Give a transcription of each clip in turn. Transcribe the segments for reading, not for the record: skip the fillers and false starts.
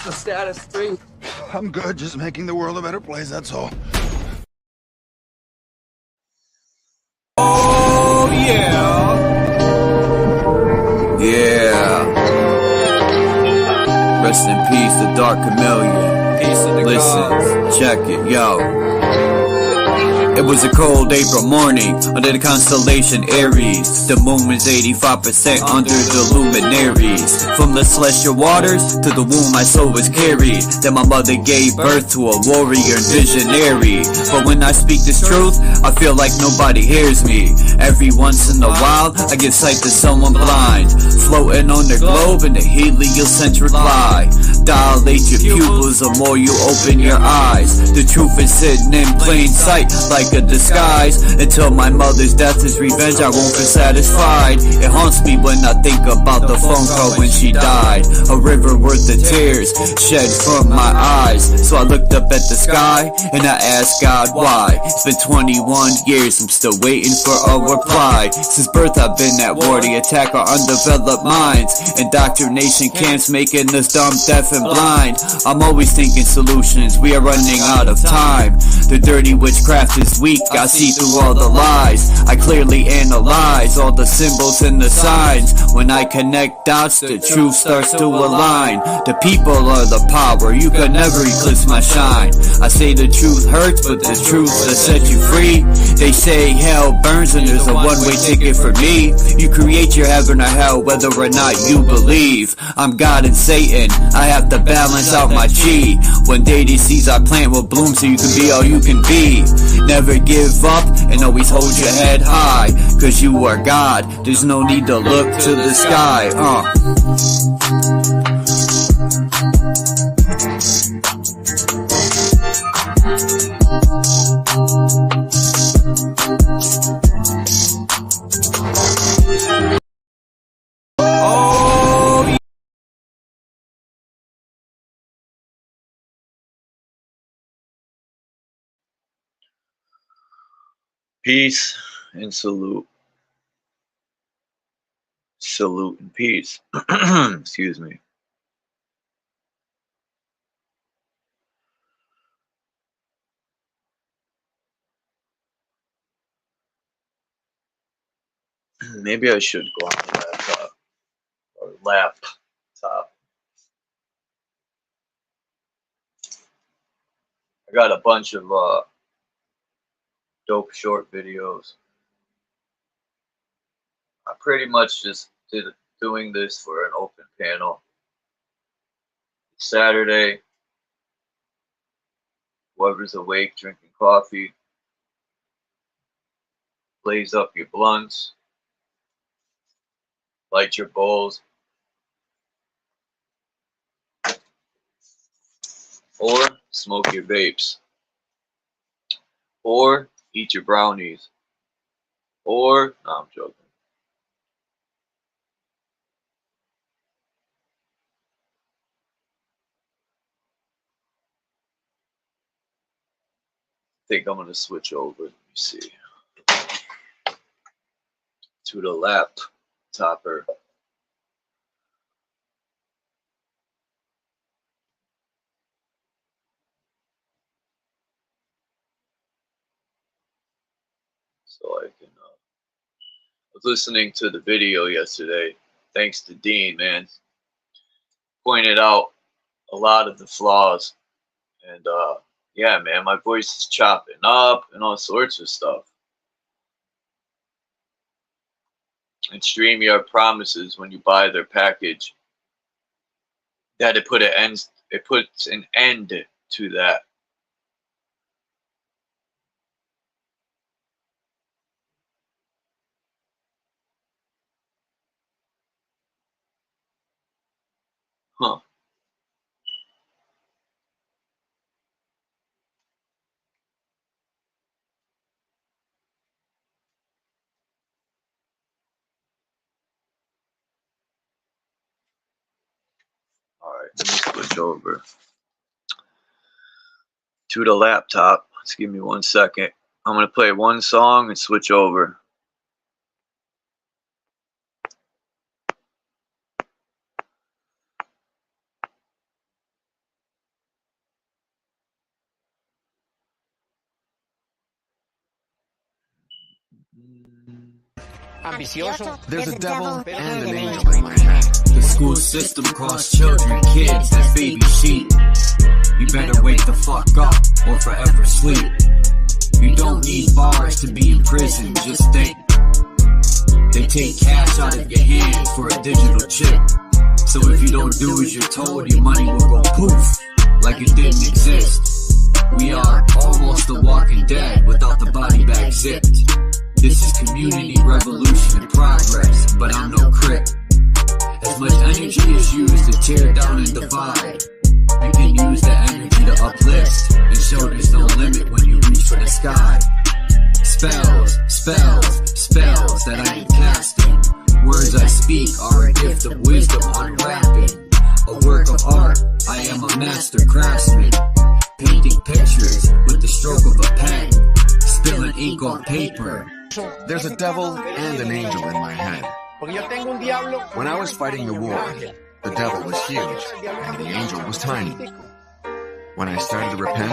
What's the status, 3? I'm good, just making the world a better place, that's all. Oh, yeah. Yeah. Rest in peace, the Dark Chameleon. Peace to the Listen, check it, yo. It was a cold April morning under the constellation Aries. The moon was 85% under the luminaries. From the celestial waters to the womb my soul was carried. Then my mother gave birth to a warrior and visionary. But when I speak this truth, I feel like nobody hears me. Every once in a while, I give sight to someone blind, floating on the globe in the heliocentric lie. Dilate your pupils the more you open your eyes. The truth is sitting in plain sight like a disguise. Until my mother's death is revenge, I won't be satisfied. It haunts me when I think about the phone call when she died. A river worth of tears shed from my eyes. So I looked up at the sky and I asked God why. It's been 21 years, I'm still waiting for a reply. Since birth I've been at war, the attack our undeveloped minds. Indoctrination camps making us dumb, deaf and blind. I'm always thinking solutions, we are running out of time. The dirty witchcraft is weak, I see through all the lies. I clearly analyze all the symbols and the signs. When I connect dots, the truth starts to align. The people are the power, you can never eclipse my shine. I say the truth hurts, but the truth will set you free. They say hell burns and there's a one-way ticket for me. You create your heaven or hell whether or not you believe. I'm God and Satan, I have to balance out my chi. One day these seeds I plant will bloom so you can be all you can be. Never give up and always hold your head high, cause you are God, there's no need to look to the sky. Peace and salute. Salute and peace. Excuse me. Maybe I should go on the laptop or laptop. I got a bunch of dope short videos. I pretty much just doing this for an open panel. Saturday, whoever's awake drinking coffee, blaze up your blunts, light your bowls, or smoke your vapes, or eat your brownies, or, no, I'm joking. I think I'm going to switch over, let me see, to the laptopper. So I can, I was listening to the video yesterday, thanks to Dean, man, pointed out a lot of the flaws, and yeah, man, my voice is chopping up and all sorts of stuff. And StreamYard promises when you buy their package that it puts an end to that. Huh. Alright, let me switch over to the laptop. Just give me 1 second. I'm going to play one song and switch over. There's a devil and an angel in my head. The school system costs children, kids, that's baby sheep. You better wake the fuck up or forever sleep. You don't need bars to be in prison, just think. They take cash out of your hand for a digital chip. So if you don't do as you're told, your money will go poof, like it didn't exist. We are almost the Walking Dead without the body bag zipped. This is community revolution in progress, but I'm no crip. As much energy is used to tear down and divide, you can use that energy to uplift and show there's no limit when you reach for the sky. Spells, spells, spells that I am casting. Words I speak are a gift of wisdom unwrapping. A work of art, I am a master craftsman. Painting pictures with the stroke of a pen. Spilling ink on paper. There's a devil and an angel in my head. When I was fighting the war, the devil was huge and the angel was tiny. When I started to repent,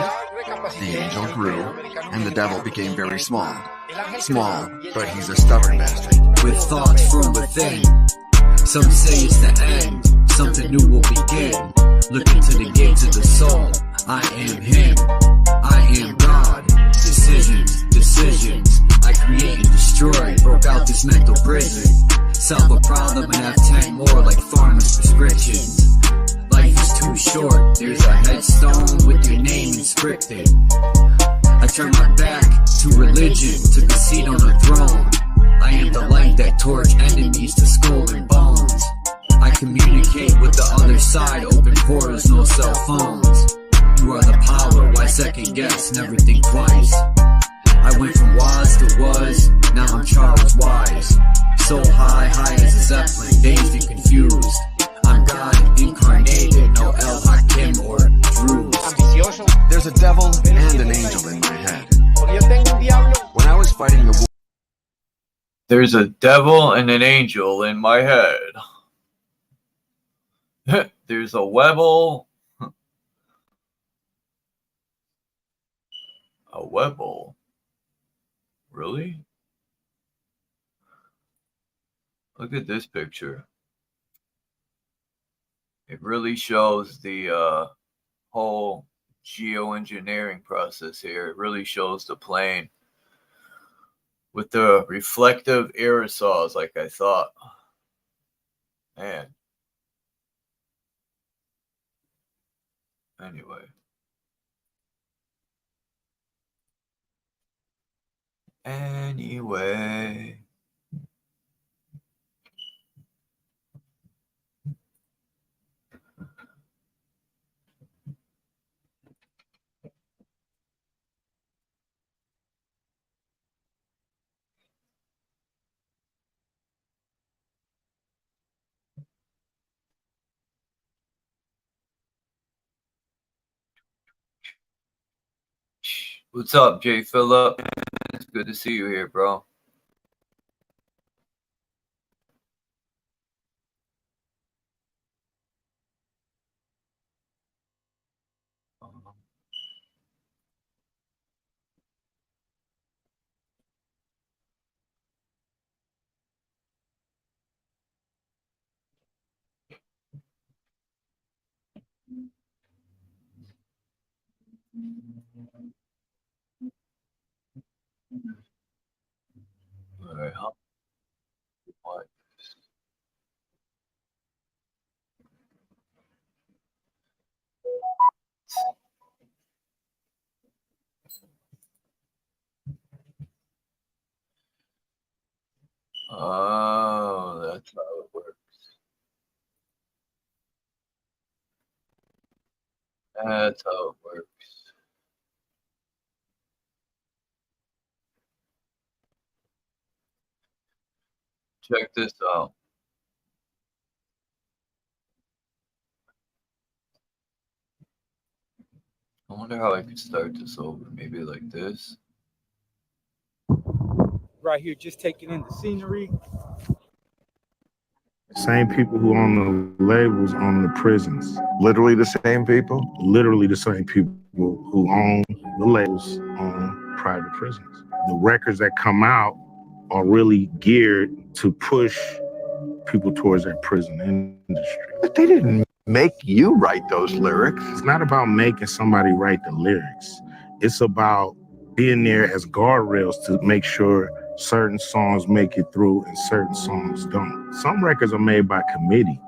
the angel grew and the devil became very small. Small, but he's a stubborn bastard. With thoughts from within, some say it's the end, something new will begin. Look into the gates of the soul. I am him, I am God. Decisions, decisions, I create and destroy. Broke out this mental prison. Solve a problem and have 10 more like farmers' prescriptions. Life is too short, there's a headstone with your name inscripted. I turn my back to religion, took a seat on a throne. I am the light that torch enemies to skull and bones. I communicate with the other side, open portals, no cell phones. You are the power, why second guess, never think twice. I went from was to was, now I'm Charles Wise. So high, high as a zeppelin, dazed and confused. I'm God incarnated, no El Hakim or Druze. There's a devil and an angel in my head. When I was fighting the war, There's a devil and an angel in my head. There's a webble. A webble? Really? Look at this picture. It really shows the whole geoengineering process here. It really shows the plane with the reflective aerosols like I thought. Man. Anyway. Anyway. What's up, J. Phillip? It's good to see you here, bro. All right, huh? What? Oh, that's how it works. That's how it works. Check this out. I wonder how I could start this over. Maybe like this. Right here, just taking in the scenery. Same people who own the labels own the prisons. literally the same people. Literally the same people who own the labels own private prisons. The records that come out are really geared to push people towards that prison industry. But they didn't make you write those lyrics. It's not about making somebody write the lyrics. It's about being there as guardrails to make sure certain songs make it through and certain songs don't. Some records are made by committee,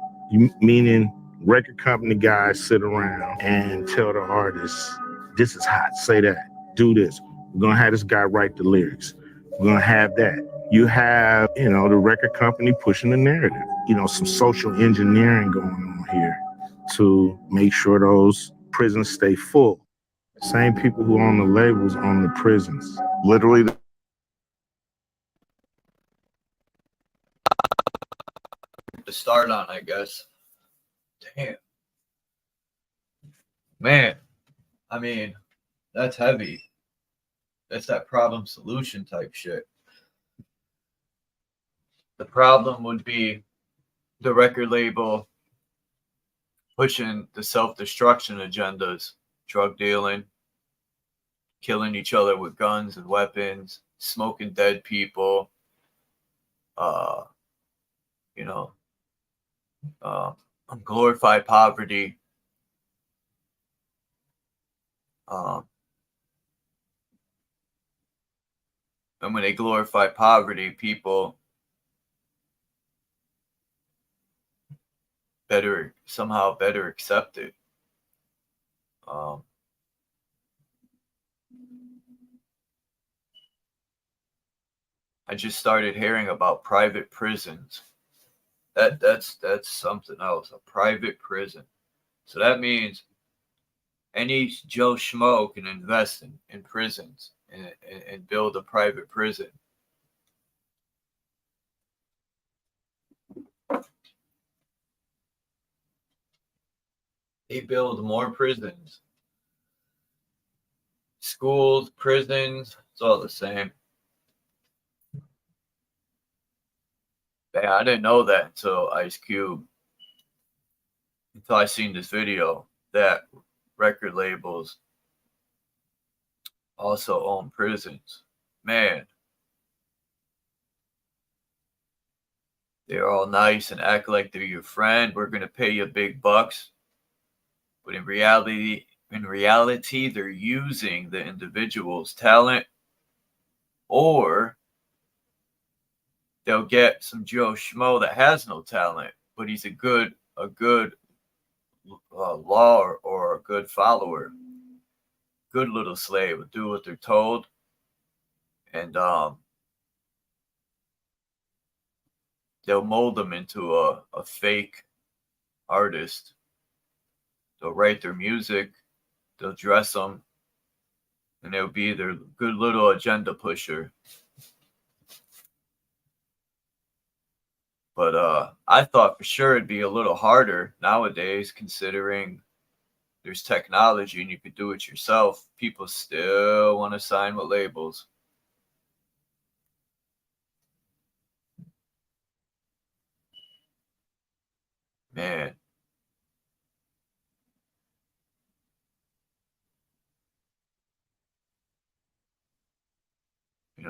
meaning record company guys sit around and tell the artists, this is hot, say that, do this. We're gonna have this guy write the lyrics. We're gonna have that. You have, the record company pushing the narrative. Some social engineering going on here to make sure those prisons stay full. Same people who own the labels own the prisons. Literally. To start on, I guess. Damn. Man, I mean, that's heavy. That's that problem solution type shit. The problem would be the record label pushing the self-destruction agendas, drug dealing, killing each other with guns and weapons, smoking dead people, glorified poverty. And when they glorify poverty, people somehow better accept it. I just started hearing about private prisons. That's something else, a private prison. So that means any Joe Schmo can invest in prisons and build a private prison. They build more prisons. Schools, prisons, it's all the same. Man, I didn't know that until I seen this video that record labels also own prisons. Man, they're all nice and act like they're your friend. We're gonna pay you big bucks, but in reality, they're using the individual's talent, or they'll get some Joe Schmo that has no talent, but he's a good law or a good follower, good little slave, will do what they're told, and they'll mold them into a fake artist. They'll write their music, they'll dress them, and they'll be their good little agenda pusher. But I thought for sure it'd be a little harder nowadays, considering there's technology and you could do it yourself. People still want to sign with labels. Man.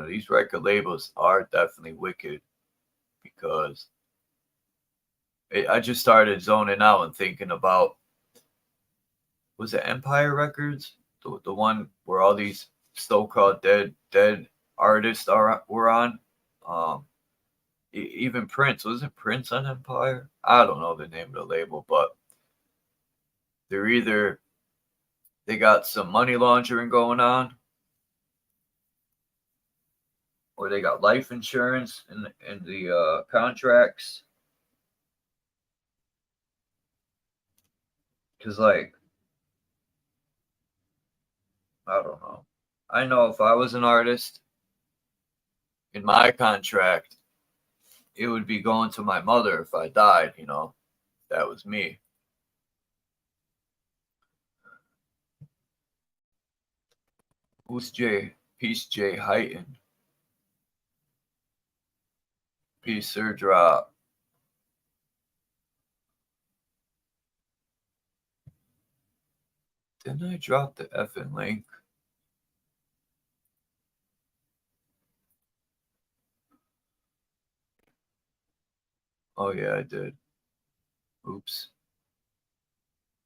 These record labels are definitely wicked, because I just started zoning out and thinking about, was it Empire Records? The one where all these so-called dead artists were on? Even Prince. Wasn't Prince on Empire? I don't know the name of the label, but they got some money laundering going on, or they got life insurance in the contracts. Because, I don't know. I know if I was an artist, in my contract, it would be going to my mother if I died, That was me. Who's Jay? Peace, Jay Heighten. Peace, Sir Drop. Didn't I drop the effing link? Oh yeah, I did. Oops.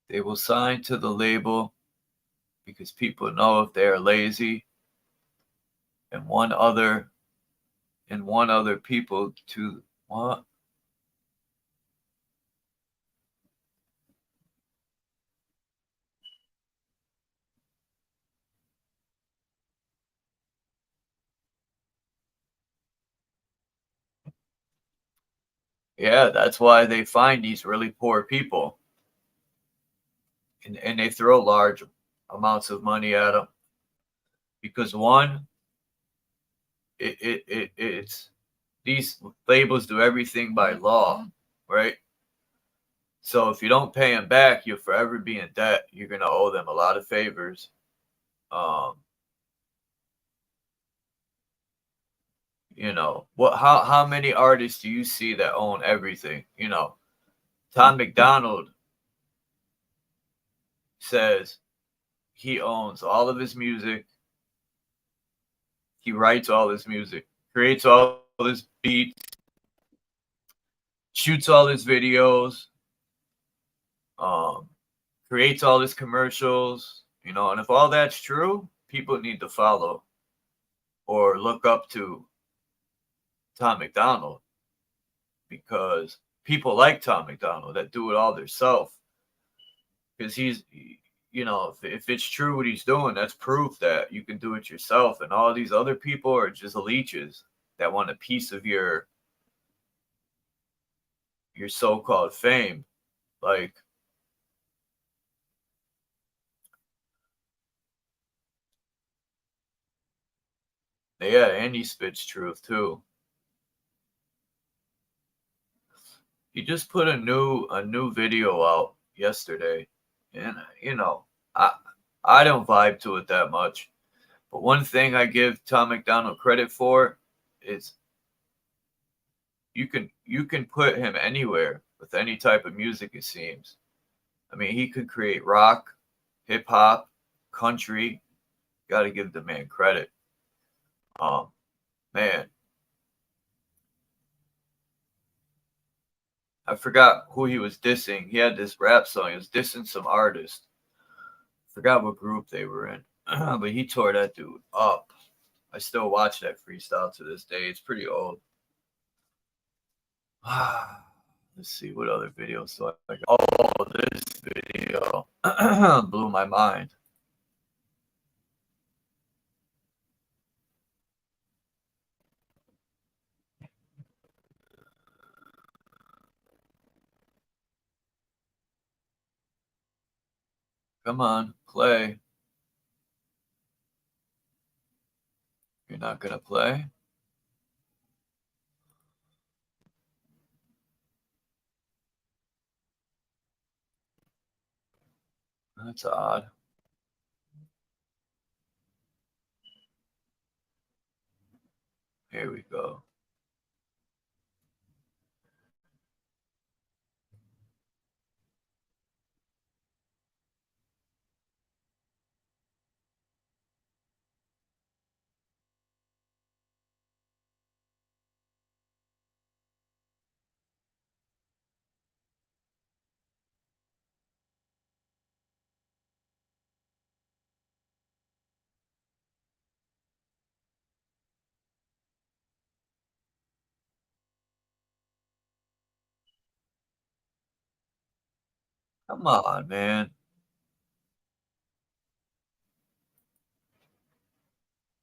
They will sign to the label because people know if they are lazy, and one other people to what? Yeah, that's why they find these really poor people, and they throw large amounts of money at them because one, it's these labels do everything by law, right? So if you don't pay them back, you'll forever be in debt. You're gonna owe them a lot of favors. Um, what? How many artists do you see that own everything? Tom McDonald says he owns all of his music. He writes all his music, creates all his beats, shoots all his videos, um, creates all his commercials. And if all that's true, people need to follow or look up to Tom McDonald, because people like Tom McDonald that do it all themselves. Because he's, if it's true what he's doing, that's proof that you can do it yourself. And all these other people are just leeches that want a piece of your so-called fame. Like, yeah, and he spits truth too. He just put a new video out yesterday, and I don't vibe to it that much. But one thing I give Tom McDonald credit for is you can put him anywhere with any type of music, it seems. I mean, he could create rock, hip hop, country. Got to give the man credit. Man, I forgot who he was dissing. He had this rap song. He was dissing some artist. Forgot what group they were in. But he tore that dude up. I still watch that freestyle to this day. It's pretty old. Let's see what other videos do I got. Oh, this video blew my mind. Come on, play. You're not gonna play? That's odd. Here we go. Come on, man.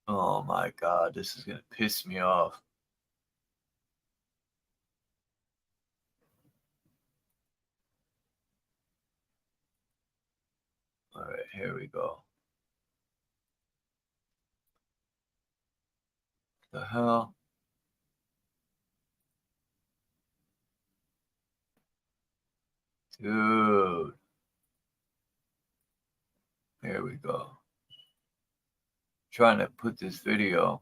Oh my God, this is gonna piss me off. All right, here we go. The hell? Dude. Here we go. Trying to put this video.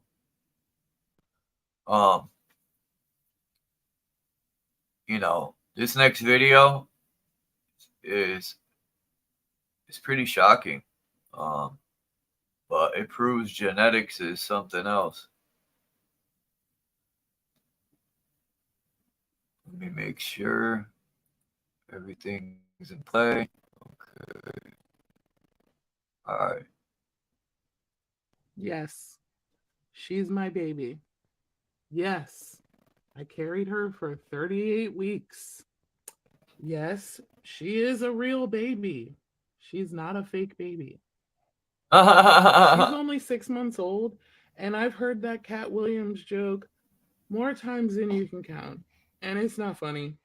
This next video is pretty shocking. But it proves genetics is something else. Let me make sure everything's in play. Okay. All right. Yes, she's my baby. Yes, I carried her for 38 weeks. Yes, she is a real baby. She's not a fake baby. She's only 6 months old, and I've heard that Cat Williams joke more times than you can count, and it's not funny.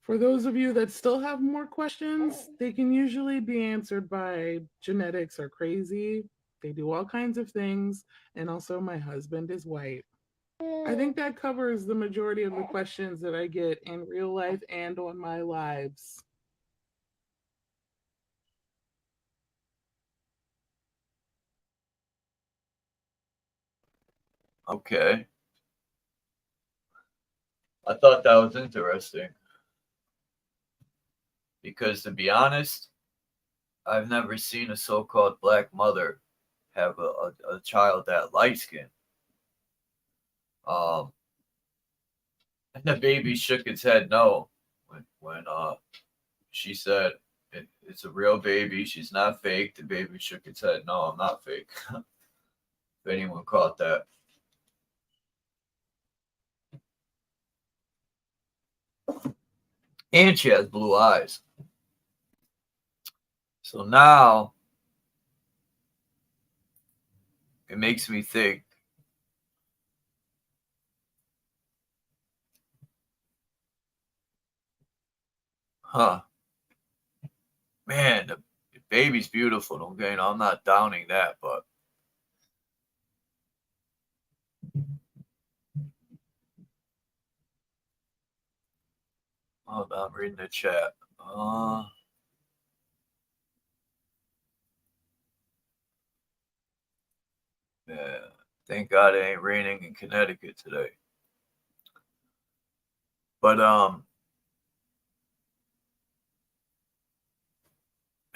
For those of you that still have more questions, they can usually be answered by genetics are crazy. They do all kinds of things, and also my husband is white. I think that covers the majority of the questions that I get in real life and on my lives. Okay. I thought that was interesting. Because to be honest, I've never seen a so-called black mother have a child that light skin. And the baby shook its head no when she said it's a real baby. She's not fake. The baby shook its head no, I'm not fake. If anyone caught that. And she has blue eyes. So now it makes me think, huh, man, the baby's beautiful. Okay, no, I'm not downing that, but hold on, I'm reading the chat. Yeah, thank God it ain't raining in Connecticut today. But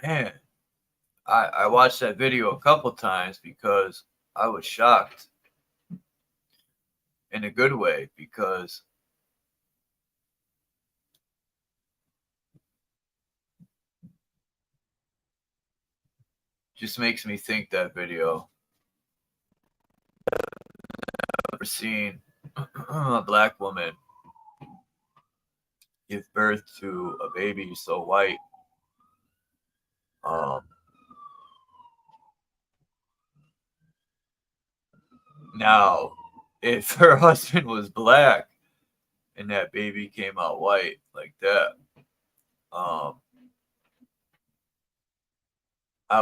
man, I watched that video a couple times because I was shocked in a good way because just makes me think that video. I've never seen a black woman give birth to a baby so white. Now, if her husband was black and that baby came out white like that, I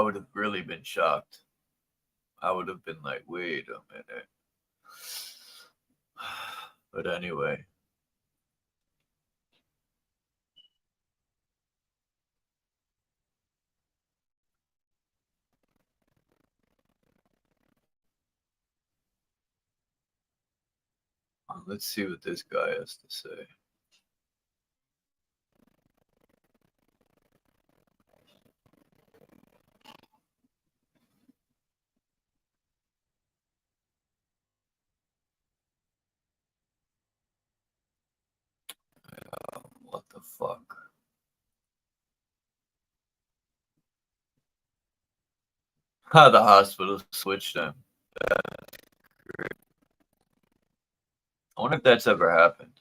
would have really been shocked. I would have been like, wait a minute. But anyway. Let's see what this guy has to say. What the fuck? How the hospital switched them. I wonder if that's ever happened.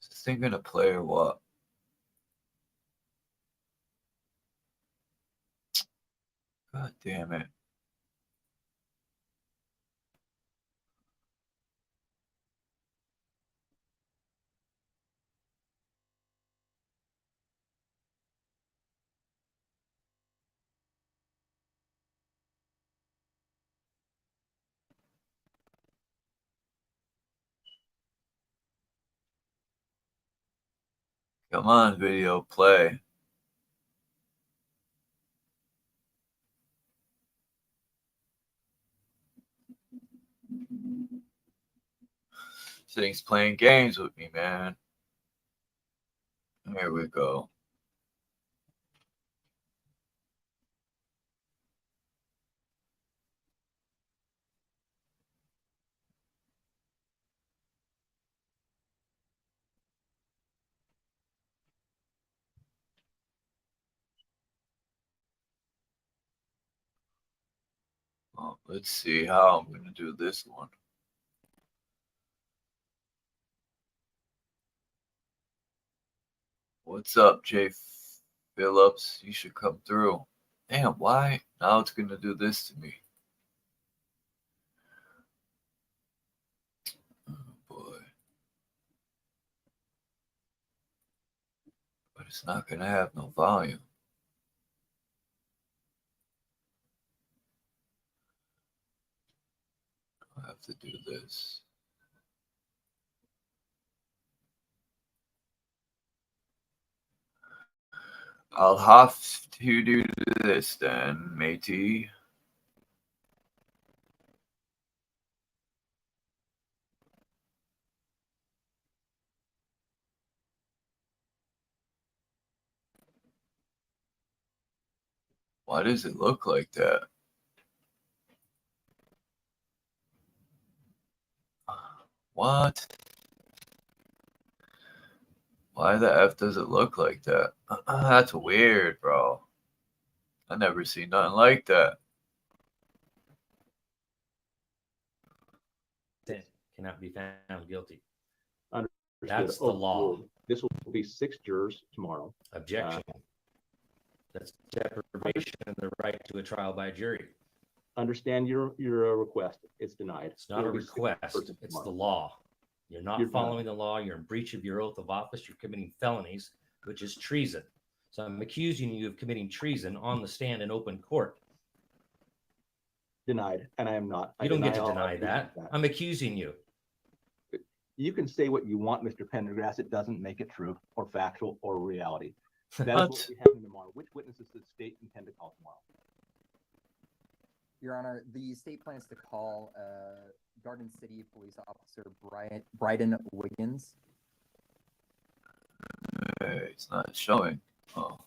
Is this thing gonna play or what? God damn it. Come on, video, play. This thing's playing games with me, man. Here we go. Let's see how I'm going to do this one. What's up, Jay Phillips? You should come through. Damn, why? Now it's going to do this to me. Oh, boy. But it's not going to have no volume. I have to do this. I'll have to do this then, matey. Why does it look like that? What? Why the F does it look like that? That's weird, bro. I never seen nothing like that. Cannot be found guilty. Understood. That's the law. This will be 6 jurors tomorrow. Objection. That's deprivation of the right to a trial by jury. Understand your request. It's denied. It's not a request. It's the law. You're not following the law. You're in breach of your oath of office. You're committing felonies, which is treason. So I'm accusing you of committing treason on the stand in open court. Denied, and I am not. You don't get to deny that. I'm accusing you. You can say what you want, Mr. Pendergrass. It doesn't make it true or factual or reality. That is what will be happening tomorrow. Which witnesses does the state intend to call tomorrow? Your Honor, the state plans to call Garden City Police Officer Bryden Wiggins. Hey, it's not showing. Oh.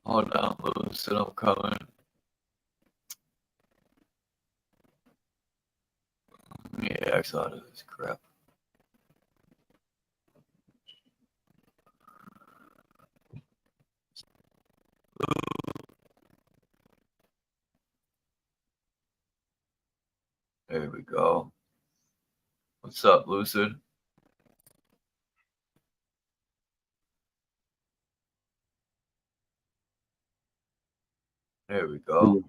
Hold on, Lucid, I'm coming. Let me X out of this crap. There we go. What's up, Lucid? There we go.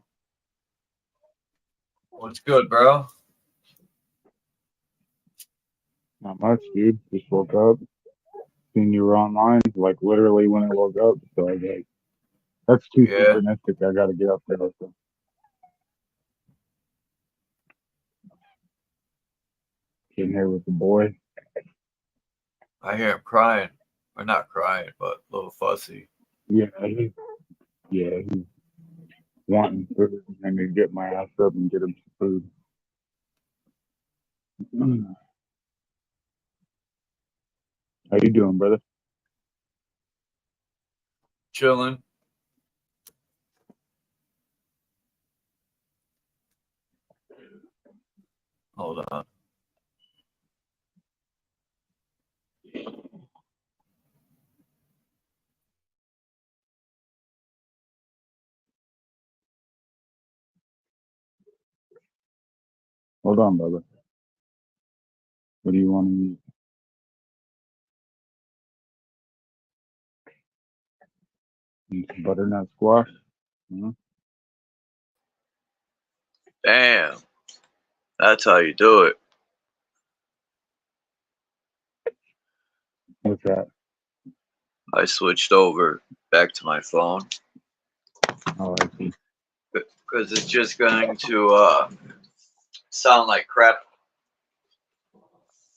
What's good, bro? Not much, dude. Just woke up. Seen you were online, like literally when I woke up. So I was like, that's too synchronistic. I gotta get up there. So. Getting here with the boy. I hear him crying. Or not crying, but a little fussy. Yeah, he's wanting food. I need to get my ass up and get him some food. How you doing, brother? Chilling. Hold on. Hold on, brother. What do you want to eat? Need some butternut squash? Damn. That's how you do it. What's that? I switched over back to my phone. Oh, I see. Because it's just going to sound like crap.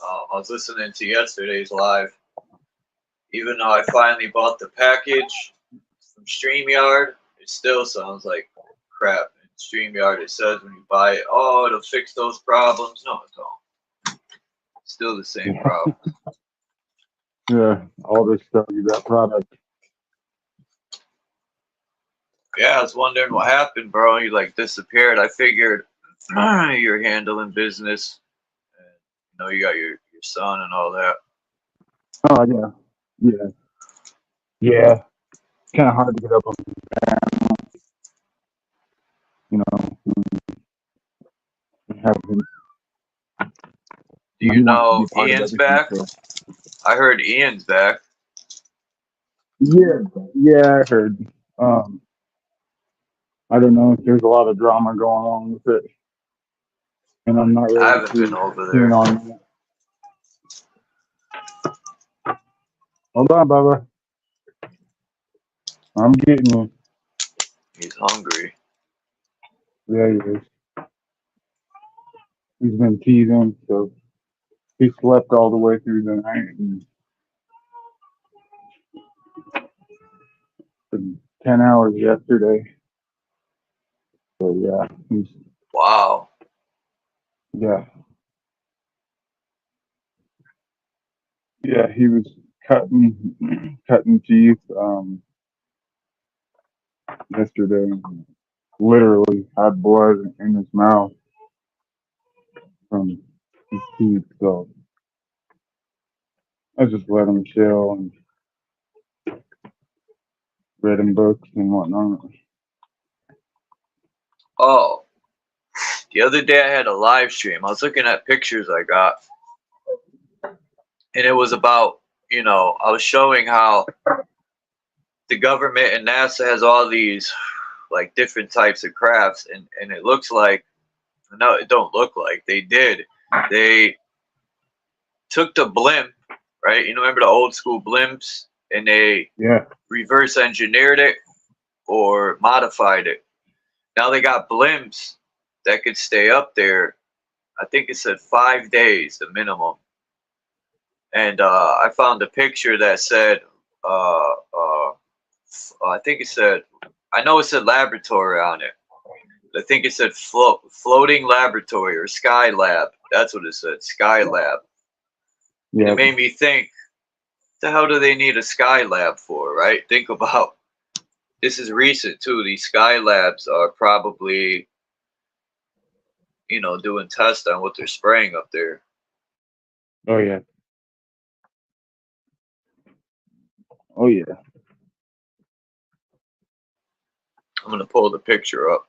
I was listening to yesterday's live. Even though I finally bought the package from StreamYard, it still sounds like crap. In StreamYard, it says when you buy it, oh, it'll fix those problems. No, it don't. It's still the same problem. Yeah, all this stuff, you got product. Yeah, I was wondering what happened, bro. You like disappeared. I figured you're handling business. And, you know, you got your son and all that. Oh, yeah. Yeah. Kind of hard to get up on. Having, Do you he wants to know be part of Ian's everything. back? So I heard Ian's back. yeah, I heard. Um, I don't know if there's a lot of drama going on with it, and I'm not I really haven't been too over keen there. on that. Hold on, Bubba. I'm getting you. He's hungry. Yeah, he is. He's been teasing, so he slept all the way through the night. And for 10 hours yesterday. So yeah, Wow. yeah, he was cutting teeth yesterday. Literally had blood in his mouth from his teeth. So I just let him chill and read him books and whatnot. Oh, the other day I had a live stream. I was looking at pictures I got, and it was about, I was showing how the government and NASA has all these like different types of crafts, and it looks like, no, it don't look like they did. They took the blimp, right? Remember the old school blimps, and they Yeah, reverse engineered it or modified it. Now they got blimps that could stay up there. I think it said 5 days, the minimum. And I found a picture that said, I think it said, I know it said laboratory on it. I think it said floating laboratory or sky lab. That's what it said, sky lab. And yeah, it made me think, what the hell do they need a sky lab for, right? Think about, this is recent too. These sky labs are probably, doing tests on what they're spraying up there. oh yeah, oh yeah. I'm gonna pull the picture up.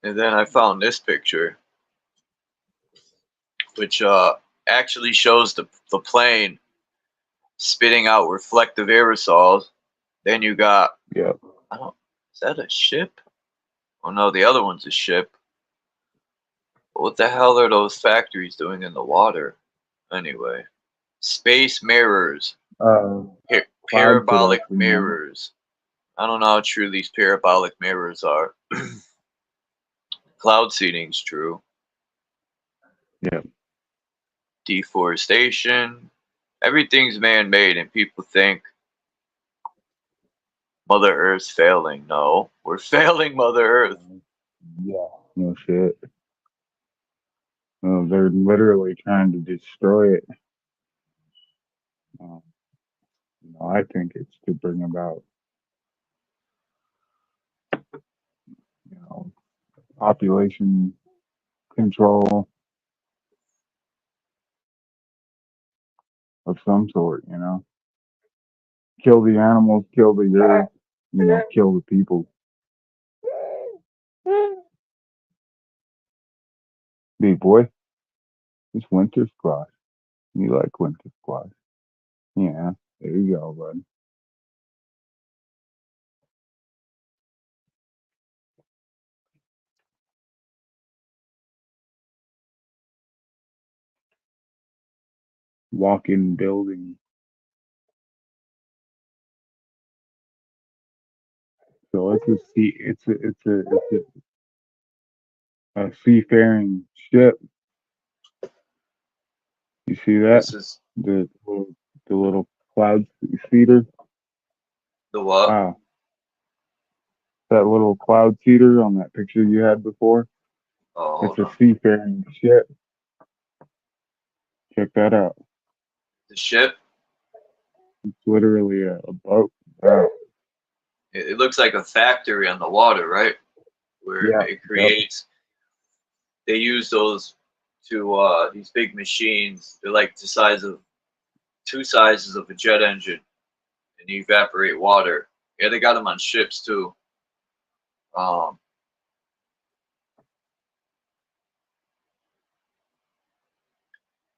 And then I found this picture, which actually shows the plane spitting out reflective aerosols. Then you got, Yeah. Is that a ship? Oh no, the other one's a ship. But what the hell are those factories doing in the water? Anyway, space mirrors, Cloud parabolic production, mirrors. I don't know how true these parabolic mirrors are. Cloud seeding's true. Yeah. Deforestation. Everything's man-made, and people think Mother Earth's failing. No, we're failing Mother Earth. Yeah, no shit. No, they're literally trying to destroy it. I think it's to bring about, population control of some sort. Kill the animals, kill the earth, kill the people. Big boy, it's winter squash. You like winter squash? Yeah, there you go, bud. Walk-in building. So it's a sea. It's a seafaring ship. You see that? This is The little cloud seeder. the what? Wow, that little cloud seeder on that picture you had before. Oh, It's a seafaring ship. Check that out. the ship. It's literally a boat. Wow. It looks like a factory on the water, right? Where Yeah. it creates. They use those to these big machines. They're like the size of 2 sizes of a jet engine, and evaporate water. Yeah, they got them on ships too.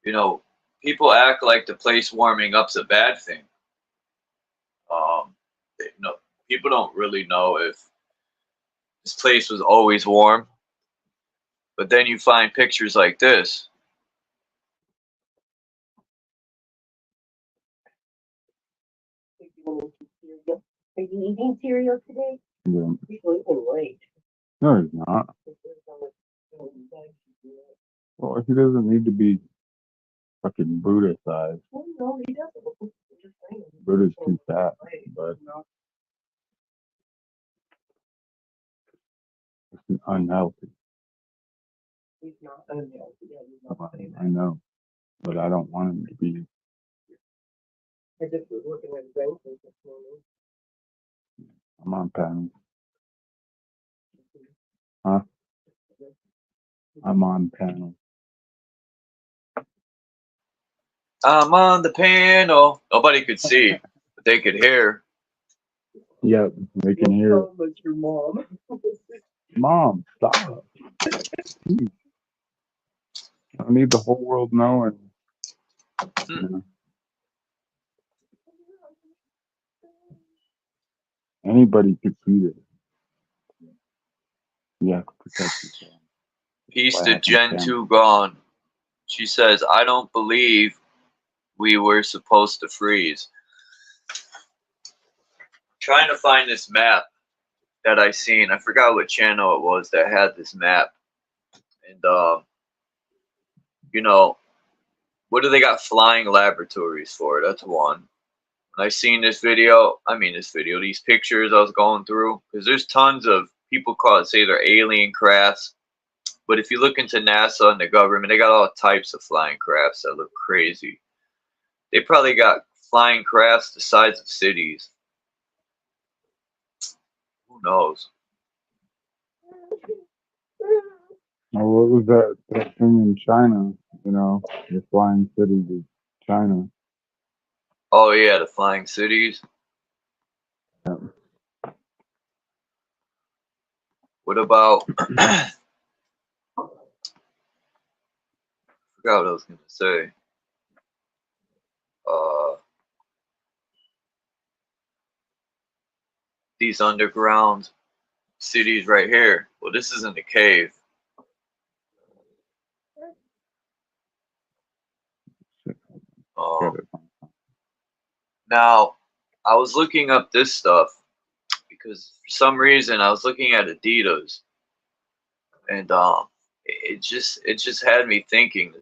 You know, people act like the place warming up's a bad thing. You know, people don't really know if this place was always warm. But then you find pictures like this. Are you eating cereal today? Yeah. He's sleeping late. No, he's not. Well, he doesn't need to be fucking Buddha size. Oh, no, he doesn't. Just saying. Buddha's too fat, but it's unhealthy. He's not unhealthy. Yeah, he's not saying that. I know, but I don't want him to be. I just was looking at his ankles this morning. I'm on panel. Huh? I'm on panel. I'm on the panel. Nobody could see, but they could hear. Yep, they can hear. Like your mom. Mom, stop. Jeez. I don't need the whole world knowing. You know. Anybody could see this. You have to protect yourself. Peace to Gen 2 gone. She says, I don't believe we were supposed to freeze. Trying to find this map that I seen. I forgot what channel it was that had this map. And, you know, what do they got flying laboratories for? That's one. When I seen this video, these pictures I was going through, because there's tons of people say they're alien crafts. But if you look into NASA and the government, they got all types of flying crafts that look crazy. They probably got flying crafts the size of cities. Who knows? Well, what was that thing in China? You know, the flying cities of China. Oh yeah, the flying cities. Yeah. What about? I forgot what I was gonna say. These underground cities right here. Well, this isn't a cave. Now, I was looking up this stuff because for some reason I was looking at Adidas, and it just had me thinking.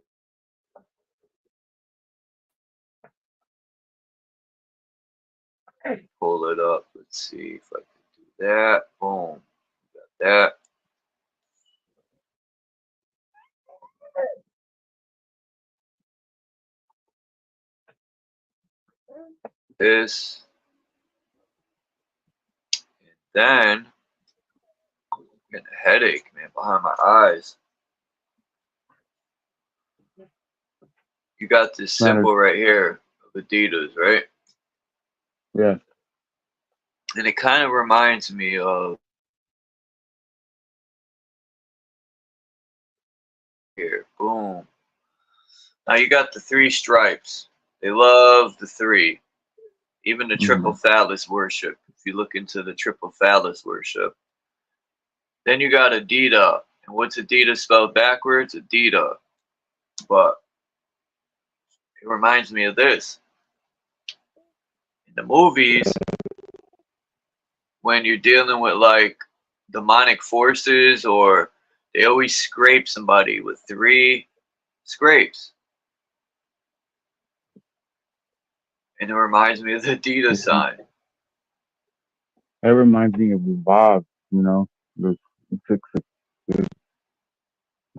Pull it up. Let's see if I can do that. Boom. Got that. This. And then I'm getting a headache, man, behind my eyes. You got this symbol right here of Adidas, right? Yeah. And it kind of reminds me of here. Boom. Now you got the three stripes. They love the three. Even the triple phallus worship. If you look into the triple phallus worship. Then you got Adidas. And what's Adidas spelled backwards? Adidas. But it reminds me of this. In the movies, when you're dealing with like demonic forces, or they always scrape somebody with 3 scrapes. And it reminds me of the Adidas sign. That reminds me of the Bob, you know, the 666.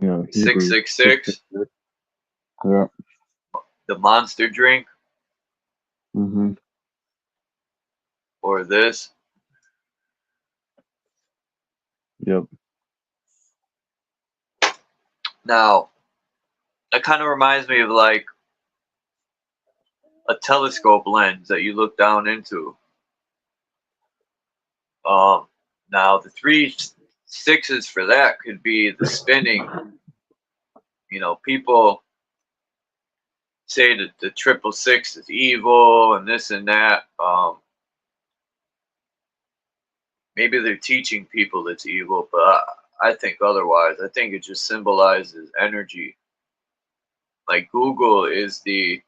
You know, 666. Yeah. The monster drink. Or this. Yep. Now, that kind of reminds me of like a telescope lens that you look down into. Now the 3 6s for that could be the spinning. You know, people say that the 666 is evil and this and that. Maybe they're teaching people it's evil, but I think otherwise. I think it just symbolizes energy. Like Google is the,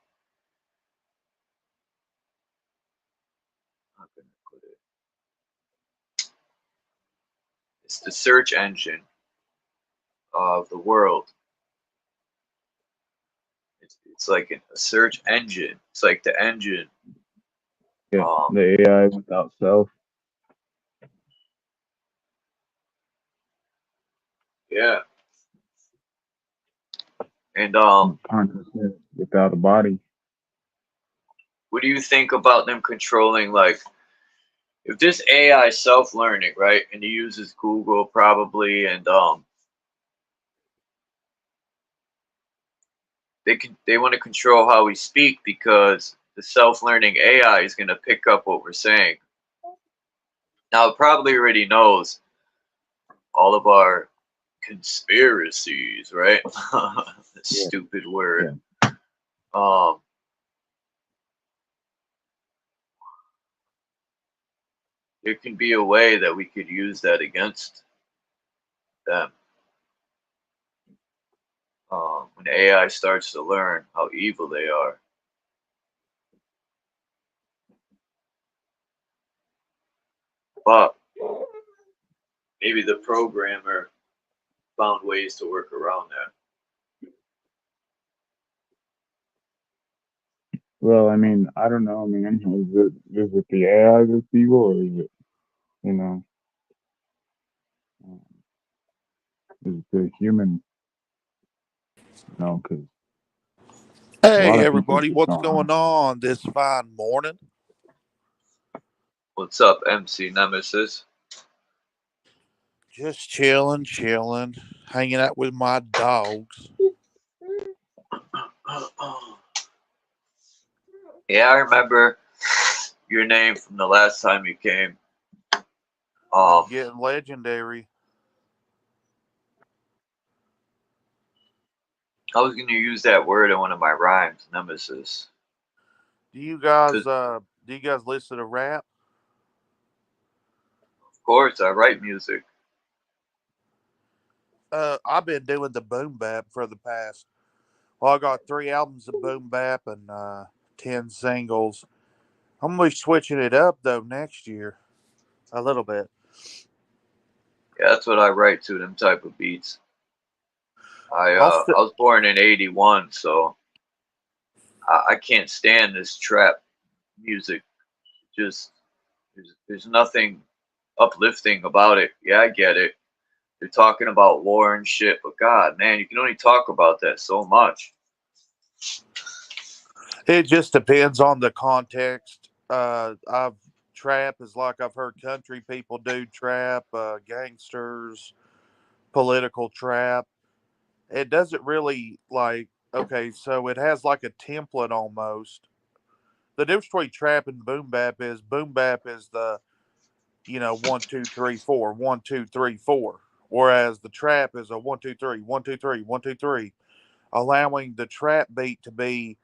how can I put it? It's the search engine of the world. It's like a search engine. It's like the engine. Yeah, the AI without self. Yeah. And consciousness without a body. what do you think about them controlling, like, if this AI self-learning, right, and he uses Google probably, and they want to control how we speak because the self-learning AI is going to pick up what we're saying. Now it probably already knows all of our conspiracies, right? Stupid word. Yeah. There can be a way that we could use that against them. When AI starts to learn how evil they are. But maybe the programmer found ways to work around that. Well, I mean, I don't know. I mean, is it the AI that's evil, or is it, you know, is it the human? No, because Hey everybody, what's going on this fine morning? What's up, MC Nemesis? Just chilling, hanging out with my dogs. Yeah, I remember your name from the last time you came. Getting legendary. I was going to use that word in one of my rhymes, Nemesis. Do you guys listen to rap? Of course, I write music. I've been doing the boom bap for the past. Well, I got 3 albums of boom bap and 10 singles. I'm gonna be switching it up though next year, a little bit. Yeah, that's what I write to, them type of beats. I was born in '81, so I can't stand this trap music. Just there's nothing uplifting about it. Yeah, I get it. They're talking about war and shit, but God, man, you can only talk about that so much. It just depends on the context. Trap is like I've heard country people do trap, gangsters, political trap. It doesn't really like, okay, so it has like a template almost. The difference between trap and boom bap is the, 1, 2, 3, 4, 1, 2, 3, 4. Whereas the trap is a 1, 2, 3, 1, 2, 3, 1, 2, 3, allowing the trap beat to be,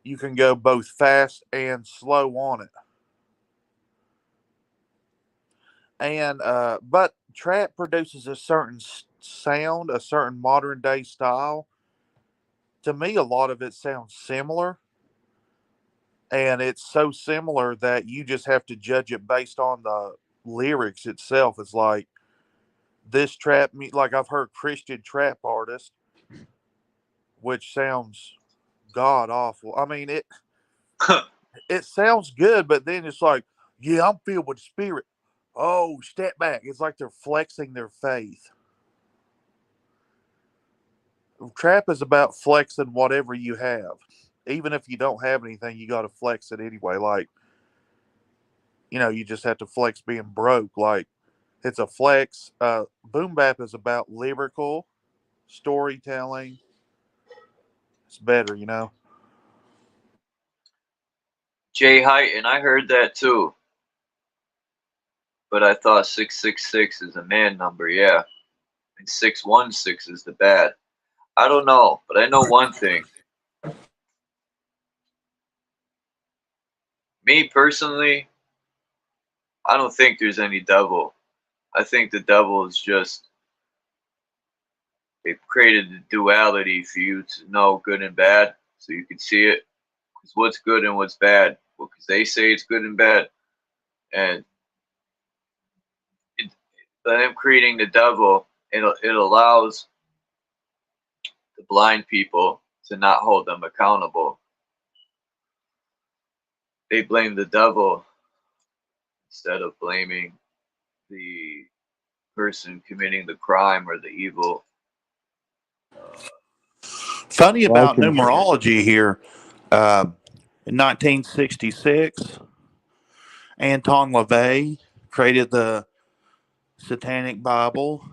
you can go both fast and slow on it. And but trap produces a certain sound, a certain modern day style. To me, a lot of it sounds similar, and it's so similar that you just have to judge it based on the lyrics itself. It's like this trap, like I've heard Christian trap artists, which sounds god awful. I mean it sounds good, but then it's like, yeah, I'm filled with spirit. Oh, step back. It's like they're flexing their faith. Trap is about flexing whatever you have. Even if you don't have anything, you got to flex it anyway. Like, you just have to flex being broke. Like, it's a flex. Boom bap is about lyrical storytelling. It's better. Jay Height, and I heard that too. But I thought 666 is a man number, yeah. And 616 is the bad. I don't know, but I know one thing. Me personally, I don't think there's any devil. I think the devil is just, they've created the duality for you to know good and bad so you can see it. Because what's good and what's bad? Well, because they say it's good and bad. And them creating the devil, it allows the blind people to not hold them accountable. They blame the devil instead of blaming the person committing the crime or the evil. Funny about numerology here. In 1966, Anton LaVey created the Satanic Bible.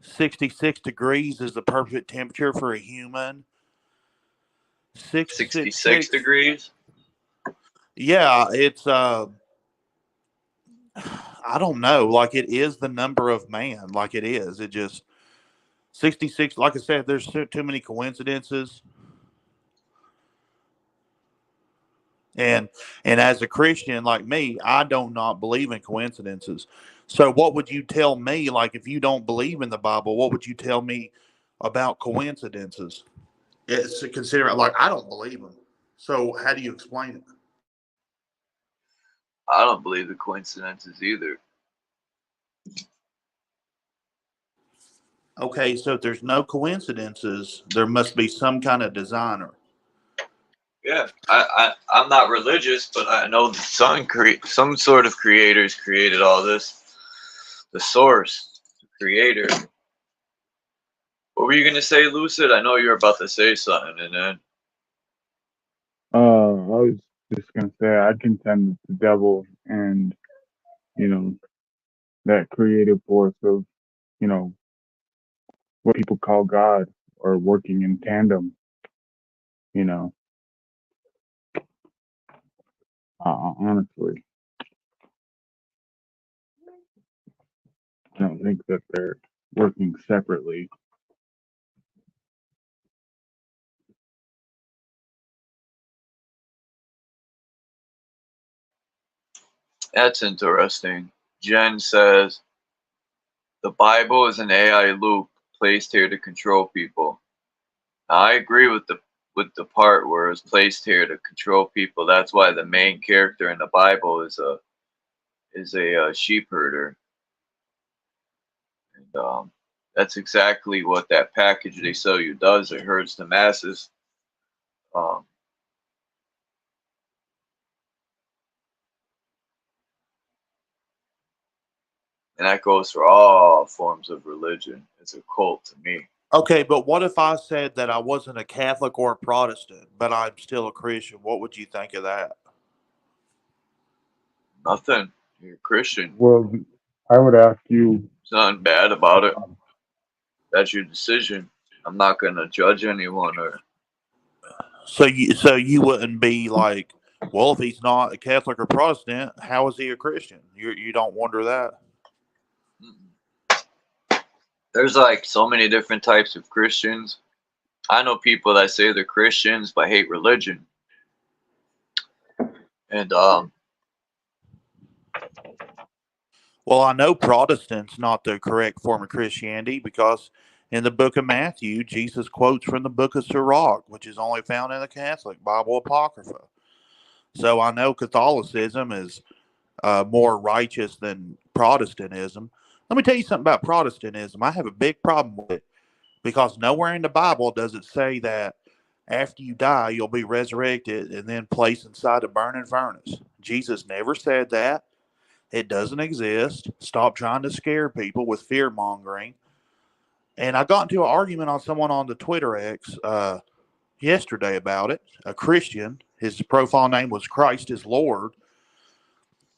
66 degrees is the perfect temperature for a human. 66 degrees? Yeah, it's I don't know, like it is the number of man, like it is. It just 66, like I said, there's too many coincidences. And as a Christian like me, I do not believe in coincidences. So what would you tell me, like if you don't believe in the Bible, what would you tell me about coincidences? It's consider like I don't believe them. So how do you explain it? I don't believe the coincidences either. Okay, so if there's no coincidences, there must be some kind of designer. Yeah, I'm not religious, but I know that some sort of creators created all this. The source, the creator. What were you gonna say, Lucid? I know you were about to say something, and then. I was just gonna say I contend that the devil and that creative force of what people call God are working in tandem. Honestly, I don't think that they're working separately. That's interesting. Jen says the Bible is an AI loop placed here to control people. Now, I agree with the part where it's placed here to control people. That's why the main character in the Bible is a sheep herder, and that's exactly what that package they sell you does. It herds the masses. Um, and that goes for all forms of religion. It's a cult to me. Okay, but what if I said that I wasn't a Catholic or a Protestant, but I'm still a Christian? What would you think of that? Nothing. You're a Christian. Well, I would ask you. There's nothing bad about it. That's your decision. I'm not gonna judge anyone or. So you wouldn't be like, well, if he's not a Catholic or Protestant, how is he a Christian? You don't wonder that? There's like so many different types of Christians. I know people that say they're Christians but hate religion. And well, I know Protestant's not the correct form of Christianity because in the book of Matthew, Jesus quotes from the book of Sirach, which is only found in the Catholic Bible Apocrypha. So I know Catholicism is more righteous than Protestantism. Let me tell you something about Protestantism. I have a big problem with it because nowhere in the Bible does it say that after you die, you'll be resurrected and then placed inside a burning furnace. Jesus never said that. It doesn't exist. Stop trying to scare people with fear mongering. And I got into an argument on someone on the Twitter X yesterday about it. A Christian. His profile name was Christ is Lord.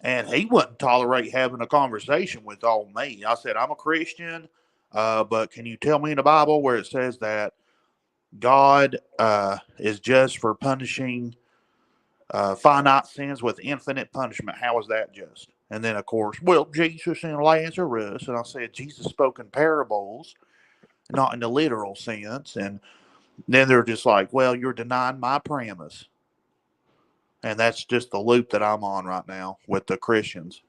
And he wouldn't tolerate having a conversation with old me. I said, I'm a Christian, but can you tell me in the Bible where it says that God is just for punishing finite sins with infinite punishment. How is that just? And then, of course, well, Jesus and Lazarus. And I said, Jesus spoke in parables, not in the literal sense. And then they're just like, well, you're denying my premise. And that's just the loop that I'm on right now with the Christians.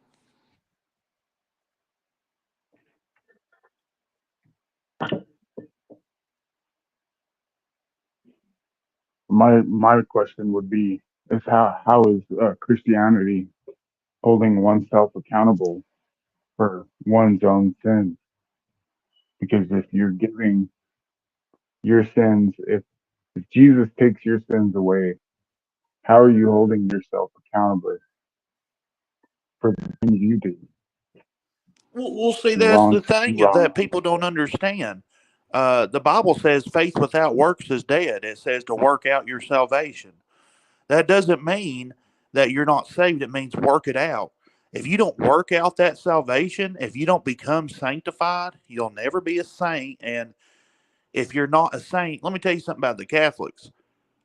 My question would be is how is Christianity holding oneself accountable for one's own sins? Because if you're giving your sins, if Jesus takes your sins away, how are you holding yourself accountable for the things you do? We'll see. Two That's the wrongs, two thing that wrongs. people don't understand. The Bible says faith without works is dead. It says to work out your salvation. That doesn't mean that you're not saved. It means work it out. If you don't work out that salvation, if you don't become sanctified, you'll never be a saint. And if you're not a saint, let me tell you something about the Catholics.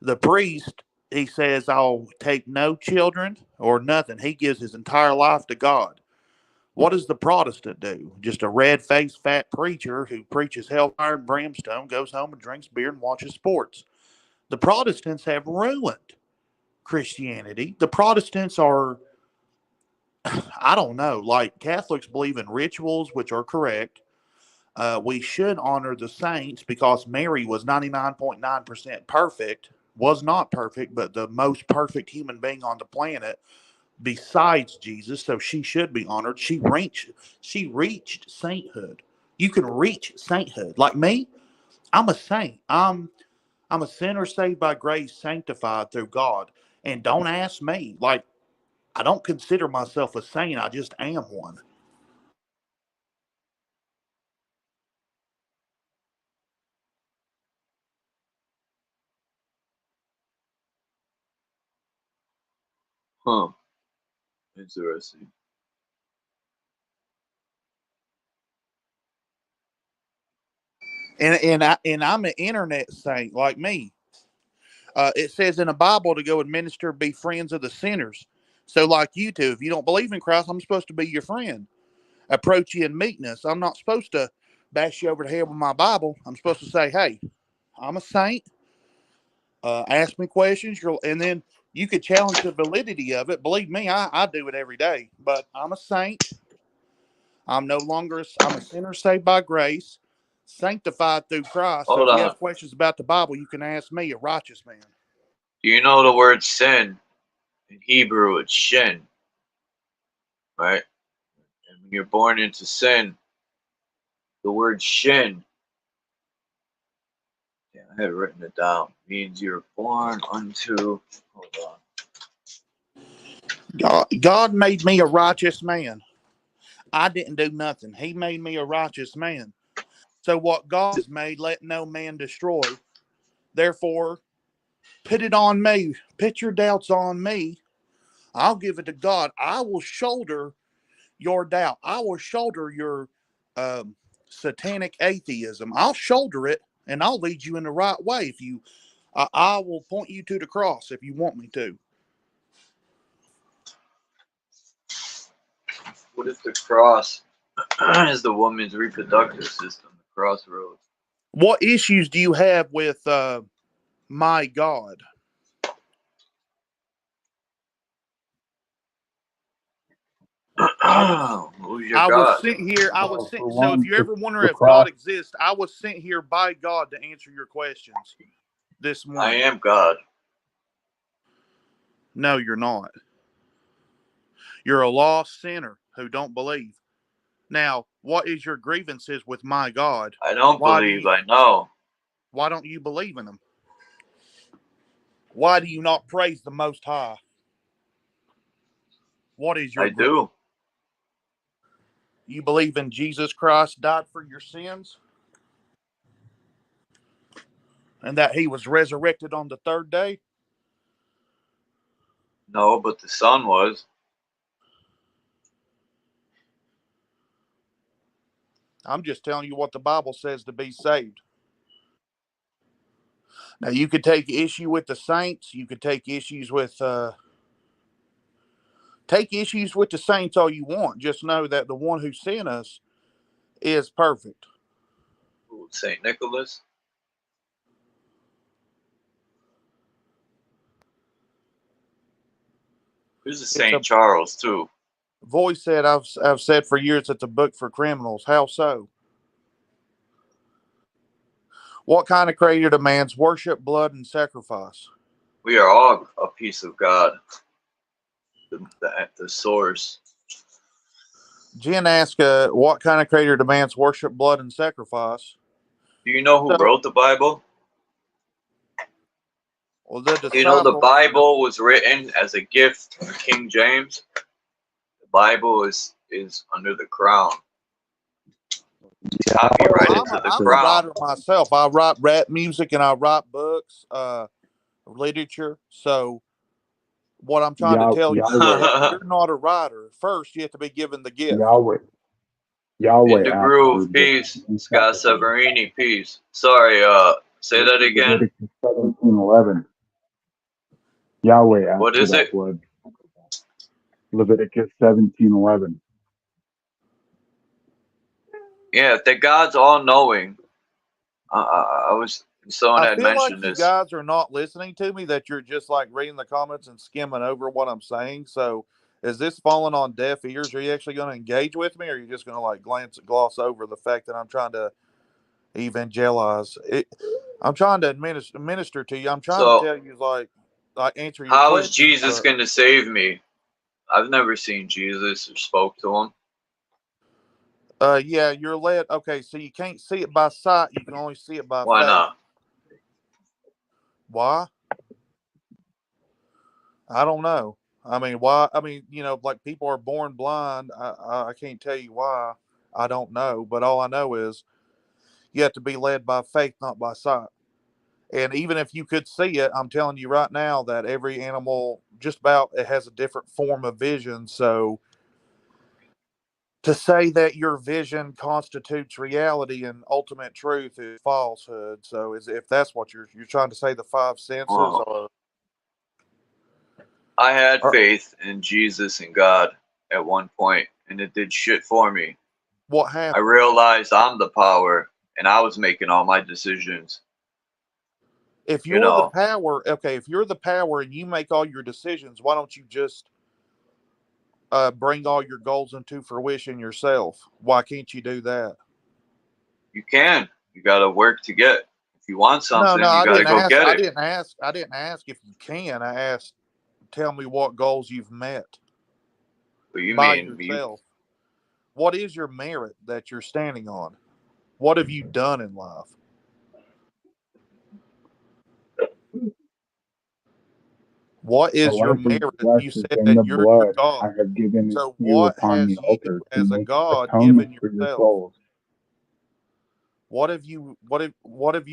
The priest, he says, I'll take no children or nothing. He gives his entire life to God. What does the Protestant do? Just a red-faced fat preacher who preaches hellfire and brimstone, goes home and drinks beer and watches sports. The Protestants have ruined Christianity. The Protestants are, I don't know, like Catholics believe in rituals, which are correct. We should honor the saints because Mary was 99.9% perfect, was not perfect, but the most perfect human being on the planet besides Jesus, so she should be honored. She reached sainthood. You can reach sainthood. Like me, I'm a saint. I'm a sinner saved by grace, sanctified through God. And don't ask me. Like, I don't consider myself a saint. I just am one. Huh. Interesting. And I'm an internet saint like me. It says in the Bible to go administer, be friends of the sinners. So, like you two, if you don't believe in Christ, I'm supposed to be your friend. Approach you in meekness. I'm not supposed to bash you over the head with my Bible. I'm supposed to say, hey, I'm a saint. Ask me questions. And then you could challenge the validity of it. Believe me, I do it every day. But I'm a saint. I'm no longer, I'm a sinner saved by grace, sanctified through Christ. So Hold if you on. have questions about the Bible, you can ask me, a righteous man. Do you know the word sin? In Hebrew, it's shin, right? And when you're born into sin, the word shin, yeah, I had written it down, means you're born unto, hold on. God made me a righteous man. I didn't do nothing. He made me a righteous man. So what God has made, let no man destroy. Therefore, put it on me. Put your doubts on me. I'll give it to God. I will shoulder your doubt. I will shoulder your satanic atheism. I'll shoulder it, and I'll lead you in the right way. If you, I will point you to the cross if you want me to. What if the cross is the woman's reproductive system, the crossroads? What issues do you have with my God? Who's your I was God? sent here. Well, for So if one, you're ever wondering the if God cross. exists, I was sent here by God to answer your questions this I morning. am God. No, you're not. You're a lost sinner who don't believe. Now, what is your grievances with my God? I don't believe, I know. Why don't you believe in him? Why do you not praise the Most High? What is your I do. You believe in Jesus Christ died for your sins? And that he was resurrected on the third day? No, but the son was. I'm just telling you what the Bible says to be saved. Now, you could take issue with the saints. You could take issues with Take issues with the saints all you want. Just know that the one who sent us is perfect. Ooh, St. Nicholas. There's a St. Charles too. Voice said, I've said for years it's a book for criminals. How so? What kind of creator demands worship, blood, and sacrifice? We are all a piece of God. The source. Jen asked, what kind of creator demands worship, blood, and sacrifice? Do you know who wrote the Bible? Well, the You know the Bible was written as a gift from King James. The Bible is under the crown. Copyrighted to the I'm crown. a writer myself. I write rap music and I write books, literature. So what I'm trying to tell you is you're not a writer. First, you have to be given the gift. Yahweh In the asked groove, for peace. Scott Severini, peace. Sorry, say that again. Leviticus 17:11. Yahweh asked What for is that it? blood. Leviticus 17:11. Yeah, that God's all knowing. Someone I had feel like mentioned you this. guys are not listening to me, that you're just like reading the comments and skimming over what I'm saying. So is this falling on deaf ears? Are you actually going to engage with me, or are you just going to like gloss over the fact that I'm trying to evangelize? I'm trying to minister to you. I'm trying to tell you, like answer your How is question. Jesus going to save me? I've never seen Jesus or spoke to him. Yeah, you're led. Okay, so you can't see it by sight. You can only see it by faith. Why not? Why? I don't know. I mean, why? I mean, like people are born blind. I can't tell you why. I don't know. But all I know is you have to be led by faith, not by sight. And even if you could see it, I'm telling you right now that every animal, just about, it has a different form of vision. So to say that your vision constitutes reality and ultimate truth is falsehood. So if that's what you're trying to say, the five senses are. I had faith in Jesus and God at one point, and it did shit for me. What happened? I realized I'm the power, and I was making all my decisions. If you're the power, okay, if you're the power and you make all your decisions, why don't you just bring all your goals into fruition yourself? Why can't you do that? You can. You got to work to get. If you want something, No, you got to go get it. I didn't ask if you can. I asked, tell me what goals you've met. What you by mean? yourself. What is your merit that you're standing on? What have you done in life? What is your merit? You said that you're your God. I have given So you what upon has the you, altar to as a make God, atonement given for your yourself? souls. What have you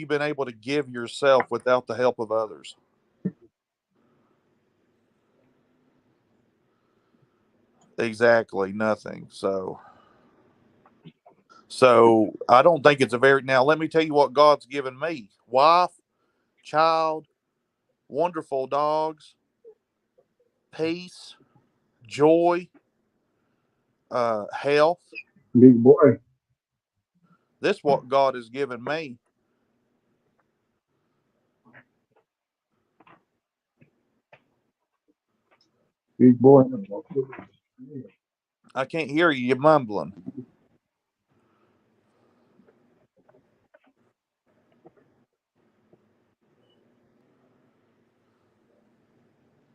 been able to give yourself without the help of others? Exactly nothing. So I don't think it's a very, now let me tell you what God's given me: wife, child, wonderful dogs, peace, joy, health. Big boy. This is what God has given me. Big boy. I can't hear you. You're mumbling.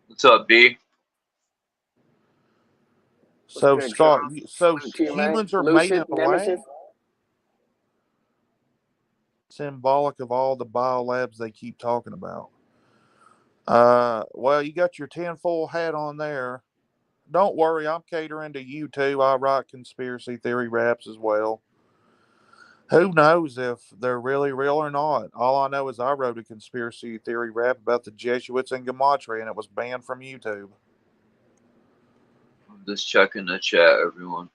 What's up, B? So good, Scott, Charles? so Salute to you, man. humans are made in Lucius, a lab, Nemesis. symbolic of all the biolabs they keep talking about. Well, you got your tinfoil hat on there. Don't worry, I'm catering to you too. I write conspiracy theory raps as well. Who knows if they're really real or not? All I know is I wrote a conspiracy theory rap about the Jesuits in Gematria, and it was banned from YouTube. I'm just checking the chat, everyone.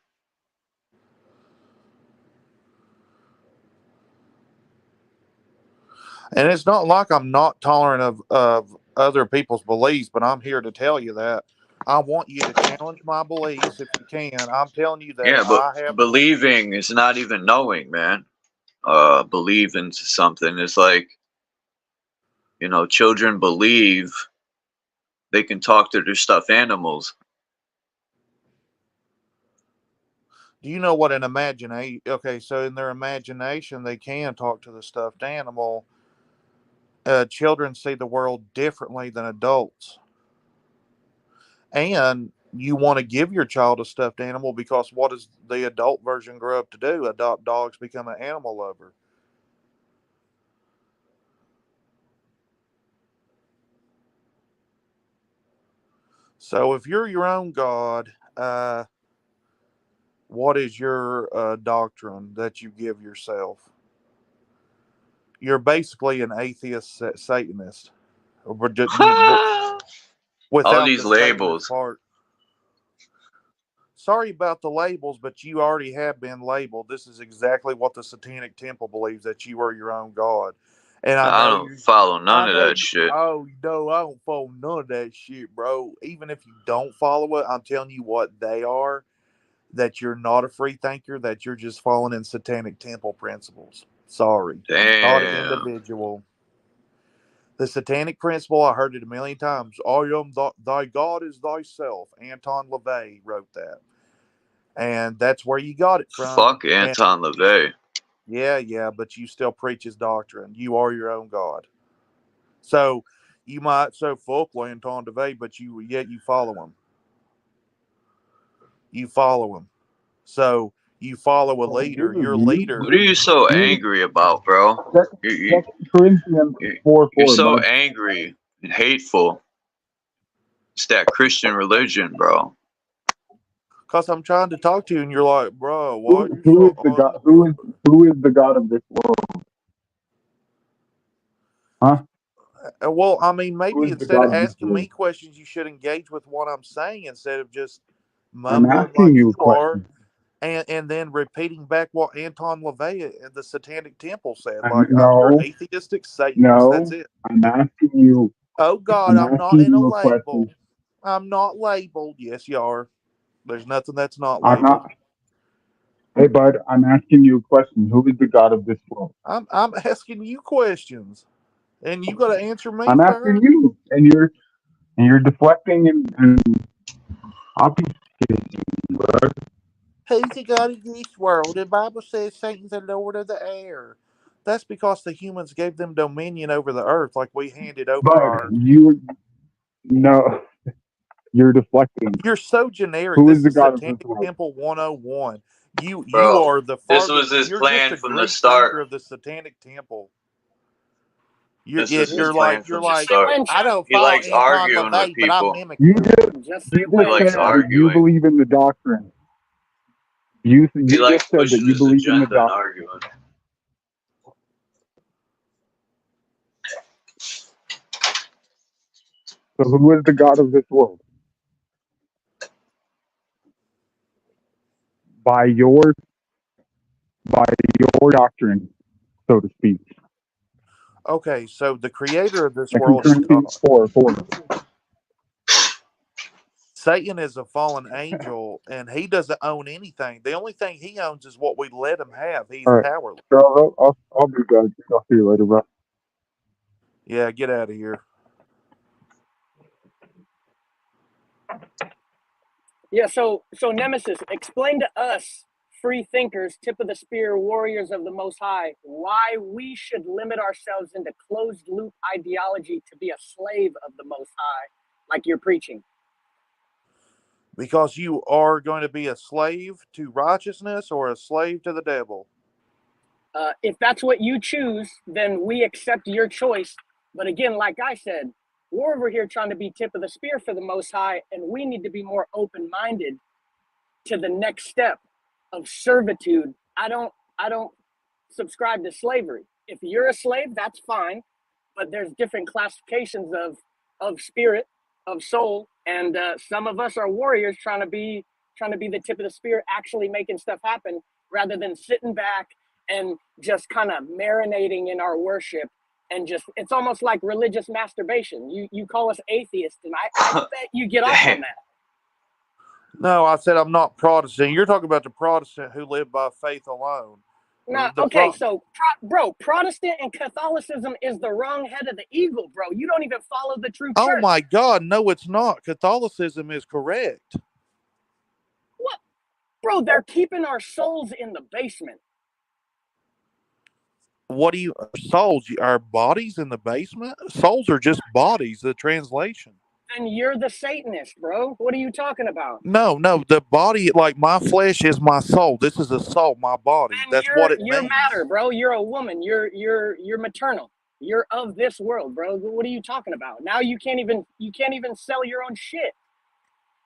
And it's not like I'm not tolerant of other people's beliefs, but I'm here to tell you that I want you to challenge my beliefs if you can. I'm telling you that Yeah, but I have. believing is not even knowing, man. Believe into something. It's like, children believe they can talk to their stuffed animals. Do you know what an imagination? Okay, so in their imagination, they can talk to the stuffed animal. Children see the world differently than adults. And you want to give your child a stuffed animal because what does the adult version grow up to do? Adopt dogs, become an animal lover. So if you're your own God, what is your doctrine that you give yourself? You're basically an atheist Satanist. All Without these the Satanist labels. part. Sorry about the labels, but you already have been labeled. This is exactly what the Satanic Temple believes, that you are your own God. And I I know don't follow none of that you, shit. oh no, I don't follow none of that shit, bro. Even if you don't follow it, I'm telling you what they are, that you're not a free thinker, that you're just following in Satanic Temple principles. Sorry. Not an Damn. individual. The Satanic principle, I heard it a million times. I am thy God is thyself. Anton LaVey wrote that. And that's where you got it from. Fuck Anton LaVey. Yeah, but you still preach his doctrine. You are your own God. So you might so fuck Anton LaVey, but yet you follow him. You follow him. So you follow a leader. Your leader. What are you so angry about, bro? You're Corinthians 4:4, so bud. angry and hateful. It's that Christian religion, bro. Because I'm trying to talk to you, and you're like, bro, why are you Who is so the God? Who is the God of this world? Huh? Well, I mean, Who maybe is the instead God of of this asking world? me questions, you should engage with what I'm saying instead of just I'm mumbling asking like you a you are, question. and then repeating back what Anton LaVey and the Satanic Temple said. I'm, Like, you're no, atheistic Satanist. That's no. it. I'm asking you. Oh God, I'm I'm not asking in a you a label. question. I'm not labeled. Yes, you are. There's nothing that's not I'm labeled. not. Hey, bud. I'm asking you a question. Who is the God of this world? I'm asking you questions, and you got to answer me I'm asking first. you, and you're deflecting and obfuscating, bud. Who's the God of this world? The Bible says Satan's the Lord of the air. That's because the humans gave them dominion over the earth, like we handed over Bud, our. no, you're deflecting. You're so generic. Who is This the is God of this Satanic world? Temple 101. You Bro, are the this farthest. was his You're just plan a from the group start. thinker of the Satanic Temple. This was his plan You're from the like start. I don't He follow likes Anton arguing with LaVey, but I'm people. You mimicking him. He just likes said that you arguing. believe in the doctrine. You He likes just said that pushing you his believe in the agenda and doctrine. arguing. So who is the God of this world? By your doctrine, so to speak. Okay, so the creator of this 2 world is God. Corinthians 4:4. Satan is a fallen angel, and he doesn't own anything. The only thing he owns is what we let him have. He's All right, powerless. bro. I'll be good. I'll see you later, bro. Yeah, get out of here. Yeah, so Nemesis, explain to us, free thinkers, tip of the spear, warriors of the Most High, why we should limit ourselves into closed loop ideology to be a slave of the Most High, like you're preaching. Because you are going to be a slave to righteousness or a slave to the devil. If that's what you choose, then we accept your choice. But again, like I said, we're over here trying to be tip of the spear for the Most High, and we need to be more open-minded to the next step of servitude. I don't subscribe to slavery. If you're a slave, that's fine, but there's different classifications of spirit, of soul, and some of us are warriors trying to be the tip of the spear, actually making stuff happen rather than sitting back and just kind of marinating in our worship. And just, it's almost like religious masturbation. You call us atheists, and I bet you get off on that. No, I said I'm not Protestant. You're talking about the Protestant who live by faith alone. No, okay, so, bro, Protestant and Catholicism is the wrong head of the eagle, bro. You don't even follow the true church. Oh, my God. No, it's not. Catholicism is correct. What? Bro, they're keeping our souls in the basement. What do you... Souls? Our bodies in the basement? Souls are just bodies, the translation. And you're the Satanist, bro. What are you talking about? No, the body, like my flesh is my soul. This is a soul, my body. And that's what it means. You're matter, bro. You're a woman. You're maternal. You're of this world, bro. What are you talking about? Now you can't even sell your own shit.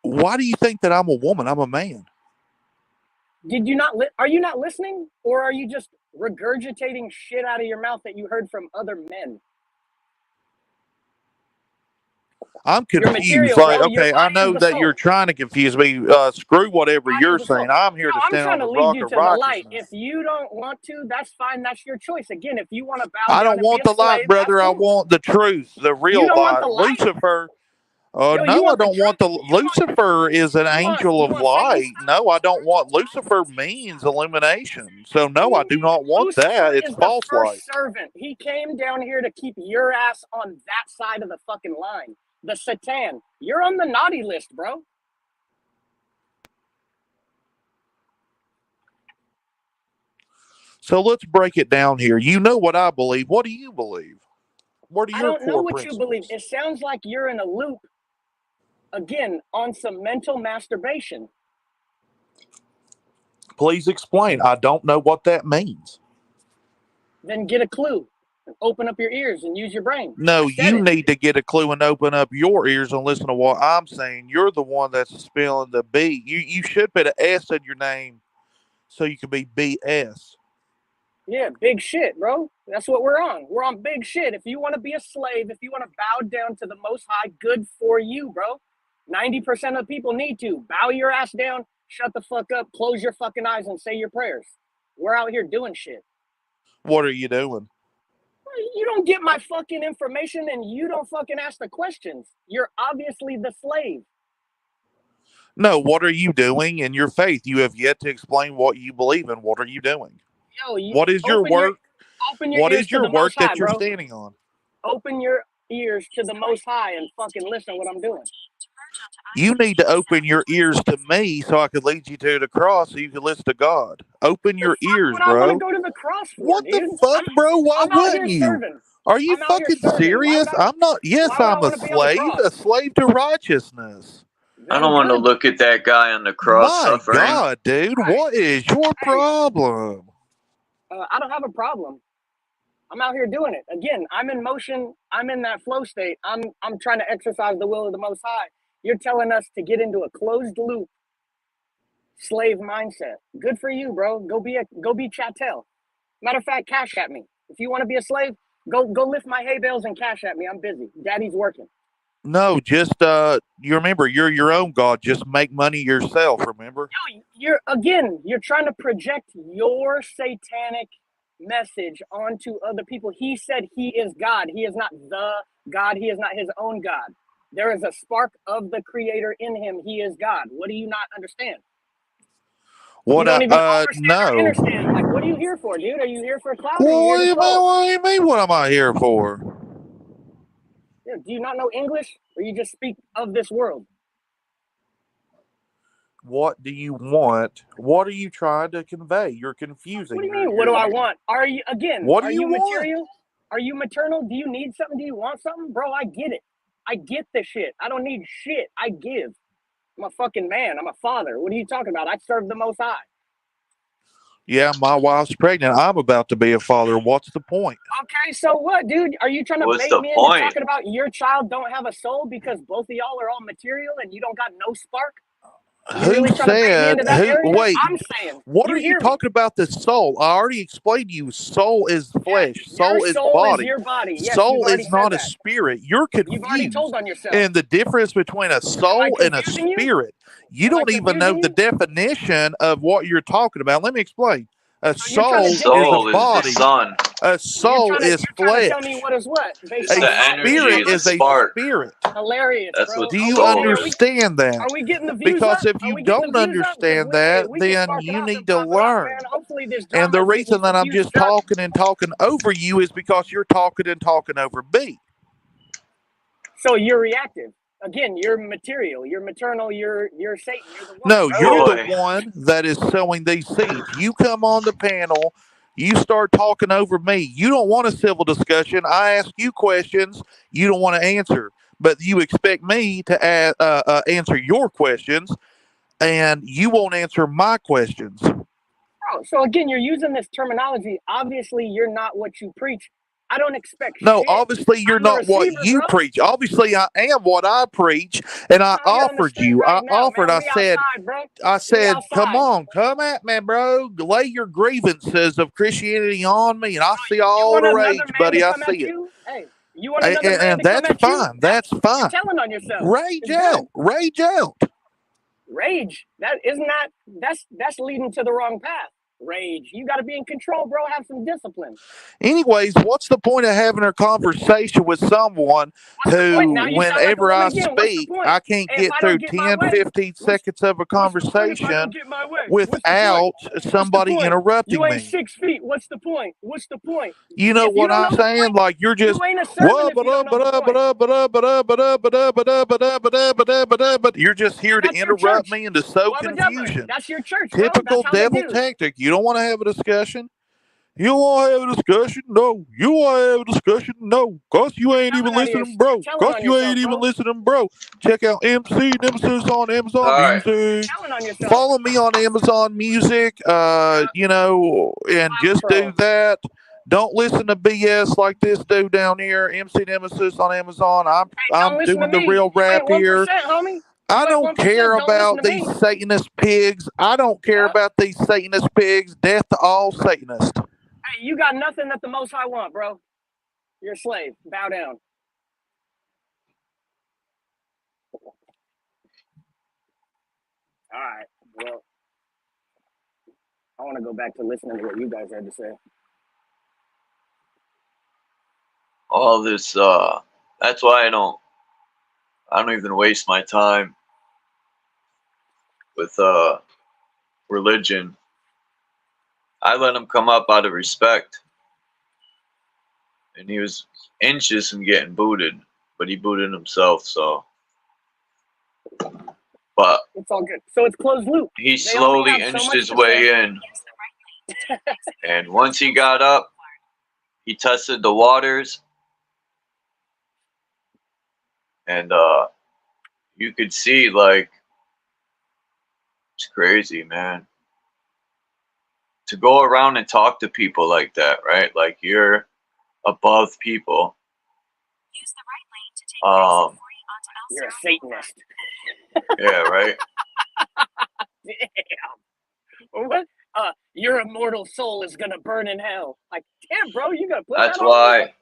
Why do you think that I'm a woman? I'm a man. Did you not are you not listening, or are you just regurgitating shit out of your mouth that you heard from other men? I'm confused. Like, okay, I know that you're trying to confuse me. Screw whatever you're saying. I'm here to stand on the rock of righteousness. If you don't want to, that's fine. That's your choice. Again, if you want to bow I down don't want the light, brother. I want the truth, the real light. Lucifer. No, I don't want the Lucifer is an angel of light. No, I don't want Lucifer means illumination. So no, I do not want that. It's false light. Servant. He came down here to keep your ass on that side of the fucking line. The Satan. You're on the naughty list, bro. So let's break it down here. You know what I believe. What do you believe? What are your core I don't know what principles? you believe. It sounds like you're in a loop, again, on some mental masturbation. Please explain. I don't know what that means. Then get a clue. Open up your ears and use your brain. No, you need to get a clue and open up your ears and listen to what I'm saying. You're the one that's spilling the B. You should put an S in your name so you can be BS. Yeah, big shit, bro. That's what we're on. We're on big shit. If you want to be a slave, if you want to bow down to the Most High, good for you, bro. 90% of people need to. Bow your ass down, shut the fuck up, close your fucking eyes, and say your prayers. We're out here doing shit. What are you doing? You don't get my fucking information and you don't fucking ask the questions. You're obviously the slave. No, what are you doing in your faith? You have yet to explain what you believe in. What are you doing? What is your work? What is your work that you're standing on? Open your ears to the Most High and fucking listen to what I'm doing. You need to open your ears to me so I could lead you to the cross so you can listen to God. Open your ears, bro. I want to go to the cross for, what the fuck, bro? Why wouldn't you? Are you fucking serious? I'm not. Yes, I'm a slave to righteousness. I don't want to look at that guy on the cross suffering. My God, dude, what is your problem? I don't have a problem. I'm out here doing it. Again, I'm in motion. I'm in that flow state. I'm trying to exercise the will of the Most High. You're telling us to get into a closed loop slave mindset. Good for you, bro. Go be Chattel. Matter of fact, cash at me. If you want to be a slave, go lift my hay bales and cash at me. I'm busy. Daddy's working. No, just you remember you're your own God. Just make money yourself, remember? You're trying to project your satanic message onto other people. He said he is God. He is not the God. He is not his own God. There is a spark of the creator in him. He is God. What do you not understand? What no. Understand. Like, what are you here for, dude? Are you here for clout? What do you mean? What am I here for? Yeah, do you not know English, or you just speak of this world? What do you want? What are you trying to convey? You're confusing. What do you mean? What do I want? Are you What do you want? material? Are you maternal? Do you need something? Do you want something? Bro, I get it. I get the shit. I don't need shit. I give. I'm a fucking man. I'm a father. What are you talking about? I serve the Most High. Yeah, my wife's pregnant. I'm about to be a father. What's the point? Okay, so what, dude? Are you trying to bait me into talking about your child don't have a soul because both of y'all are all material and you don't got no spark? Who said? Wait, I'm saying. What are you talking about? The soul? I already explained to you. Soul is flesh. Soul is body. Is your body. Yes, soul is not a spirit. You're confused. You've already told on yourself. And the difference between a soul and a spirit. You don't even know the definition of what you're talking about. Let me explain. A soul is a body. The sun. A soul is You're trying to flesh. tell me what is what? Based A on what? spirit Based on is a what? spirit. Hilarious, That's bro. what Do the you soul is. understand that? Are we getting the views Because up? if Are you we getting don't the views up? Because understand that, we can then spark it you off and need to pop it off, learn. man. Hopefully this And drama the is getting reason that some I'm views just up. talking and talking over you is because you're talking and talking over me. So you're reactive. Again, you're material. You're maternal. You're Satan. You're the one. No, Right? you're Boy. the one that is sowing these seeds. You come on the panel, you start talking over me. You don't want a civil discussion. I ask you questions you don't want to answer, but you expect me to answer your questions, and you won't answer my questions. Oh, so again, you're using this terminology. Obviously, you're not what you preach. I don't expect No, shit. obviously you're I'm the not what receiver, you bro. preach. Obviously I am what I preach, and I You're on the offered street you. right I now, offered. man. We outside, bro. I We said, come outside. on, come at me, bro. Lay your grievances of Christianity on me, and I see You all want the another rage, man to buddy. I come at see it, you? Hey, you want another man and to come that's at you? fine. That's You're fine. telling on yourself. Rage It's out, good. rage out. Rage. That isn't that. That's leading to the wrong path. Rage. You got to be in control, bro. Have some discipline. Anyways, what's the point of having a conversation with someone Point. who, Now you sound like a whenever woman I again. What's the speak, point? I can't Hey, if get I through don't get my 10, way, 15 seconds of a what's the point if I conversation don't get my way? What's the without point? What's the somebody point? interrupting You ain't me? 6 feet. What's the point? What's the point? You know If you what don't I'm know the saying? point, Like you're just you ain't a sermon if you don't know the point. but you're just here to That's your interrupt church. me and to sow Wubba dubba. confusion. That's your church, bro. Typical That's how they devil do. tactic. You don't want to have a discussion. You want to have a discussion? No. You want to have a discussion? No. Cause you ain't even listening, bro. Telling Cause on you yourself, ain't even bro. listening, bro. Check out MC Nemesis on Amazon All right. Music. Telling on yourself. Follow me on Amazon Music. You know, and just do that. Don't listen to BS like this dude down here, MC Nemesis on Amazon. I'm Listen to doing the me. real You rap ain't 1%, here. homie. I You ain't don't 1%. care Don't listen about to these me. Satanist pigs. I don't care about these Satanist pigs. Death to all Satanists. Hey, you got nothing that the Most High want, bro. You're a slave. Bow down. All right. Well, I want to go back to listening to what you guys had to say. All this, that's why I don't even waste my time with religion. I let him come up out of respect, and he was inches from getting booted, but he booted himself. So, but it's all good. So it's closed loop. He slowly inched his way in, and once he got up, he tested the waters, and you could see, like, it's crazy, man. To go around and talk to people like that, right? Like you're above people. You're a Satanist. Yeah, right. Damn. What? Your immortal soul is gonna burn in hell. Like, damn, bro, you gotta put That's that on. why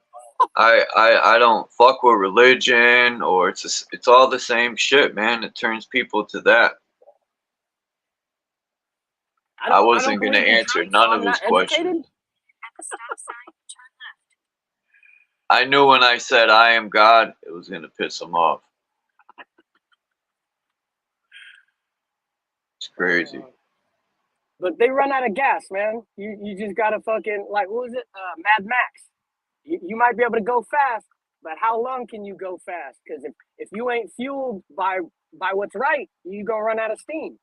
I don't fuck with religion, or it's all the same shit, man. It turns people to that. I wasn't gonna answer none of his questions. I knew when I said I am God, it was gonna piss him off. It's crazy. But they run out of gas, man. You just gotta fucking, like, what was it? Mad Max. You might be able to go fast, but how long can you go fast? Because if you ain't fueled by what's right, you gonna run out of steam.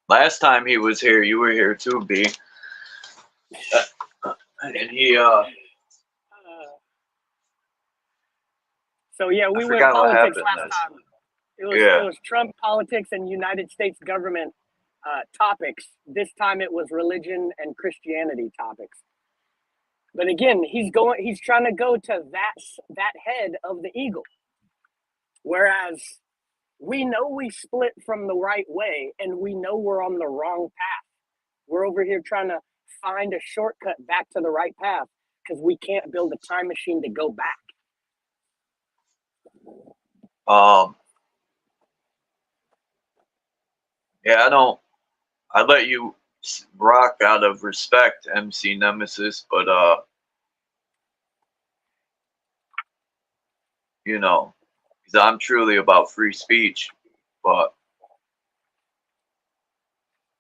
Last time he was here, you were here too, B. And he So yeah, we went forgot what politics happened last last time. It Yeah. was Trump, politics, and United States government topics. This time it was religion and Christianity topics. But again, he's trying to go to that head of the eagle. Whereas we know we split from the right way, and we know we're on the wrong path. We're over here trying to find a shortcut back to the right path because we can't build a time machine to go back. Yeah, I let you rock out of respect, MC Nemesis, but you know, because I'm truly about free speech, but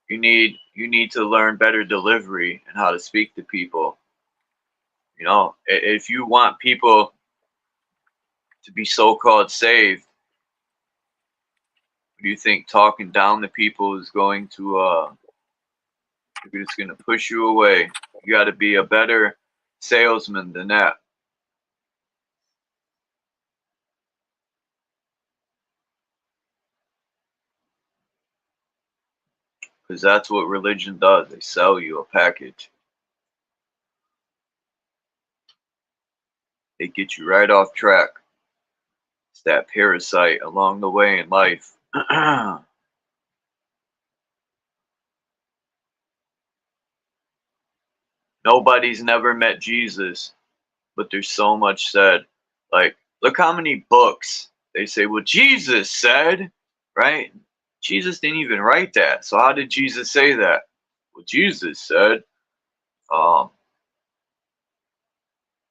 you need to learn better delivery and how to speak to people. You know, if you want people to be so-called saved, do you think talking down to people is going to it's going to push you away? You got to be a better salesman than that. Because that's what religion does. They sell you a package. They get you right off track. It's that parasite along the way in life. Nobody's never met Jesus, but there's so much said. Like, look how many books they say, well, Jesus said, right? Jesus didn't even write that. So how did Jesus say that? Well, Jesus said,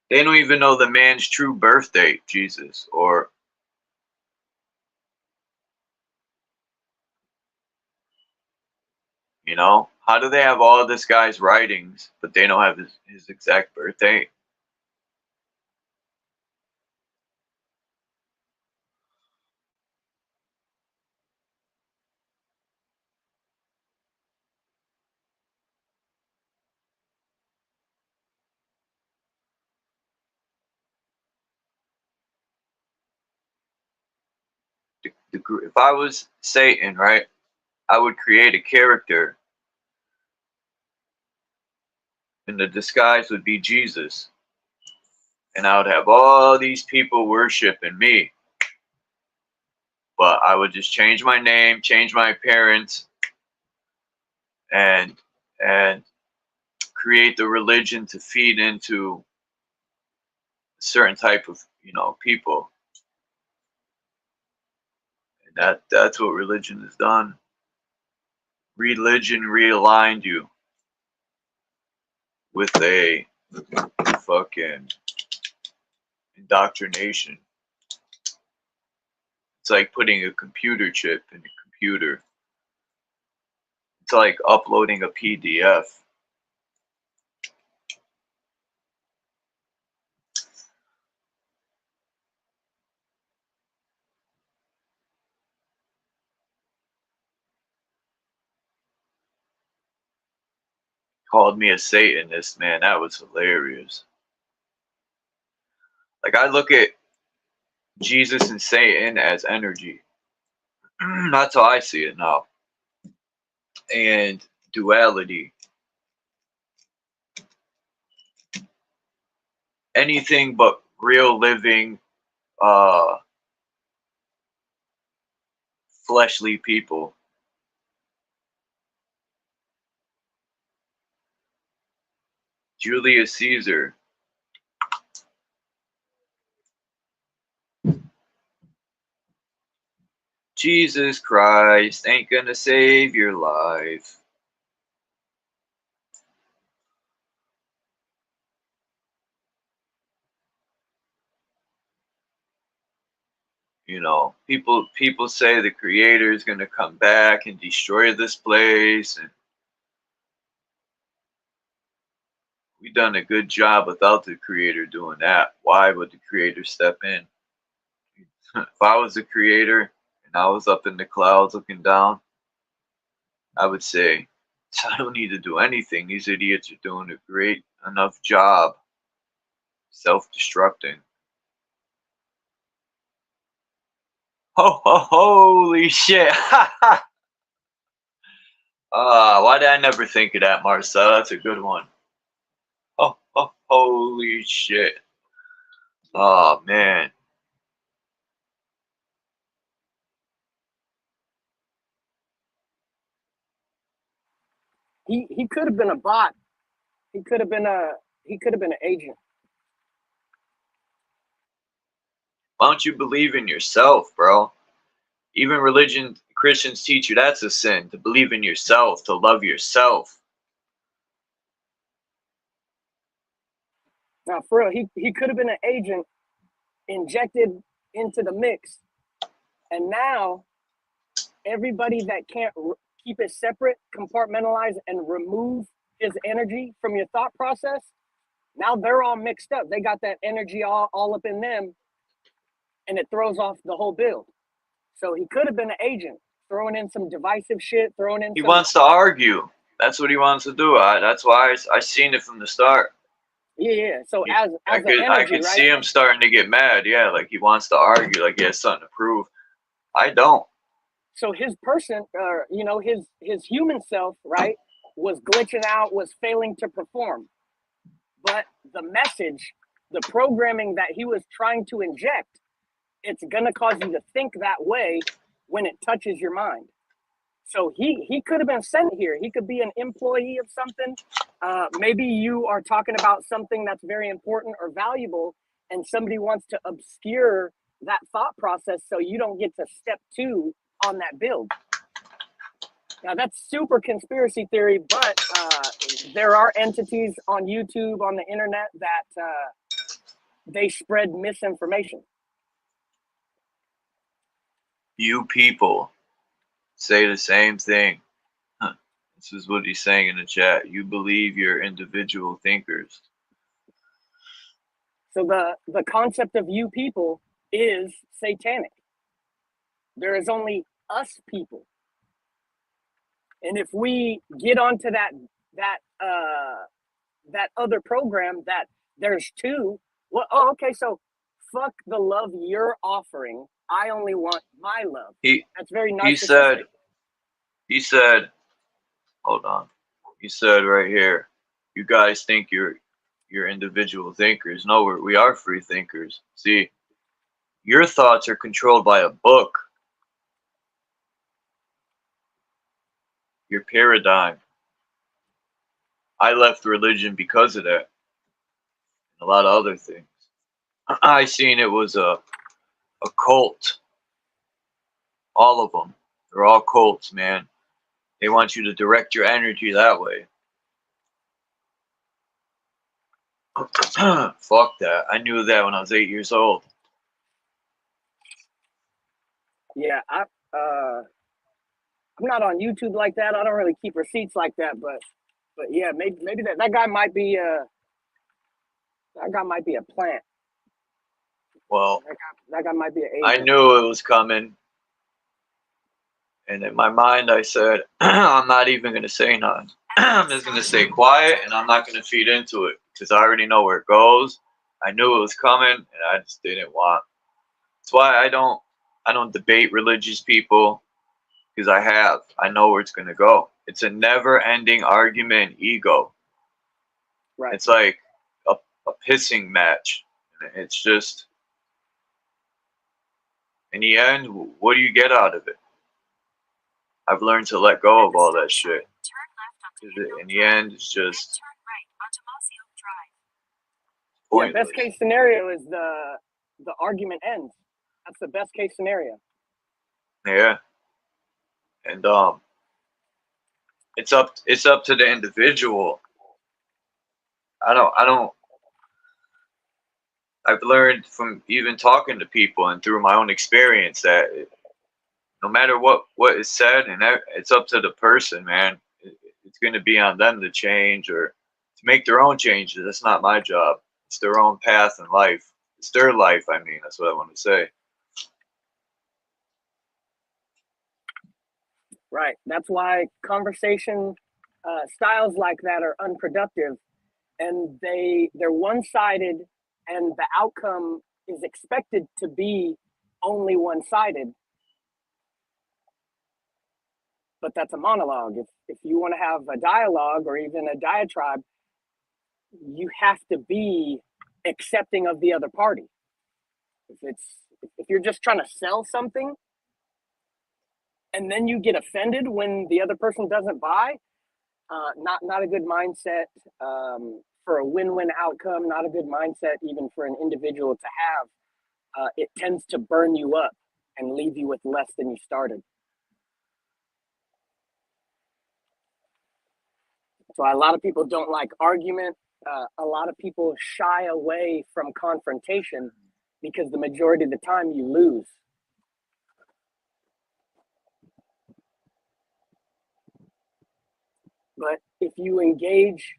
they don't even know the man's true birth date, Jesus, or you know, how do they have all this guy's writings, but they don't have his exact birth date? If I was Satan, right, I would create a character, and the disguise would be Jesus, and I would have all these people worshiping me. But I would just change my name, change my appearance, and create the religion to feed into a certain type of, you know, people. And that's what religion has done. Religion realigned you with a fucking indoctrination. It's like putting a computer chip in a computer. It's like uploading a PDF. Called me a Satanist, man. That was hilarious. Like, I look at Jesus and Satan as energy. That's how I see it now. And duality. Anything but real living fleshly people. Julius Caesar. Jesus Christ ain't gonna save your life. You know, people say the creator is gonna come back and destroy this place, and we've done a good job without the creator doing that. Why would the creator step in? If I was the creator and I was up in the clouds looking down, I would say, I don't need to do anything. These idiots are doing a great enough job self-destructing. Holy shit. Why did I never think of that, Marcel? That's a good one. Holy shit. Oh, man. He could have been a bot. He could have been an agent. Why don't you believe in yourself, bro? Even Christians teach you that's a sin, to believe in yourself, to love yourself. Now, for real, he could have been an agent injected into the mix, and now everybody that can't keep it separate, compartmentalize, and remove his energy from your thought process, now they're all mixed up. They got that energy all up in them, and it throws off the whole build. So he could have been an agent, throwing in some divisive shit, throwing in He some... wants to argue. That's what he wants to do. That's why I seen it from the start. Yeah. So as I an could energy, right? see him starting to get mad. Yeah, like he wants to argue, like he has something to prove. I don't. So his person, you know, his human self, right, was glitching out, was failing to perform. But the message, the programming that he was trying to inject, it's gonna cause you to think that way when it touches your mind. So he could have been sent here. He could be an employee of something. Maybe you are talking about something that's very important or valuable, and somebody wants to obscure that thought process so you don't get to step 2 on that build. Now that's super conspiracy theory, but there are entities on YouTube, on the internet, that they spread misinformation. You people say the same thing. Huh. This is what he's saying in the chat. You believe you're individual thinkers. So the concept of you people is satanic. There is only us people. And if we get onto that other program that there's 2, well, oh, okay, so fuck the love you're offering. I only want my love. That's very narcissistic. He said, hold on. He said right here, you guys think you're individual thinkers. No, we are free thinkers. See, your thoughts are controlled by a book. Your paradigm. I left religion because of that. And a lot of other things. I seen it was a cult. All of them. They're all cults, man. They want you to direct your energy that way. Fuck that. I knew that when I was 8 years old. Yeah, I'm not on YouTube like that. I don't really keep receipts like that, but yeah, maybe that guy might be a plant. Well, that guy might be an agent. I knew it was coming. And in my mind, I said, I'm not even going to say nothing. I'm just going to stay quiet, and I'm not going to feed into it because I already know where it goes. I knew it was coming, and I just didn't want. That's why I don't debate religious people, because I know where it's going to go. It's a never-ending argument, ego. Right. It's like a pissing match. It's just, in the end, what do you get out of it? I've learned to let go of all that shit. In the end, it's just pointless. Yeah, best case scenario is the argument ends. That's the best case scenario. Yeah. And it's up to the individual. I've learned from even talking to people and through my own experience that no matter what is said, and it's up to the person, man. It's going to be on them to change or to make their own changes. That's not my job. It's their own path in life. It's their life, I mean. That's what I want to say. Right. That's why conversation styles like that are unproductive, and they're one-sided, and the outcome is expected to be only one-sided. But that's a monologue. If you want to have a dialogue or even a diatribe, you have to be accepting of the other party. If you're just trying to sell something and then you get offended when the other person doesn't buy, not a good mindset for a win-win outcome, not a good mindset even for an individual to have. It tends to burn you up and leave you with less than you started. So a lot of people don't like argument. a lot of people shy away from confrontation because the majority of the time you lose. But if you engage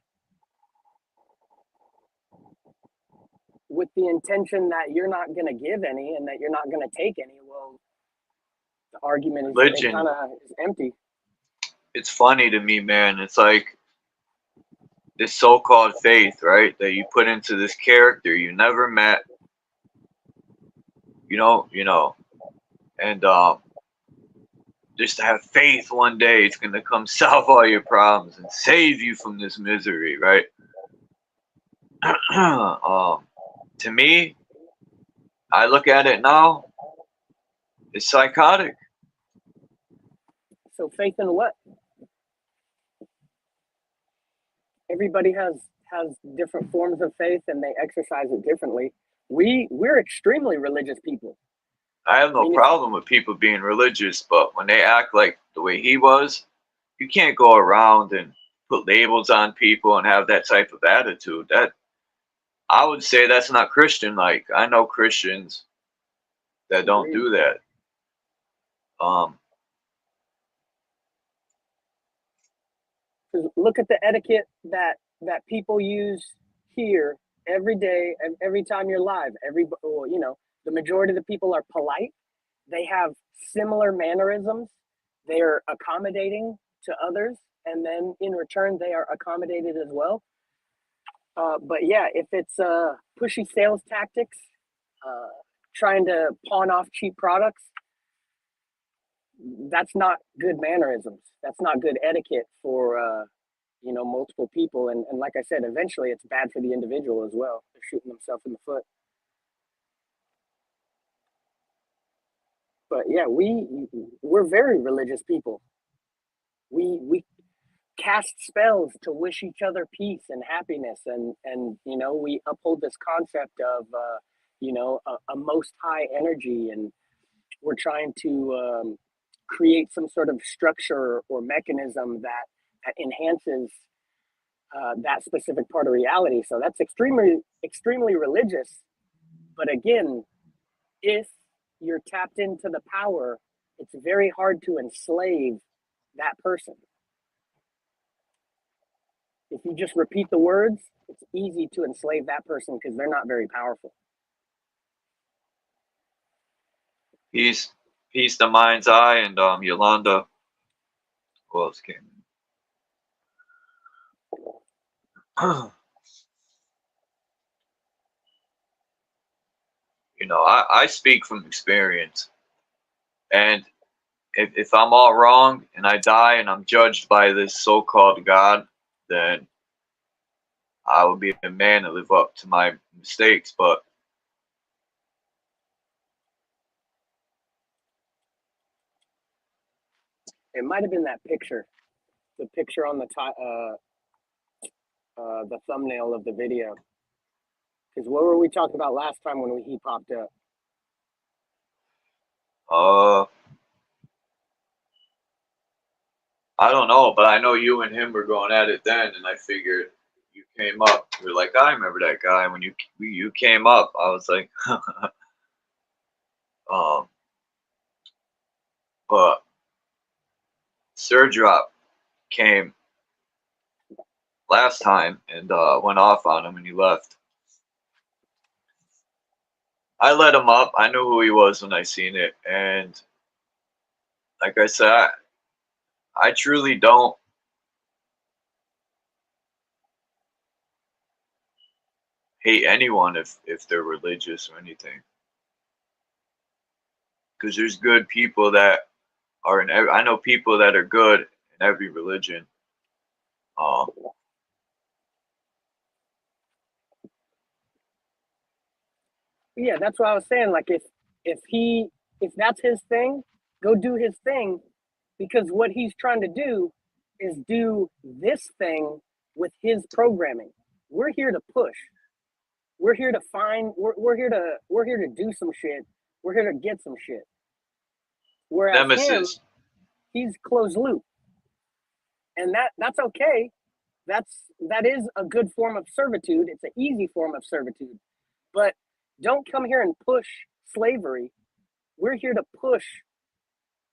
with the intention that you're not going to give any and that you're not going to take any, well, the argument is Religion. kind of empty. It's funny to me, man. It's like this so-called faith, right? That you put into this character you never met, and just to have faith one day it's gonna come solve all your problems and save you from this misery, right? To me, I look at it now, it's psychotic. So faith in what? Everybody has different forms of faith and they exercise it differently. We're extremely religious people. I have no problem with people being religious, but when they act like the way he was, you can't go around and put labels on people and have that type of attitude. That, I would say, that's not Christian. Like, I know Christians that don't do that. Look at the etiquette that people use here every day, and every time you're live. The majority of the people are polite. They have similar mannerisms. They are accommodating to others, and then in return, they are accommodated as well. But yeah, if it's pushy sales tactics, trying to pawn off cheap products, that's not good mannerisms. That's not good etiquette for multiple people. And like I said, eventually it's bad for the individual as well. They're shooting themselves in the foot. But yeah, we're very religious people. We cast spells to wish each other peace and happiness, and we uphold this concept of a most high energy, and we're trying to create some sort of structure or mechanism that enhances that specific part of reality. So that's extremely religious. But again, if you're tapped into the power, it's very hard to enslave that person. If you just repeat the words, it's easy to enslave that person because they're not very powerful. Peace to Mind's Eye and Yolanda. Who else came in? I speak from experience, and if I'm all wrong and I die and I'm judged by this so-called God, then I will be a man to live up to my mistakes. But it might have been that picture, the picture on the the thumbnail of the video. Because what were we talking about last time when he popped up? I don't know, but I know you and him were going at it then, and I figured you came up. You were like, I remember that guy. When you came up, I was like, but Sir Drop came last time and went off on him, and he left. I let him up. I knew who he was when I seen it, and like I said, I truly don't hate anyone if they're religious or anything, because there's good people that are in every, I know people that are good in every religion. Yeah, that's what I was saying. Like if that's his thing, go do his thing, because what he's trying to do is do this thing with his programming. We're here to push. We're here to find. We're here to do some shit. We're here to get some shit. Whereas him, he's closed loop, and that's okay. that is a good form of servitude. It's an easy form of servitude. But don't come here and push slavery. We're here to push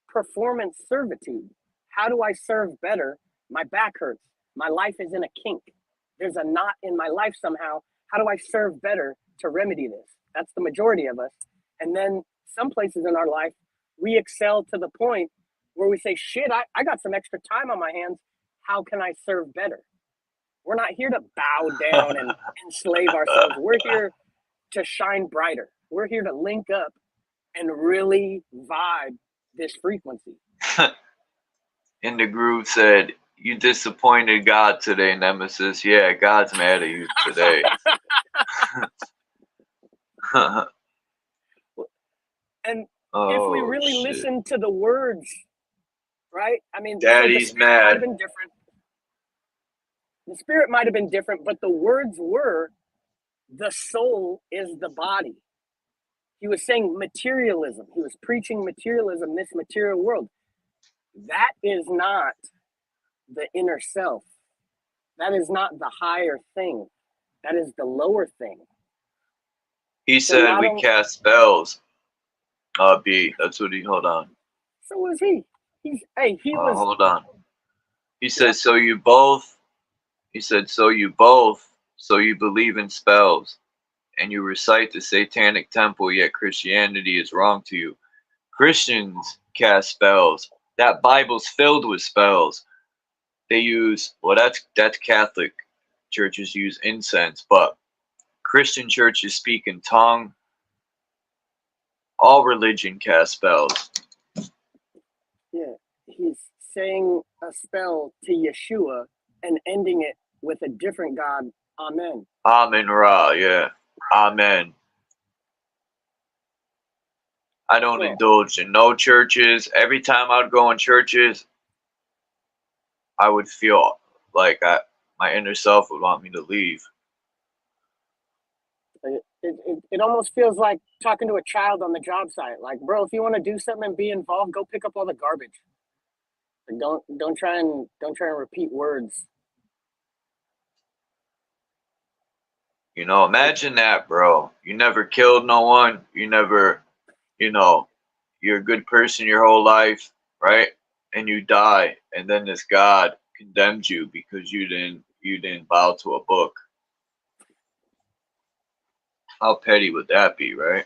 performance servitude. How do I serve better? My back hurts. My life is in a kink. There's a knot in my life somehow. How do I serve better to remedy this? That's the majority of us. And then some places in our life, we excel to the point where we say, shit, I got some extra time on my hands. How can I serve better? We're not here to bow down and enslave ourselves. We're here to shine brighter. We're here to link up and really vibe this frequency. In the groove said, you disappointed God today, Nemesis. Yeah, God's mad at you today. And if oh, we really shit. listen to the words, right? I mean, Daddy's so the spirit might have mad. been different. The spirit might have been different, but the words were, the soul is the body. He was saying materialism. He was preaching materialism, this material world. That is not the inner self. That is not the higher thing. That is the lower thing. He said we cast spells. B. That's what he. Hold on. So was he. He was. Hold on. He said, so you both. He said, so you both. So you believe in spells, and you recite the Satanic Temple. Yet Christianity is wrong to you. Christians cast spells. That Bible's filled with spells. They use, well, that's Catholic churches use incense, but Christian churches speak in tongue. All religion casts spells. Yeah, he's saying a spell to Yeshua and ending it with a different God. Amen. Amen Ra, yeah. Amen. I don't indulge in no churches. Every time I'd go in churches, I would feel like my inner self would want me to leave. It almost feels like talking to a child on the job site. Like, bro, if you want to do something and be involved, go pick up all the garbage. Don't try and repeat words. You know, imagine that, bro. You never killed no one. You never, you're a good person your whole life, right? And you die, and then this God condemns you because you didn't bow to a book. How petty would that be, right?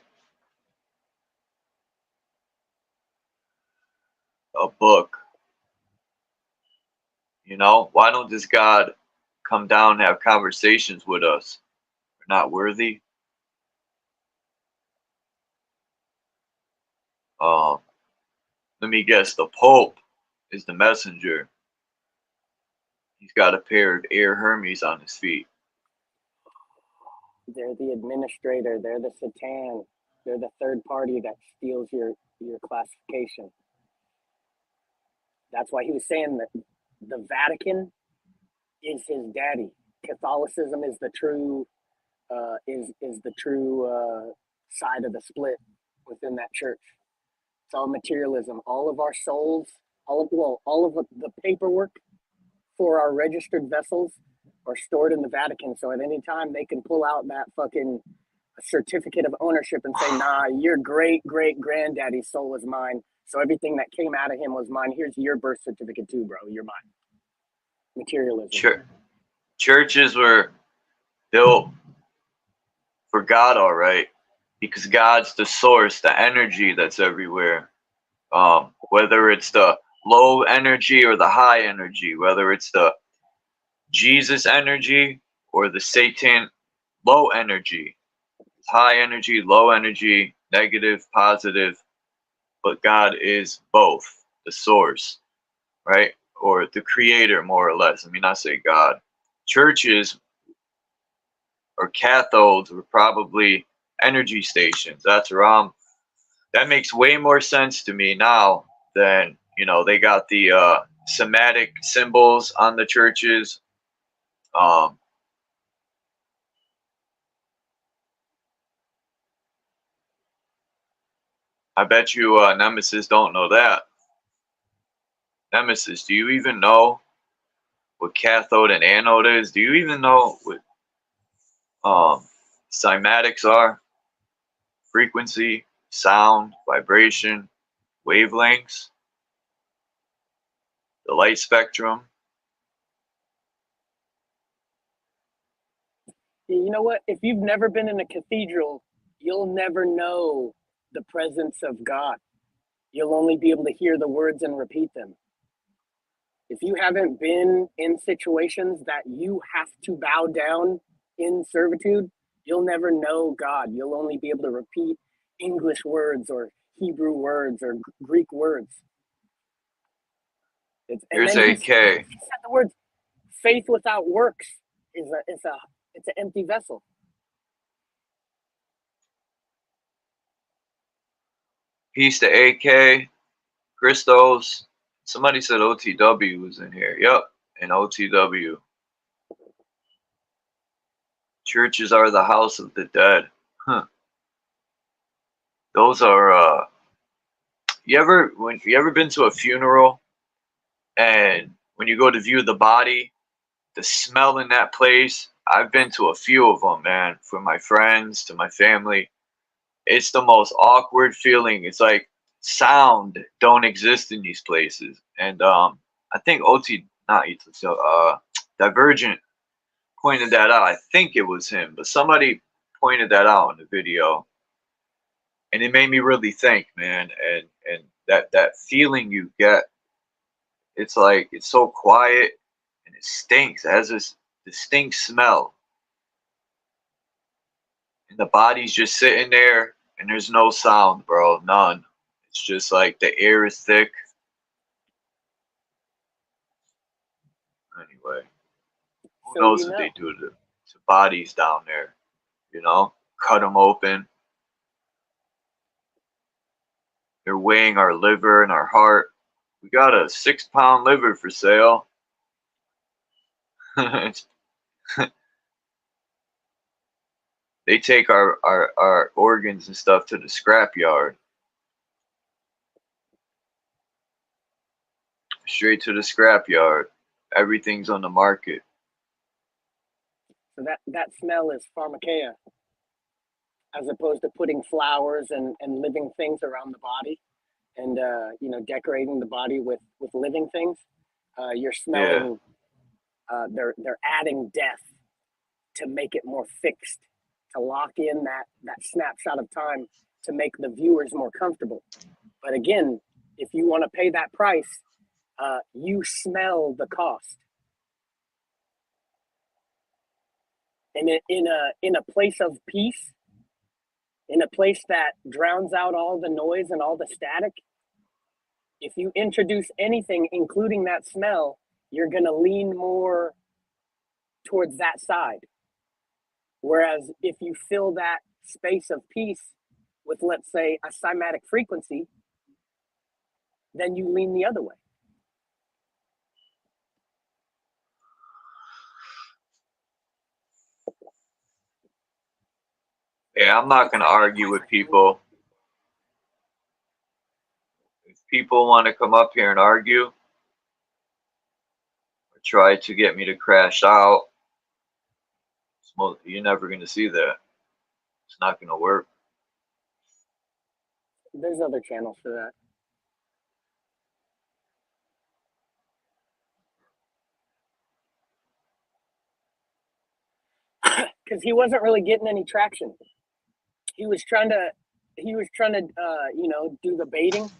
A book. Why don't this God come down and have conversations with us? We're not worthy. Let me guess, the Pope is the messenger. He's got a pair of Air Hermes on his feet. They're the administrator. They're the Satan. They're the third party that steals your classification. That's why he was saying that the Vatican is his daddy. Catholicism is the true side of the split within that church. It's all materialism. All of our souls, all of the paperwork for our registered vessels are stored in the Vatican. So at any time they can pull out that fucking certificate of ownership and say, nah, your great granddaddy's soul is mine. So everything that came out of him was mine. Here's your birth certificate too, bro. You're mine. Materialism. Churches were built for God, all right, because God's the source, the energy that's everywhere. Whether it's the low energy or the high energy, whether it's the Jesus energy or the Satan low energy, high energy, low energy, negative, positive, but God is both the source, right? Or the creator, more or less. I mean, not say God. Churches or cathodes were probably energy stations. That's wrong. That makes way more sense to me now than, they got the Semitic symbols on the churches. I bet you Nemesis don't know that. Nemesis, do you even know what cathode and anode is? Do you even know what cymatics are? Frequency, sound, vibration, wavelengths, the light spectrum. You know what? If you've never been in a cathedral, you'll never know the presence of God. You'll only be able to hear the words and repeat them. If you haven't been in situations that you have to bow down in servitude, you'll never know God. You'll only be able to repeat English words or Hebrew words or Greek words. Here's AK. He said the words, faith without works is an empty vessel. Peace to AK, Christos. Somebody said OTW was in here. Yep, and OTW. Churches are the house of the dead. Huh. Those are you ever been to a funeral and when you go to view the body, the smell in that place, I've been to a few of them, man, from my friends to my family. It's the most awkward feeling. It's like sound don't exist in these places. And I think Divergent pointed that out. I think it was him, but somebody pointed that out in the video. And it made me really think, man, and that feeling you get, it's like it's so quiet and it stinks. It has this distinct smell. And the body's just sitting there and there's no sound, bro. None. It's just like the air is thick. Anyway, who knows what they do to bodies down there? You know, cut them open. They're weighing our liver and our heart. We got a 6-pound liver for sale. They take our organs and stuff to the scrapyard. Straight to the scrapyard. Everything's on the market. So that smell is pharmakeia, as opposed to putting flowers and living things around the body and decorating the body with living things. You're smelling, they're adding death to make it more fixed, to lock in that snapshot of time to make the viewers more comfortable. But again, if you want to pay that price, you smell the cost. And in a place of peace, in a place that drowns out all the noise and all the static, if you introduce anything, including that smell, you're going to lean more towards that side. Whereas if you fill that space of peace with, let's say, a cymatic frequency, then you lean the other way. Yeah, I'm not going to argue with people. If people want to come up here and argue, or try to get me to crash out, you're never going to see that. It's not going to work. There's other channels for that. Because he wasn't really getting any traction. He was trying to do the baiting.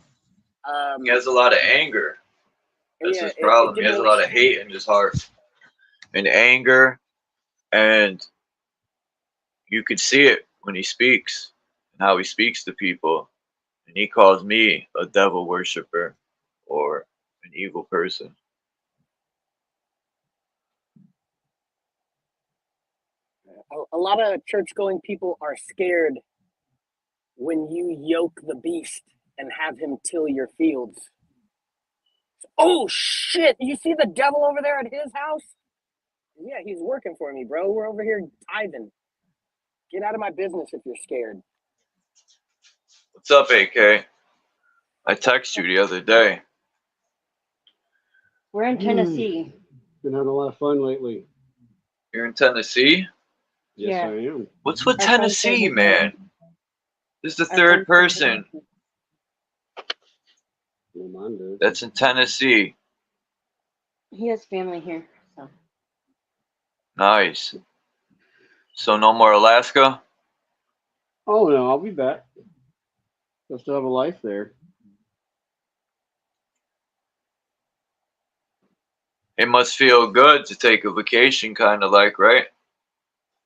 He has a lot of anger. That's his problem. He has a lot of hate in his heart and anger, and you could see it when he speaks and how he speaks to people. And he calls me a devil worshiper or an evil person. A lot of church-going people are scared when you yoke the beast and have him till your fields. Oh shit! You see the devil over there at his house? Yeah, he's working for me, bro. We're over here tithing. Get out of my business if you're scared. What's up, AK? I texted you the other day. We're in Tennessee. Been having a lot of fun lately. You're in Tennessee? Yes, I am. What's with Tennessee, man? This is the third person that's in Tennessee. He has family here, so. Nice. So no more Alaska? Oh no, I'll be back. I still have a life there. It must feel good to take a vacation, kind of like, right?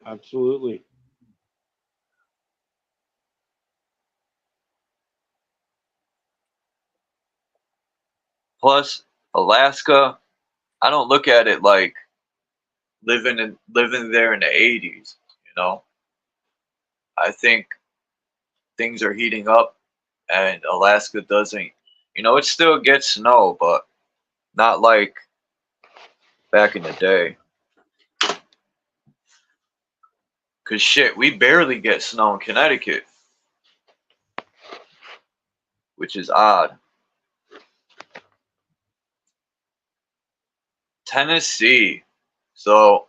Absolutely. Plus, Alaska, I don't look at it like living there in the 80s, you know? I think things are heating up and Alaska doesn't, it still gets snow, but not like back in the day. Cause shit, we barely get snow in Connecticut, which is odd. Tennessee. So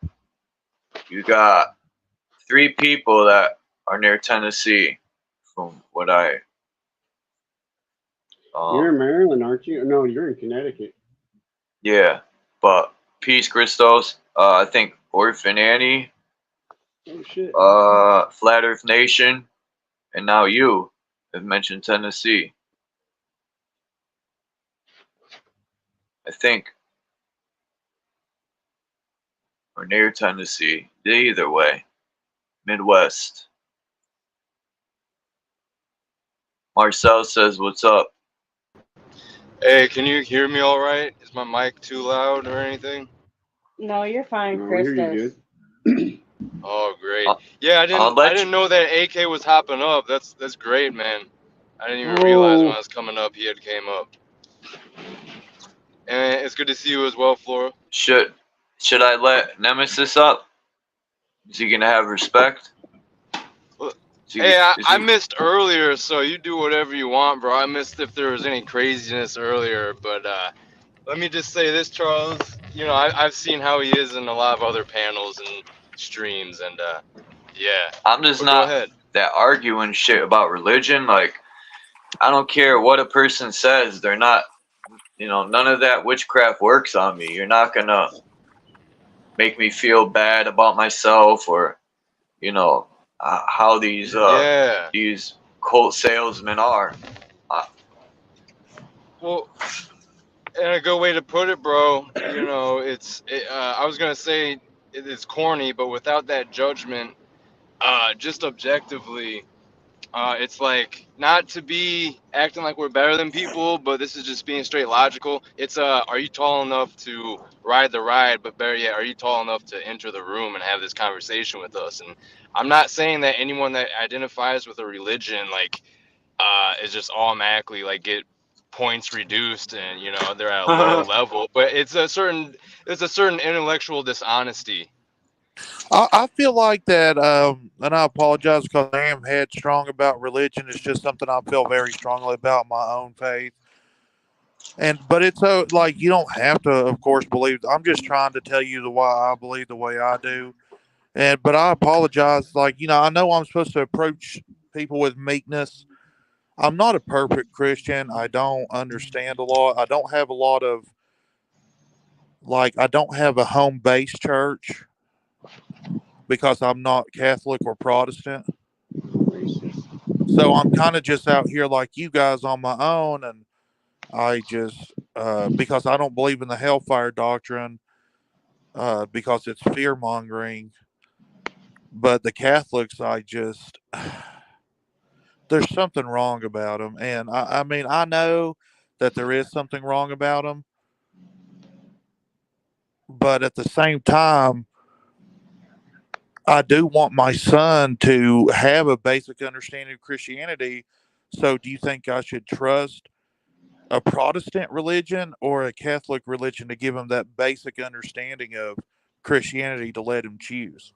you got 3 people that are near Tennessee, from what I. You're in Maryland, aren't you? No, you're in Connecticut. Yeah, but Peace Christos. I think Orphan Annie. Oh shit. Flat Earth Nation, and now you have mentioned Tennessee. I think, or near Tennessee. Either way, Midwest. Marcel says, "What's up?" Hey, can you hear me all right? Is my mic too loud or anything? No, you're fine, No, we Chris. hear you good. Oh, great. Yeah, I didn't know that AK was hopping up. That's great, man. I didn't even realize when I was coming up he had came up. And it's good to see you as well, Flora. Should I let Nemesis up? Is he gonna have respect? Hey, I missed earlier, so you do whatever you want, bro. I missed if there was any craziness earlier, but let me just say this, Charles. I've seen how he is in a lot of other panels and streams, and yeah. I'm just But not go ahead. that arguing shit about religion. Like, I don't care what a person says. They're not, none of that witchcraft works on me. You're not gonna make me feel bad about myself, or, how these cult salesmen are. Well, and a good way to put it, bro, I was gonna say it's corny, but without that judgment, just objectively, it's like not to be acting like we're better than people, but this is just being straight logical. It's are you tall enough to ride the ride, but better yet, are you tall enough to enter the room and have this conversation with us? And I'm not saying that anyone that identifies with a religion is just automatically get points reduced and they're at a lower level, but it's a certain intellectual dishonesty. I feel like that, and I apologize because I am headstrong about religion. It's just something I feel very strongly about my own faith. But it's like you don't have to, of course, believe. I'm just trying to tell you why I believe the way I do. But I apologize. I know I'm supposed to approach people with meekness. I'm not a perfect Christian. I don't understand a lot. I don't have a lot of I don't have a home base church because I'm not Catholic or Protestant. So I'm kind of just out here like you guys on my own, and I just because I don't believe in the hellfire doctrine because it's fear mongering. But the Catholics, there's something wrong about them, and I mean I know that there is something wrong about them, but at the same time, I do want my son to have a basic understanding of Christianity. So, do you think I should trust a Protestant religion or a Catholic religion to give him that basic understanding of Christianity to let him choose?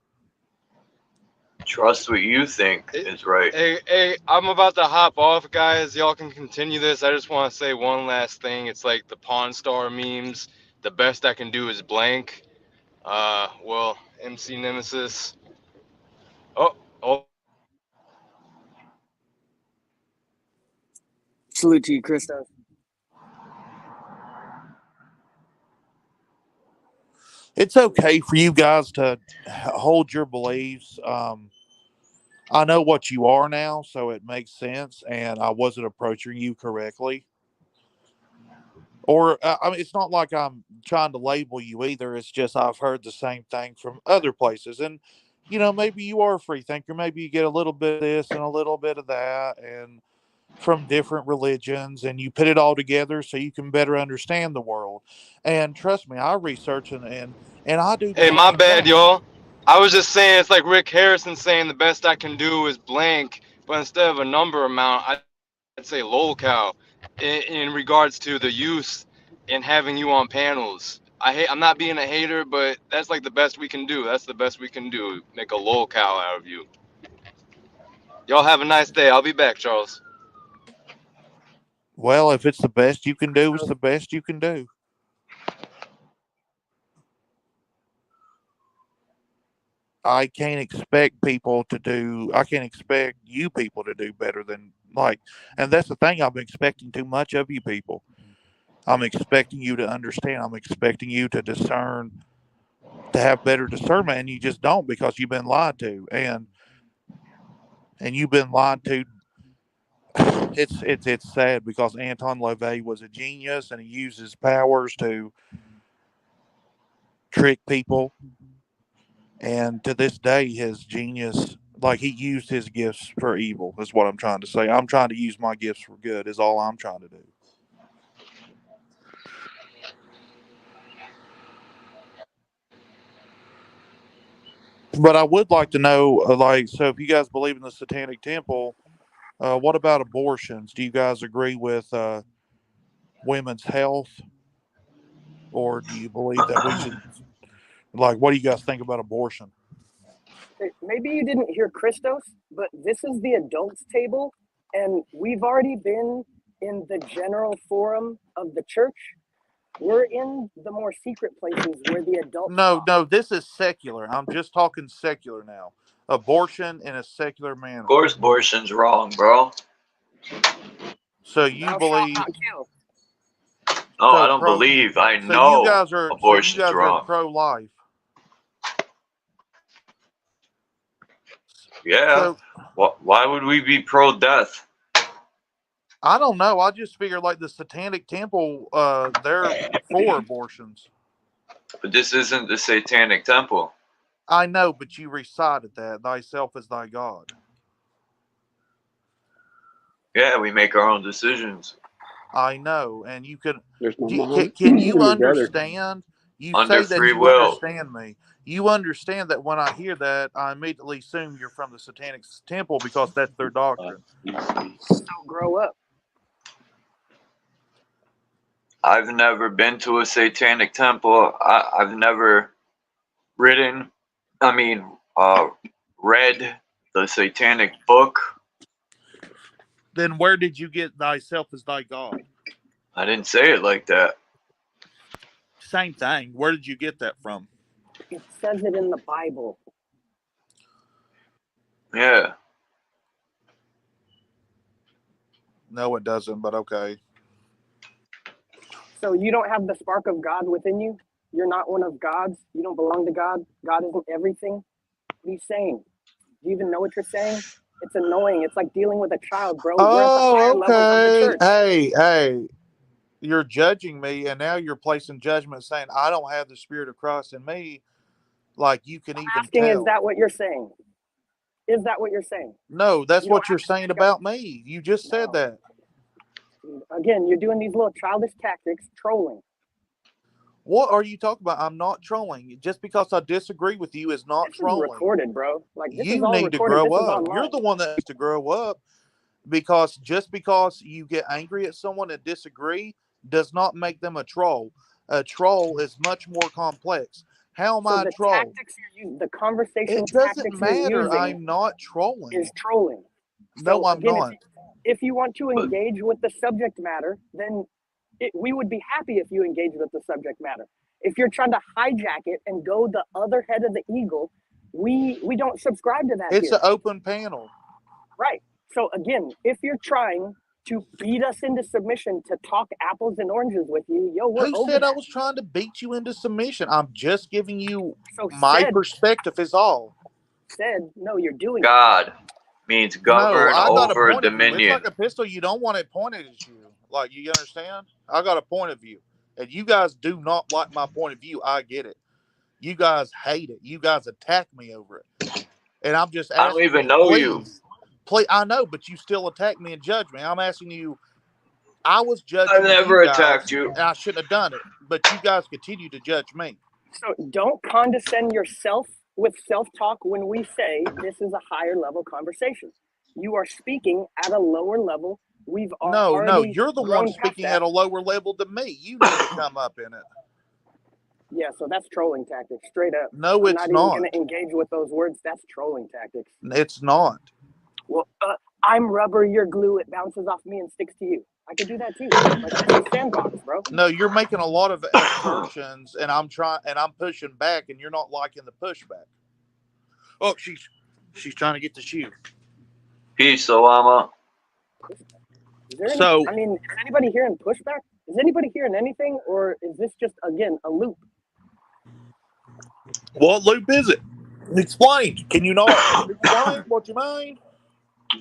Trust what you think is right. Hey, I'm about to hop off, guys. Y'all can continue this. I just want to say one last thing. It's like the Pawn Star memes. the best I can do is blank. Well, MC Nemesis. Oh. Salute to you, Christos. It's okay for you guys to hold your beliefs. I know what you are now, so it makes sense, and I wasn't approaching you correctly. Or, I mean, it's not like I'm trying to label you either. It's just I've heard the same thing from other places. And, you know, maybe you are a free thinker. Maybe you get a little bit of this and a little bit of that, and from different religions, and you put it all together so you can better understand the world. And trust me, I research and I do the Hey, my same bad, thing. y'all. I was just saying it's like Rick Harrison saying the best I can do is blank, but instead of a number amount, I'd say lolcow in regards to the use and having you on panels. I'm not being a hater, but that's like the best we can do. That's the best we can do. Make a lolcow out of you. Y'all have a nice day. I'll be back, Charles. Well, if it's the best you can do, it's the best you can do. I can't expect you people to do better than, like, and that's the thing. I'm expecting too much of you people. I'm expecting you to understand. I'm expecting you to discern, to have better discernment, and you just don't, because you've been lied to, and you've been lied to. It's sad, because Anton LaVey was a genius, and he used his powers to trick people. And to this day, his genius, like, he used his gifts for evil, is what I'm trying to say. I'm trying to use my gifts for good, is all I'm trying to do. But I would like to know, like, so if you guys believe in the Satanic Temple, what about abortions? Do you guys agree with women's health? Or do you believe that we should, like, what do you guys think about abortion? Maybe you didn't hear Christos, but this is the adults table, and we've already been in the general forum of the church. We're in the more secret places where the adults No, this is secular. I'm just talking secular now. Abortion in a secular manner. Of course, abortion's wrong, bro. So you Thou shalt believe? not kill. No, I don't believe. I know abortion's wrong. Pro-life. Yeah. Why would we be pro-death? I don't know. I just figure, like, the Satanic Temple, they're for abortions. But this isn't the Satanic Temple. I know, but you recited that. Thyself is thy God. Yeah, we make our own decisions. I know, and you can. Can You understand? You Under say that free you will. understand me. You understand that when I hear that, I immediately assume you're from the Satanic Temple, because that's their doctrine. So grow up. I've never been to a Satanic Temple. I've never read the Satanic book. Then where did you get thyself as thy God? I didn't say it like that. Same thing. Where did you get that from? It says it in the Bible. Yeah. No, it doesn't, but okay. So you don't have the spark of God within you? You're not one of God's? You don't belong to God? God isn't everything? What are you saying? Do you even know what you're saying? It's annoying. It's like dealing with a child, bro. We're at the higher levels of the church. Hey. You're judging me, and now you're placing judgment, saying I don't have the Spirit of Christ in me, like you can even Asking, tell. is that what you're saying? Is that what you're saying? No, that's what you're saying about me. You just said that. Again, you're doing these little childish tactics, trolling. What are you talking about? I'm not trolling. Just because I disagree with you is not trolling. This is recorded, bro. Like, this is You all need to recorded. grow This is up. online. You're the one that needs to grow up, because just because you get angry at someone and disagree does not make them a troll. A troll is much more complex. How am I a troll? Tactics you're using, the conversation It doesn't tactics matter. you're using I'm not trolling. is trolling. No, So, I'm again, not. if you want to engage with the subject matter, then we would be happy if you engage with the subject matter. If you're trying to hijack it and go the other head of the eagle, we don't subscribe to that. It's here. an open panel. Right. So again, if you're trying to beat us into submission to talk apples and oranges with you, yo, we're Who over said that. I was trying to beat you into submission? I'm just giving you So my perspective is all. Said, no, you're doing God means govern I got over a point of view. It's dominion. like a pistol. You don't want it pointed at you. Like, you understand? I got a point of view. And you guys do not like my point of view. I get it. You guys hate it. You guys attack me over it. And I'm just asking I don't even know you. Please, I know, but you still attack me and judge me. I'm asking you, I was judging I never you guys, attacked you. and I shouldn't have done it. But you guys continue to judge me. So don't condescend yourself with self-talk when we say this is a higher level conversation. You are speaking at a lower level. We've already No, you're the one grown speaking past at a lower level than me. You need to come up in it. Yeah, so that's trolling tactics, straight up. No, I'm it's not even going to engage with those words. That's trolling tactics. It's not. Well, I'm rubber, you're glue. It bounces off me and sticks to you. I could do that too. Like, this is sandbox, bro. No, you're making a lot of assertions, and I'm pushing back, and you're not liking the pushback. Oh, she's trying to get the shoe. Peace, Olama. Is there any, I mean, is anybody hearing pushback? Is anybody hearing anything, or is this just, again, a loop? What loop is it? Explain. Can you not explain what you mean?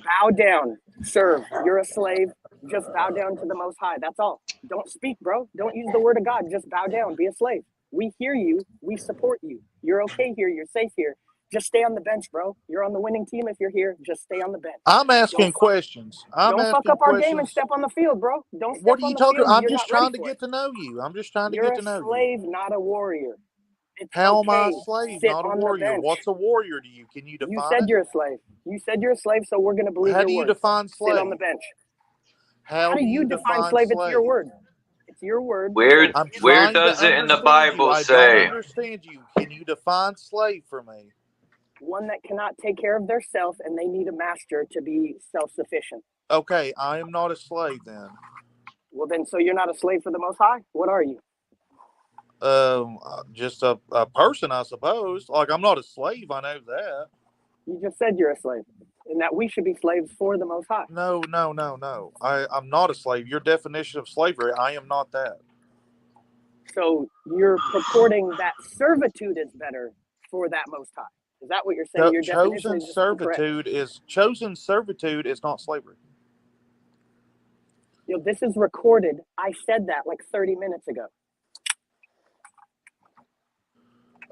Bow down. Serve. You're a slave. Just bow down to the Most High. That's all. Don't speak, bro. Don't use the word of God. Just bow down. Be a slave. We hear you. We support you. You're okay here. You're safe here. Just stay on the bench, bro. You're on the winning team if you're here. Just stay on the bench. I'm asking questions. Don't fuck up our game and step on the field, bro. Don't step What are on you the talking field. about? I'm You're just not ready trying to for get it. to know you. I'm just trying to You're get to a know you. slave, not a warrior. It's How am I okay. a slave, Sit not a on the warrior? bench. What's a warrior to you? Can you define You said it? you're a slave. You said you're a slave, so we're going to believe How your do you word. define Sit on the slave? bench. How do you define slave? It's your word. It's your word. Where So does it in the understand Bible you. I say? don't understand you. Can you define slave for me? One that cannot take care of themselves and they need a master to be self-sufficient. Okay, I am not a slave then. Well, then, so you're not a slave for the Most High? What are you? Just a person, I suppose. Like, I'm not a slave. I know that. You just said you're a slave, and that we should be slaves for the Most High. No. I'm not a slave. Your definition of slavery, I am not that. So you're purporting that servitude is better for that Most High. Is that what you're saying? Your definition is just incorrect. Chosen servitude is not slavery. You know, this is recorded. I said that like 30 minutes ago.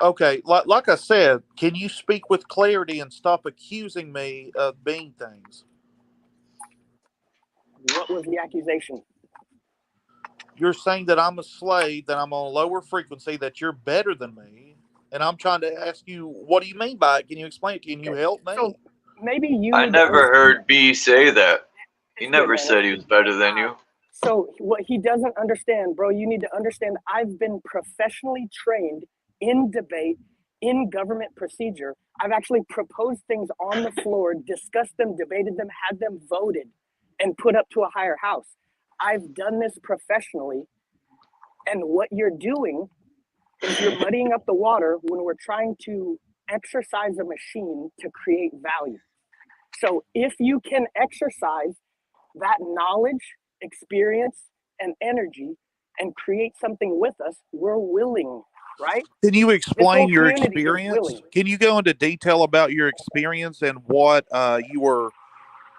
Okay, like I said, can you speak with clarity and stop accusing me of being things? What was the accusation? You're saying that I'm a slave, that I'm on a lower frequency, that you're better than me, and I'm trying to ask you, what do you mean by it? Can you explain it? Can you help me? So maybe you. I never heard B say that. He never said he was better than you. So what he doesn't understand, bro, you need to understand, I've been professionally trained in debate, in government procedure. I've actually proposed things on the floor, discussed them, debated them, had them voted, and put up to a higher house. I've done this professionally, and what you're doing is you're muddying up the water when we're trying to exercise a machine to create value. So if you can exercise that knowledge, experience, and energy and create something with us, we're willing, right? Can you explain your community is experience? willing. Can you go into detail about your experience and what you were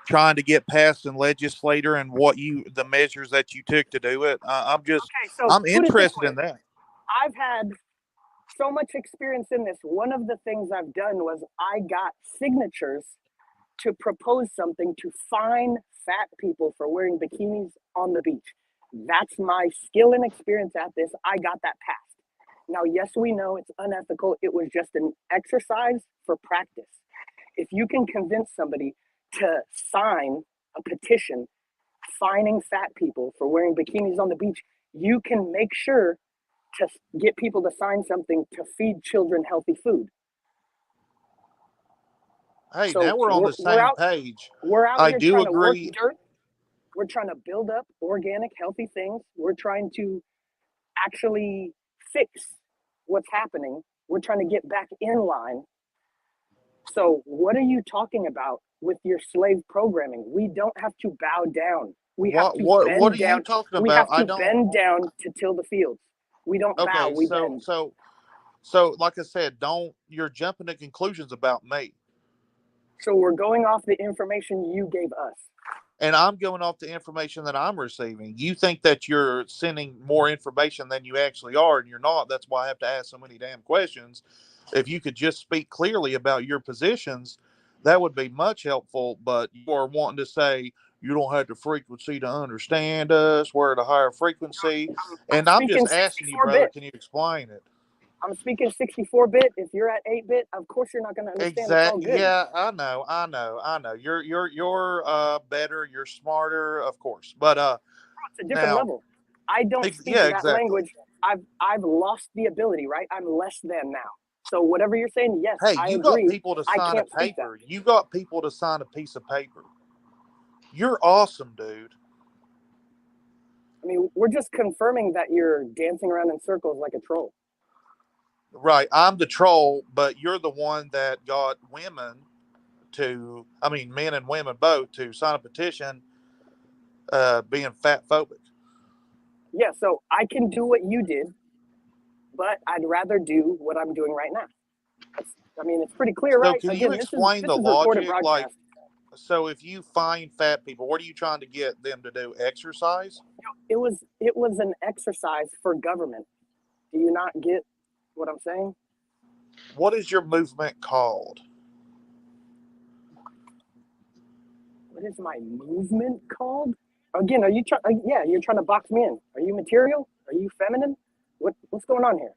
trying to get passed in legislature and the measures that you took to do it? I'm interested in that. I've had so much experience in this. One of the things I've done was I got signatures to propose something to fine fat people for wearing bikinis on the beach. That's my skill and experience at this. I got that passed. Now, yes, we know it's unethical. It was just an exercise for practice. If you can convince somebody to sign a petition fining fat people for wearing bikinis on the beach, you can make sure to get people to sign something to feed children healthy food. Hey, so now we're on the same page. We're out I here do trying agree. to work dirt. We're trying to build up organic, healthy things. We're trying to actually fix what's happening. We're trying to get back in line. So what are you talking about with your slave programming? We don't have to bow down. We have to What bend are down. you talking We about? have to bend down to till the fields. We don't bow, Okay, we bend. so like I said, you're jumping to conclusions about me. So we're going off the information you gave us. And I'm going off the information that I'm receiving. You think that you're sending more information than you actually are, and you're not. That's why I have to ask so many damn questions. If you could just speak clearly about your positions, that would be much helpful. But you are wanting to say you don't have the frequency to understand us. We're at a higher frequency. And I'm just asking you, brother, can you explain it? I'm speaking 64-bit. If you're at 8-bit, of course you're not going to understand. It's all good. Yeah, I know. You're better. You're smarter, of course. But it's a different level. I don't speak that language. I've lost the ability. Right, I'm less than now. So whatever you're saying, yes, hey, I you agree. got people to sign a speak paper. You got people to sign a piece of paper. You're awesome, dude. I mean, we're just confirming that you're dancing around in circles like a troll. Right, I'm the troll, but you're the one that got women to, I mean, men and women both, to sign a petition being fat phobic. Yeah, so I can do what you did, but I'd rather do what I'm doing right now. I mean, it's pretty clear, right? So can you explain the logic? Like, so if you find fat people, what are you trying to get them to do? Exercise? It was an exercise for government. Do you not get what I'm saying? What is your movement called? What is my movement called? Again, are you trying? Yeah, you're trying to box me in. Are you material? Are you feminine? What's going on here?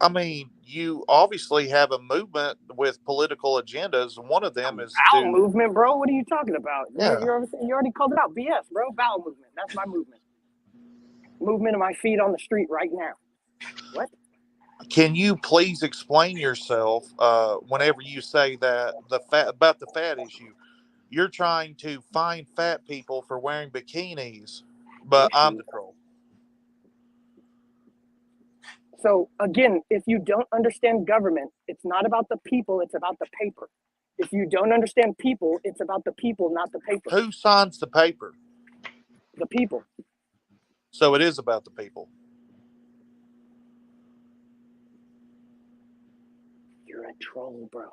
I mean, you obviously have a movement with political agendas, and one of them is bowel movement, bro. What are you talking about? Yeah. You already called it out. BS, bro. Bowel movement. That's my movement. Movement of my feet on the street right now. What? Can you please explain yourself whenever you say that about the fat issue? You're trying to find fat people for wearing bikinis, but I'm the troll. So again, if you don't understand government, it's not about the people, it's about the paper. If you don't understand people, it's about the people, not the paper. Who signs the paper? The people. So it is about the people. You're a troll, bro.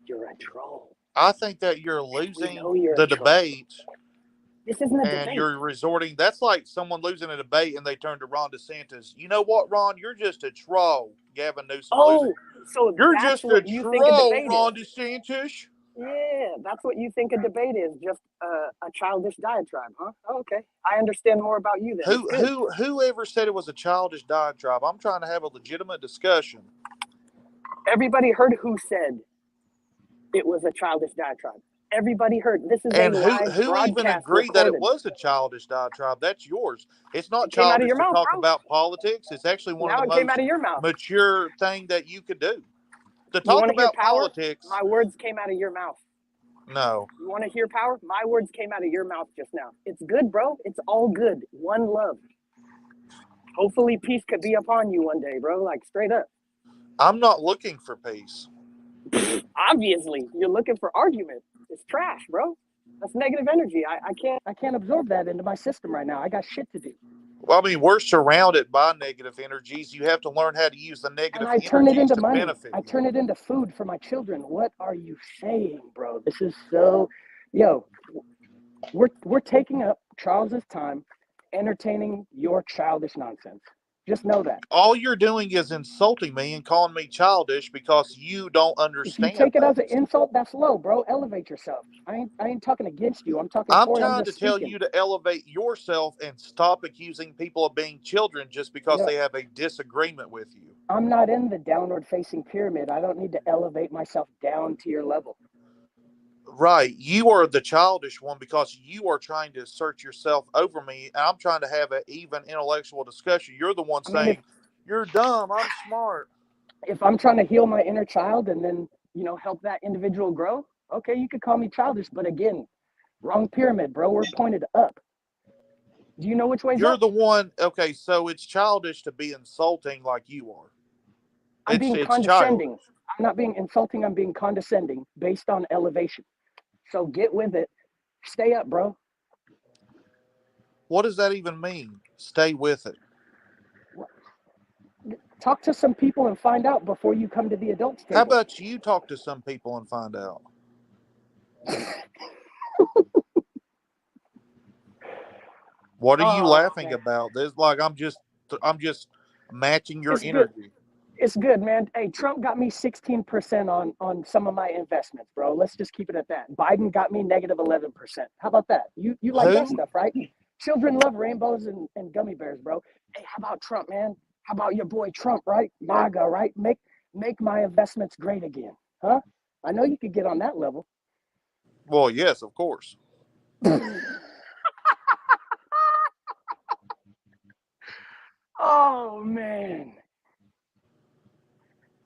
You're a troll. I think that you're losing the debate. This isn't a debate. And you're resorting. That's like someone losing a debate and they turn to Ron DeSantis. You know what, Ron? You're just a troll. Gavin Newsom. Oh, so you're that's just what a you troll, think a debate Ron is. DeSantis. Yeah, that's what you think a debate is. Just a childish diatribe, huh? Oh, okay. I understand more about you then. Whoever said it was a childish diatribe? I'm trying to have a legitimate discussion. Everybody heard who said it was a childish diatribe. Everybody heard. This is and a live who even agreed recorded. that it was a childish diatribe? That's yours. It's not came out of childish your to mouth, talk bro. about politics. It's actually one Now of the it came most out of your mouth. mature thing that you could do. To You talk want to hear about power? politics. My words came out of your mouth. No. You want to hear power? My words came out of your mouth just now. It's good, bro. It's all good. One love. Hopefully peace could be upon you one day, bro. Like straight up. I'm not looking for peace. Obviously, you're looking for argument. It's trash, bro. That's negative energy. I can't absorb that into my system right now. I got shit to do. Well, I mean, we're surrounded by negative energies. You have to learn how to use the negative And I turn it into money. Benefit I turn it into food for my children. What are you saying, bro? This is so, we're taking up Charles's time entertaining your childish nonsense. Just know that. All you're doing is insulting me and calling me childish because you don't understand. If you take it as an insult, that's low, bro. Elevate yourself. I ain't talking against you. I'm talking I'm for you. trying to tell you to elevate yourself and stop accusing people of being children just because they have a disagreement with you. I'm not in the downward facing pyramid. I don't need to elevate myself down to your level. Right. You are the childish one because you are trying to assert yourself over me. And I'm trying to have an even intellectual discussion. You're the one saying, you're dumb, I'm smart. If I'm trying to heal my inner child and then, help that individual grow, okay, you could call me childish. But again, Wrong pyramid, bro. We're pointed up. Do you know which way's You're up? the one. Okay, so it's childish to be insulting like you are. I'm being It's condescending. childish. I'm not being insulting. I'm being condescending based on elevation. So get with it. Stay up, bro. What does that even mean? Stay with it. Talk to some people and find out before you come to the adults table. How about you talk to some people and find out? What are you laughing about? There's like I'm just matching your energy. Good. It's good, man. Hey, Trump got me 16% on some of my investments, bro. Let's just keep it at that. Biden got me negative 11%. How about that? You like that stuff, right? Children love rainbows and gummy bears, bro. Hey, how about Trump, man? How about your boy Trump, right? MAGA, right? Make my investments great again, huh? I know you could get on that level. Well, yes, of course. Oh, man.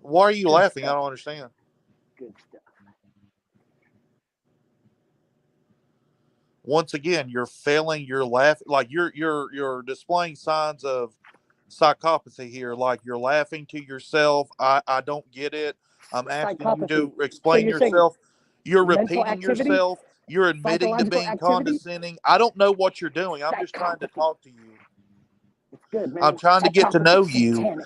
Why are you laughing? I don't understand. Good stuff. Once again, you're failing your laugh, like you're displaying signs of psychopathy here, like you're laughing to yourself. I don't get it. I'm asking you to explain yourself. You're repeating yourself. You're admitting to being condescending. I don't know what you're doing. I'm just trying to talk to you. It's good, man. I'm trying to get to know you.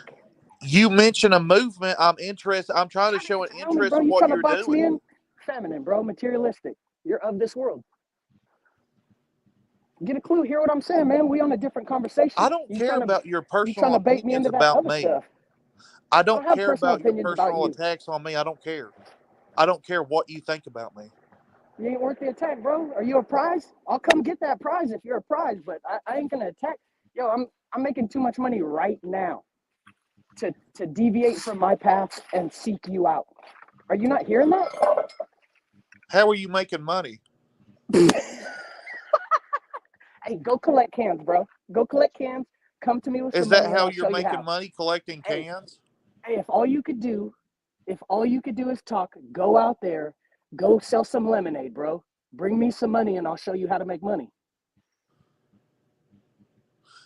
You mention a movement. I'm interested. I'm trying to show an interest in what you're doing. Feminine, bro. Materialistic. You're of this world. Get a clue. Hear what I'm saying, man. We on a different conversation. I don't care about your personal opinions about me. I don't care about your personal attacks on me. I don't care. I don't care what you think about me. You ain't worth the attack, bro. Are you a prize? I'll come get that prize if you're a prize, but I ain't gonna attack. Yo, I'm making too much money right now to deviate from my path and seek you out. Are you not hearing that? How are you making money? Hey, go collect cans, bro. Go collect cans. Come to me with some money. Is that how you're making money, collecting cans? Hey, if all you could do is talk, go out there, go sell some lemonade, bro. Bring me some money and I'll show you how to make money.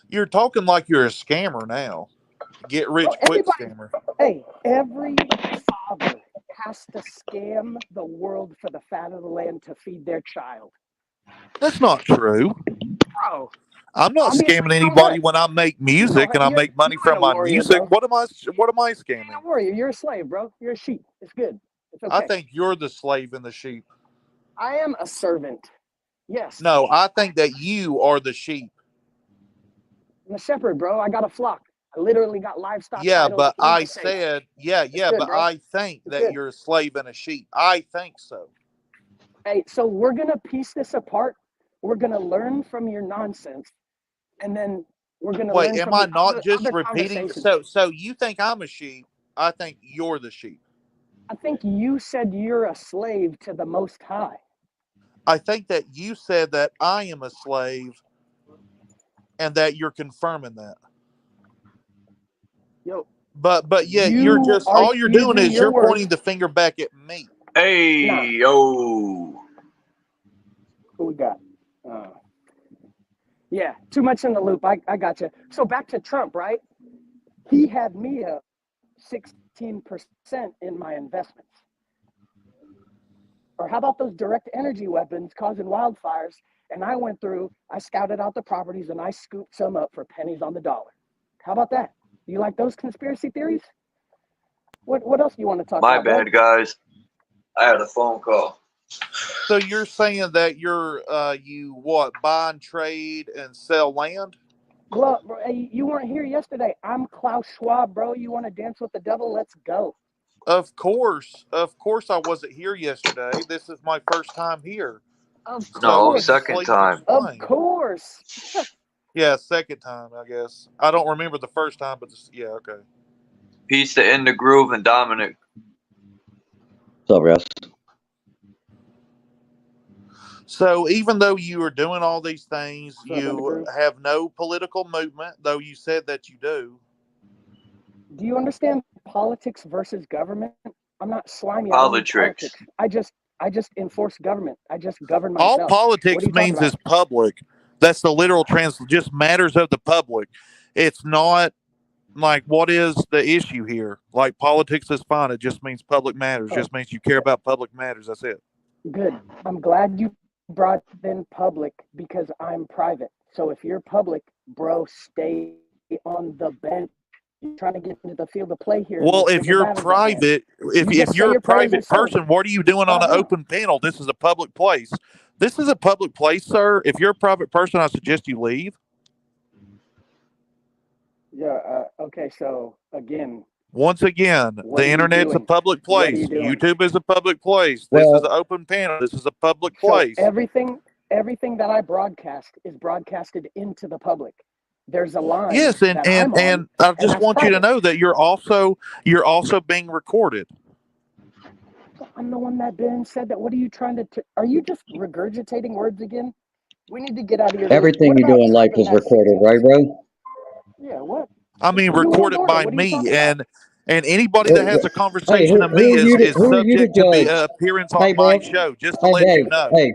You're talking like you're a scammer now. Get rich quick scammer. Hey, every father has to scam the world for the fat of the land to feed their child. That's not true. Bro. I'm not scamming anybody when I make music and I make money from my music. Bro. What am I scamming? You're a warrior. You're a slave, bro. You're a sheep. It's good. It's okay. I think you're the slave and the sheep. I am a servant. Yes. No, I think that you are the sheep. I'm a shepherd, bro. I got a flock. I literally got livestock. Yeah, but I said, good, bro. I think that you're a slave and a sheep. I think so. Hey, so we're going to piece this apart. We're going to learn from your nonsense. And then we're going to learn from am I not just other repeating? So you think I'm a sheep. I think you're the sheep. I think you said you're a slave to the Most High. I think that you said that I am a slave and that you're confirming that. Yo, but yeah, you're just all you're doing is you're pointing the finger back at me. Hey, yo. Who we got? Yeah, too much in the loop. I got you. So back to Trump, right? He had me up 16% in my investments. Or how about those direct energy weapons causing wildfires? And I went through, I scouted out the properties and I scooped some up for pennies on the dollar. How about that? You like those conspiracy theories? What else do you want to talk about? My bad, guys. I had a phone call. So you're saying that you buy and trade and sell land? Look, bro, hey, you weren't here yesterday. I'm Klaus Schwab, bro. You want to dance with the devil? Let's go. Of course I wasn't here yesterday. This is my first time here. Second time. Of course. Yeah, second time, I guess. I don't remember the first time, but yeah, okay. Peace to In the Groove and Dominic. What's up, Russ? So even though you are doing all these things, you have no political movement, though you said that you do. Do you understand politics versus government? I'm not slimy. Politics. I just I just enforce government. I just govern All myself. What politics are you talking means about? is public. That's the literal just matters of the public. It's not like what is the issue here. Like politics is fine. It just means public matters. Oh, Just means you care about public matters. That's it. good. I'm glad you brought in public because I'm private. So if you're public, bro, stay on the bench. You're trying to get into the field of play here. Well, if There's a you're battle going on. private, You just if say you're a your prayers and private serve. person, what are you doing on an open panel? This is a public place. This is a public place, sir. If you're a private person, I suggest you leave. Yeah. Okay. So again, Once again, what the are you internet's a doing? public What are place. you doing? YouTube is a public place. This is an Well, open panel. This is a public So place. everything that I broadcast is broadcasted into the public. There's a line Yes, that I'm on, and I and just that's want you to private. know that you're also being recorded. I'm the one that Ben said that. What are you trying to? Are you just regurgitating words again? We need to get out of your loop. everything What you do about in life typing is that recorded, sentence? right, bro? Yeah. What? I mean, New World recorded Order. by What are you me, talking about? and anybody Hey, that has a who, conversation to me who are you to is who are you to subject to be judge? appearance Hey, on bro. my show. Just to Hey, let you hey, know, hey.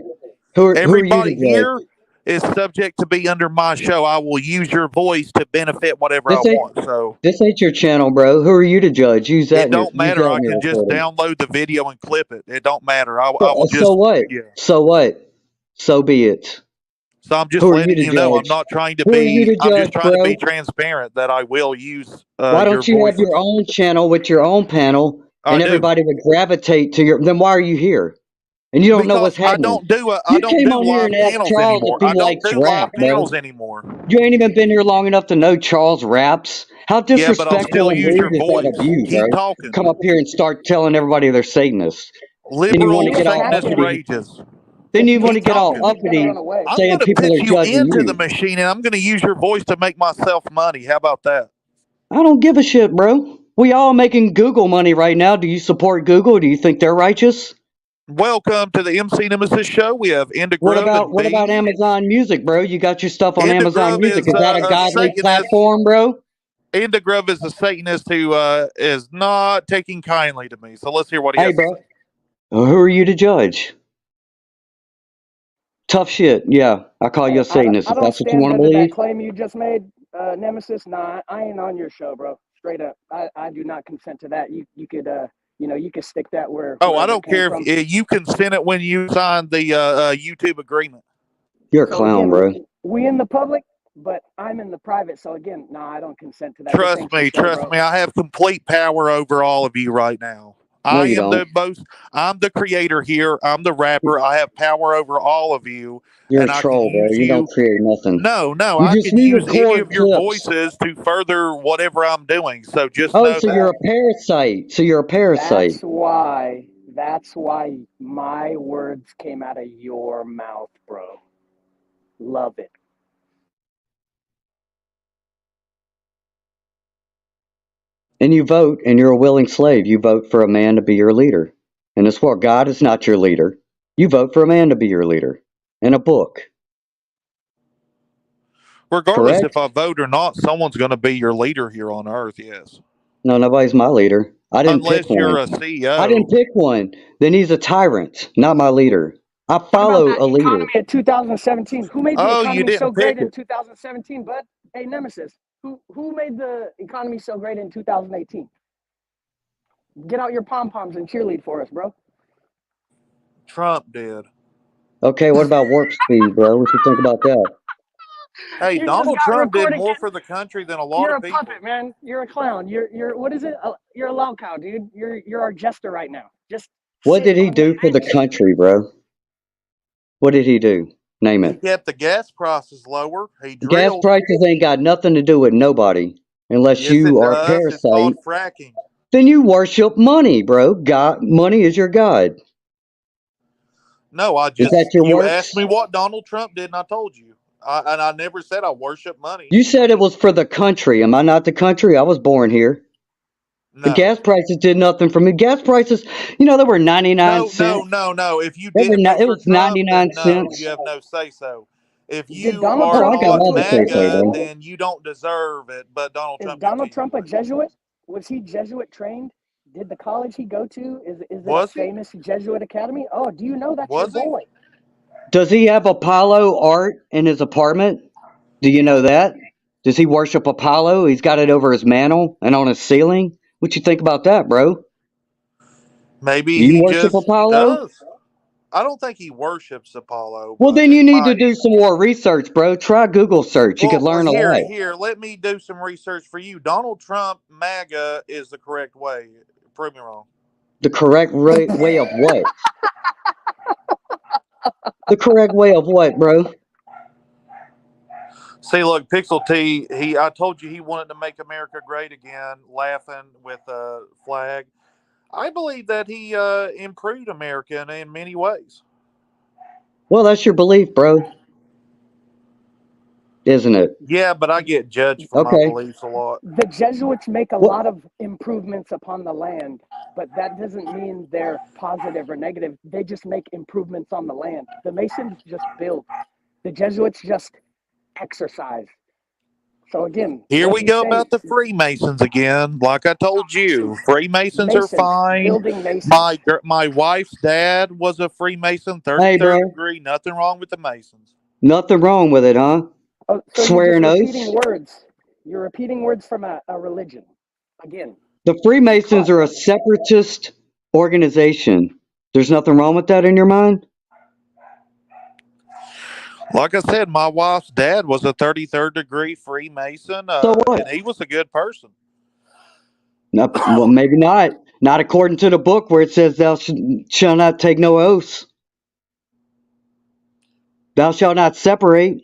Who are you to everybody judge? here is subject to be under my show. I will use your voice to benefit whatever I This ain't want. So this ain't your channel, bro. Who are you to judge? Use that it in your don't matter. I can just recording. download the video and clip it. It don't matter. I will So just what? yeah. So what? So be it. So I'm just Who are you letting to you know. I'm judge? not trying to Who are you be. to I'm just judge, trying to be bro? transparent that I will use Why your don't you have voices. your own channel with your own panel, I and do. everybody would gravitate to your? Then why are you here? And you don't know what's Because I happening. I You don't came do on here live and asked panels Charles if anymore. he I don't likes do rap, live panels bro. anymore. You ain't even been here long enough to know Charles raps. How Yeah, but I'll disrespectful still and use rude your is that of voice. you, Keep bro? talking. Come up here and start telling everybody they're Satanists. Then you want Liberal to get all Satanist uppity. rages. Then you want to Keep get all talking. uppity I'm saying going to people put are you judging into the you. machine, and I'm going to use your voice to make myself money. How about that? I don't give a shit, bro. We all making Google money right now. Do you support Google? Do you think they're righteous? Welcome to the MC Nemesis show. We have Enda Grove and What about B. Amazon Music, bro? You got your stuff on Enda Amazon Grove Music. is Is that a a godly Satanist. platform, bro? Enda Grove is a Satanist who is not taking kindly to me. So let's hear what he Hey, has to bro. say. Who are you to judge? Tough shit. Yeah, I call you a Satanist I if don't that's what you want stand to under that believe. claim you just made, Nemesis. Nah, I ain't on your show, bro. Straight up, I do not consent to that. You could you could stick that Oh, I wherever it don't came care from. if you consent it when you sign the YouTube agreement. You're a So clown, again, bro. we in the public, but I'm in the private. So again, nah, I don't consent to that. This ain't your show, Trust bro. me. I have complete power over all of you right now. No, I you am don't. I'm the creator here. I'm the rapper. I have power over all of you, You're a and I can troll, bro. use You don't you. create nothing. No, You I just can use any re-record of your clips. voices to further whatever I'm doing. So just Oh, know so you're that. a parasite. So you're a parasite. That's why my words came out of your mouth, bro. Love it. And you vote, and you're a willing slave. You vote for a man to be your leader. In this world, God is not your leader. You vote for a man to be your leader. In a book. Regardless Correct? if I vote or not, someone's going to be your leader here on Earth. Yes, No, nobody's my leader. I didn't pick unless you're one. a I CEO. didn't pick one. Then he's a tyrant, not my leader. I What about follow that a leader. economy in 2017? Who made the Oh, you economy so didn't pick great it. in 2017, bud? Hey, Nemesis, who made the economy so great in 2018? Get out your pom poms and cheerlead for us, bro. Trump did. Okay, what about warp speed, bro? What you think about that? Hey, You just Donald got Trump did recorded. more for the country than a lot You're of a people. puppet, man. You're a clown. You're what is it? You're a low cow, dude. You're our jester right now. Just What sit did he on the do for the bench. country, bro? What did he do? Name He it. kept the gas prices lower. He Gas drilled. prices ain't got nothing to do with nobody. Unless Yes, it you are a does. It's called parasite, fracking. then you worship money, bro. God, money is your God. No, Is that your you works? asked me what Donald Trump did, and I told you. And I never said I worship money. You said it was for the country. Am I not the country? I was born here. The No. gas prices did nothing for me. Gas prices, they were 99 cents. No. If you They were didn't vote it for was Trump, 99 then no, you cents. have no say so. If Did you Donald Oh, are Trump I got go on to all a the say so, Jesuit MAGA, bro. school? then you don't deserve it. But Donald Is Trump got to Donald use Trump a it. Jesuit? Was he Jesuit trained? Did the college he go to, is it a Was he? famous Jesuit academy? Oh, do you know that's your Was he? boy? Does he have Apollo art in his apartment? Do you know that? Does he worship Apollo? He's got it over his mantle and on his ceiling. What you think about that, bro? Maybe You he worship just Apollo? does. I don't think he worships Apollo, Well, but then he you need to might. do some more research, bro. Try Google search. You could Well, learn a here, lot. here. Let me do some research for you. Donald Trump MAGA is the correct way. Prove me wrong. The correct way of what? The correct way of what, bro? See, look, Pixel T. I told you he wanted to make America great again, laughing with a flag. I believe that he improved America in many ways. Well, that's your belief, bro. Isn't it? Yeah, but I get judged for my Okay. beliefs a lot. The Jesuits make a What? lot of improvements upon the land, but that doesn't mean they're positive or negative. They just make improvements on the land. The Masons just build. The Jesuits just exercise. So again, Here what we he's go saying, about the Freemasons again. Like I told you, Freemasons are Masons, fine. building Masons. My wife's dad was a Freemason, Hey, 33rd bro. degree. Nothing wrong with the Masons. Nothing wrong with it, huh? Oh, so you're Swearing just oaths? repeating words. You're repeating words from a religion. Again, The Freemasons are a separatist organization. There's nothing wrong with that in your mind? Like I said, my wife's dad was a 33rd degree Freemason, So what? and he was a good person. No, well, maybe not. Not according to the book where it says thou shall not take no oaths. Thou shalt not separate.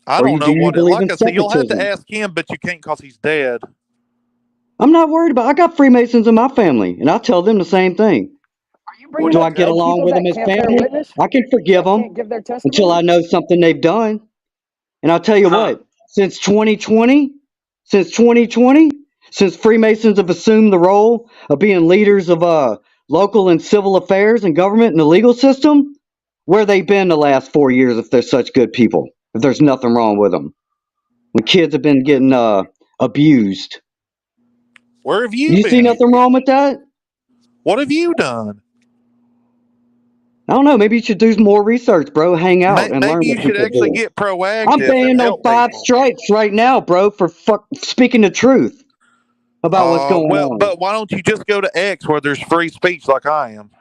I Or don't do know you what it. believe Like in I said, you'll have to separatism? ask him, but you can't because he's dead. I'm not worried about. I got Freemasons in my family, and I tell them the same thing. are you bringing Do up I get dead along people with them that as can't bear family? witness, I can forgive that them can't give their until I testimony? know something they've done. And I'll tell you what, since 2020, since Freemasons have assumed the role of being leaders of local and civil affairs and government and the legal system, where they been the last 4 years if they're such good people, if there's nothing wrong with them? When kids have been getting abused. Where have you You see been? nothing wrong with that? What have you done? I don't know. Maybe you should do more research, bro. Hang out and learn Maybe you what should people actually do. get I'm proactive and banned on help 5 people. strikes right now, bro, for speaking the truth about what's going Well, on. but why don't you just go to X where there's free speech like I am?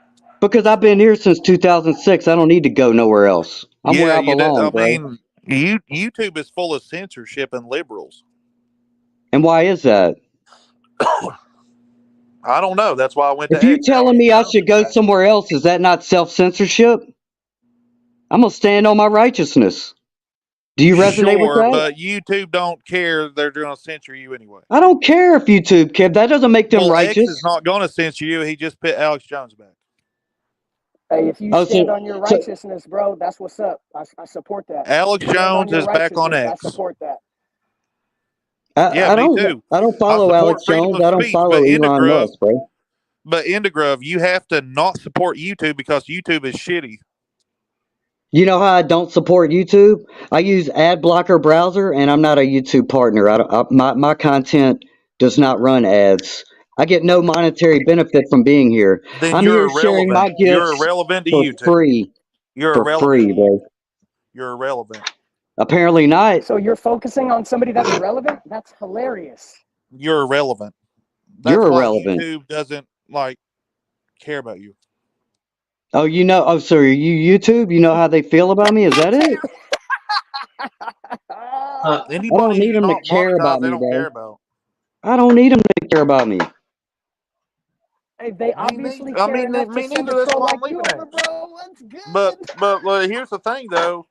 Because I've been here since 2006. I don't need to go nowhere else. I'm where Yeah, I you do. I belong, bro. mean, YouTube is full of censorship and liberals. And why is that? I don't know. That's why I went If to you X. I telling already me I know should go that. somewhere else, is that not self-censorship? I'm going to stand on my righteousness. Do you resonate with Sure, that? but YouTube don't care. They're going to censor you anyway. I don't care if YouTube, kid. That doesn't make them Well, X is righteous. not going to censor you. He just put Alex Jones back. Hey, if you Oh, stand on your so righteousness, bro, that's what's up. I support that. Alex Stand on Jones your is back on righteousness. I X. support that. Yeah, I me don't too. I follow support Alex freedom Jones. of I don't speech, follow but Elon Musk, bro. Indigrove, you have to not support YouTube because YouTube is shitty. You know how I don't support YouTube? I use ad blocker browser, and I'm not a YouTube partner. My content does not run ads. I get no monetary benefit from being here. Then I'm you're here sharing my irrelevant. You're gifts irrelevant to for YouTube. free. You're For irrelevant. free, bro. You're irrelevant. Apparently not. So you're focusing on somebody that's relevant? That's hilarious. You're irrelevant. That's You're why irrelevant. YouTube doesn't care about you. Oh, you know? Oh, so you YouTube? You know how they feel about me? Is that it? I don't Anybody need who's them to not care monetized, about they me, don't care bro. about. I don't need them to care about me. Hey, they obviously I care mean, enough to me send neither. a That's troll why like I'm you leaving over, X. bro. What's good? But here's the thing, though.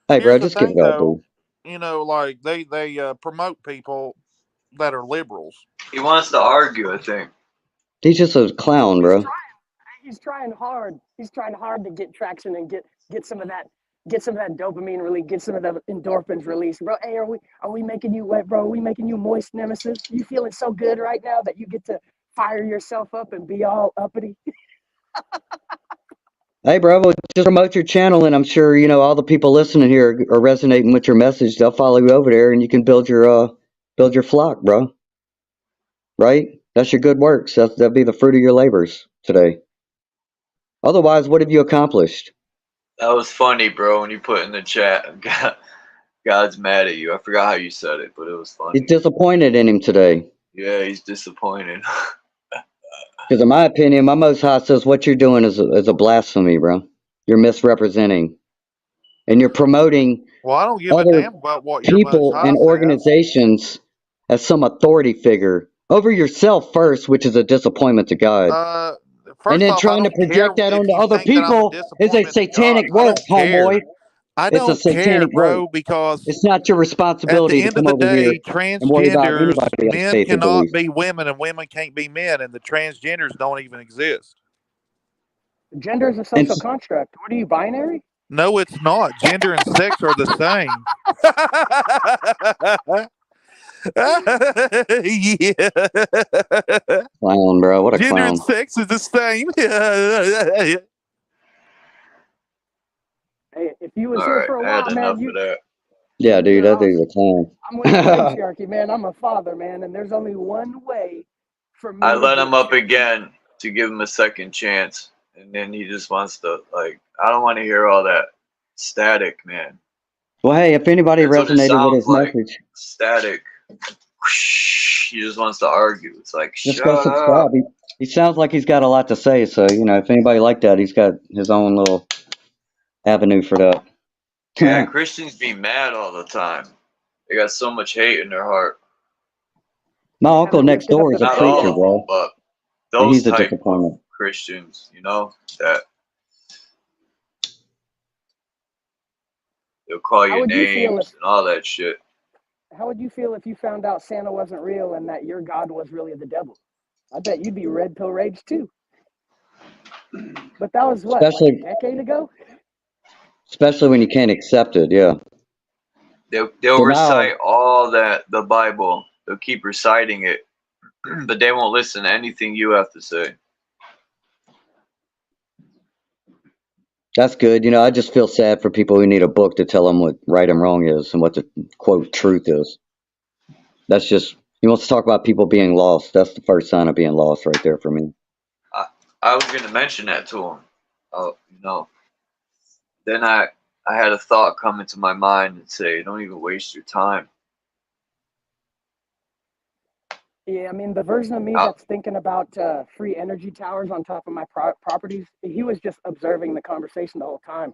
Hey, bro, Here's the just give thing, it up, though. dude. You know, like they promote people that are liberals. He wants to argue, I think. He's just a clown, bro. He's trying hard. He's trying hard to get traction and get some of that dopamine release, get some of the endorphins released, bro. Hey, are we making you wet, bro? Are we making you moist, Nemesis? You feeling so good right now that you get to fire yourself up and be all uppity? Hey, bro, well, just promote your channel, and I'm sure all the people listening here are resonating with your message. They'll follow you over there, and you can build your flock, bro. right? That's your good works. That'd be the fruit of your labors today. Otherwise, what have you accomplished? That was funny, bro, when you put in the chat, God's mad at you. I forgot how you said it, but it was funny. He's disappointed in him today. Yeah, he's disappointed. Because in my opinion, my Most High says what you're doing is a blasphemy, bro. You're misrepresenting. And you're promoting Well, I don't give a other damn about what your Most people High and says. organizations as some authority figure over yourself first, which is a disappointment to God. And First then off, I trying to don't care project that if onto you other think that I'm a people is a disappointment to God. satanic I work, don't homeboy. care. I It's a don't care, satanic work. bro, because It's not your at the responsibility to end of come the over here day, and worry about transgenders, anybody else's men faith or belief. cannot be women and women can't be men, and the transgenders don't even exist. Gender is a social construct. What are you, binary? No, it's not. Gender and sex are the same. Yeah. Clown, bro. What a Gender clown. and sex is the same. Hey, if you was All here right, for a I had while, enough man, of that. Yeah, dude, that dude's a I'm with the clown. patriarchy, man. I'm a father, man, and there's only one way for me I to let get him up children. again to give him a second chance, and then he just wants to I don't want to hear all that static, man. Well, hey, if anybody That's what it resonated with sounds his like. message, Static. He just wants to argue. It's like, just go shut subscribe. up. He sounds like he's got a lot to say. So, if anybody like that, he's got his own little avenue for that. Yeah, Christians be mad all the time. They got so much hate in their heart. My uncle next door is a Not all preacher, of them, bro. but And those he's a type of disappointment. Christians, that they'll call How you would you feel names and all that shit. How would you feel if you found out Santa wasn't real and that your God was really the devil? I bet you'd be red pill rage too. But that was what, like a decade ago? Especially when you can't accept it, yeah. They'll So recite now, all the Bible. They'll keep reciting it, but they won't listen to anything you have to say. that's good. I just feel sad for people who need a book to tell them what right and wrong is and what the quote truth is. That's just, he wants to talk about people being lost. That's the first sign of being lost right there for me. I was gonna mention that to him. Then I had a thought come into my mind and say, don't even waste your time. Yeah, I mean, the version of me that's thinking about free energy towers on top of my properties, he was just observing the conversation the whole time.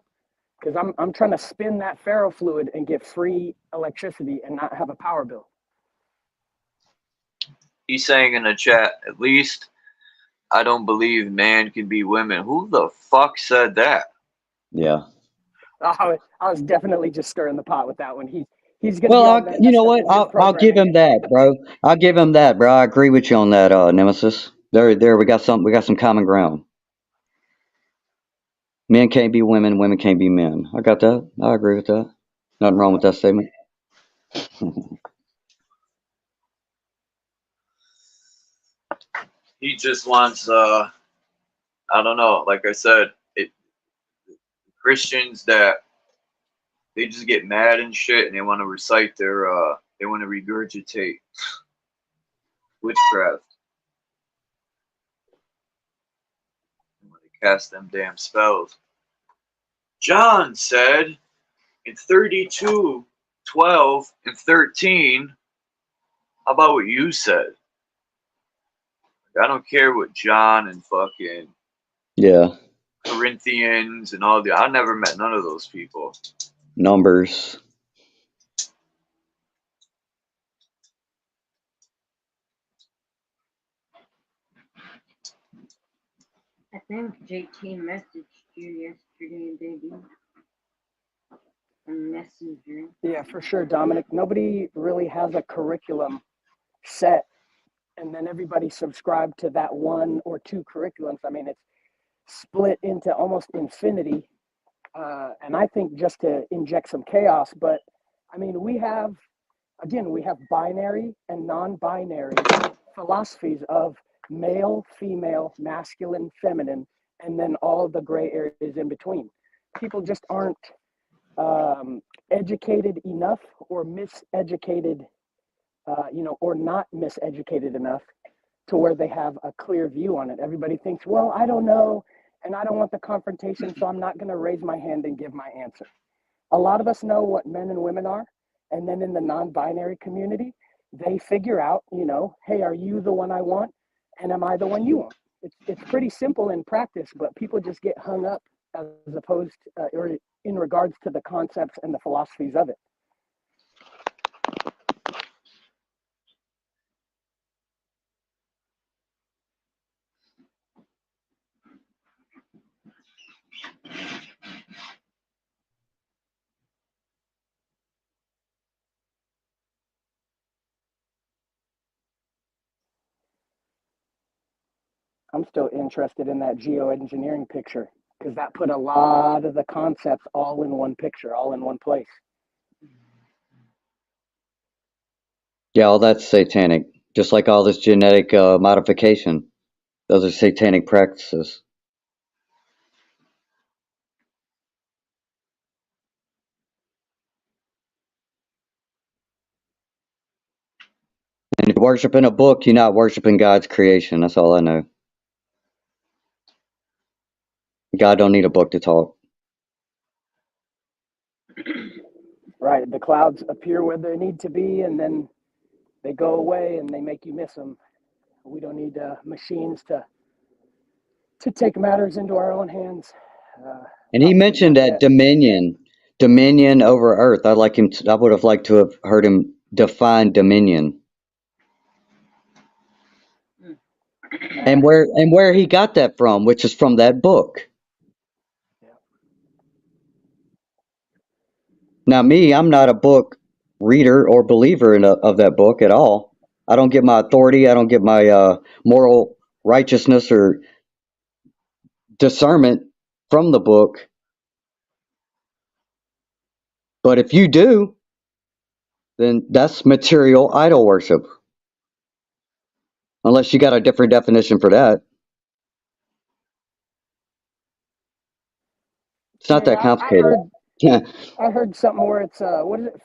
Because I'm trying to spin that ferrofluid and get free electricity and not have a power bill. He's saying in the chat, at least I don't believe man can be women. Who the fuck said that? Yeah. I was definitely just stirring the pot with that one. He's gonna Well, be all you know messed up what? in his I'll give programming. him that, bro. I'll give him that, bro. I agree with you on that, Nemesis. There, we got some common ground. Men can't be women, women can't be men. I got that. I agree with that. Nothing wrong with that statement. He just wants, I don't know, like I said, Christians that they just get mad and shit and they want to recite they want to regurgitate witchcraft. They want to cast them damn spells. John said in 32:12 and 13, how about what you said? I don't care what John and fucking Corinthians and all I never met none of those people. Numbers. I think JT messaged you yesterday, baby. A messenger. Yeah, for sure, Dominic. Nobody really has a curriculum set, and then everybody subscribed to that one or two curriculums. I mean, it's split into almost infinity, and I think just to inject some chaos. But I mean, we have binary and non-binary philosophies of male, female, masculine, feminine, and then all the gray areas in between. People just aren't educated enough or miseducated, or not miseducated enough to where they have a clear view on it. Everybody thinks, well, I don't know, and I don't want the confrontation, so I'm not going to raise my hand and give my answer. A lot of us know what men and women are, and then in the non-binary community, they figure out, you know, hey, are you the one I want, and am I the one you want? It's pretty simple in practice, but people just get hung up as opposed to, or in regards to the concepts and the philosophies of it. I'm still interested in that geoengineering picture because that put a lot of the concepts all in one picture, all in one place. Yeah, all that's satanic. Just like all this genetic modification. Those are satanic practices. And if you're worshiping a book, you're not worshiping God's creation. That's all I know. God don't need a book to talk. Right, the clouds appear where they need to be, and then they go away, and they make you miss them. We don't need machines to take matters into our own hands. And he mentioned that dominion over earth. I would have liked to have heard him define dominion. And where he got that from, which is from that book. Now me, I'm not a book reader or believer of that book at all. I don't get my authority, I don't get my moral righteousness or discernment from the book. But if you do, then that's material idol worship. Unless you got a different definition for that. It's not that complicated. I heard something where it's, what is it?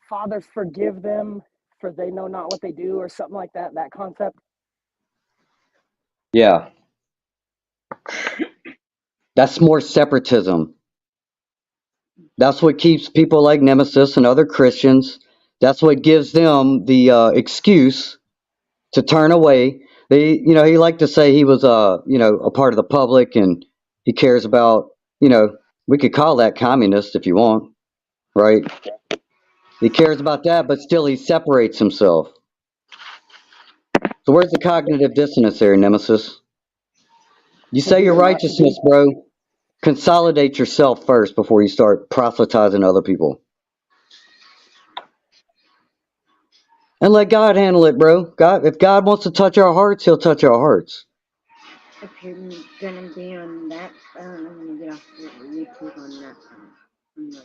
Fathers, forgive them, for they know not what they do, or something like that, that concept. Yeah. That's more separatism. That's what keeps people like Nemesis and other Christians. That's what gives them the excuse to turn away. He liked to say he was a part of the public and he cares about, we could call that communist if you want, right? He cares about that, but still he separates himself. So where's the cognitive dissonance there, Nemesis? You say your righteousness, bro. Consolidate yourself first before you start proselytizing other people. And let God handle it, bro. If God wants to touch our hearts, he'll touch our hearts. If you're gonna be on that phone, I'm gonna get off YouTube on that phone.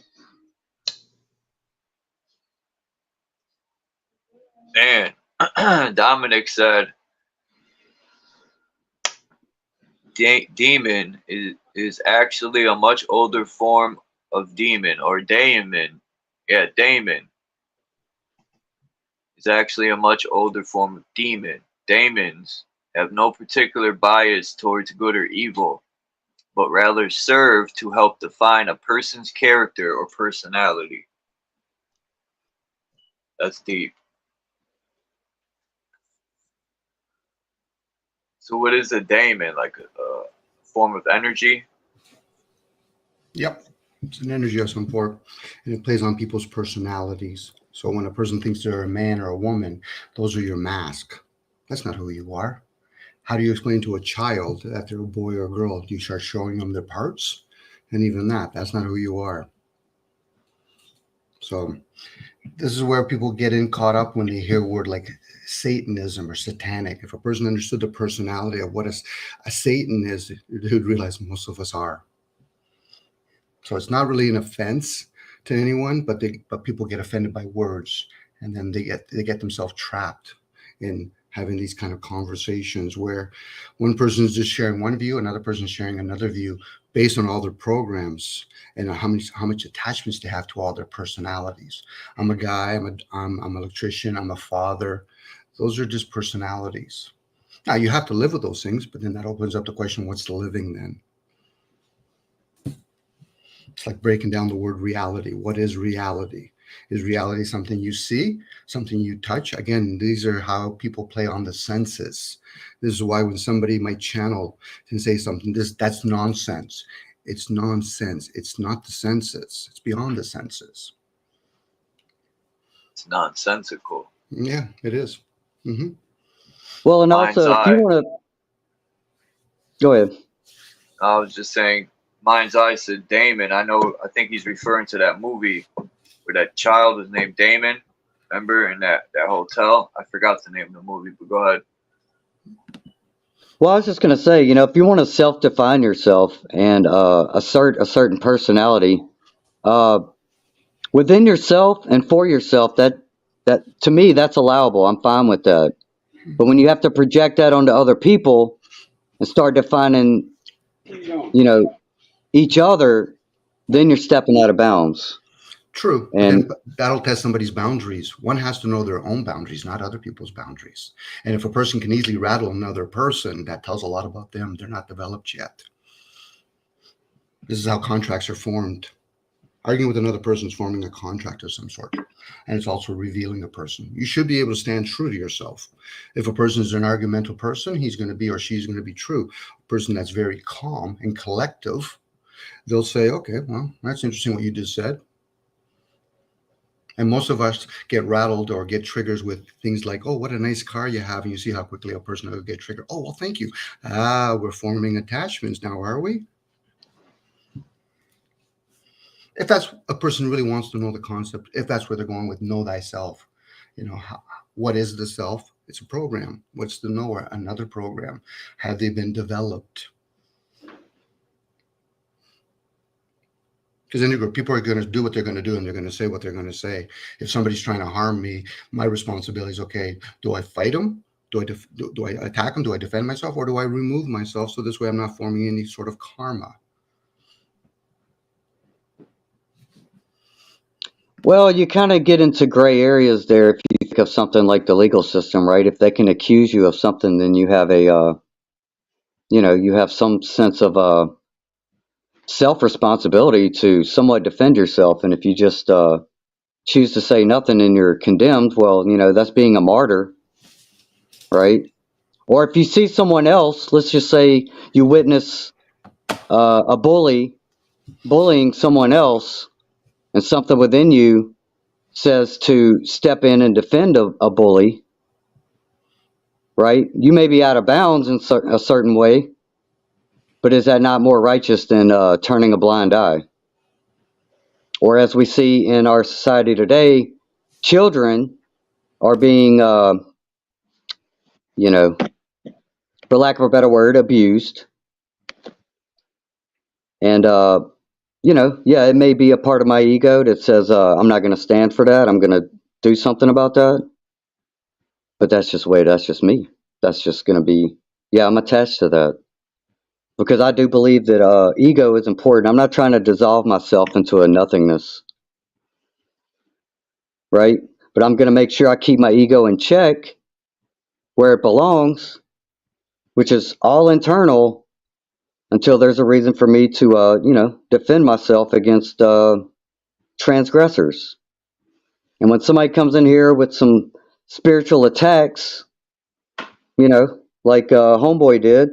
And Dominic said, demon is actually a much older form of demon, or daemon. Yeah, daemon is actually a much older form of demon. Daemons have no particular bias towards good or evil, but rather serve to help define a person's character or personality. That's deep. So what is a daemon? Like a form of energy? Yep. It's an energy of some sort, and it plays on people's personalities. So when a person thinks they're a man or a woman, those are your mask. That's not who you are. How do you explain to a child that they're a boy or a girl? Do you start showing them their parts? And even that's not who you are. So this is where people get caught up when they hear a word like Satanism or satanic. If a person understood the personality of what a Satan is, they would realize most of us are. So it's not really an offense to anyone, but people get offended by words, and then they get themselves trapped in having these kind of conversations where one person is just sharing one view, another person is sharing another view based on all their programs and how much attachments they have to all their personalities. I'm a guy, I'm an electrician, I'm a father. Those are just personalities. Now, you have to live with those things, but then that opens up the question, what's the living then? It's like breaking down the word reality. What is reality? Is reality something you see, something you touch? Again, these are how people play on the senses. This is why when somebody might channel and say something, that's nonsense. It's nonsense. It's not the senses. It's beyond the senses. It's nonsensical. Yeah, it is. Mm-hmm. Well, and Mind's also, if you eye. want to, go ahead. I was just saying, Mind's Eye said Damon. I think he's referring to that movie where that child was named Damon. Remember, in that hotel? I forgot the name of the movie, but go ahead. Well, I was just going to say, if you want to self-define yourself and assert a certain personality within yourself and for yourself, that to me, that's allowable. I'm fine with that. But when you have to project that onto other people and start defining, each other, then you're stepping out of bounds. True. And that'll test somebody's boundaries. One has to know their own boundaries, not other people's boundaries. And if a person can easily rattle another person, that tells a lot about them. They're not developed yet. This is how contracts are formed. Arguing with another person is forming a contract of some sort. And it's also revealing a person. You should be able to stand true to yourself. If a person is an argumentative person, he's going to be or she's going to be true. A person that's very calm and collective, they'll say, okay, well, that's interesting what you just said. And most of us get rattled or get triggers with things like, oh, what a nice car you have. And you see how quickly a person will get triggered. Oh, well, thank you. We're forming attachments now, are we? If that's a person really wants to know the concept, if that's where they're going with know thyself, what is the self? It's a program. What's the knower? Another program. Have they been developed? Because in the group, people are going to do what they're going to do and they're going to say what they're going to say. If somebody's trying to harm me, my responsibility is, okay, do I fight them? Do I attack them? Do I defend myself? Or do I remove myself so this way I'm not forming any sort of karma? Well, you kind of get into gray areas there if you think of something like the legal system, right? If they can accuse you of something, then you have you have some sense of self-responsibility to somewhat defend yourself. And if you just choose to say nothing and you're condemned, well, that's being a martyr, right? Or if you see someone else, let's just say you witness a bullying someone else, and something within you says to step in and defend a bully, right? You may be out of bounds in a certain way, but is that not more righteous than turning a blind eye? Or as we see in our society today, children are being, for lack of a better word, abused. And, it may be a part of my ego that says, I'm not going to stand for that. I'm going to do something about that. But that's just me. That's just going to be, I'm attached to that. Because I do believe that ego is important. I'm not trying to dissolve myself into a nothingness, right? But I'm going to make sure I keep my ego in check where it belongs, which is all internal, until there's a reason for me to, defend myself against transgressors. And when somebody comes in here with some spiritual attacks, like Homeboy did,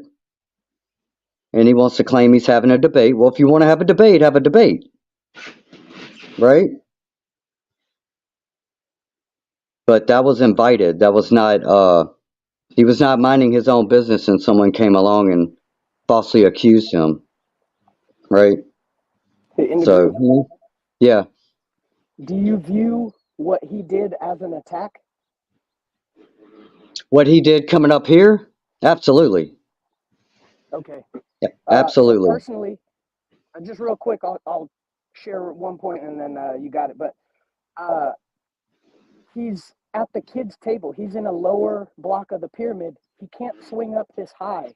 and he wants to claim he's having a debate. Well, if you want to have a debate, right? But that was invited. That was not, he was not minding his own business and someone came along and falsely accused him, right? So, yeah. Do you view what he did as an attack? What he did coming up here? Absolutely. Okay. Yeah, absolutely. So personally, just real quick, I'll share one point and then you got it. But he's at the kids' table. He's in a lower block of the pyramid. He can't swing up this high.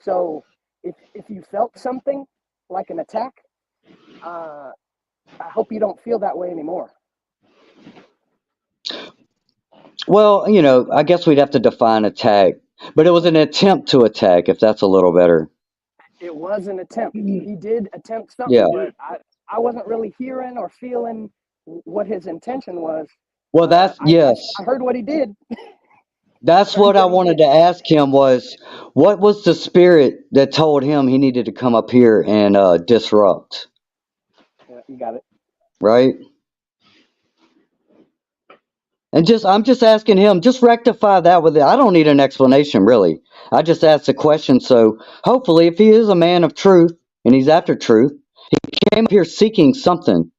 So if you felt something like an attack, I hope you don't feel that way anymore. Well, I guess we'd have to define attack But it was an attempt to attack, if that's a little better. It was an attempt. He did attempt Yeah. something, but I wasn't really hearing or feeling what his intention was. Well, that's, yes. I heard what he did. That's what I wanted to ask him was, what was the spirit that told him he needed to come up here and disrupt, Yeah, you got it. right? And I'm just asking him, just rectify that with it. I don't need an explanation, really. I just asked a question. So hopefully, if he is a man of truth and he's after truth, he came up here seeking something.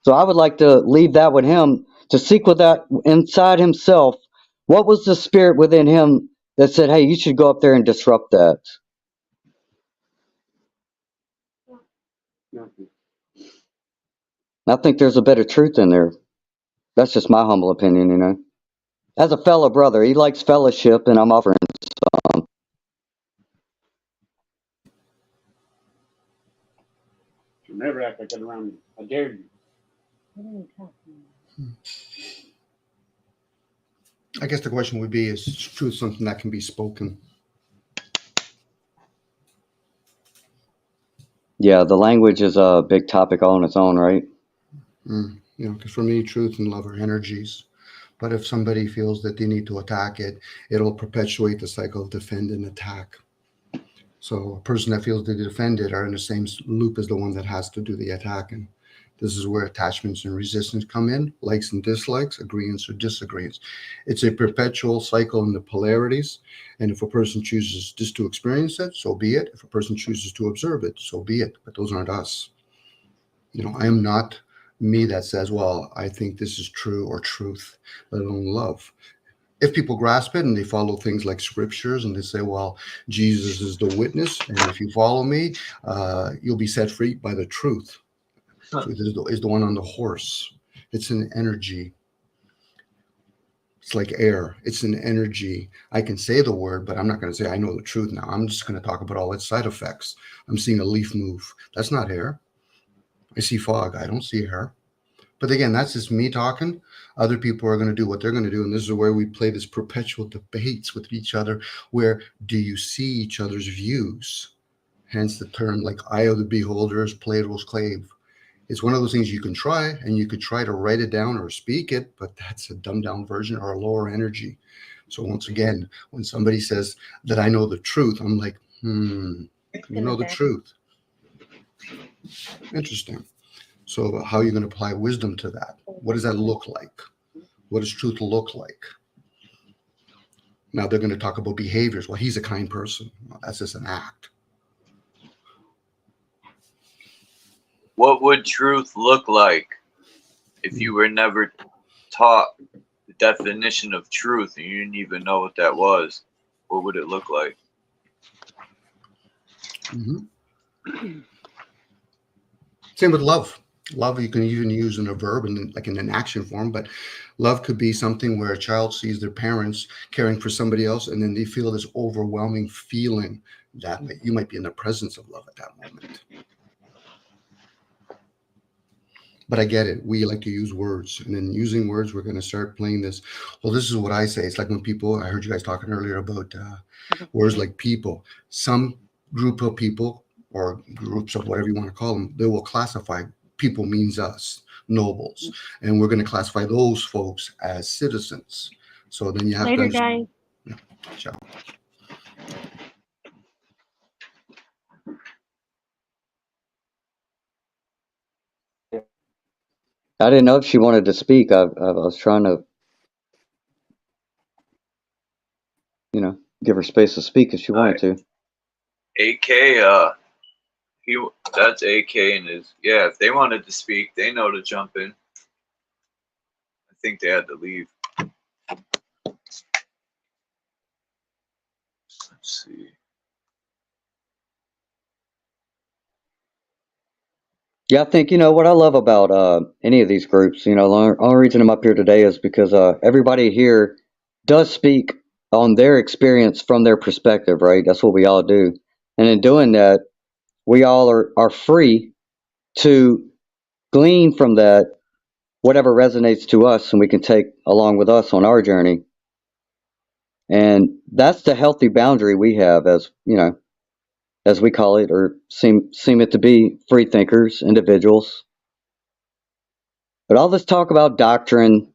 So I would like to leave that with him to seek with that inside himself. What was the spirit within him that said, hey, you should go up there and disrupt that? I think there's a better truth in there. That's just my humble opinion, you know. As a fellow brother, he likes fellowship, and I'm offering some. You never act like that around me. I dare you. I guess the question would be, is truth something that can be spoken? Yeah, the language is a big topic all on its own, right? You know, because for me, truth and love are energies. But if somebody feels that they need to attack it, it'll perpetuate the cycle of defend and attack. So a person that feels they defend it are in the same loop as the one that has to do the attacking. This is where attachments and resistance come in, likes and dislikes, agreements or disagreements. It's a perpetual cycle in the polarities. And if a person chooses just to experience it, so be it. If a person chooses to observe it, so be it. But those aren't us. You know, I am not me that says, well, I think this is true or truth, let alone love. If people grasp it and they follow things like scriptures and they say, well, Jesus is the witness, and if you follow me, you'll be set free by the truth. Truth is the one on the horse. It's an energy. It's like air. It's an energy. I can say the word, but I'm not going to say I know the truth now. I'm just going to talk about all its side effects. I'm seeing a leaf move. That's not air. I see fog. I don't see air. But again, that's just me talking. Other people are going to do what they're going to do. And this is where we play this perpetual debates with each other, where do you see each other's views? Hence the term like eye of the beholder is Plato's clave. It's one of those things you can try, and you could try to write it down or speak it, but that's a dumbed down version or a lower energy. So once again, when somebody says that I know the truth, I'm like, you know the truth. Interesting. So how are you going to apply wisdom to that? What does that look like? What does truth look like? Now they're going to talk about behaviors. Well, he's a kind person. Well, that's just an act. What would truth look like if you were never taught the definition of truth and you didn't even know what that was? What would it look like? Same with love. Love you can even use in a verb and like in an action form, but love could be something where a child sees their parents caring for somebody else, and then they feel this overwhelming feeling that you might be in the presence of love at that moment. But I get it. We like to use words, and in using words, we're going to start playing this. Well, this is what I say. It's like when people, I heard you guys talking earlier about words like people. Some group of people or groups of whatever you want to call them, they will classify people means us, nobles. And we're going to classify those folks as citizens. So then you have Later, to guys. Yeah, ciao. I didn't know if she wanted to speak. I was trying to, you know, give her space to speak if she wanted to. AK, that's AK and his, yeah, if they wanted to speak, they know to jump in. I think they had to leave. Let's see. Yeah, I think, you know, what I love about any of these groups, you know, the only reason I'm up here today is because everybody here does speak on their experience from their perspective, right? That's what we all do. And in doing that, we all are free to glean from that whatever resonates to us and we can take along with us on our journey. And that's the healthy boundary we have, as you know, as we call it, or seem it to be, free thinkers, individuals. But all this talk about doctrine,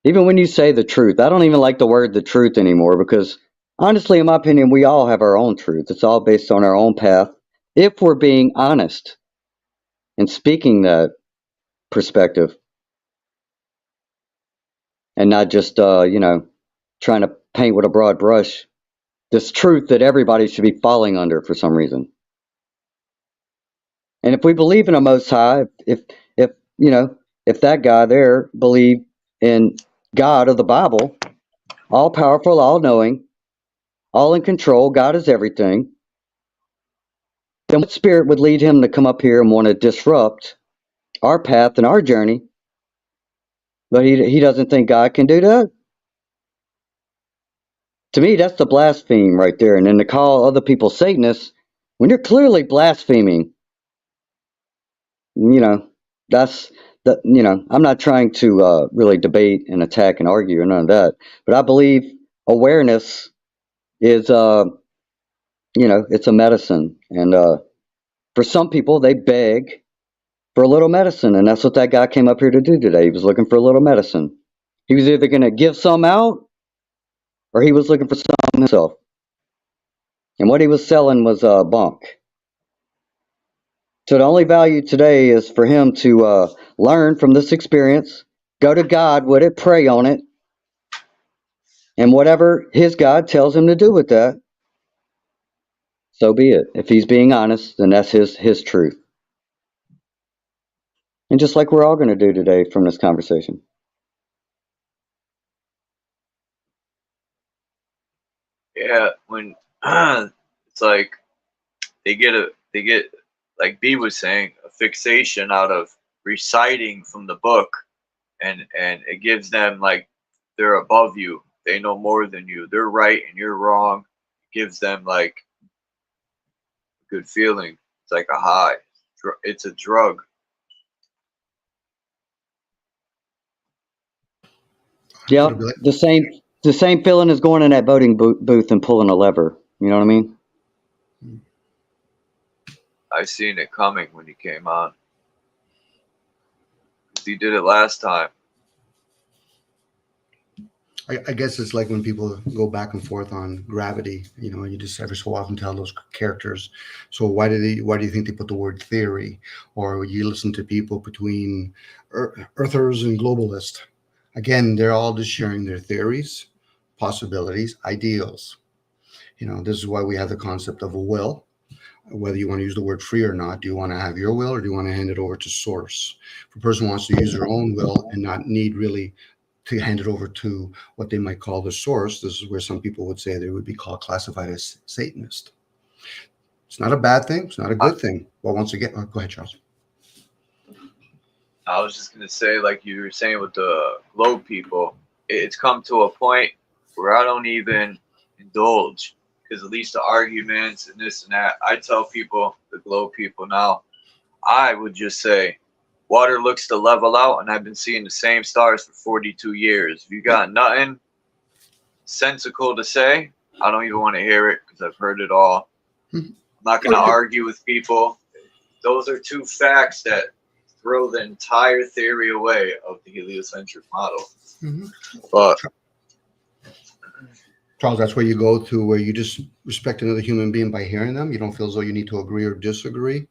even when you say the truth, I don't even like the word the truth anymore, because honestly, in my opinion, we all have our own truth. It's all based on our own path, if we're being honest and speaking that perspective, and not just trying to paint with a broad brush this truth that everybody should be falling under for some reason. And if we believe in a Most High, if that guy there believed in God of the Bible, all powerful, all knowing, all in control, God is everything, then what spirit would lead him to come up here and want to disrupt our path and our journey? But he doesn't think God can do that? To me, that's the blaspheme right there. And then to call other people Satanists when you're clearly blaspheming, that's that. I'm not trying to really debate and attack and argue or none of that. But I believe awareness is, it's a medicine. And for some people, they beg for a little medicine. And that's what that guy came up here to do today. He was looking for a little medicine. He was either going to give some out or he was looking for some himself. And what he was selling was bunk. So the only value today is for him to learn from this experience, go to God with it, pray on it, and whatever his God tells him to do with that, so be it. If he's being honest, then that's his truth. And just like we're all going to do today from this conversation. Yeah, when it's like they get like B was saying, a fixation out of reciting from the book, and it gives them like they're above you, they know more than you, they're right and you're wrong. It gives them like a good feeling. It's like a high. It's a drug. Yeah, the same feeling as going in that voting booth and pulling a lever. You know what I mean? I seen it coming when he came on. He did it last time. I guess it's like when people go back and forth on gravity. You just every so often tell those characters, so why do you think they put the word theory? Or you listen to people between earthers and globalists. Again, they're all just sharing their theories, possibilities, ideals. This is why we have the concept of a will. Whether you want to use the word free or not, do you want to have your will or do you want to hand it over to source? If a person wants to use their own will and not need really to hand it over to what they might call the source, this is where some people would say they would be classified as Satanist. It's not a bad thing. It's not a good thing. Well, once again, go ahead, Charles. I was just going to say, like you were saying with the globe people, it's come to a point where I don't even indulge, because at least the arguments and this and that, I tell people, the globe people now, I would just say, water looks to level out, and I've been seeing the same stars for 42 years. If you got nothing sensical to say, I don't even want to hear it, because I've heard it all. I'm not going to argue with people. Those are two facts that throw the entire theory away of the heliocentric model. But Charles, that's where you go to where you just respect another human being by hearing them. You don't feel as though you need to agree or disagree.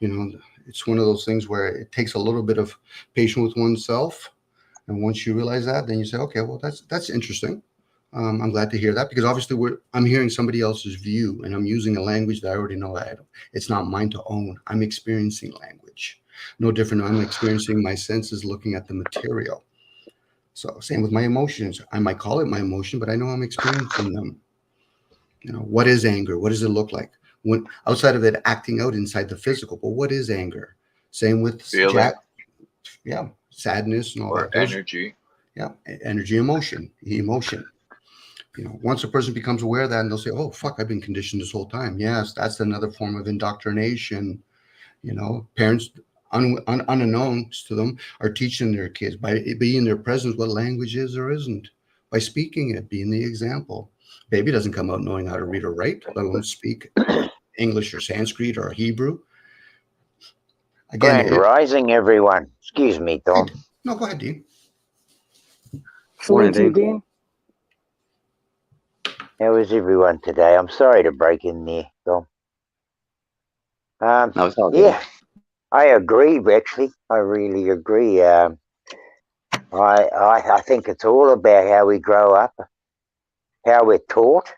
It's one of those things where it takes a little bit of patience with oneself. And once you realize that, then you say, okay, well, that's interesting. I'm glad to hear that, because obviously I'm hearing somebody else's view, and I'm using a language that I already know that it's not mine to own. I'm experiencing language. No different. I'm experiencing my senses looking at the material. So same with my emotions. I might call it my emotion, but I know I'm experiencing them. What is anger? What does it look like? When outside of it acting out inside the physical, but what is anger? Same with sadness and all or that. energy. Energy, emotion. Once a person becomes aware of that, and they'll say, oh, fuck, I've been conditioned this whole time. Yes, that's another form of indoctrination. Parents, unbeknownst to them, are teaching their kids by being in their presence what language is or isn't, by speaking it, being the example. Baby doesn't come out knowing how to read or write, let alone speak English or Sanskrit or Hebrew. Again, Grand rising, everyone. Excuse me, Dom. No, go ahead, Dean. Morning, Dean. How is everyone today? I'm sorry to break in there, Dom. No, it's all good. Yeah, I agree. Actually, I really agree. I think it's all about how we grow up, how we're taught.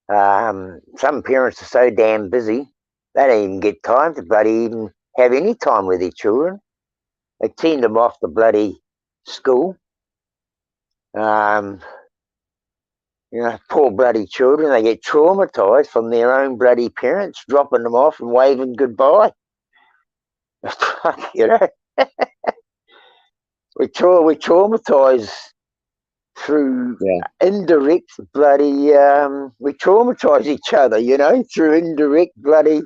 Some parents are so damn busy they don't even get time to bloody even have any time with their children. They send them off to bloody school. You know, poor bloody children, they get traumatized from their own bloody parents dropping them off and waving goodbye. You know, we're traumatized through indirect bloody, we traumatize each other, you know, through indirect bloody,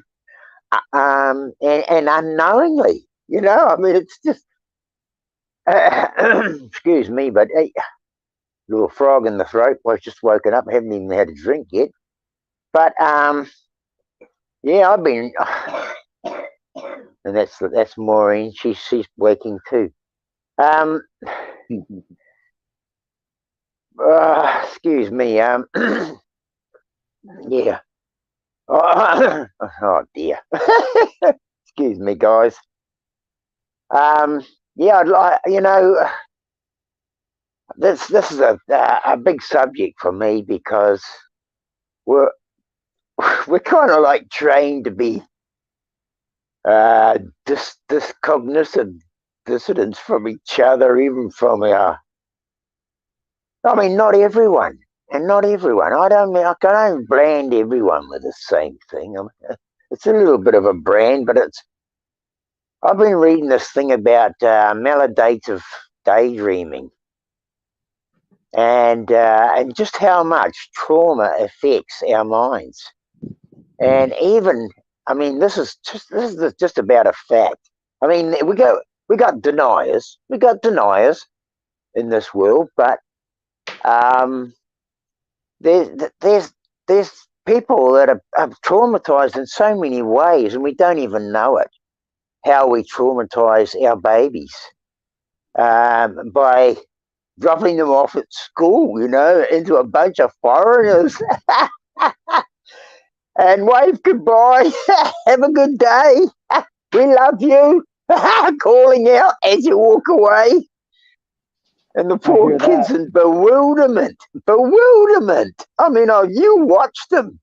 and unknowingly, you know, I mean, it's just, excuse me, but little frog in the throat. I was just woken up, haven't even had a drink yet. But yeah, I've been, and that's Maureen. She's waking too. Excuse me. Yeah. Oh dear. Excuse me, guys. Yeah, I'd like, you know, this is a big subject for me because we're kind of like trained to be cognitive dissidents from each other, even from our. I mean, not everyone, and not everyone. I don't brand everyone with the same thing. I mean, it's a little bit of a brand, but it's. I've been reading this thing about maladaptive daydreaming, and just how much trauma affects our minds, and even. I mean, this is just about a fact. I mean, we got deniers in this world, but there's people that are traumatized in so many ways, and we don't even know it. How we traumatize our babies by dropping them off at school, you know, into a bunch of foreigners. And wave goodbye. Have a good day. We love you. Calling out as you walk away. And the poor kids in bewilderment. I mean, you watched them.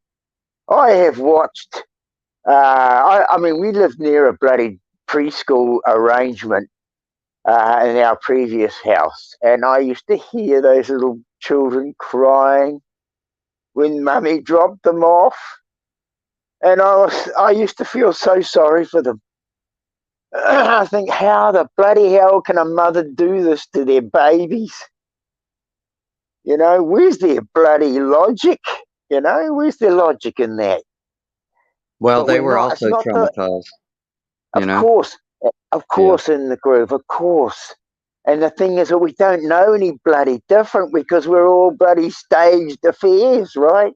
I have watched. I mean, we lived near a bloody preschool arrangement in our previous house. And I used to hear those little children crying when Mummy dropped them off. And I used to feel so sorry for them. I think, how the bloody hell can a mother do this to their babies? You know, where's their bloody logic? You know, where's their logic in that? Well, But they were also traumatized. Of course, in the groove, of course. And the thing is that we don't know any bloody different because we're all bloody staged affairs, right?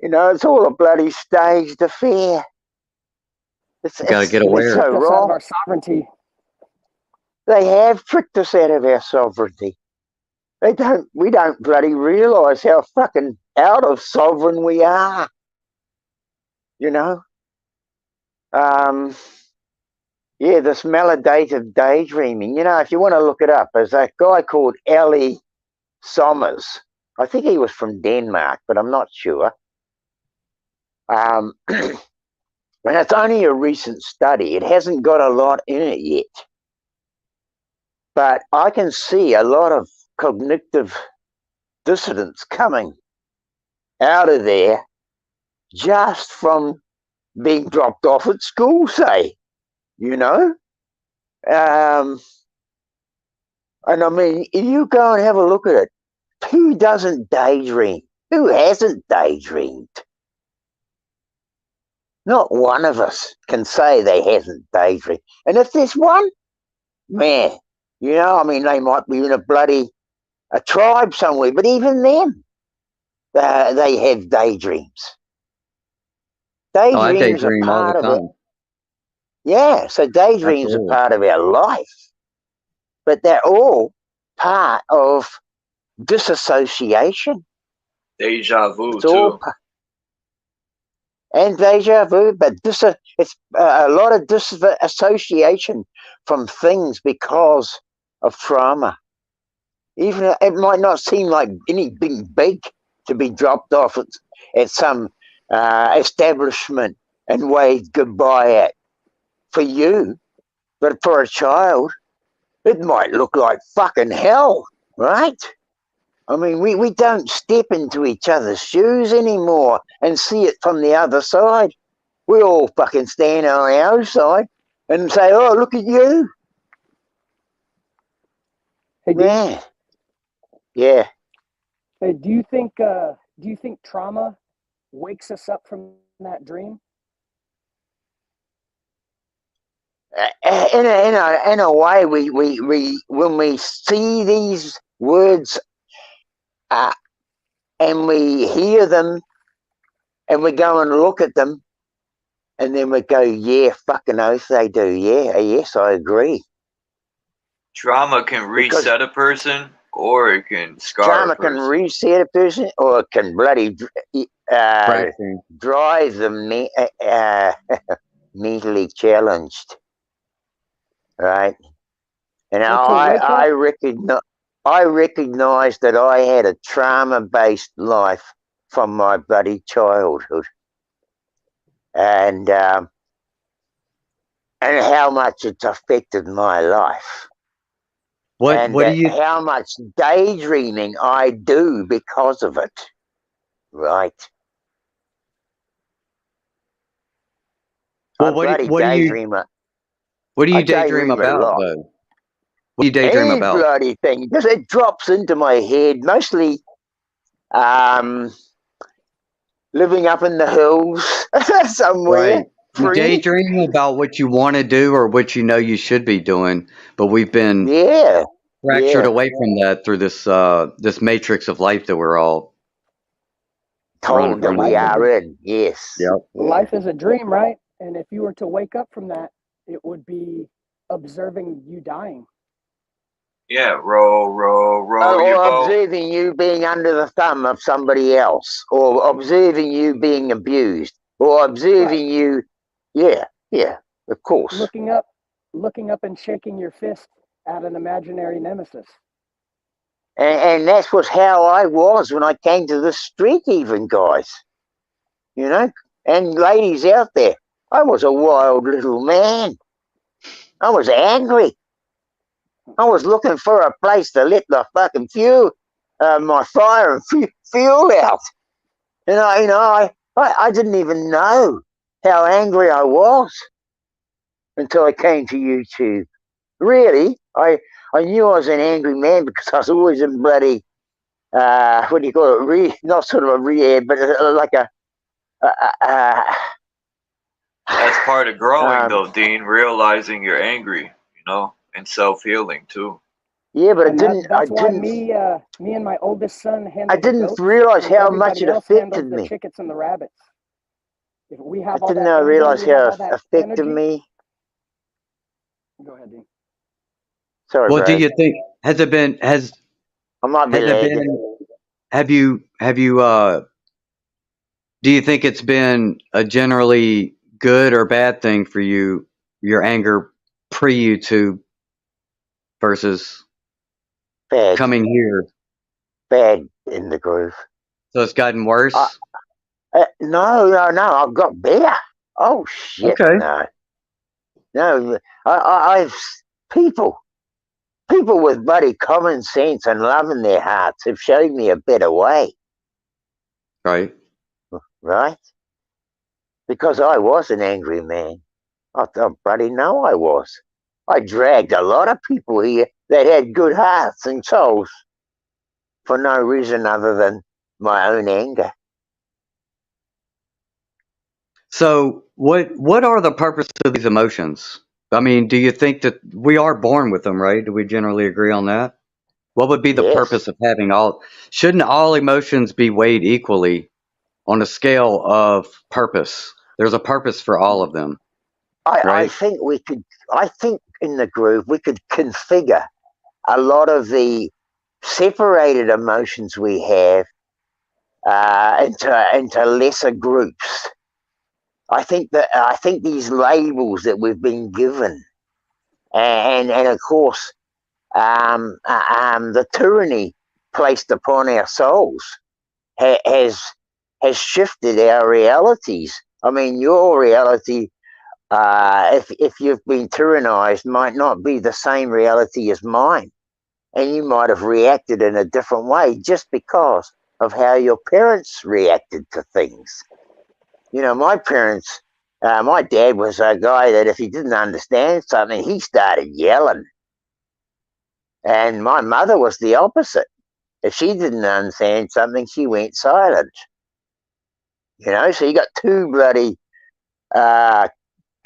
You know, it's all a bloody staged affair. Got to get aware. It's so wrong. Out of our sovereignty. They have tricked us out of our sovereignty. We don't bloody realise how fucking out of sovereign we are. You know? Yeah, this maladaptive daydreaming. You know, if you want to look it up, there's a guy called Ellie Sommers. I think he was from Denmark, but I'm not sure. And it's only a recent study. It hasn't got a lot in it yet. But I can see a lot of cognitive dissidents coming out of there just from being dropped off at school, say, you know? And I mean, if you go and have a look at it, who doesn't daydream? Who hasn't daydreamed? Not one of us can say they hasn't daydreamed. And if there's one, man, you know, I mean, they might be in a bloody a tribe somewhere, but even them, they have daydreams. Oh, I Daydreams are daydream all the part of it. time. Yeah, so daydreams are Absolutely. part of our life, but they're all part of disassociation. Deja vu It's all too. and deja vu, but it's a lot of disassociation from things because of trauma. Even it might not seem like anything big to be dropped off at some establishment and waved goodbye at for you, but for a child, it might look like fucking hell, right? I mean, we don't step into each other's shoes anymore and see it from the other side. We all fucking stand on our own side and say, "Oh, look at you." Hey, man. Yeah. Hey, do you think trauma wakes us up from that dream? In a way, we when we see these words and we hear them and we go and look at them and then we go, yeah, fucking oath they do. Yeah, yes, I agree. Trauma can reset a person, or it can scar Trauma a person. can reset a person, or it can bloody drive them mentally challenged, right? And I recognize that I had a trauma-based life from my bloody childhood, and how much it's affected my life. What do you? How much daydreaming I do because of it, right? Well, what do you daydreamer. What do you I daydream daydream a about lot. though? What do you daydream Any about? bloody thing, because it drops into my head. Mostly, living up in the hills somewhere. Right. You Free. daydream about what you want to do or what you know you should be doing, but we've been fractured away from that through this matrix of life that we're all told that we are in. Yes. Yep. Life is a dream, right? And if you were to wake up from that, it would be observing you dying. Yeah, roll your or boat. observing you being under the thumb of somebody else, or observing you being abused, or observing you. Yeah, of course. Looking up and shaking your fist at an imaginary nemesis. And that was how I was when I came to this street, even, guys. You know, and ladies out there, I was a wild little man. I was angry. I was looking for a place to let the fucking my fire and fuel out. And I didn't even know how angry I was until I came to YouTube. Really, I knew I was an angry man because I was always in bloody, what do you call it? Not sort of a rehab, but like a. That's part of growing, though, Dean. Realizing you're angry, and self-healing too. Yeah, but That's why me and my oldest son handle I didn't the goats, realize and how much everybody it else affected handles the me. chickens and the rabbits. If we have I all didn't that anger, realize we have how all that affected energy. me. Go ahead, Dean. Sorry, Well, bro. do you think I might be lagging. Do you think it's been a generally good or bad thing for you, your anger pre-YouTube versus bad coming here? Bad in the groove. So it's gotten worse? No, I've got better. Oh shit, okay. No, I've people with bloody common sense and love in their hearts have shown me a better way. Right. Right? Because I was an angry man. I bloody know I was. I dragged a lot of people here that had good hearts and souls for no reason other than my own anger. So what are the purpose of these emotions? I mean, do you think that we are born with them, right? Do we generally agree on that? What would be the Yes. purpose of having all? Shouldn't all emotions be weighed equally on a scale of purpose? There's a purpose for all of them, I right? think we could. I think in the groove we could configure a lot of the separated emotions we have into lesser groups. I think these labels that we've been given, and of course, the tyranny placed upon our souls has shifted our realities. I mean, your reality, if you've been tyrannized, might not be the same reality as mine, and you might have reacted in a different way just because of how your parents reacted to things. You know, my parents, my dad was a guy that if he didn't understand something, he started yelling. And my mother was the opposite. If she didn't understand something, she went silent. You know, so you got two bloody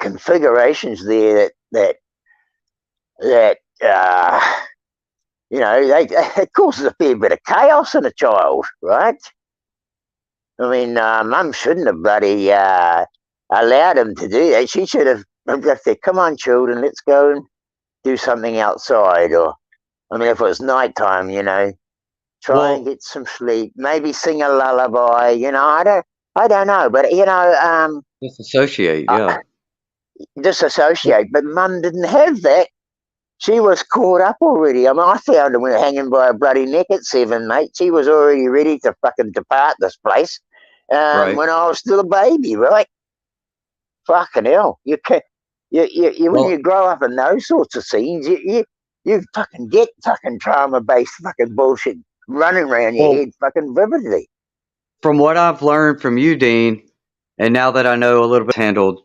configurations there that you know, it causes a fair bit of chaos in a child, right? I mean, Mum shouldn't have bloody allowed him to do that. She should have said, "Come on, children, let's go and do something outside." Or, I mean, if it was nighttime, you know, try and get some sleep. Maybe sing a lullaby. You know, I don't know, but you know, Disassociate, yeah. disassociate. But Mum didn't have that. She was caught up already. I mean, I found her hanging by a bloody neck at 7, mate. She was already ready to fucking depart this place Right. when I was still a baby, right? Fucking hell. You when you grow up in those sorts of scenes, you fucking get fucking trauma-based fucking bullshit running around your head fucking vividly. From what I've learned from you, Dean, and now that I know a little bit handled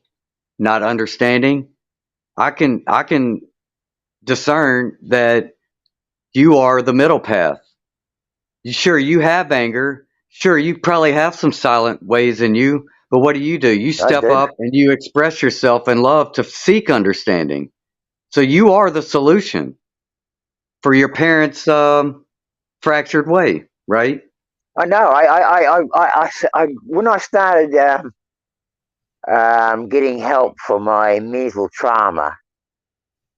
not understanding, I can discern that you are the middle path. Sure, you have anger. Sure, you probably have some silent ways in you, but what do? You step up and you express yourself in love to seek understanding. So you are the solution for your parents' fractured way, right? I know. I when I started getting help for my mental trauma,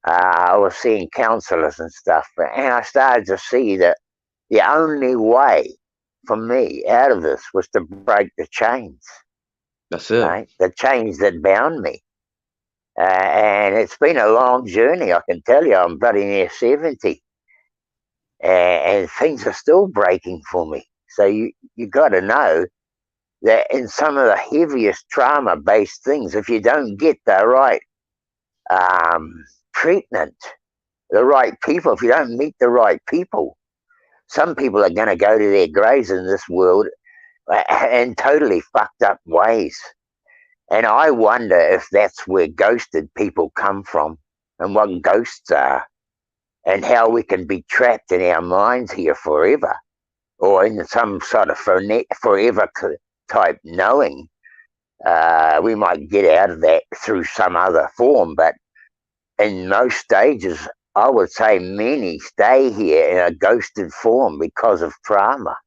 I was seeing counselors and stuff, and I started to see that the only way for me out of this was to break the chains. That's it. Right? The chains that bound me. And it's been a long journey, I can tell you. I'm bloody near 70. And things are still breaking for me. So you got to know that in some of the heaviest trauma-based things, if you don't get the right treatment, the right people, if you don't meet the right people, some people are going to go to their graves in this world in totally fucked up ways. And I wonder if that's where ghosted people come from and what ghosts are and how we can be trapped in our minds here forever or in some sort of forever type knowing. We might get out of that through some other form, but in most stages, I would say many stay here in a ghosted form because of trauma.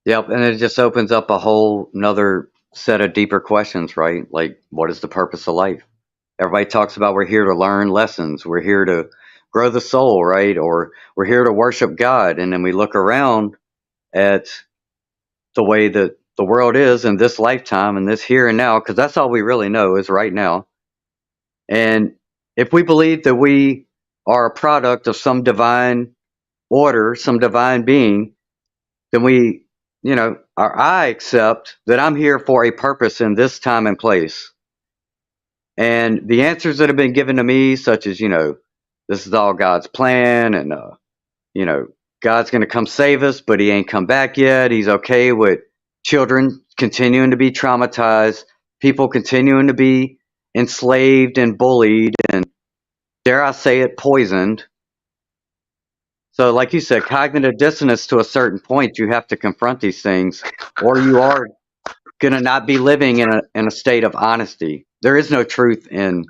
Yep, and it just opens up a whole another set of deeper questions, right? Like, what is the purpose of life? Everybody talks about we're here to learn lessons, we're here to grow the soul, right? Or we're here to worship God, and then we look around at the way that the world is in this lifetime and this here and now, because that's all we really know is right now. And if we believe that we are a product of some divine order, some divine being, then I accept that I'm here for a purpose in this time and place. And the answers that have been given to me, such as, this is all God's plan, and, God's going to come save us, but he ain't come back yet. He's okay with children continuing to be traumatized, people continuing to be enslaved and bullied, and dare I say it, poisoned. So like you said, cognitive dissonance to a certain point, you have to confront these things, or you are going to not be living in a state of honesty. There is no truth in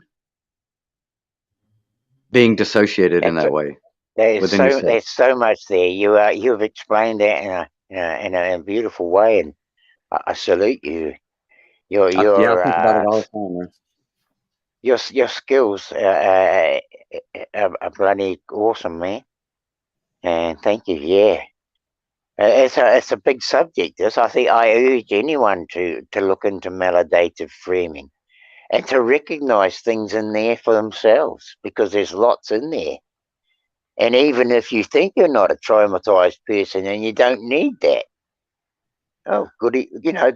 being dissociated in that way within yourself. There's so much there. You've explained that in a beautiful way, and I salute you. I think about it all the time, man. Your skills are bloody awesome, man. And thank you. Yeah, it's a big subject. This, I think, I urge anyone to look into maladaptive framing and to recognize things in there for themselves, because there's lots in there. And even if you think you're not a traumatized person and you don't need that, oh, goody,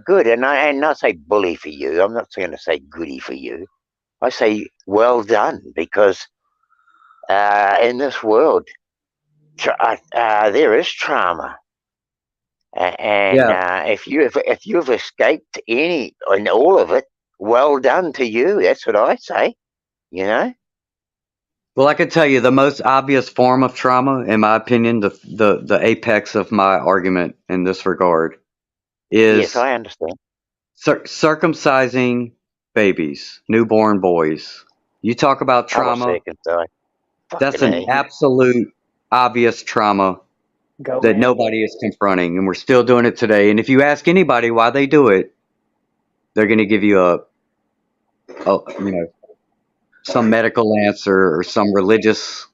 good. And I not say bully for you. I'm not going to say goody for you. I say well done, because in this world, there is trauma. And if you've escaped any and all of it, well done to you. That's what I say. Well, I can tell you the most obvious form of trauma, in my opinion, the apex of my argument in this regard is Yes, I understand. Circumcising babies, newborn boys. You talk about trauma. That's an absolute obvious trauma that nobody is confronting, and we're still doing it today. And if you ask anybody why they do it, they're going to give you some medical answer or some religious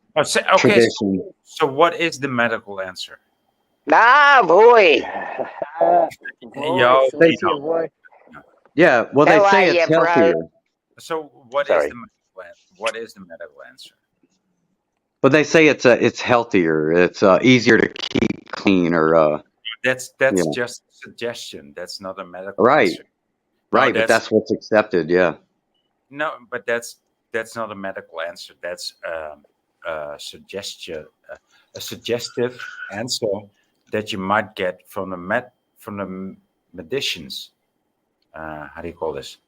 tradition. So what is the medical answer? Ah, boy. Yeah, well, they say it's healthier. So what is the medical answer? But they say it's healthier. It's easier to keep clean, or that's just a suggestion. That's not a medical answer. Right, but that's what's accepted. Yeah. No, but that's not a medical answer. That's a suggestive answer that you might get from the medicines. How do you call this?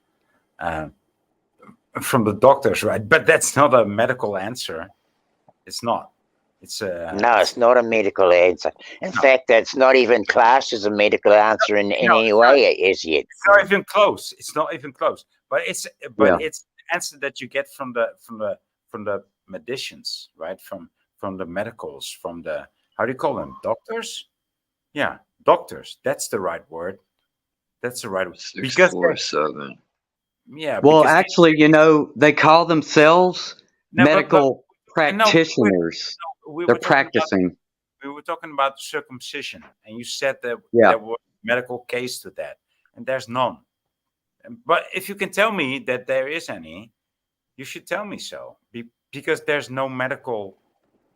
From the doctors, right? But that's not a medical answer. It's not. It's it's not a medical answer. In fact, that's not even classed as a medical answer in any way as yet. It's not even close. It's not even close. But it's an answer that you get from the medicines, right? From the medicals, from the, how do you call them? Doctors? Yeah, doctors. That's the right word. That's the right word. 647. Yeah. Well, actually, they call themselves medical practitioners. They're practicing. We were talking about the circumcision, and you said that there was a medical case to that, and there's none. But if you can tell me that there is any, you should tell me so, because there's no medical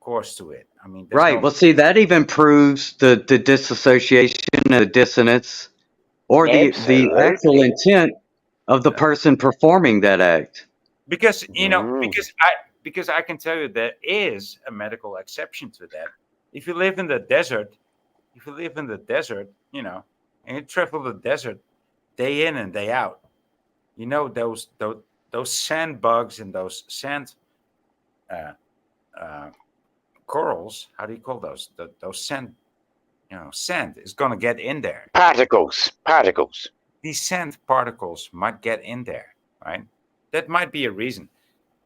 course to it. I mean, right. Well, see, that even proves the disassociation, the dissonance, or the actual intent of the person performing that act. Because because I can tell you there is a medical exception to that. If you live in the desert, and you travel the desert day in and day out, those sand bugs and those sand corals, how do you call those? Those sand, sand is going to get in there. Particles. These sand particles might get in there, right? That might be a reason.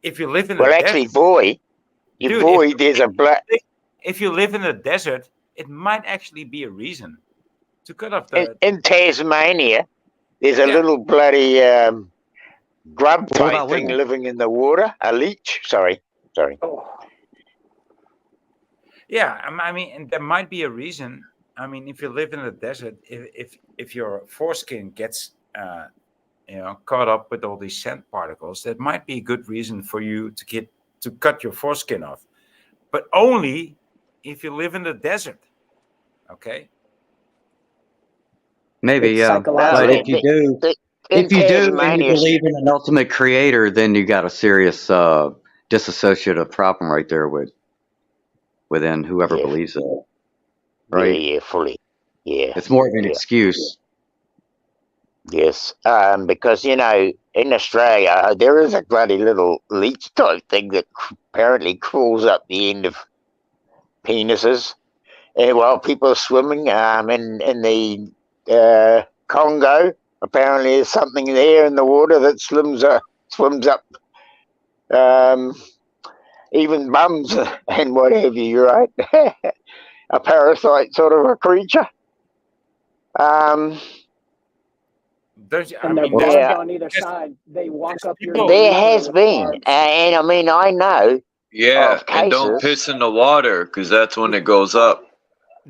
If you live in the desert, there's a black. If you live in the desert, it might actually be a reason to cut off the. In Tasmania, there's a little bloody grub type thing living in the water. A leech. Sorry. Yeah, I mean, and there might be a reason. I mean, if you live in the desert, if your foreskin gets caught up with all these sand particles, that might be a good reason for you to cut your foreskin off, but only if you live in the desert. Okay. Maybe, yeah. But if you do, and you believe in an ultimate creator, then you got a serious disassociative problem right there within whoever believes that. Right? Yeah, fully. Yeah. It's more of an excuse. Yes, because in Australia there is a bloody little leech type thing that apparently crawls up the end of penises, and while people are swimming in the Congo, apparently there's something there in the water that swims up even bums and what have you, right? A parasite sort of a creature. Don't you, I And they're mean, barbed Yeah, on either side. They walk up your people. there urethra has with been, barbs. and I mean, I know Yeah, of and don't cases. piss in the water because that's when it goes up.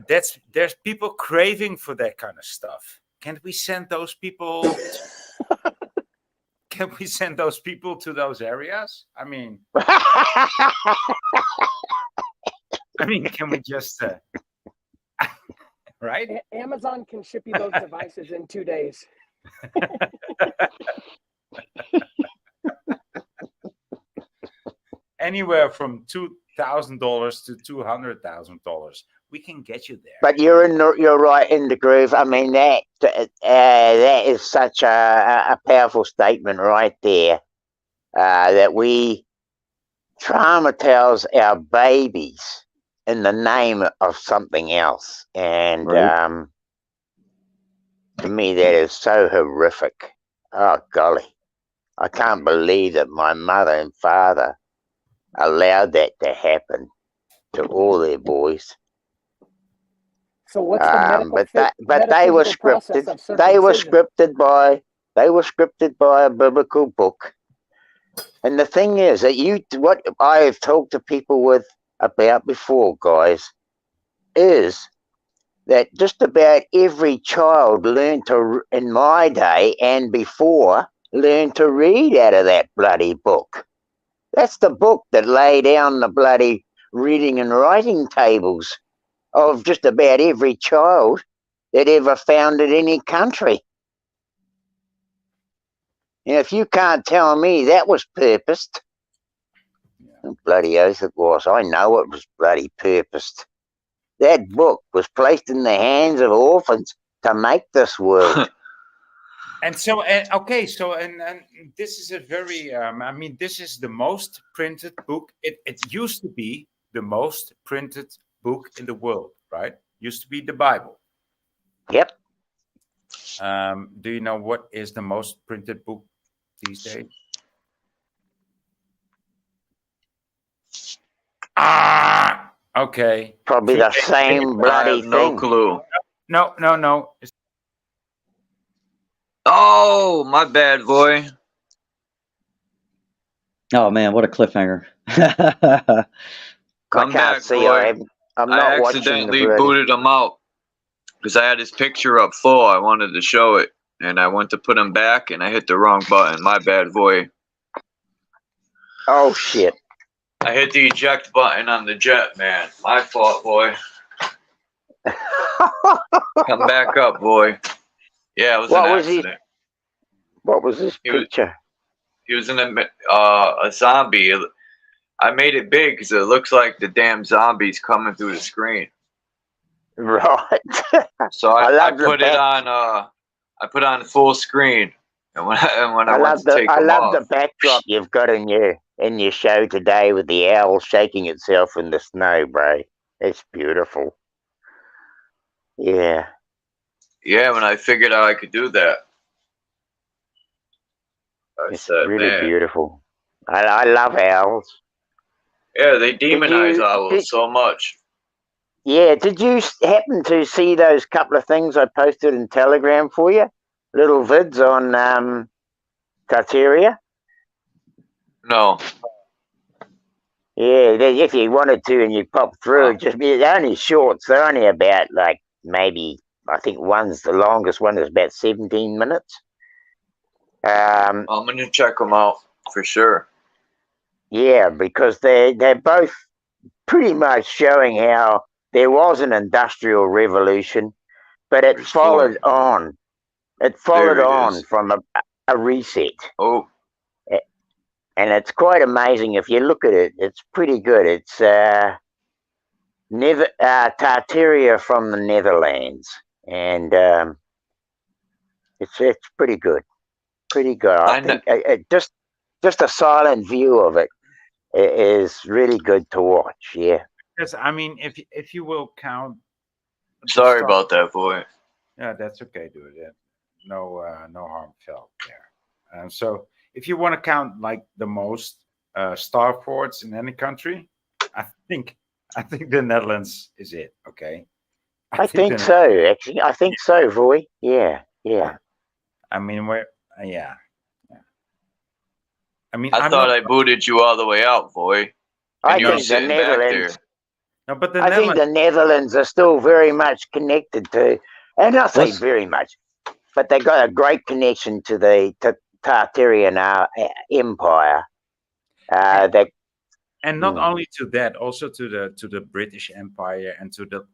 There's people craving for that kind of stuff. Can't we send those people? Can we send those people to those areas? I mean, can we just right? Amazon can ship you those devices in 2 days. Anywhere from $2,000 to $200,000, we can get you there. But you're right in the groove. I mean, that is such a powerful statement right there. That we traumatize our babies in the name of something else, and Right. to me that is so horrific. Oh golly, I can't believe that my mother and father allowed that to happen to all their boys. So what's the medical But they were metaphysical process scripted. of They were circumcision? scripted by a biblical book. And the thing is that what I have talked to people about before, guys, is that just about every child in my day and before, learned to read out of that bloody book. That's the book that lay down the bloody reading and writing tables of just about every child that ever founded any country. And if you can't tell me that was purposed, bloody oath it was. I know it was bloody purposed. That book was placed in the hands of orphans to make this world. And so, okay, so and this is a very, this is the most printed book. It used to be the most printed book in the world, right? Used to be the Bible. Yep. Do you know what is the most printed book these days? Okay. Probably the same bloody thing. No clue. No. Oh, my bad, boy. Oh man, what a cliffhanger! Come back, see, boy. I'm I not watching accidentally the booted him out because I had his picture up full. I wanted to show it, and I went to put him back, and I hit the wrong button. My bad, boy. Oh shit! I hit the eject button on the jet, man. My fault, boy. Come back up, boy. Yeah, it was an accident. What was his picture? He was in a zombie. I made it big because it looks like the damn zombies coming through the screen. Right. So I put it on. I put on full screen, and when I went to take them off, the backdrop you've got in your show today with the owl shaking itself in the snow, bro. It's beautiful. Yeah. Yeah, when I figured out I could do that, It's really beautiful. I love owls. Yeah, they demonize owls so much. Yeah, did you happen to see those couple of things I posted in Telegram for you? Little vids on Tartaria? No. Yeah, if you wanted to and you pop through, they're only shorts. They're only about maybe, I think the longest one is about 17 minutes. I'm going to check them out for sure. Yeah, because they're both pretty much showing how there was an industrial revolution, but it followed on. It followed on from a reset. Oh. And it's quite amazing. If you look at it, it's pretty good. It's Tartaria from the Netherlands. And it's pretty good. Pretty good. I think just a silent view of it is really good to watch. Yeah. Because if you will count. Sorry about that, boy. Yeah, that's okay, dude. No harm felt there. So if you want to count like the most star ports in any country, I think the Netherlands is it. Okay, I think so. Actually, I think so, Roy. Yeah, yeah. I mean, yeah. I mean, I thought I booted you all the way out, boy. I And you were think the sitting back there. Netherlands. No, but the I think the Netherlands are still very much connected to, and I say very much, but they got a great connection to the Tartarian Empire. And not only to that, also to the British Empire and to the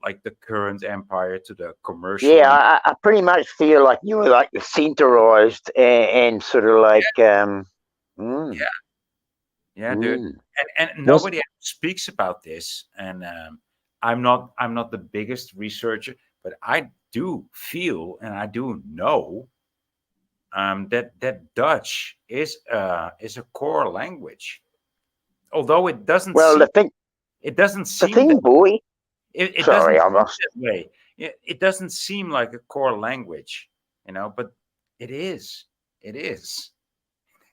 current empire, to the commercial. Yeah, I pretty much feel like you were like centralized and sort of like Yeah, dude. And nobody speaks about this. And I'm not the biggest researcher, but I do feel and I do know that Dutch is a core language, although it doesn't. Well, it doesn't seem. The thing, that, boy. It Sorry, doesn't I seem must. that way. It doesn't seem like a core language, but it is. It is.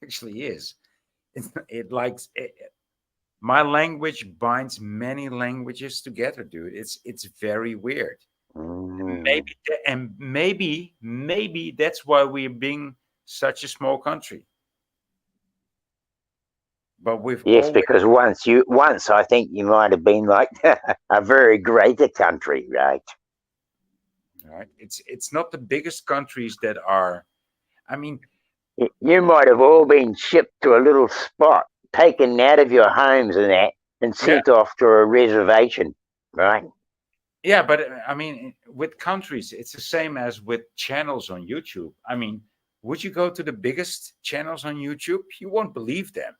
It actually is. My language binds many languages together, dude. It's very weird. Maybe that's why we're being such a small country. But because once I think you might have been like a very greater country, right? Right. It's not the biggest countries that are. I mean, you might have all been shipped to a little spot, taken out of your homes and that, and sent off to a reservation, right? Yeah, but I mean, with countries, it's the same as with channels on YouTube. I mean, would you go to the biggest channels on YouTube? You won't believe them,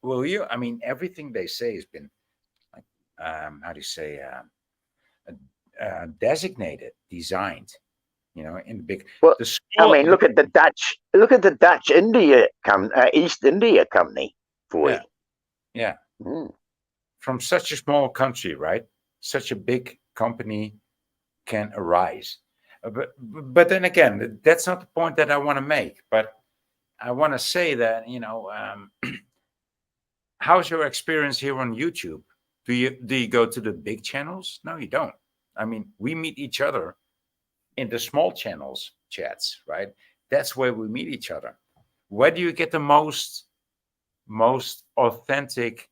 will you? I mean, everything they say has been like, how do you say, designated, designed. In the big. Well, I mean, look at the Dutch. Look at the Dutch East India Company, boy. Yeah. From such a small country, right? Such a big company can arise. But then again, that's not the point that I want to make. But I want to say that how's your experience here on YouTube? Do you go to the big channels? No, you don't. I mean, we meet each other in the small channels chats, right? That's where we meet each other. Where do you get the most authentic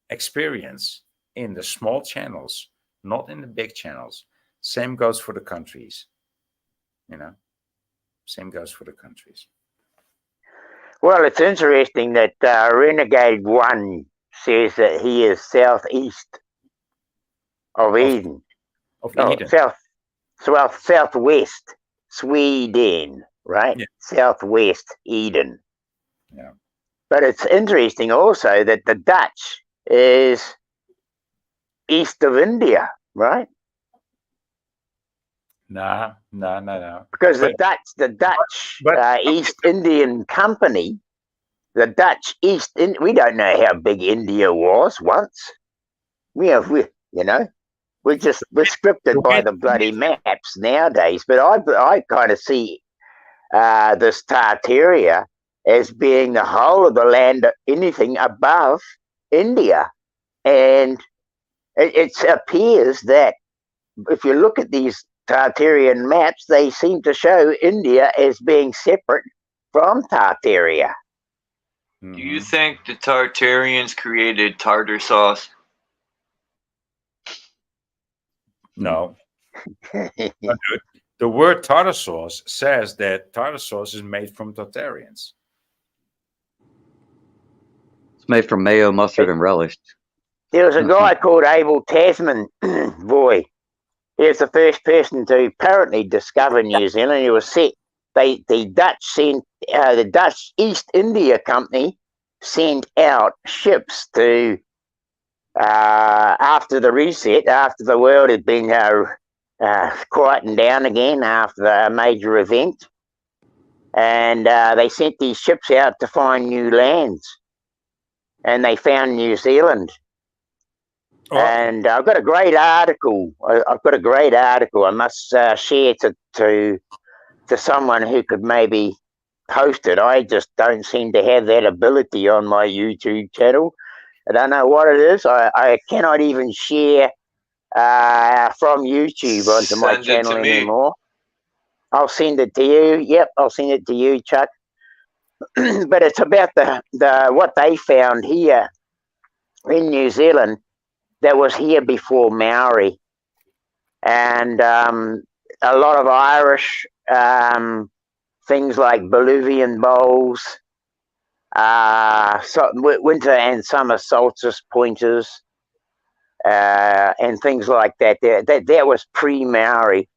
experience? In the small channels, not in the big channels. Same goes for the countries. Same goes for the countries. Well, it's interesting that Renegade One says that he is southeast of Eden. Southwest Sweden, right? Yeah. Southwest Eden. Yeah. But it's interesting also that the Dutch is east of India, right? No. Because the Dutch East Indian Company, the Dutch we don't know how big India was once. We're scripted by the bloody maps nowadays. But I kind of see this Tartaria as being the whole of the land, anything above India. And it appears that if you look at these Tartarian maps, they seem to show India as being separate from Tartaria. Do you think the Tartarians created tartar sauce? No. The word tartar sauce says that tartar sauce is made from Tartarians. It's made from mayo, mustard, and relish. There was a guy called Abel Tasman, boy. He was the first person to apparently discover New Zealand. He was set. The Dutch East India Company sent out ships to after the reset, after the world had been quietened down again after a major event, and they sent these ships out to find new lands, and they found New Zealand. And I've got a great article. I must share to someone who could maybe post it. I just don't seem to have that ability on my YouTube channel. I don't know what it is. I cannot even share from YouTube onto my Send it channel to me. anymore. I'll send it to you. Yep, I'll send it to you, Chuck. But it's about the what they found here in New Zealand that was here before Maori, and a lot of Irish things like Bolivian bowls, winter and summer solstice pointers, and things like that. That was pre-Maori,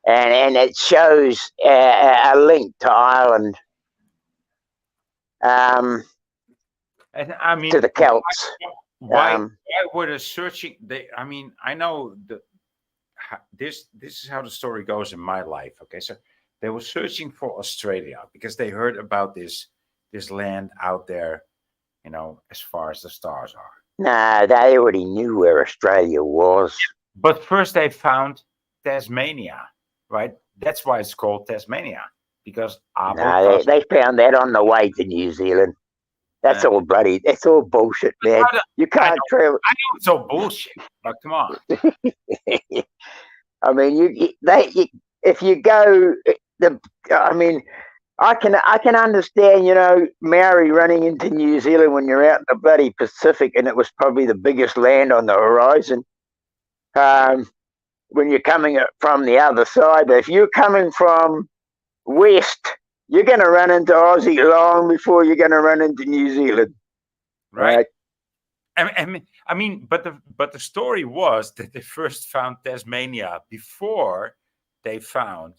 and it shows a link to Ireland, And I mean, to the Celts. why were they searching? I mean, I know this is how the story goes in my life. Okay, so they were searching for Australia because they heard about this land out there, you know, as far as the stars are. Nah, they already knew where Australia was. But first they found Tasmania, right? That's why it's called Tasmania, because No, they found that on the way to New Zealand. That's all bloody. That's all bullshit, man. You can't travel. I know it's all bullshit, but come on. I mean, if you go, I mean, I can understand, you know, Maori running into New Zealand when you're out in the bloody Pacific, and it was probably the biggest land on the horizon. When you're coming from the other side, but if you're coming from west, you're going to run into Aussie long before you're going to run into New Zealand, right? I mean, but the story was that they first found Tasmania before they found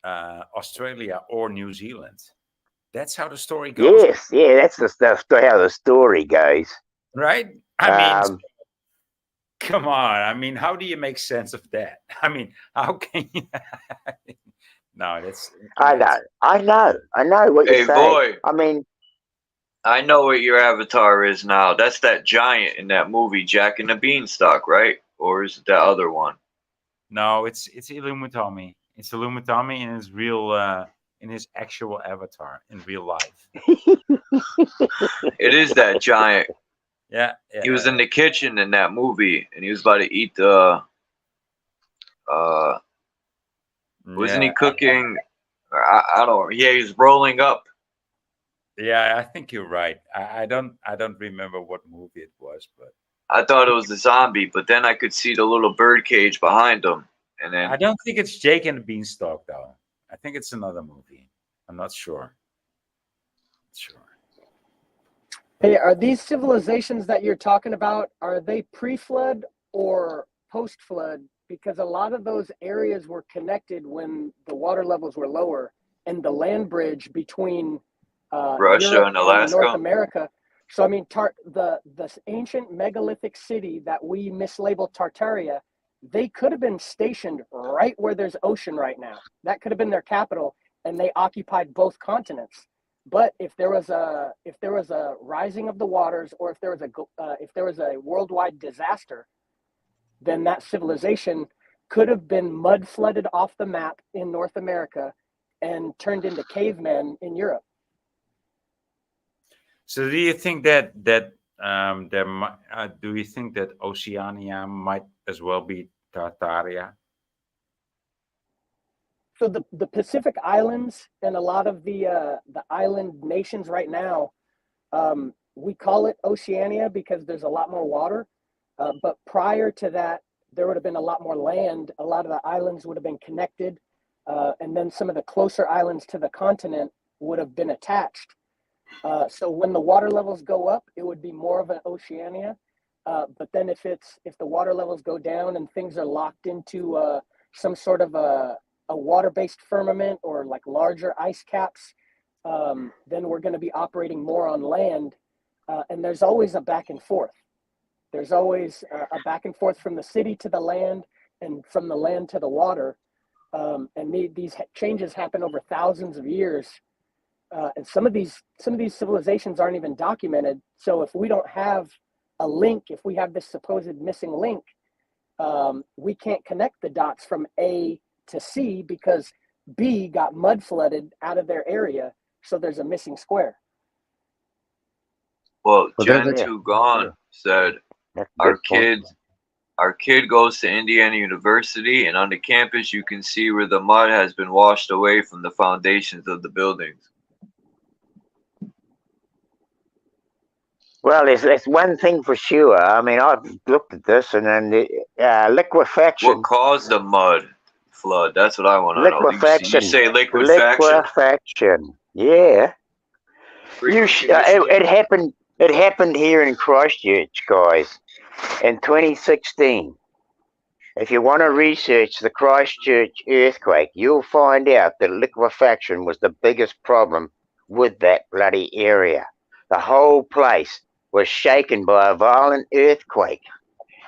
Australia or New Zealand. That's how the story goes. Yes, yeah, that's how the story goes. Right? I mean, come on. I mean, how do you make sense of that? I mean, how can you? No, that's. I know what you're saying. Boy. I mean, I know what your avatar is now. That's that giant in that movie, Jack and the Beanstalk, right? Or is it that other one? No, it's Illumitami. It's Illumitami in his real, in his actual avatar in real life. It is that giant. Yeah. He was in the kitchen in that movie, and he was about to eat the. Wasn't he cooking? I don't. Yeah, he's rolling up. Yeah, I think you're right. I don't remember what movie it was, but I thought it was the zombie, but then I could see the little bird cage behind him, and then I don't think it's Jake and the Beanstalk though. I think it's another movie. I'm not sure. Hey, are these civilizations that you're talking about, are they pre-flood or post-flood? Because a lot of those areas were connected when the water levels were lower, and the land bridge between Russia Europe and Alaska, North America. So I mean, the ancient megalithic city that we mislabeled Tartaria, they could have been stationed right where there's ocean right now. That could have been their capital, and they occupied both continents. But if there was a rising of the waters, or if there was a worldwide disaster, then that civilization could have been mud flooded off the map in North America and turned into cavemen in Europe. So do you think that do you think that Oceania might as well be Tartaria? So the Pacific Islands and a lot of the island nations right now, we call it Oceania because there's a lot more water. But prior to that, there would have been a lot more land. A lot of the islands would have been connected, and then some of the closer islands to the continent would have been attached. So when the water levels go up, it would be more of an Oceania. But then if the water levels go down and things are locked into some sort of a water-based firmament or like larger ice caps, then we're going to be operating more on land. And there's always a back and forth. There's always a back and forth from the city to the land and from the land to the water. And these changes happen over thousands of years. And some of these civilizations aren't even documented. So if we don't have a link, if we have this supposed missing link, we can't connect the dots from A to C because B got mud flooded out of their area, so there's a missing square. Well, Well, Gen 2 Gone said our kid goes to Indiana University, and on the campus you can see where the mud has been washed away from the foundations of the buildings. Well, there's one thing for sure. I mean, I've looked at this, and then the liquefaction. What caused the mud flood? That's what I want to know. Liquefaction. You say liquefaction? Liquefaction. Yeah. It happened. It happened here in Christchurch, guys, in 2016. If you want to research the Christchurch earthquake, you'll find out that liquefaction was the biggest problem with that bloody area. The whole place was shaken by a violent earthquake.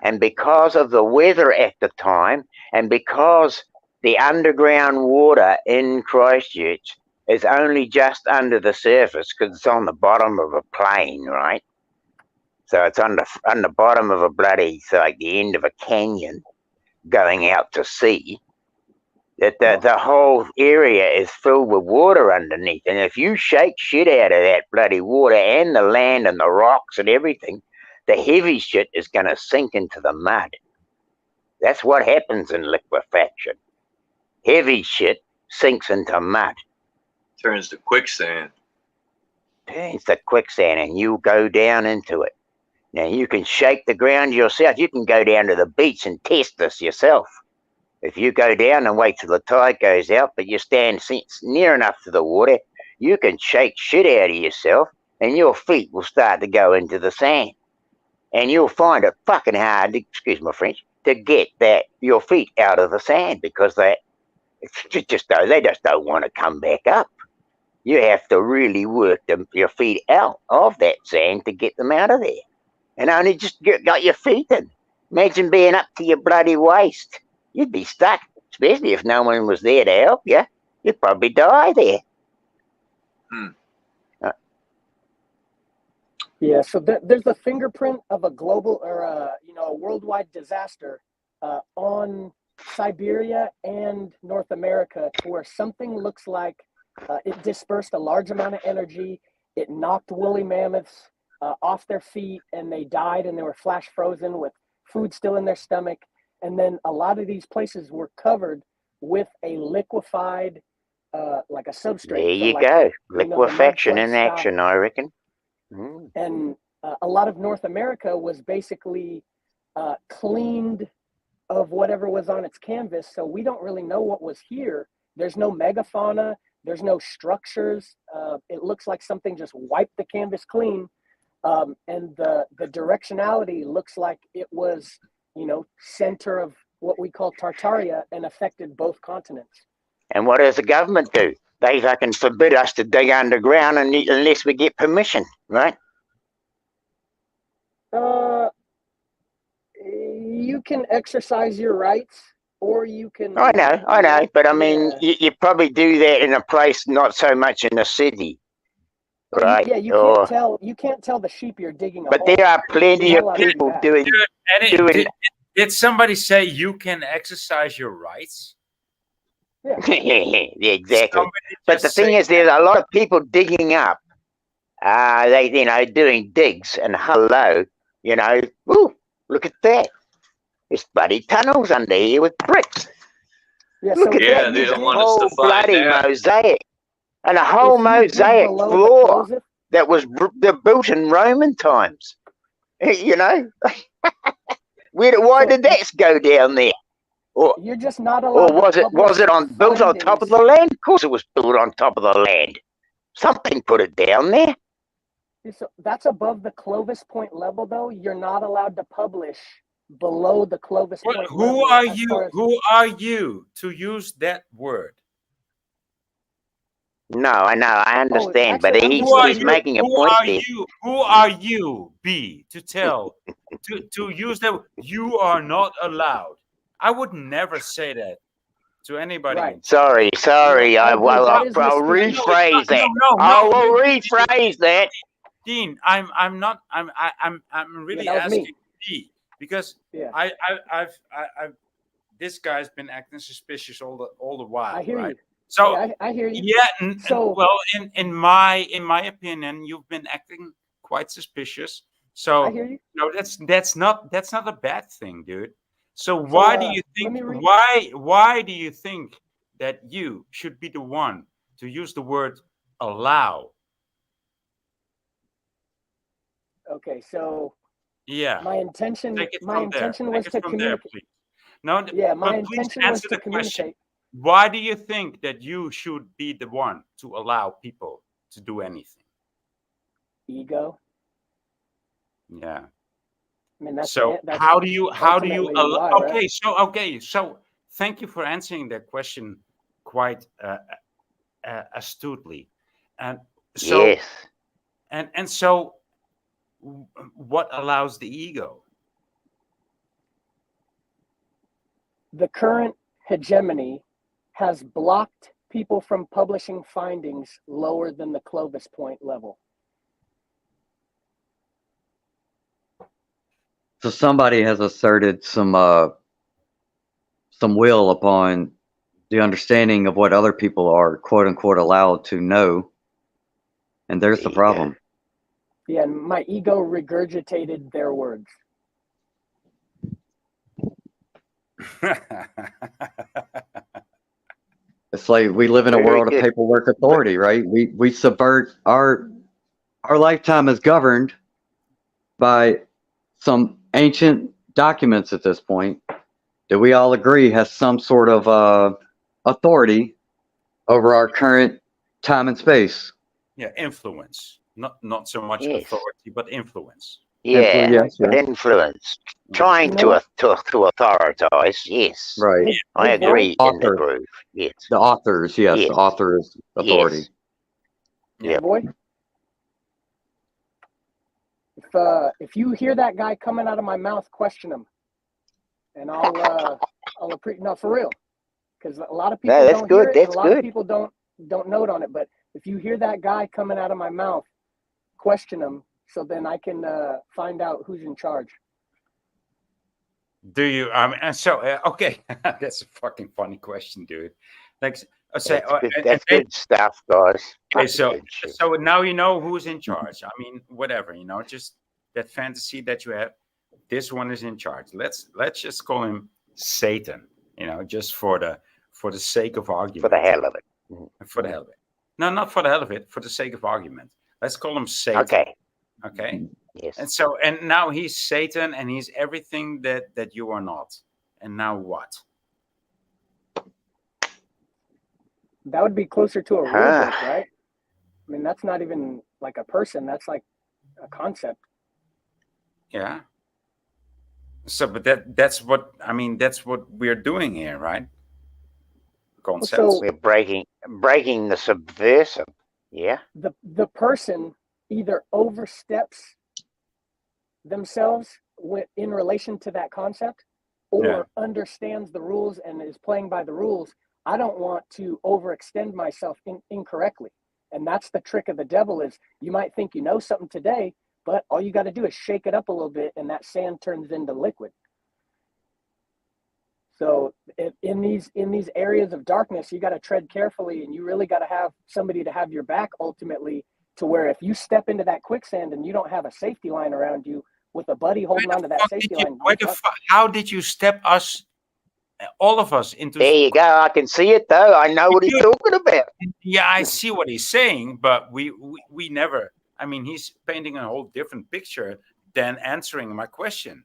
And because of the weather at the time, and because the underground water in Christchurch is only just under the surface, because it's on the bottom of a plain, right? So it's on the bottom of a bloody, so like the end of a canyon going out to sea, that the whole area is filled with water underneath. And if you shake shit out of that bloody water and the land and the rocks and everything, the heavy shit is going to sink into the mud. That's what happens in liquefaction. Heavy shit sinks into mud. Turns to quicksand. Turns to quicksand, and you go down into it. Now, you can shake the ground yourself. You can go down to the beach and test this yourself. If you go down and wait till the tide goes out, but you stand near enough to the water, you can shake shit out of yourself, and your feet will start to go into the sand. And you'll find it fucking hard, excuse my French, to get your feet out of the sand, because they just don't want to come back up. You have to really work your feet out of that sand to get them out of there. And only just got your feet in. Imagine being up to your bloody waist. You'd be stuck, especially if no one was there to help you. You'd probably die there. Yeah, so there's a fingerprint of a global or a worldwide disaster on Siberia and North America, to where something looks like it dispersed a large amount of energy. It knocked woolly mammoths off their feet, and they died, and they were flash frozen with food still in their stomach. And then a lot of these places were covered with a liquefied, like a substrate. There you go. Liquefaction in action, I reckon. And a lot of North America was basically cleaned of whatever was on its canvas. So we don't really know what was here. There's no megafauna. There's no structures. It looks like something just wiped the canvas clean. And the directionality looks like it was, center of what we call Tartaria, and affected both continents. And what does the government do? They fucking forbid us to dig underground unless we get permission, right? You can exercise your rights, or you can... I know, but I mean, you probably do that in a place not so much in the city, right? Yeah, you can't tell the sheep you're digging a but hole. there are plenty of people doing... Did somebody say you can exercise your rights? Yeah, exactly. But the thing is, there's a lot of people digging up. They, doing digs, and hello, ooh, look at that. There's bloody tunnels under here with bricks. Look at that. They There's don't a want us whole to find bloody that. mosaic. And a whole mosaic floor that was built in Roman times. Why did that go down there? Or, you're just not allowed. Or was it built on top of the land? Of course, it was built on top of the land. Something put it down there. So that's above the Clovis Point level, though. You're not allowed to publish below the Clovis Point level. Who are you? Who are you to use that word? No, I know, I understand, but he's making a point there. Who are you, B, to tell to use that? You are not allowed. I would never say that to anybody. Right. Sorry. I'll rephrase that. I will rephrase that. Dean, I'm really asking B, because I've this guy's been acting suspicious all the while. I hear right? you. So I hear you. yeah, So well, in my opinion, you've been acting quite suspicious. So I hear you. no, that's not a bad thing, dude. So So why do you let think me read. why do you think that you should be the one to use the word allow? Okay, so Yeah, my intention take it from there. was Take to it from there, communicate. please. No, Yeah, my but please intention was answer to the question. communicate. Why do you think that you should be the one to allow people to do anything? Ego. Yeah. I mean, that's So that's how do you ultimately why, right? okay, so thank you for answering that question quite astutely. And so Yes. and so what allows the ego? The current hegemony has blocked people from publishing findings lower than the Clovis point level. So somebody has asserted some will upon the understanding of what other people are quote unquote allowed to know, and there's the problem. Yeah, and my ego regurgitated their words. It's like we live in a world of paperwork authority, right? We subvert our lifetime is governed by some ancient documents at this point that we all agree has some sort of authority over our current time and space. Yeah, influence. Not so much Yes. authority, but influence. Yeah, Yes, sure. influence. Trying You know to authoritize, yes. Right. I Hey, boy. agree in the Author. groove, yes. The authors, yes, Yes. the author is authority. Yes. Yeah, boy. If you hear that guy coming out of my mouth, question him, and I'll no, for real, because a lot of people No, that's don't good. hear it, and That's a lot of good. people don't note on it. But if you hear that guy coming out of my mouth, question him, so then I can find out who's in charge. Do you? And so okay, that's a fucking funny question, dude. Like, say, That's good stuff, guys. okay, so Good shit. so now you know who's in charge. I mean, whatever, just that fantasy that you have. This one is in charge. Let's just call him Satan. Just for the sake of argument. For the hell of it. For the hell of it. No, not for the hell of it. For the sake of argument. Let's call him Satan. Okay. Okay. Yes. And now he's Satan, and he's everything that you are not. And now what? That would be closer to a rule book, right? I mean, that's not even like a person. That's like a concept. Yeah. So, but that's what we're doing here, right? Concepts. So we're breaking the subversive. Yeah. The person either oversteps themselves in relation to that concept, or understands the rules and is playing by the rules. I don't want to overextend myself incorrectly. And that's the trick of the devil is you might think you know something today, but all you got to do is shake it up a little bit and that sand turns into liquid. So in these areas of darkness, you got to tread carefully, and you really got to have somebody to have your back ultimately, to where if you step into that quicksand and you don't have a safety line around you with a buddy holding onto that safety line. How did you step all of us into? There you go. I can see it though. I know what he's talking about. Yeah, I see what he's saying, but we never. I mean, he's painting a whole different picture than answering my question.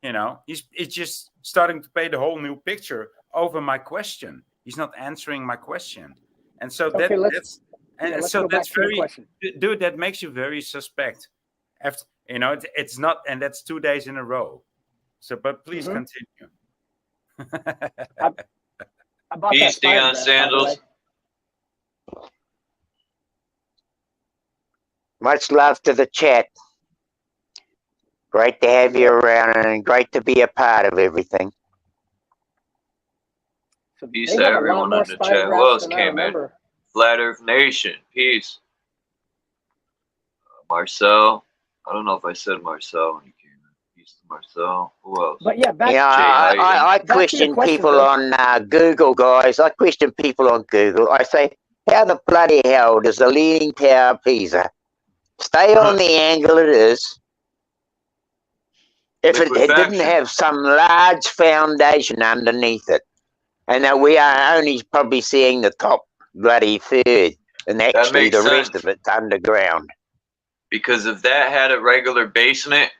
It's just starting to paint a whole new picture over my question. He's not answering my question, and so that's very, dude. That makes you very suspect. After it's not, and that's 2 days in a row. So, but please continue. Peace, Deion Sandals. Much love to the chat. Great to have you around and great to be a part of everything. Peace to everyone on the chat. Who else came in? Flat Earth Nation. Peace. Marcel. I don't know if I said Marcel when he came in. Peace to Marcel. Who else? But yeah, back, Yeah, Jay I back to your question question, people Phil. on Google, guys. I question people on Google. I say, how the bloody hell does the Leaning Tower of Pisa stay on the angle it is if it didn't Liquefaction. have some large foundation underneath it? And that we are only probably seeing the top bloody third, and That actually makes the rest sense. of it's underground. Because if that had a regular basement,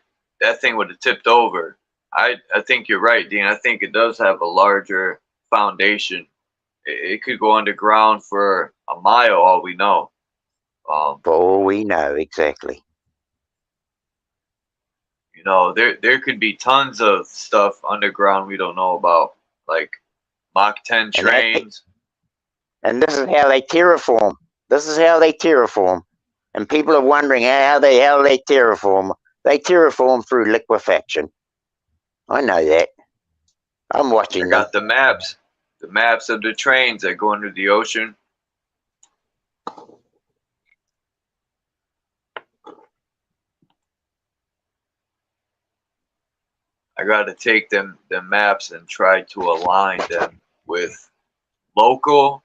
that thing would have tipped over. I think you're right, Dean. I think it does have a larger foundation. It could go underground for a mile, all we know. For all we know, exactly. You know, there could be tons of stuff underground we don't know about, like Mach 10 trains. And this is how they terraform. This is how they terraform. And people are wondering how they terraform. They terraform through liquefaction. I know that. I'm watching I got the maps of the trains that go under the ocean. I got to take them maps and try to align them with local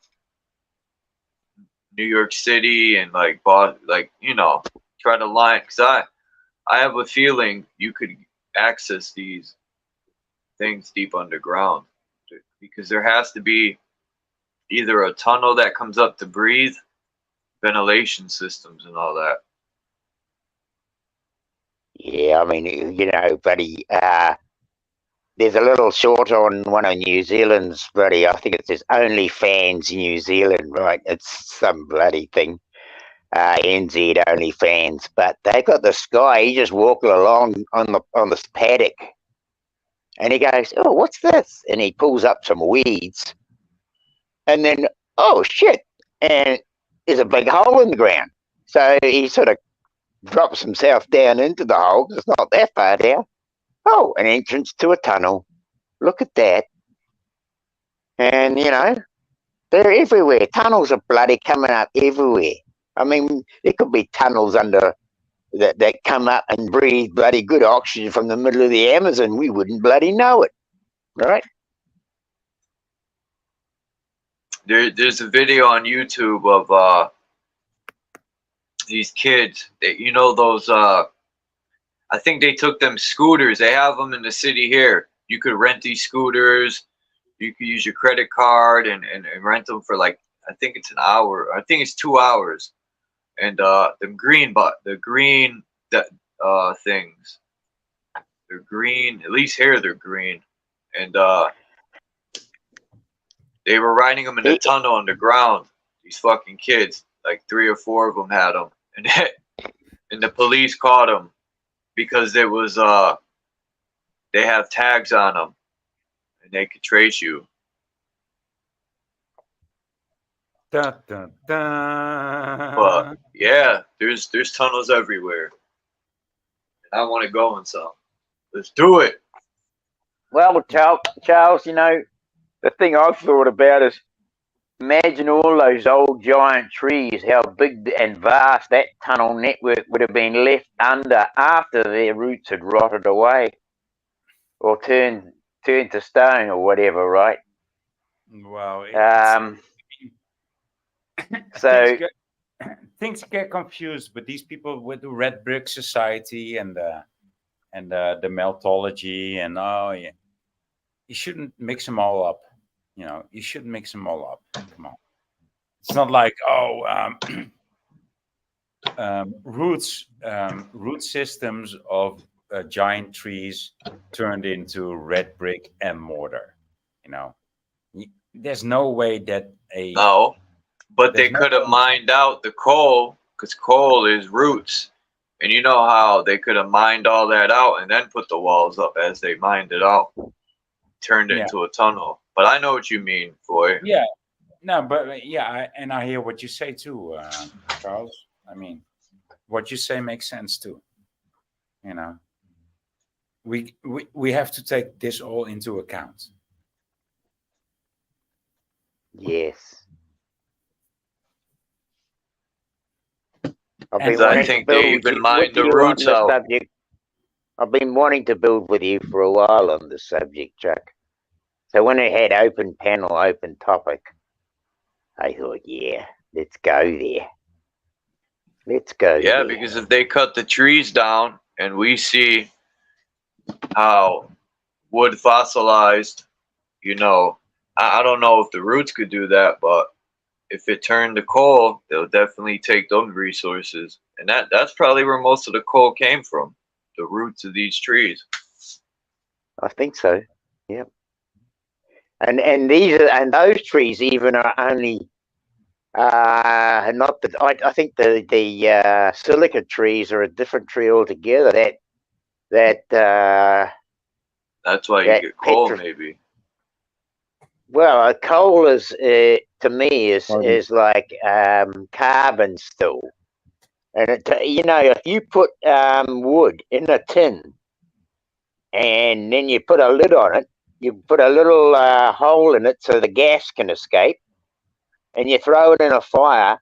New York City and like Boston, like, you know, try to line, because I have a feeling you could access these things deep underground, because there has to be either a tunnel that comes up to breathe, ventilation systems and all that. Yeah, I mean, you know, buddy, there's a little short on one of New Zealand's, buddy. I think it says OnlyFans New Zealand, right? It's some bloody thing. NZ OnlyFans, but they got this guy. He just walking along on this paddock, and he goes, "Oh, what's this?" And he pulls up some weeds, and then, oh shit! And there's a big hole in the ground. So he sort of drops himself down into the hole. It's not that far down. Oh, an entrance to a tunnel. Look at that. And you know, they're everywhere. Tunnels are bloody coming up everywhere. I mean, there could be tunnels under that come up and breathe bloody good oxygen from the middle of the Amazon. We wouldn't bloody know it, right? There's a video on YouTube of these kids that, you know, those I think they took them scooters. They have them in the city here. You could rent these scooters. You could use your credit card and rent them for, like, I think it's an hour. I think it's 2 hours. And the green things, they're green. At least here they're green. And they were riding them in the tunnel underground. These fucking kids, like 3 or 4 of them had them, and the police caught them because it was they have tags on them and they could trace you. Dun, dun, dun. But yeah, there's tunnels everywhere. I want to go in some. Let's do it. Well, Charles, you know, the thing I've thought about is, imagine all those old giant trees, how big and vast that tunnel network would have been left under after their roots had rotted away or turned to stone or whatever, right? Well, so things get confused, but these people with the red brick society and the meltology and yeah, you shouldn't mix them all up. You know, you shouldn't mix them all up. Come on, it's not like root systems of giant trees turned into red brick and mortar. You know, there's no way that no. But they could have mined out the coal, because coal is roots. And you know how they could have mined all that out and then put the walls up as they mined it out. Turned it into a tunnel. But I know what you mean, boy. Yeah. No, but yeah, I hear what you say too, Charles. I mean, what you say makes sense too. You know, we have to take this all into account. Yes. I think they even mined the roots out. I've been wanting to build with you for a while on this subject, Chuck. So when I had open panel, open topic, I thought, yeah, let's go there. Let's go Yeah, there. because if they cut the trees down and we see how wood fossilized, you know, I don't know if the roots could do that, but if it turned to coal, they'll definitely take those resources. And that's probably where most of the coal came from, the roots of these trees. I think so. Yep. And those trees even are only not the. I think the silica trees are a different tree altogether. That's why you get coal, maybe. Well, coal is to me is like carbon still, and you know, if you put wood in a tin and then you put a lid on it, you put a little hole in it so the gas can escape, and you throw it in a fire,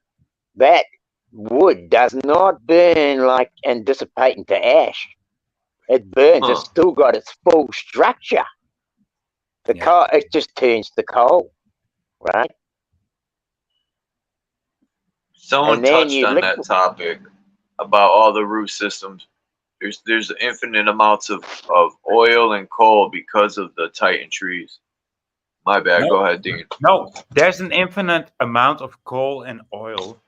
that wood does not burn like and dissipate into ash. It burns. It's still got its full structure. The coal, it just turns to coal, right? Someone touched on that topic about all the root systems. There's infinite amounts of oil and coal because of the Titan trees. My bad. No, Go ahead, Dean. No, there's an infinite amount of coal and oil,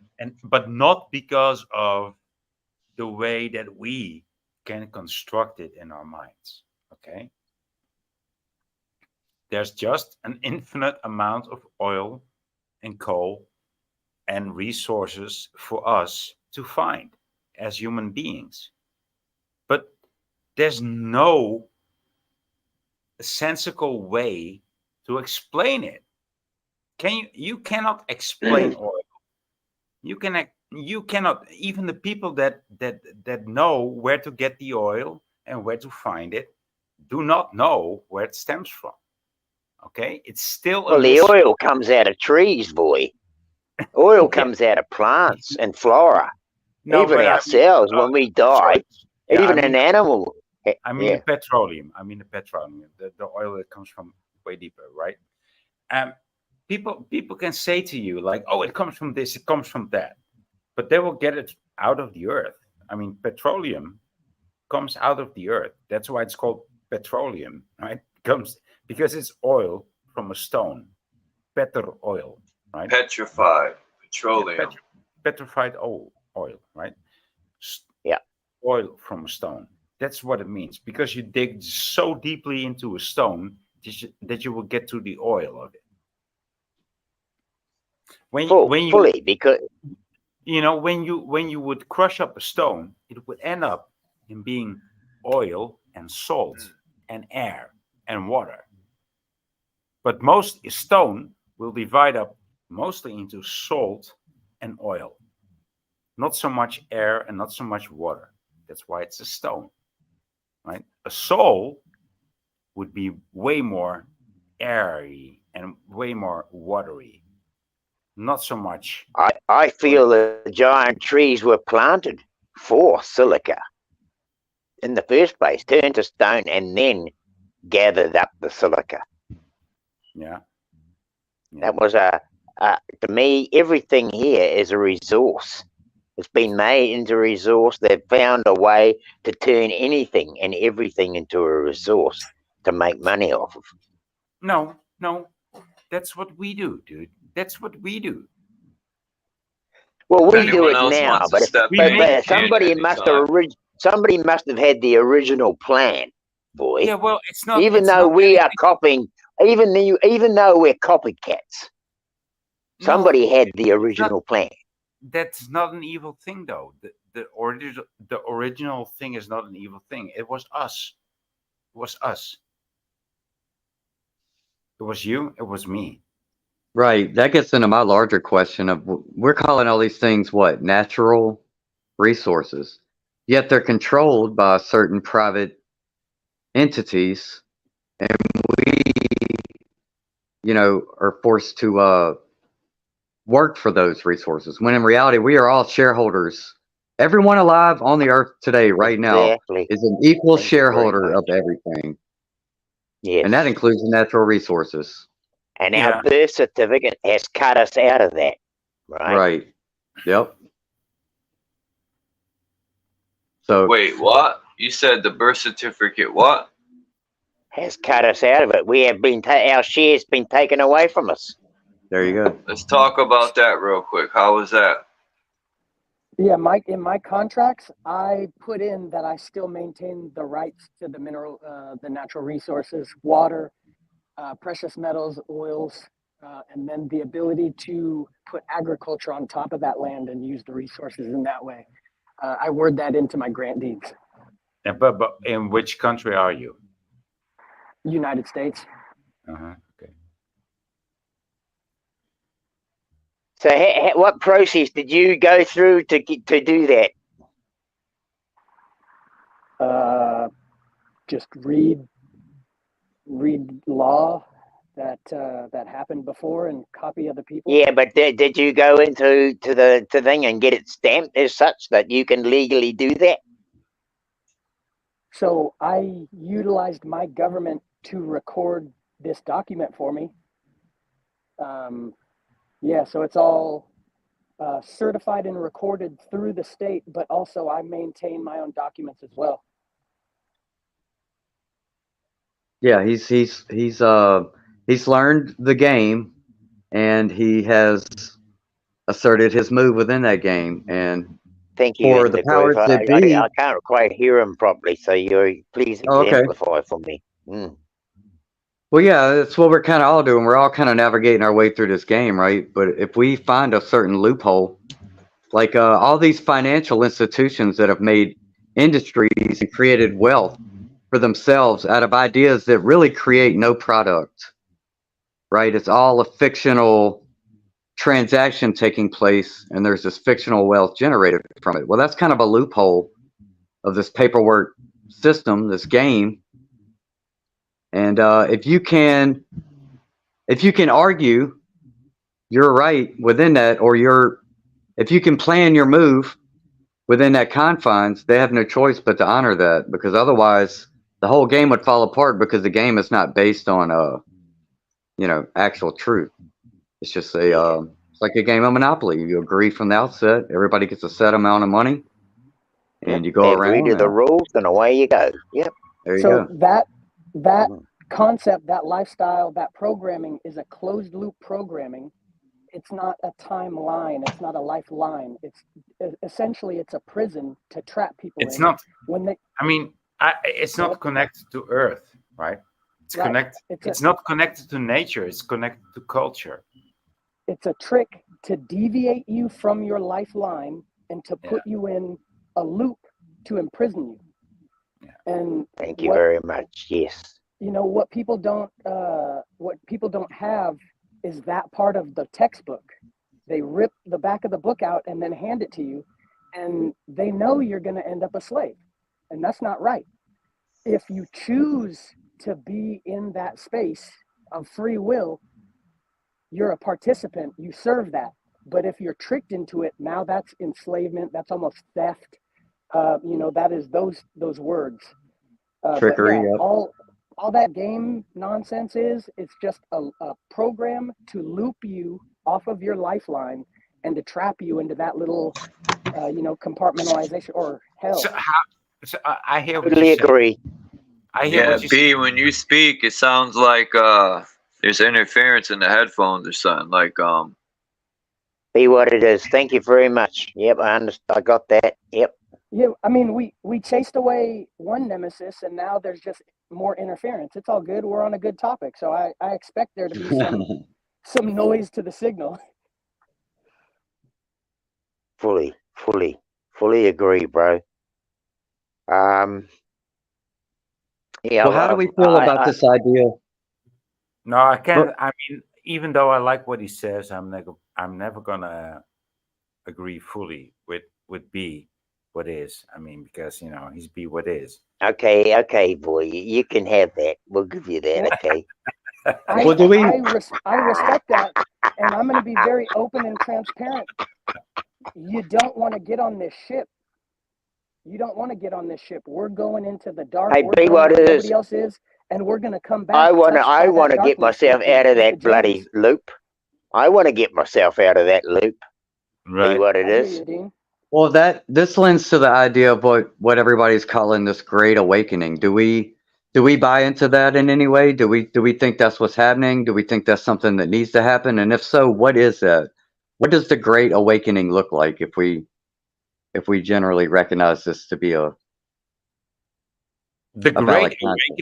but not because of the way that we can construct it in our minds. Okay? There's just an infinite amount of oil and coal and resources for us to find as human beings. But there's no sensical way to explain it. You cannot explain oil. You cannot, even the people that know where to get the oil and where to find it do not know where it stems from. Okay, it's still well, the oil comes out of trees, boy. Oil comes out of plants and flora. No, even but ourselves, when we die, Yeah, even I mean, an animal. I mean the petroleum. I mean the petroleum, the oil that comes from way deeper, right? People can say to you like, "Oh, it comes from this, it comes from that," but they will get it out of the earth. I mean, petroleum comes out of the earth. That's why it's called petroleum, right? It comes because it's oil from a stone, petro oil, right? Petrified petroleum. Petrified oil, right? Yeah. Oil from a stone. That's what it means, because you dig so deeply into a stone that you will get to the oil of it. Fully, because you know, when you would crush up a stone, it would end up in being oil and salt and air and water. But most stone will divide up mostly into salt and oil, not so much air and not so much water. That's why it's a stone, right? A soul would be way more airy and way more watery, not so much. I feel the giant trees were planted for silica in the first place, turned to stone, and then gathered up the silica. Yeah. That was to me, everything here is a resource. It's been made into a resource. They've found a way to turn anything and everything into a resource to make money off of. No, that's what we do, dude. That's what we do. Well, we do it now, but somebody must have had the original plan, boy. Yeah, well, it's not. Even though we are copying, even though we're copycats, somebody had the original plan. That's not an evil thing, though. The original thing is not an evil thing. It was us. It was us. It was you. It was me. Right. That gets into my larger question of, we're calling all these things what? Natural resources. Yet they're controlled by certain private entities, and we, are forced to work for those resources. When in reality, we are all shareholders Everyone alive on the earth today, right now, Exactly. is an equal Thank you very shareholder much. of everything. Yes. And that includes the natural resources. And our birth certificate has cut us out of that, right? Right. Yep. So Wait, what? You said the birth certificate what? Has cut us out of it. We have been our shares been taken away from us. there you go. Let's talk about that real quick. How was that? Yeah, Mike, in my contracts, I put in that I still maintain the rights to the the natural resources, water, precious metals, oils, and then the ability to put agriculture on top of that land and use the resources in that way. I word that into my grant deeds. Yeah, but in which country are you? United States. Okay. So, what process did you go through to do that? Just read law that happened before and copy other people. Yeah, but did you go into the thing and get it stamped as such that you can legally do that? So I utilized my government to record this document for me. Yeah, so it's all certified and recorded through the state, but also I maintain my own documents as well. Yeah, he's learned the game, and he has asserted his move within that game. And Thank you, for the Mr. powers Groove. that be, I can't quite hear him properly, so please oh, okay. exemplify for me. Well, yeah, that's what we're kind of all doing. We're all kind of navigating our way through this game, right? But if we find a certain loophole, like all these financial institutions that have made industries and created wealth for themselves out of ideas that really create no product, right? It's all a fictional transaction taking place, and there's this fictional wealth generated from it. Well, that's kind of a loophole of this paperwork system, this game. And if you can argue you're right within that, or if you can plan your move within that confines, they have no choice but to honor that, because otherwise the whole game would fall apart, because the game is not based on actual truth. It's just it's like a game of Monopoly. You agree from the outset, everybody gets a set amount of money, and you go They around. agree to the rules, and away you go. Yep. There you So go. that concept, that lifestyle, that programming is a closed loop programming. It's not a timeline. It's not a lifeline. It's essentially it's a prison to trap people. It's in not. When they. I mean, it's not connected to Earth, right? It's Right. connected. It's not connected to nature. It's connected to culture. It's a trick to deviate you from your lifeline and to put you in a loop to imprison you. And thank you very much. Yes. You know what people don't have is that part of the textbook. They rip the back of the book out and then hand it to you, and they know you're going to end up a slave, and that's not right. If you choose to be in that space of free will, you're a participant, you serve that. But if you're tricked into it, now that's enslavement, that's almost theft. That is those words. Trickery. But yeah, Yep. all that game nonsense it's just a program to loop you off of your lifeline and to trap you into that little compartmentalization or hell. So I hear what Totally you say. agree. I hear what you B, when you speak, it sounds like there's interference in the headphones or something. Like Be what it is. Thank you very much. Yep, I understand. I got that. Yep. Yeah, I mean, we chased away one nemesis, and now there's just more interference. It's all good. We're on a good topic, so I expect there to be some noise to the signal. Fully agree, bro. Yeah. Well, how do we feel about this idea? No, I can't. I mean, even though I like what he says, I'm never gonna agree fully with B what is. I mean, because he's B what is. Okay, boy, you can have that. We'll give you that. Okay. I respect that, and I'm going to be very open and transparent. You don't want to get on this ship You don't want to get on this ship. We're going into the dark. Hey, We're be going what where it is. nobody else is, and we're gonna come back. I wanna touched by that get darkness myself out of with the that bloody gems. loop. I want to get myself out of that loop. Be Right. what it I hear is. you, Dean. Well, this lends to the idea of what everybody's calling this great awakening. Do we buy into that in any way? Do we think that's what's happening? Do we think that's something that needs to happen? And if so, what is that? What does the great awakening look like if we generally recognize this to be a The valid great concept? awakening.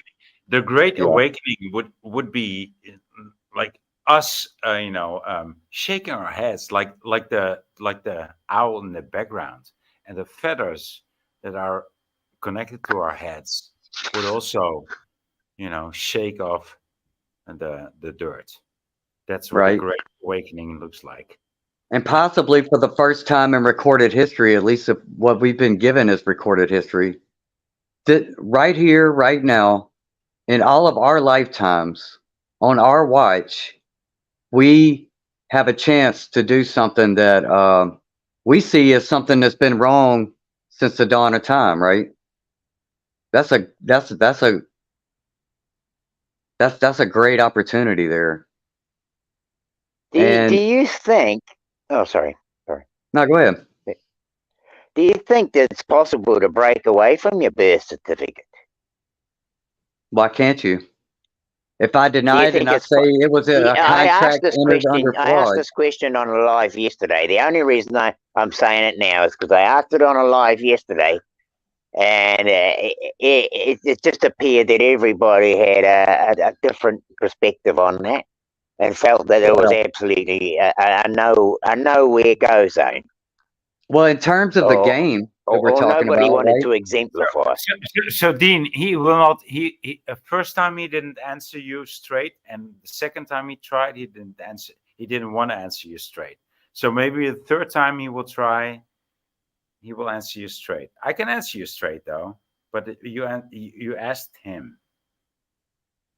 The great Yeah. awakening would be like us, shaking our heads like the owl in the background, and the feathers that are connected to our heads would also, shake off the dirt. That's what the Right. great awakening looks like. And possibly for the first time in recorded history, at least if what we've been given is recorded history, that right here, right now, in all of our lifetimes, on our watch, we have a chance to do something that we see as something that's been wrong since the dawn of time, right? That's a great opportunity there. Do And you think? Oh, sorry. no, go ahead. Do you think that it's possible to break away from your birth certificate? Why can't you? If I Do you deny it think and I it's? say it was a I asked contract this entered question. under I asked fraud, this question on a live yesterday. The only reason I'm saying it now is because I asked it on a live yesterday, and it just appeared that everybody had a different perspective on that, and felt that it was absolutely a nowhere go zone. well, in terms of the game that we're Or talking nobody about, wanted right? to exemplify. So Dean, he will not. He first time he didn't answer you straight, and the second time he tried, he didn't answer. He didn't want to answer you straight. So maybe the third time he will try. He will answer you straight. I can answer you straight though, but you asked him.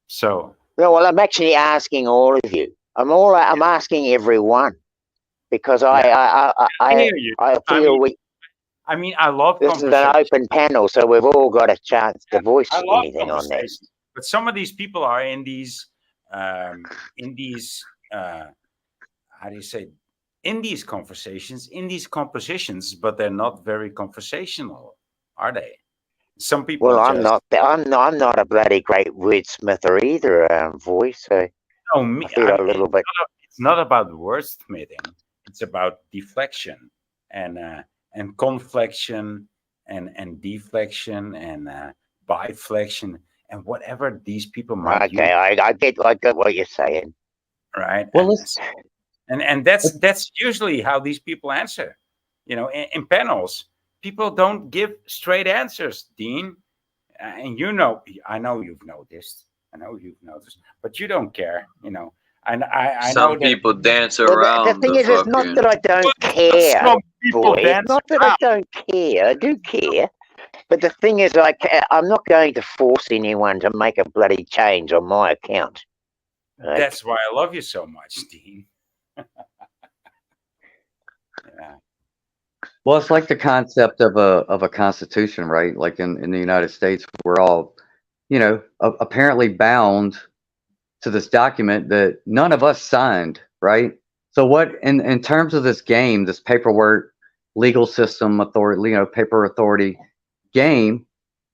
So No, well, I'm actually asking all of you. I'm asking everyone because I hear you. I feel I love this is an conversation. open panel, so we've all got a chance to voice I love anything on that. conversation, but some of these people are in these how do you say, in these conversations, in these compositions, but they're not very conversational, are they? Some people. Well, I'm not a bloody great wordsmither either, voice. So No, I feel a little bit. It's not about wordsmithing. It's about deflection and conflection and deflection and biflection and whatever these people might use. Okay, I get what you're saying. Right. Well, and that's usually how these people answer. In panels, people don't give straight answers, Dean. And I know you've noticed. But you don't care. And I know Some people dance Well, around the thing is, it's not fucking. that I don't care, Some people boy. dance It's not that I don't care. I do care. But the thing is, I'm not going to force anyone to make a bloody change on my account. Right? That's why I love you so much, Dean. Yeah. Well, it's like the concept of a constitution, right? Like in the United States, we're all, apparently bound to this document that none of us signed, right? So what in terms of this game, this paperwork, legal system authority, paper authority game,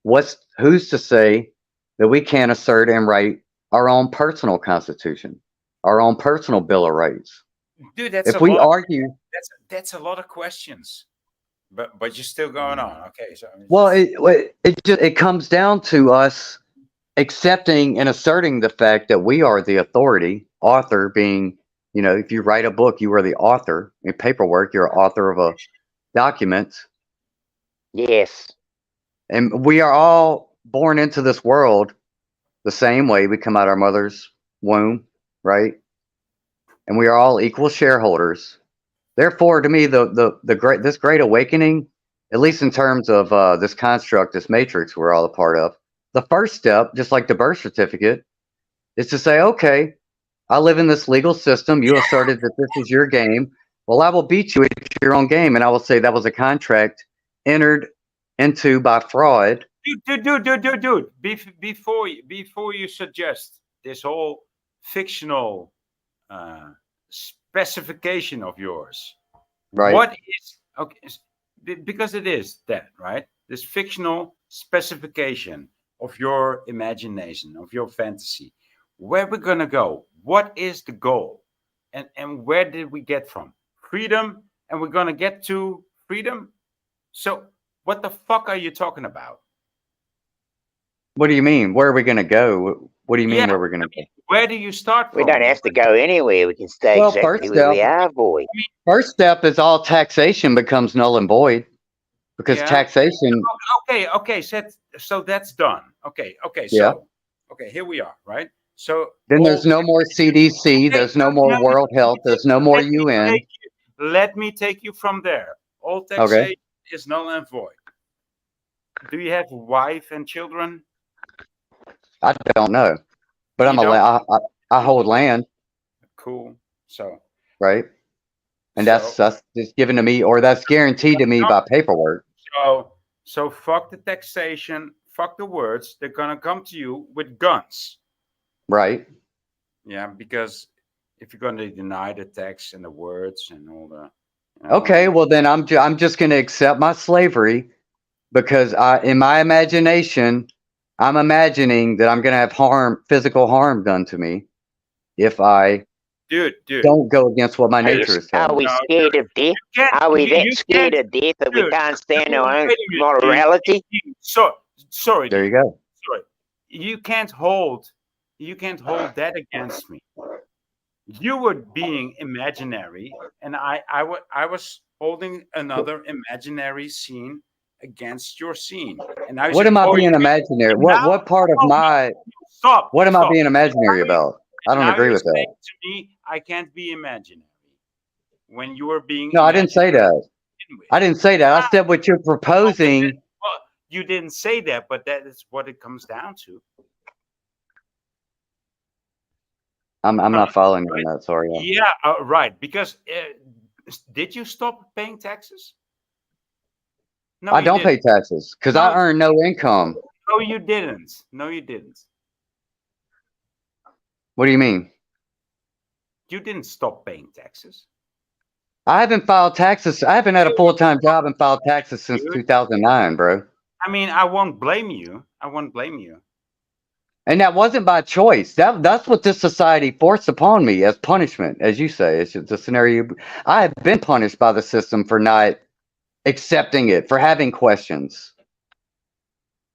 who's to say that we can't assert and write our own personal constitution, our own personal bill of rights? Dude, that's if we argue, that's a lot of questions. But you're still going on. Okay, so well, it comes down to us accepting and asserting the fact that we are the authority, author being, if you write a book, you are the author. In paperwork, you're an author of a document. Yes. And we are all born into this world the same way. We come out our mother's womb, right? And we are all equal shareholders. Therefore, to me, this great awakening, at least in terms of this construct, this matrix we're all a part of, the first step, just like the birth certificate, is to say, okay, I live in this legal system. You asserted that this is your game. Well, I will beat you at your own game. And I will say that was a contract entered into by fraud. Dude. Before you suggest this whole fictional specification of yours, Right. what is okay? Because it is that, right? This fictional specification of your imagination, of your fantasy, where we're gonna go? What is the goal? And where did we get from? Freedom, and we're gonna get to freedom. So what the fuck are you talking about? What do you mean? Where are we going to go? What do you mean? Yeah, Where we're going to go? where do you start We from? don't have to go anywhere. We can stay Well, exactly where we are, boy. first step is all taxation becomes null and void, because Yeah. taxation. Okay. So that's done. Okay. Yeah. So okay, here we are, right? So Then there's no more CDC. There's no more World Health. There's no more UN. Let me take you from there. All Okay. taxation is null and void. Do you have a wife and children? I don't know, but You I'm a I hold land, Cool. So right? And that's just given to me, or that's guaranteed to me by paperwork. So fuck the taxation, fuck the words. They're gonna come to you with guns. Right. Yeah, because if you're gonna deny the tax and the words and all the Okay, well then I'm just going to accept my slavery, because in my imagination, I'm imagining that I'm going to have physical harm done to me if I dude. don't go against what my nature is telling Are we me. scared of death? Are we that scared of death that we can't stand our own morality? Sorry. There you go. Sorry. You can't hold that against me. You were being imaginary, and I was holding another imaginary scene against your scene. And I What am I being imaginary? What part of my stop? What am I being imaginary about? I don't agree with that. Saying to me, I can't be imaginary. When you were being No, I didn't say that. I didn't say that. I said what you're proposing. Well, you didn't say that, but that is what it comes down to. I'm not following you on that. Sorry. Yeah, right. Because did you stop paying taxes? No, I don't pay taxes because I earn no income. No, you didn't. No, you didn't. What do you mean? You didn't stop paying taxes. I haven't filed taxes. I haven't had a full-time job and filed taxes since 2009, bro. I mean, I won't blame you. And that wasn't by choice. That's what this society forced upon me as punishment, as you say. It's just a scenario. I have been punished by the system for not accepting it, for having questions.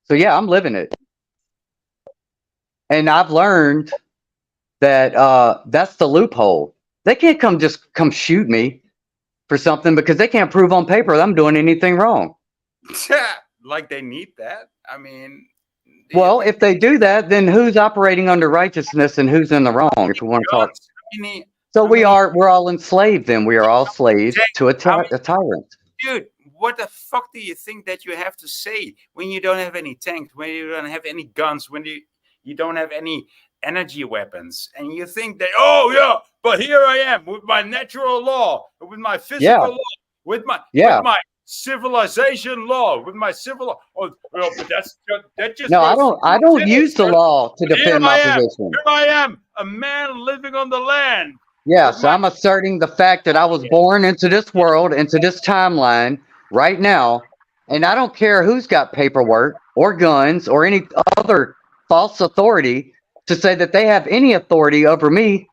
So yeah, I'm living it. And I've learned that that's the loophole. They can't come shoot me for something because they can't prove on paper that I'm doing anything wrong. Like they need that. I mean, well, if they do that, then who's operating under righteousness and who's in the wrong? If we want to talk, so we're all enslaved. Then we are all slaves to a tyrant. Dude, what the fuck do you think that you have to say when you don't have any tanks, when you don't have any guns, when you don't have any energy weapons, and you think that, oh yeah, but here I am with my natural law, with my physical law, with my civilization law, with my civil law. Oh, well, but that just no. I don't use the law to defend my position. Here I am, a man living on the land. Yes, I'm asserting the fact that I was born into this world, into this timeline right now, and I don't care who's got paperwork or guns or any other false authority to say that they have any authority over me.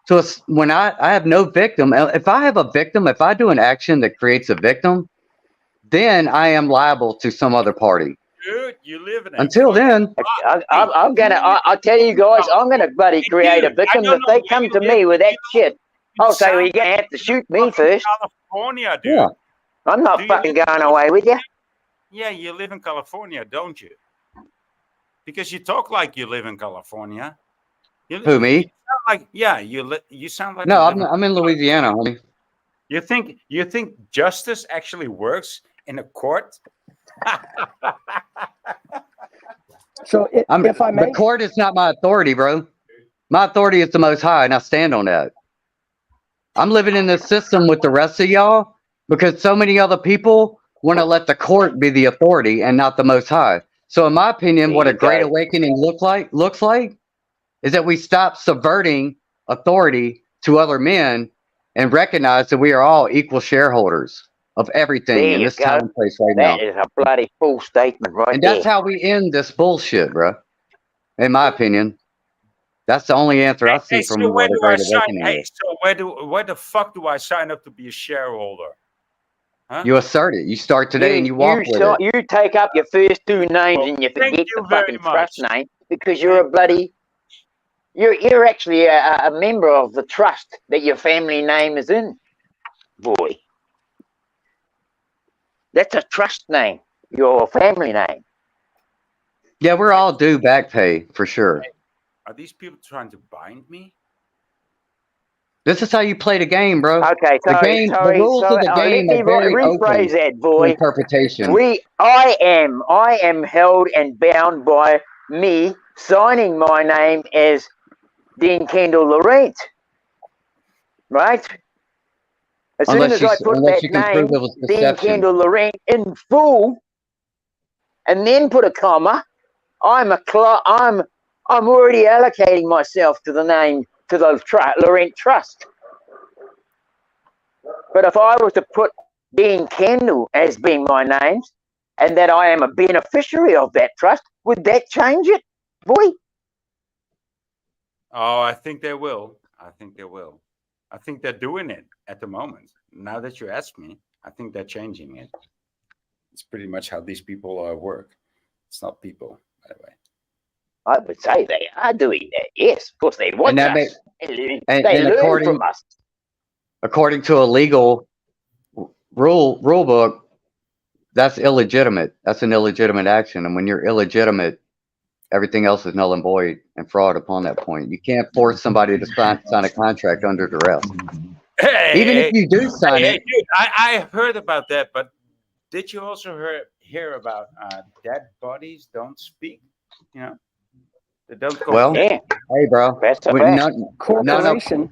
So when I have no victim, if I have a victim, if I do an action that creates a victim, then I am liable to some other party. Dude, you live in Until then, I'll tell you guys, I'm gonna bloody create a victim. If they come to me with that shit, I'll say, well, you're gonna have to shoot me first. California, dude. Yeah. I'm not fucking going away with you. Yeah, you live in California, don't you? Because you talk like you live in California. Who, me? You sound like, yeah, you sound like. No, I'm in Louisiana, homie. You think justice actually works in a court? So if I may, the court is not my authority, bro. My authority is the Most High, and I stand on that. I'm living in this system with the rest of y'all because so many other people want to let the court be the authority and not the Most High. So, in my opinion, There what a you great go. awakening looks like is that we stop subverting authority to other men and recognize that we are all equal shareholders of everything There in you this time go. and place right That now. is a bloody full statement right And there. that's how we end this bullshit, bro. In my opinion, that's the only answer I see Hey, from so where what a do I great sign? awakening Hey, is. so where the fuck do I sign up to be a shareholder? Huh? You assert it. You start today and you walk with it. You take up your first two names and you Thank forget you the very fucking much. trust name because you're a bloody. You're actually a member of the trust that your family name is in, boy. That's a trust name. Your family name. Yeah, we're all due back pay for sure. Are these people trying to bind me? This is how you play the game, bro. Okay, The game, the rules of the let game me are very rephrase open that, to boy. interpretation. I am held and bound by me signing my name as Dean Kendall Laurent, right? As soon as I put Unless that you can prove name, it was Dean deception. Kendall Laurent, in full, and then put a comma, I'm already allocating myself to the name, to the Laurent Trust. But if I was to put Dean Kendall as being my name, and that I am a beneficiary of that trust, would that change it, boy? Oh, I think they will. I think they will. I think they're doing it at the moment. Now that you ask me, I think they're changing it. It's pretty much how these people work. It's not people, by the way. I would say they are doing that. Yes, of course they watch that us. may- They learn from us. According to a legal rule book, that's illegitimate. That's an illegitimate action. And when you're illegitimate, everything else is null and void and fraud upon that point. You can't force somebody to sign a contract under duress. Even if you do sign it. Dude, I heard about that, but did you also hear about dead bodies don't speak? You know, they don't go. Well, hey, bro,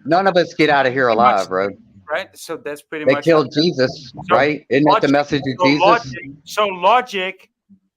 none of us get out of here alive, bro. Right, so that's pretty They much. killed Jesus, right? Isn't that the message of Jesus? Logic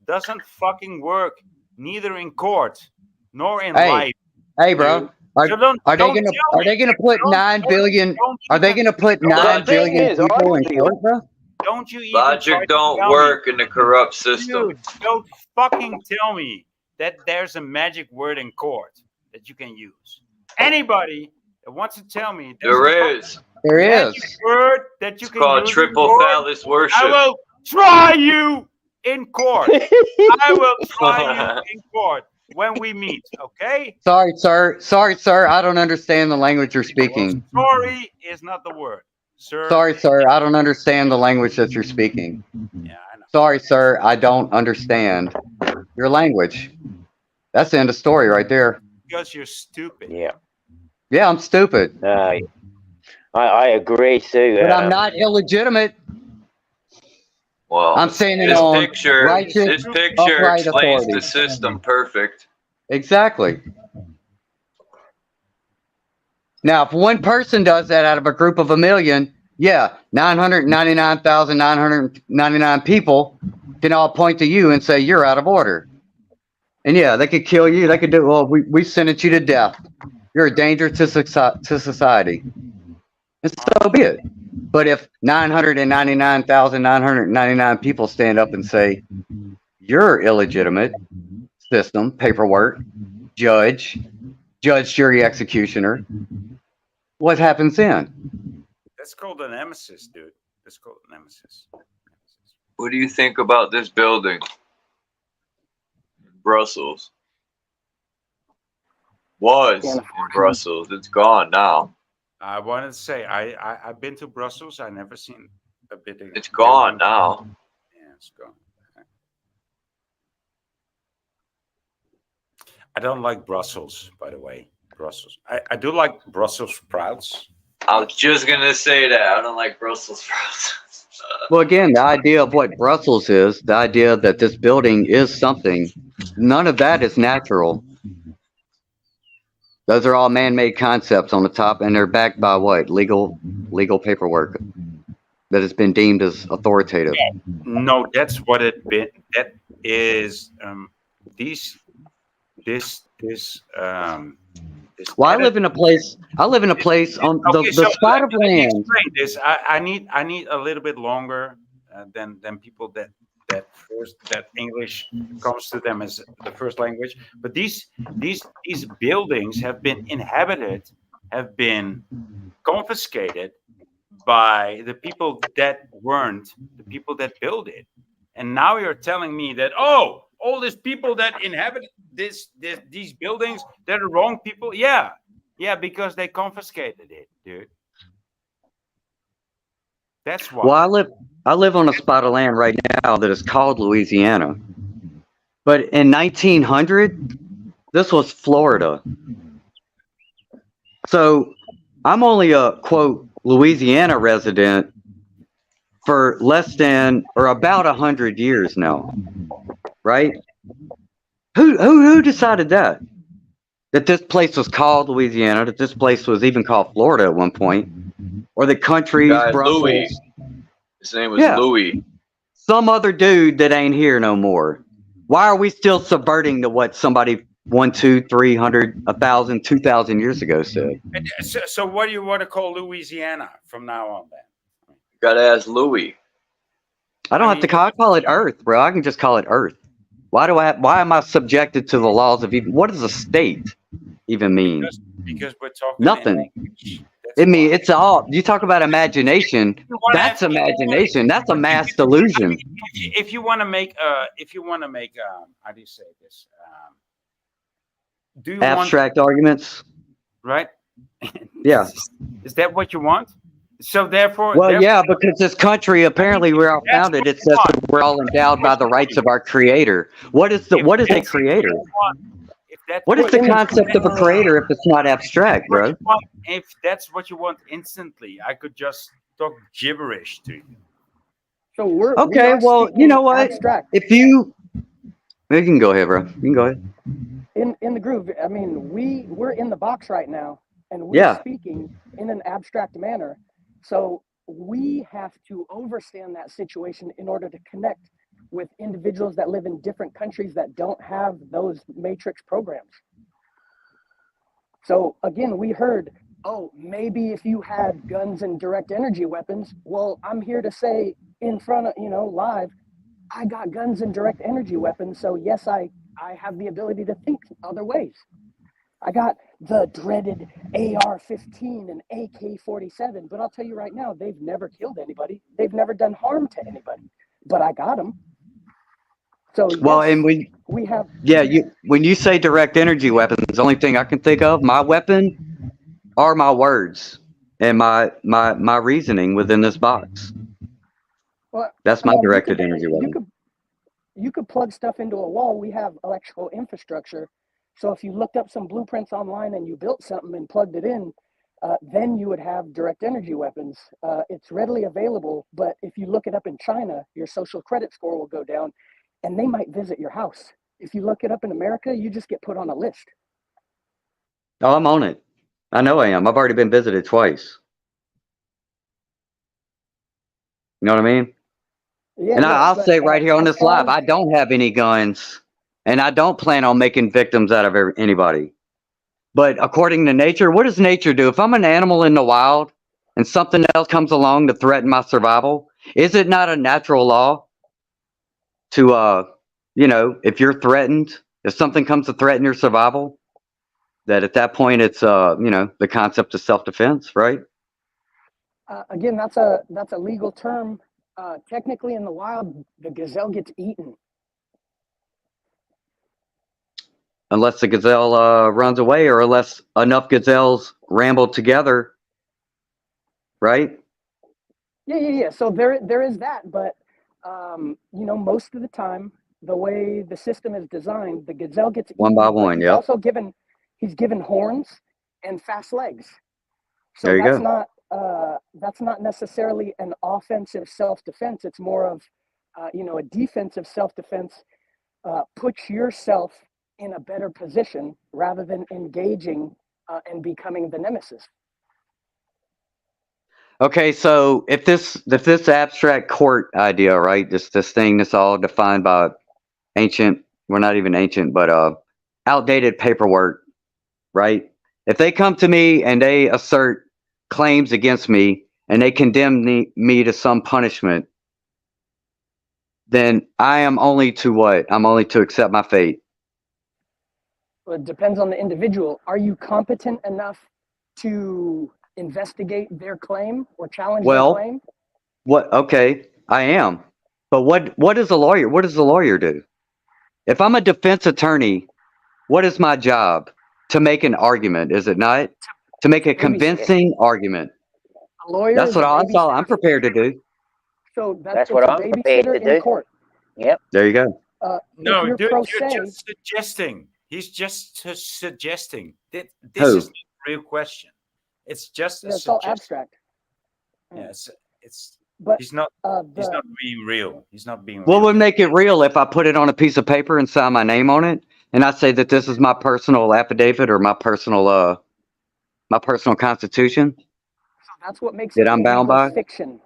doesn't fucking work, neither in court nor in life. Hey, bro, are they gonna put 9 billion? Are they gonna put 9 billion people in court, bro? Don't you even Logic don't work in the corrupt system. Dude, don't fucking tell me that there's a magic word in court that you can use. Anybody that wants to tell me There is. There is. Word that you It's can called use triple in court, phallus worship. I will try you in court. I will try you in court when we meet, okay? Sorry, sir. I don't understand the language you're speaking. Sorry is not the word, sir. Sorry, sir. I don't understand the language that you're speaking. Yeah, I know. Sorry, sir. I don't understand your language. That's the end of the story right there. Because you're stupid. Yeah. Yeah, I'm stupid. I agree, Sue. But I'm not illegitimate. Well, I'm standing this on picture righteous, explains upright authority. the system perfect. Exactly. Now, if one person does that out of a group of 1 million, yeah, 999,999 people can all point to you and say you're out of order. And yeah, they could kill you. They could do, well, we sentence you to death. You're a danger to society. And so be it. But if 999,999 people stand up and say, you're illegitimate system, paperwork, judge, jury, executioner, what happens then? That's called an emesis, dude. That's called an emesis. What do you think about this building? Brussels. Was in Brussels. It's gone now. I wanted to say I've been to Brussels. I never seen a bit. It's gone now. Yeah, it's gone. I don't like Brussels, by the way. Brussels. I do like Brussels sprouts. I was just gonna say that. I don't like Brussels sprouts. Well, again, the idea of what Brussels is, the idea that this building is something, none of that is natural. Those are all man-made concepts on the top, and they're backed by what? Legal paperwork. that has been deemed as authoritative. No, that's what it been. That is this. Well, I live in a place on Okay, the so spot of let me land. explain this. I need a little bit longer than people that English comes to them as the first language. But these buildings have been inhabited, have been confiscated by the people that weren't the people that built it. And now you're telling me that, oh, all these people that inhabit these buildings, they're the wrong people. Yeah, because they confiscated it, dude. That's why. Well, I live on a spot of land right now that is called Louisiana. But in 1900, this was Florida. So I'm only a quote Louisiana resident for less than or about 100 years now, right? Who decided that? That this place was called Louisiana, that this place was even called Florida at one point, or the countries, Guy Brussels. Louis. His name was Yeah. Louis. Some other dude that ain't here no more. Why are we still subverting to what somebody 1, 2, 300, 1,000, 2,000 years ago said? So what do you want to call Louisiana from now on then? Gotta ask Louis. I don't have to call it Earth, bro. I can just call it Earth. Why am I subjected to the laws of even? What does a state even mean? Because we're talking Nothing. It's all. You talk about imagination. That's imagination. That's a mass delusion. If you want to make how do you say this? Do you Abstract arguments. Right? Yeah. Is that what you want? So therefore, yeah, because this country apparently we're all founded. It says that we're all endowed by the rights of our creator. What is a creator? What is the concept of a creator if it's not abstract, bro? If that's what you want instantly, I could just talk gibberish to you. So we're okay. Well, you know what? Abstract. If you can go ahead, bro. You can go ahead. In the groove. I mean, we're in the box right now, and we're speaking in an abstract manner. So we have to understand that situation in order to connect with individuals that live in different countries that don't have those matrix programs. So again, we heard, oh, maybe if you had guns and direct energy weapons. Well, I'm here to say in front of, live, I got guns and direct energy weapons. So yes, I have the ability to think other ways. I got the dreaded AR-15 and AK-47, but I'll tell you right now, they've never killed anybody. They've never done harm to anybody, but I got them. So well, yes, and we have. Yeah, when you say direct energy weapons, the only thing I can think of, my weapon, are my words and my reasoning within this box. Well, that's my directed energy weapon. You could plug stuff into a wall. We have electrical infrastructure. So if you looked up some blueprints online and you built something and plugged it in, then you would have direct energy weapons. It's readily available, but if you look it up in China, your social credit score will go down and they might visit your house. If you look it up in America, you just get put on a list. Oh, I'm on it. I know I am. I've already been visited twice. You know what I mean? Yeah, and I'll but, say right here on this live, I don't have any guns, and I don't plan on making victims out of anybody. But according to nature, what does nature do? If I'm an animal in the wild and something else comes along to threaten my survival, is it not a natural law to, if you're threatened, if something comes to threaten your survival, that at that point it's, the concept of self-defense, right? Again, that's a legal term. Technically, in the wild, the gazelle gets eaten. Unless the gazelle runs away, or unless enough gazelles ramble together, right? Yeah. So there is that, but most of the time, the way the system is designed, the gazelle gets eaten, one by one. Yeah. Also he's given horns and fast legs. So there you that's go. That's not necessarily an offensive self-defense. It's more of a defensive self-defense. Puts yourself in a better position rather than engaging and becoming the nemesis. Okay, so if this abstract court idea, right, this thing that's all defined by ancient, well, not even ancient, but outdated paperwork, right? If they come to me and they assert claims against me and they condemn me to some punishment, then I am only to what? I'm only to accept my fate. Well, it depends on the individual. Are you competent enough to investigate their claim or challenge their Well, claim? what? Okay, I am. But what is a lawyer? What does a lawyer do? If I'm a defense attorney, what is my job? To make an argument, is it not? To make a convincing argument. A lawyer That's is a that's all I'm babysitter. prepared to do. So That's it's what a I'm prepared babysitter to in do. court. Yep. There you go. No, If you're dude, pro you're se, just suggesting. He's just suggesting. This Who? is not a real question. It's just a it's all suggestion. abstract. Yeah, it's But he's not the, being real. He's not being What real. would make it real if I put it on a piece of paper and sign my name on it, and I say that this is my personal affidavit or my personal constitution that's what makes that it I'm bound legal by? fiction.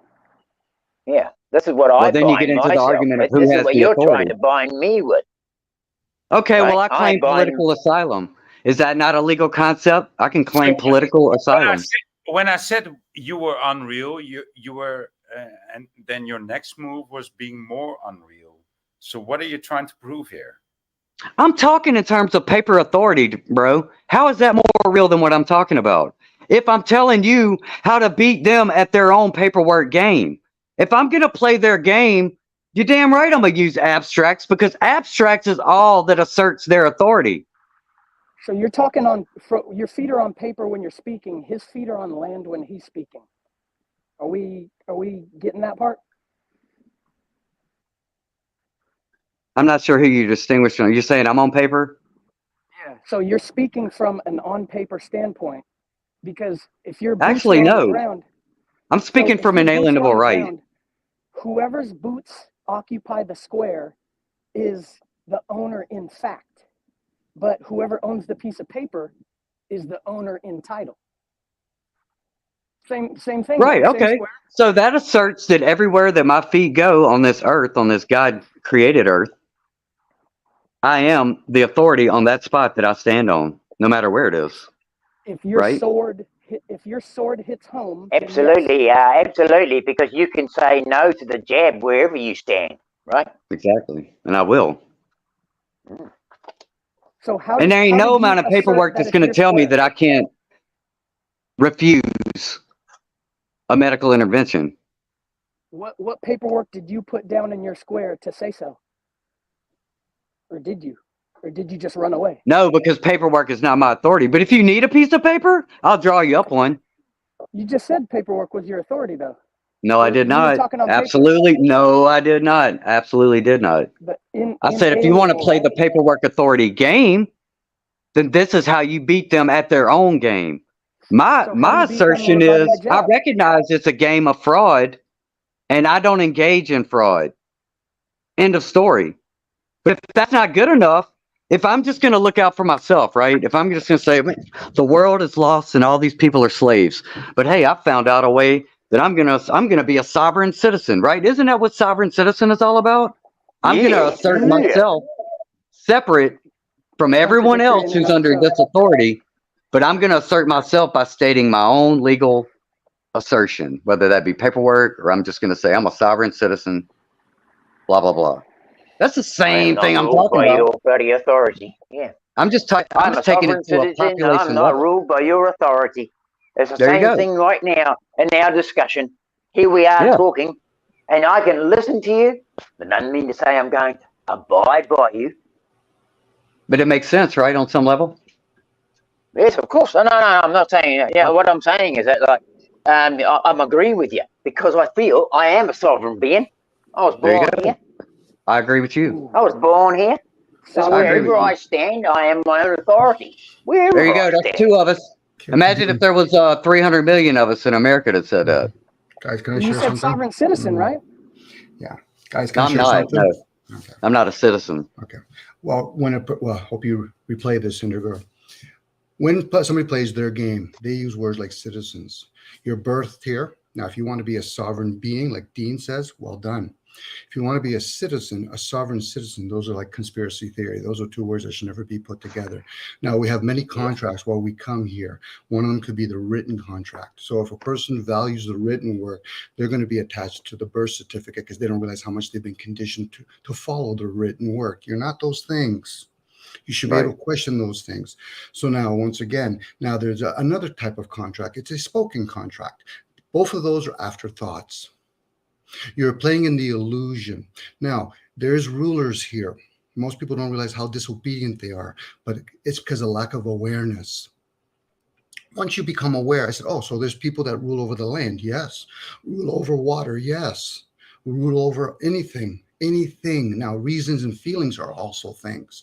Yeah. This is what Well, I then you get bind into the myself argument of with. who This is has what the you're trying authority. to bind me with. Okay, well, Right? I claim political asylum. Is that not a legal concept? I can claim political asylum. When I said you were unreal, you were, and then your next move was being more unreal. So what are you trying to prove here? I'm talking in terms of paper authority, bro. How is that more real than what I'm talking about? If I'm telling you how to beat them at their own paperwork game, if I'm going to play their game, you're damn right I'm going to use abstracts, because abstracts is all that asserts their authority. So you're talking your feet are on paper when you're speaking. His feet are on land when he's speaking. Are we getting that part? I'm not sure who you distinguish from. You're saying I'm on paper? Yeah. So you're speaking from an on paper standpoint, because if your boots Actually, are on the no. ground, I'm speaking from an alienable right. ground, whoever's boots occupy the square is the owner in fact, but whoever owns the piece of paper is the owner in title. Same thing. Right, Same okay. square. So that asserts that everywhere that my feet go on this earth, on this God-created earth, I am the authority on that spot that I stand on, no matter where it is. If your right? sword hits home, Absolutely, absolutely, because you can say no to the jab wherever you stand, right? Exactly, and I will. So how? And there ain't no amount of paperwork that's going to tell me that I can't refuse a medical intervention. What paperwork did you put down in your square to say so? Or did you? Or did you just run away? No, because paperwork is not my authority. But if you need a piece of paper, I'll draw you up one. You just said paperwork was your authority, though. No, I did You were not. talking on paper. Absolutely. No, I did not. Absolutely did not. But I said if you want to play the paperwork authority game, then this is how you beat them at their own game. My assertion is I recognize it's a game of fraud, and I don't engage in fraud. End of story. But if that's not good enough, if I'm just going to look out for myself, right? If I'm just going to say the world is lost and all these people are slaves, but hey, I found out a way that I'm gonna be a sovereign citizen, right? Isn't that what sovereign citizen is all about? I'm gonna assert myself separate from everyone else who's under this authority, but I'm gonna assert myself by stating my own legal assertion, whether that be paperwork or I'm just gonna say I'm a sovereign citizen, blah blah blah. That's the same thing I'm talking about. By your authority, yeah. I'm just I'm a taking it sovereign to a citizen. population I'm not level. ruled by your authority. It's the There you same go. thing right now in our discussion. Here we are talking, and I can listen to you, but doesn't mean to say I'm going to abide by you. But it makes sense, right, on some level? Yes, of course. No, I'm not saying. Yeah, what I'm saying is that, like, I'm agreeing with you because I feel I am a sovereign being. I was born here. I agree with you. I was born here. So I agree with wherever you. I stand, I am my own authority. Wherever There you go. I That's stand. two of us. Imagine if there was 300 million of us in America that said that. Guys, can I You share said something? sovereign citizen, right? Yeah. Guys, can I I'm share not. something? No. I'm not a citizen. Okay. Well, hope you replay this interview. When somebody plays their game, they use words like citizens. You're birthed here Now, if you want to be a sovereign being, like Dean says, well done. If you want to be a citizen, a sovereign citizen, those are like conspiracy theory. Those are two words that should never be put together. Now, we have many contracts while we come here. One of them could be the written contract. So if a person values the written work, they're going to be attached to the birth certificate because they don't realize how much they've been conditioned to follow the written work. You're not those things. You should be able to question those things. So now, once again, now there's another type of contract. It's a spoken contract. Both of those are afterthoughts. You're playing in the illusion. Now, there's rulers here. Most people don't realize how disobedient they are, but it's because of lack of awareness. Once you become aware, I said, oh, so there's people that rule over the land. Yes. Rule over water. Yes. Rule over anything. Now, reasons and feelings are also things.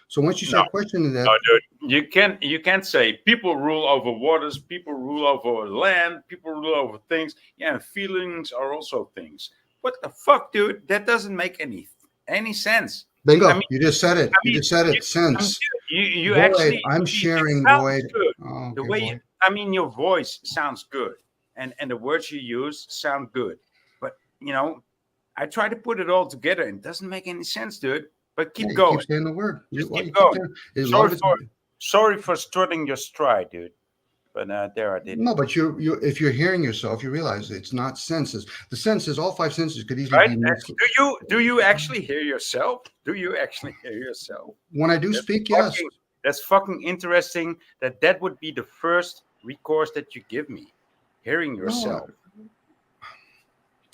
So once you start questioning that, no, dude, you can't say people rule over waters, people rule over land, people rule over things. Yeah, and feelings are also things. What the fuck, dude? That doesn't make any sense. bingo, I mean, you just said it. You just said it. Sense. You Void, actually. I'm sharing, it sounds Void. good. Oh, The okay, way Void. your voice sounds good, and the words you use sound good. But I try to put it all together, and it doesn't make any sense, dude. But keep You going. keep saying the word. Just You keep saying, going. Sorry for strutting your stride, dude. But there I did. No, but you if you're hearing yourself, you realize it's not senses. The senses, all five senses, could easily Right? be. Do you actually hear yourself? Do you actually hear yourself? When I do speak, yes. That's fucking interesting. That would be the first recourse that you give me, hearing yourself.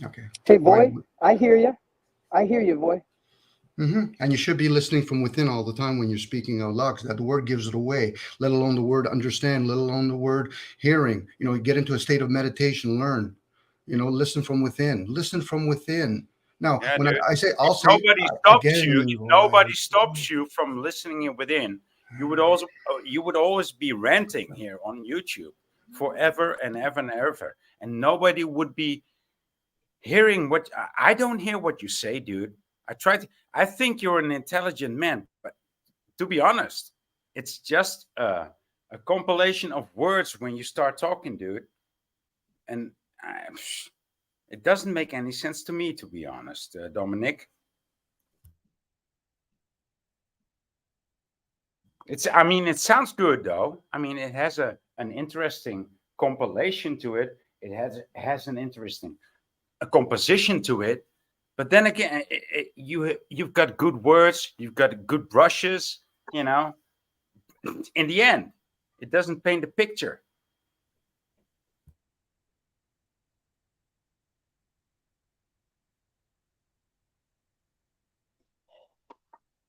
Okay. Hey, boy, I hear you. I hear you, boy. And you should be listening from within all the time when you're speaking out loud, because that the word gives it away, let alone the word understand, let alone the word hearing. Get into a state of meditation, learn, listen from within. Listen from within. Now, Yeah, when dude. I say, If nobody again, stops you from listening within, you would always be ranting here on YouTube forever and ever and ever, and nobody would be hearing what I don't hear what you say, dude. I think you're an intelligent man, but to be honest, it's just a compilation of words when you start talking, dude, and it doesn't make any sense to me, to be honest, Dominic. It sounds good though. It has an interesting compilation to it. It has an interesting composition to it. But then again, you've got good words, you've got good brushes. In the end, it doesn't paint a picture.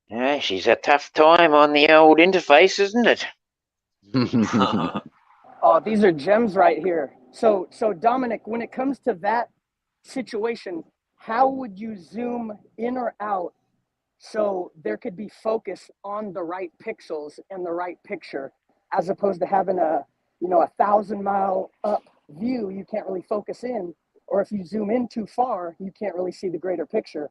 Yeah, she's a tough time on the old interface, isn't it? Oh, these are gems right here. So Dominic, when it comes to that situation, how would you zoom in or out so there could be focus on the right pixels and the right picture, as opposed to having a 1,000-mile up view, you can't really focus in, or if you zoom in too far, you can't really see the greater picture.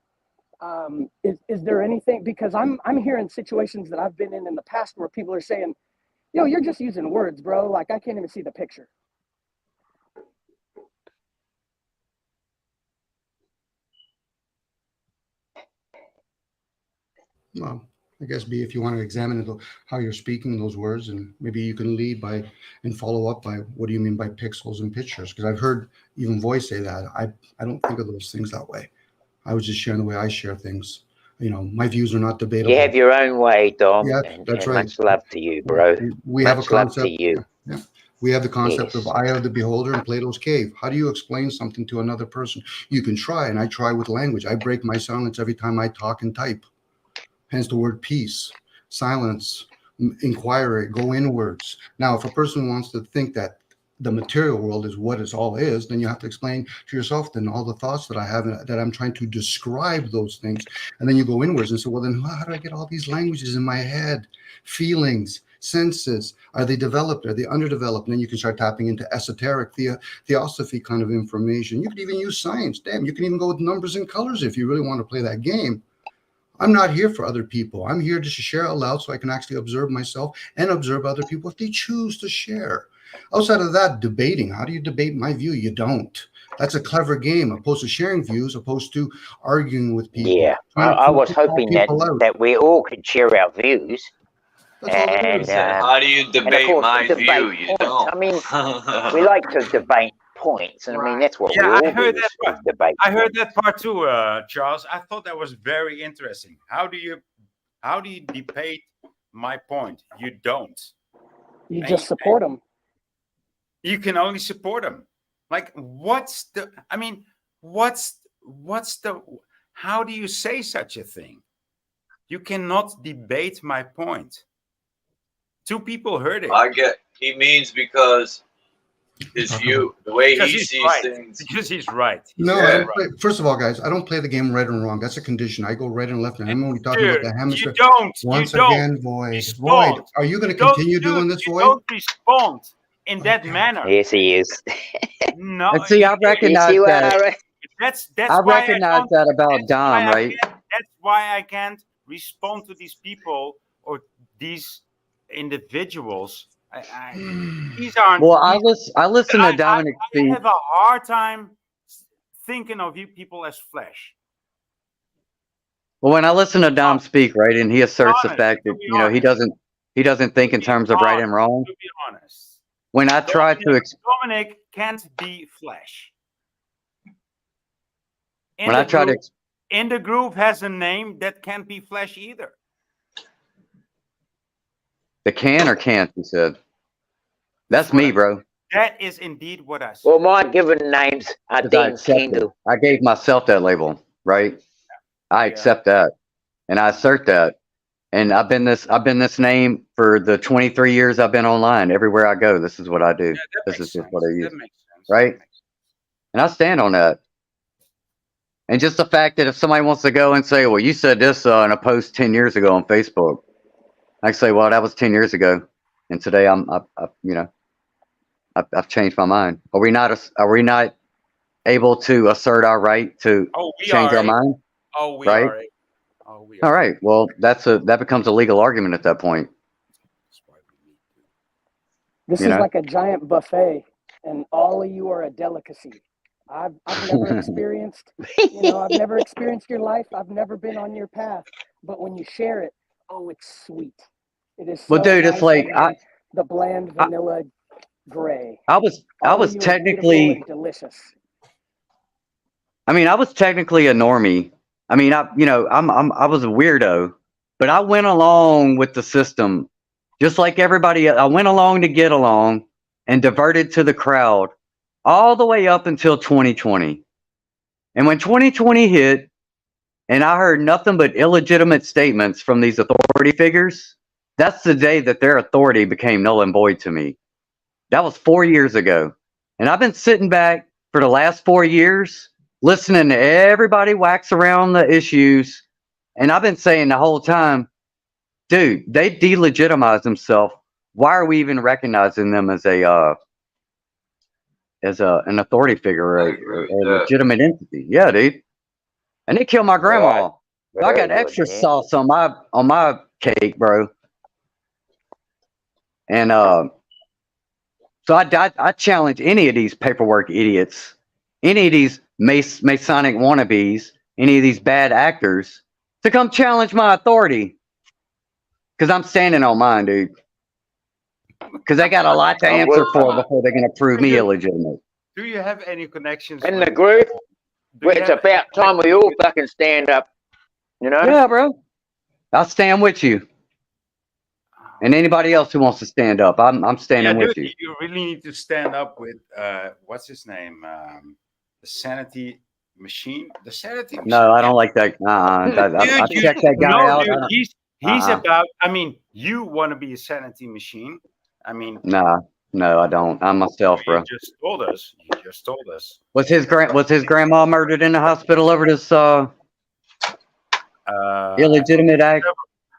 Is there anything, because I'm hearing situations that I've been in the past where people are saying, yo, you're just using words, bro. Like, I can't even see the picture. Well, I guess if you want to examine how you're speaking those words, and maybe you can lead by and follow up by what do you mean by pixels and pictures? Because I've heard even Voice say that. I don't think of those things that way. I was just sharing the way I share things. My views are not debatable. You have your own way, Dom. Yeah, and that's right. Much love to you, bro. We have a much love concept. to you. Yeah. We have the concept Yes. of eye of the beholder and Plato's cave. How do you explain something to another person? You can try, and I try with language. I break my silence every time I talk and type. Hence the word peace, silence, inquiry, go inwards. Now, if a person wants to think that the material world is what it all is, then you have to explain to yourself then all the thoughts that I have, that I'm trying to describe those things. And then you go inwards and say, well, then how do I get all these languages in my head? Feelings, senses, are they developed? Are they underdeveloped? And then you can start tapping into esoteric theosophy kind of information. You could even use science. Damn, you can even go with numbers and colors if you really want to play that game. I'm not here for other people. I'm here just to share out loud so I can actually observe myself and observe other people if they choose to share. Outside of that, debating. How do you debate my view? You don't. That's a clever game, opposed to sharing views, opposed to arguing with people. Yeah, I was hoping that we all could share our views. And How do you of debate course, my debate view? You points. don't. I mean, we like to debate points, and I mean that's what we all I heard do that is part. debate. I heard that part too, Charles. I thought that was very interesting. How do you debate my point? You don't. You just support them. You can only support them. Like, what's the? I mean, what's the? How do you say such a thing? You cannot debate my point. Two people heard it. I get. He means because his view, the way Because he he's sees right. things. Because he's right. No, I don't play, first of all, guys, I don't play the game right and wrong. That's a condition. I go right and left, and I'm only talking about the hemisphere. You don't. Once you don't again, Void. respond. Void, are you going to don't continue do- doing this, you Void? don't respond in that manner. Yes, he is. No. And see, I recognize that. That's I why recognize that about Dom, right? That's why I can't respond to these people or these individuals. These aren't. Well, I listen to Dominic I speak. have a hard time thinking of you people as flesh. Well, when I listen to Dom speak, right, and he asserts the honest, fact that he doesn't think in terms of right and wrong. To be honest, When I try to Dominic can't be flesh. when I try to In the Groove has a name that can't be flesh either. the can or can't, he said. That's me, bro. That is indeed what I said. Well, my given names are 'Cause I Dean accept it. Kendall. I gave myself that label, right? I accept that, and I assert that. And I've been this name for the 23 years I've been online. Everywhere I go, this is what I do. This is just what I use, right? And I stand on that. And just the fact that if somebody wants to go and say, "Well, you said this in a post 10 years ago on Facebook," I can say, "Well, that was 10 years ago, and today I've changed my mind." Are we not able to assert our right to change our mind? Oh, we right? are. Oh, we are. All right. Well, that becomes a legal argument at that point. This is like a giant buffet, and all of you are a delicacy. I've never experienced, I've never experienced your life. I've never been on your path. But when you share it, oh, it's sweet. It is. So Well, dude, it's nice like and the bland vanilla gray. I was All of you are technically. beautiful and delicious. I mean, I was technically a normie. I mean, I was a weirdo, but I went along with the system, just like everybody. I went along to get along, and diverted to the crowd, all the way up until 2020. And when 2020 hit, and I heard nothing but illegitimate statements from these authority figures, that's the day that their authority became null and void to me. That was 4 years ago, and I've been sitting back for the last 4 years, listening to everybody wax around the issues, and I've been saying the whole time, dude, they delegitimize themselves. Why are we even recognizing them as an authority figure or a legitimate entity? Yeah, dude. And they killed my grandma. So I got extra sauce on my cake, bro. And so I challenge any of these paperwork idiots, any of these Masonic wannabes, any of these bad actors to come challenge my authority. Because I'm standing on mine, dude. Because they got a lot to answer for before they're going to prove me illegitimate. Do you have any connections? In the group, it's about time we all fucking stand up. Yeah, bro. I'll stand with you. And anybody else who wants to stand up, I'm standing with you. You really need to stand up with what's his name? The Sanity Machine. The Sanity Machine. No, I don't like that. I checked that guy out. Dude, he's about. I mean, you want to be a sanity machine. I mean, No, I don't. I'm myself, bro. You just told us. Was his grandma murdered in the hospital over this illegitimate act?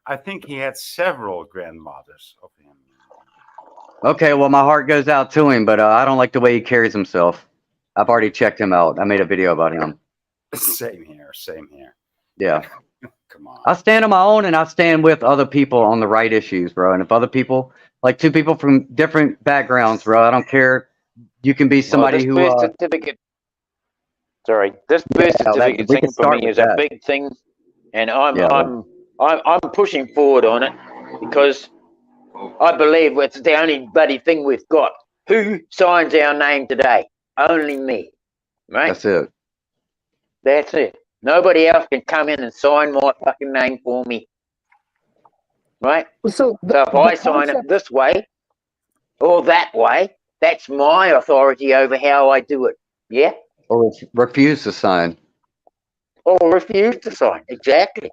I think he had several grandmothers of him. Okay, well, my heart goes out to him, but I don't like the way he carries himself. I've already checked him out. I made a video about him. Same here. Yeah. Come on. I stand on my own, and I stand with other people on the right issues, bro. And if other people, like two people from different backgrounds, bro, I don't care. You can be somebody this birth who. certificate Sorry, this birth certificate we thing can for start me with is a that. big thing, and I'm Yeah, I'm pushing forward on it because I believe it's the only bloody thing we've got. Who signs our name today? Only me, right? that's it. That's it. Nobody else can come in and sign my fucking name for me, right? So if I sign it this way or that way, that's my authority over how I do it. Yeah? Or refuse to sign. Or refuse to sign. Exactly.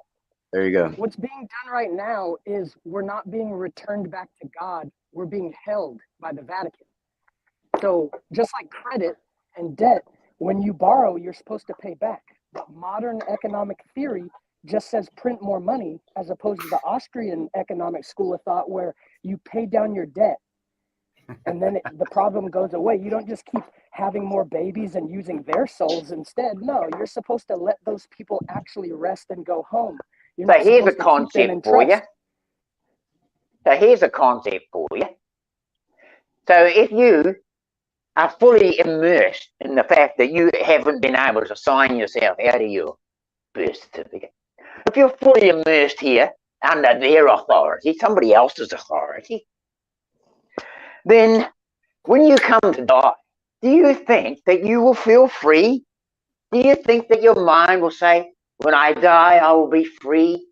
There you go. What's being done right now is we're not being returned back to God. We're being held by the Vatican. So just like credit and debt, when you borrow, you're supposed to pay back. But modern economic theory just says print more money, as opposed to the Austrian economic school of thought where you pay down your debt and then the problem goes away. You don't just keep having more babies and using their souls instead. No, you're supposed to let those people actually rest and go home. You're So not here's a supposed to keep them in concept for you. trust. So here's a concept for you. So if you are fully immersed in the fact that you haven't been able to sign yourself out of your birth certificate, if you're fully immersed here under their authority, somebody else's authority, then when you come to die, do you think that you will feel free? Do you think that your mind will say, when I die, I will be free?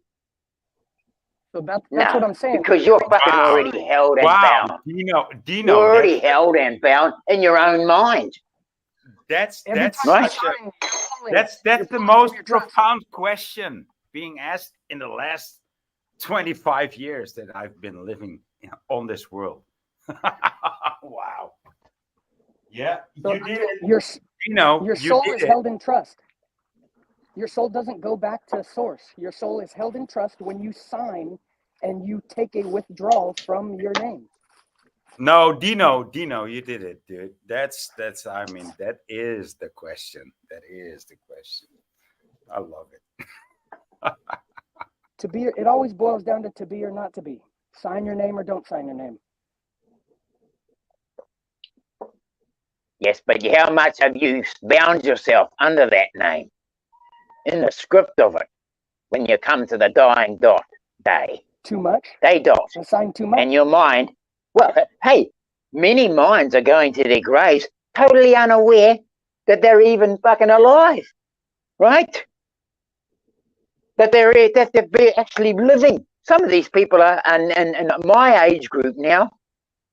So that's No, what I'm saying. because you're fucking already held and bound. Dino, You're already held and bound in your own mind. That's right. That's the most profound question being asked in the last 25 years that I've been living on this world. Wow. Yeah, So you did it. Your soul you is did it. held in trust. Your soul doesn't go back to source. Your soul is held in trust when you sign and you take a withdrawal from your name. No, Dino, you did it, dude. That's I mean, that is the question. That is the question. I love it. To be, it always boils down to be or not to be. Sign your name or don't sign your name. Yes, but how much have you bound yourself under that name in the script of it when you come to the dying day? Too much? Day dot. I signed too much. And your mind, well, hey, many minds are going to their graves totally unaware that they're even fucking alive, right? That they're actually living. Some of these people are, and my age group now,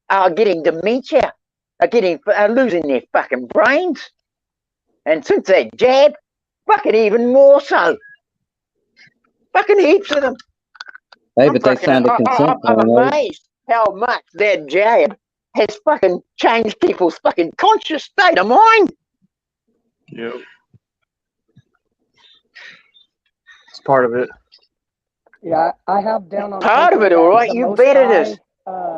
are getting dementia, are losing their fucking brains. And since that jab, fucking even more so. Fucking heaps of them. Hey, but they signed a consent I'm form, right? amazed how much that jab has fucking changed people's fucking conscious state of mind. Yep. It's part of it. Yeah, I have down on Part of paper it, all right. that the You Most bet it High, is.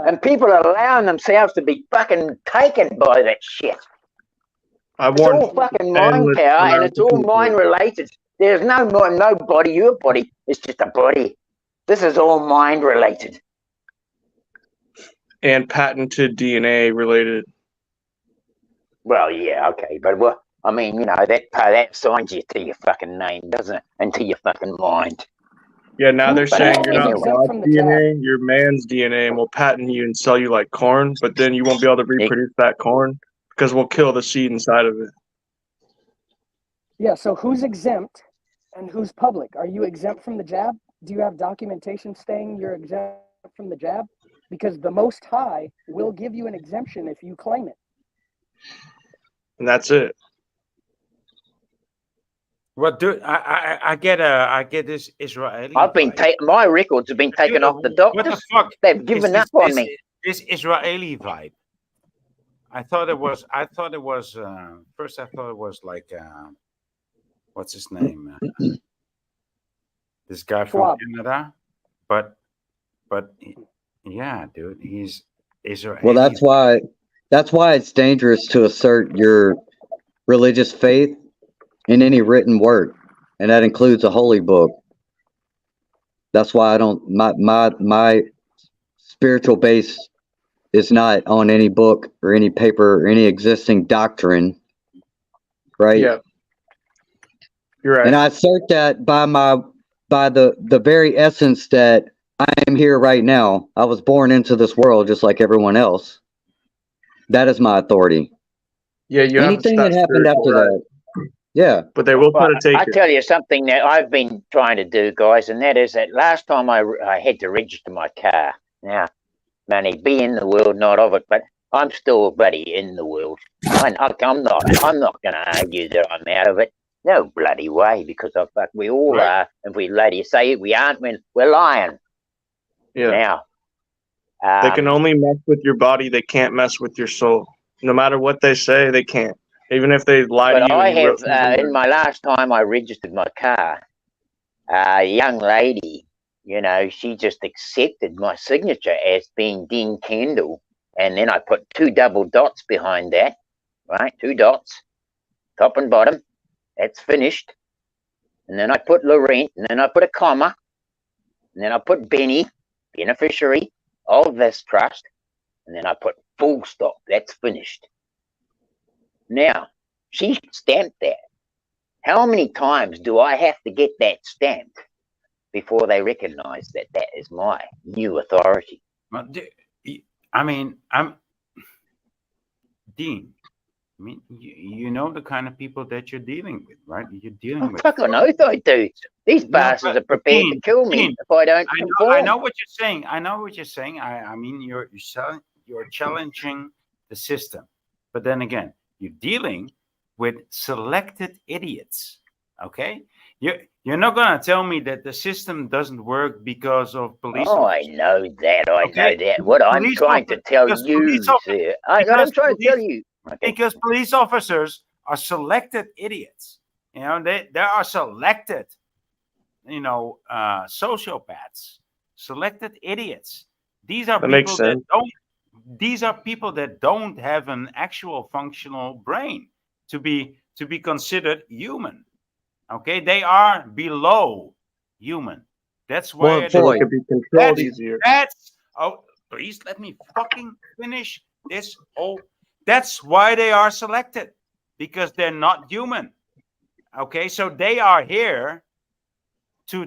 And people are allowing themselves to be fucking taken by that shit. It's all fucking mind power, and it's all mind related. There's no body. Your body is just a body. This is all mind related. And patented DNA related. Well, yeah, okay, but well, I mean, you know, that signs you to your fucking name, doesn't it? And to your fucking mind. Yeah, now they're But saying you're not anyway. God's DNA, you're man's DNA, and we'll patent you and sell you like corn, but then you won't be able to reproduce that corn because we'll kill the seed inside of it. Yeah, so who's exempt and who's public? Are you exempt from the jab? Do you have documentation saying you're exempt from the jab? Because the Most High will give you an exemption if you claim it. And that's it. Well, dude, I get this Israeli. I've been my records have been taken off the doctors. What the fuck? They've given up on me. This Israeli vibe. I thought it was. First, I thought it was like, what's his name? This guy from Canada. But yeah, dude, he's Israeli. Well, that's why it's dangerous to assert your religious faith in any written work, and that includes a holy book. That's why I don't. My spiritual base is not on any book or any paper or any existing doctrine, right? Yeah. You're right. And I assert that by the very essence that I am here right now. I was born into this world just like everyone else. That is my authority. Yeah, you have Anything that that happened spiritual after right. that, yeah. But they will try to take I it. tell you something that I've been trying to do, guys, and that is that last time I had to register my car. Now, Manny, be in the world, not of it, but I'm still a buddy in the world. I'm not going to argue that I'm out of it. No bloody way, because we all are. If we lady say it, we aren't, we're lying. Yeah. Now, They can only mess with your body. They can't mess with your soul. No matter what they say, they can't. Even if they lie to but you. I And you have, in my last time I registered my car, a young lady, you know, she just accepted my signature as being Dean Kendall. And then I put 2 double dots behind that, right? 2 dots, top and bottom. That's finished. And then I put Laurent, and then I put a comma, and then I put Benny, beneficiary of this trust, and then I put full stop. That's finished. Now, she stamped that. How many times do I have to get that stamped before they recognize that that is my new authority? I mean, Dean. I mean, you know the kind of people that you're dealing with, right? You're dealing with. Fucking oath I do. These bastards are prepared to kill me if I don't conform. I know what you're saying. I know what you're saying. I mean, you're challenging the system, but then again, you're dealing with selected idiots. Okay, you're not gonna tell me that the system doesn't work because of police. Oh, officers. I know that. I know that. What I'm trying to tell you, sir. What I'm trying to tell you. Okay. Because police officers are selected idiots. You know, they are selected, you know, sociopaths, selected idiots. These are people that don't. These are people that don't have an actual functional brain to be considered human. Okay, they are below human. That's why that's oh, please let me fucking finish this whole. That's why they are selected, because they're not human. Okay, so they are here to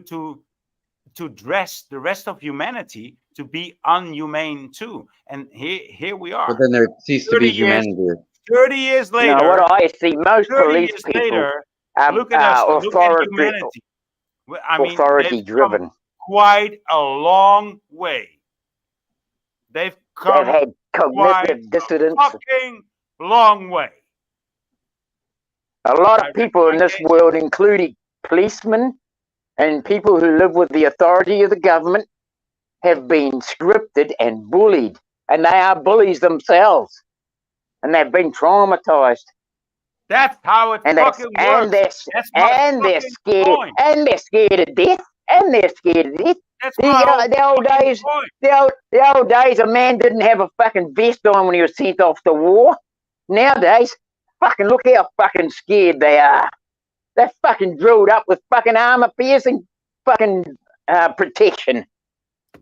dress the rest of humanity to be unhumane too. And here we are. But then there ceased to be humanity. 30 years later. No, what I see, most police people later, look at us, look at humanity. I mean, authority driven. Quite a long way. They've come. They've had cognitive dissonance. Fucking long way. A lot of people in this world, including policemen and people who live with the authority of the government, have been scripted and bullied, and they are bullies themselves, and they've been traumatized. That's how it fucking works. And they're scared. Point. And they're scared of death. And they're scared of death. The old days, a man didn't have a fucking vest on when he was sent off to war. Nowadays, fucking look how fucking scared they are. They're fucking drilled up with fucking armor-piercing fucking protection.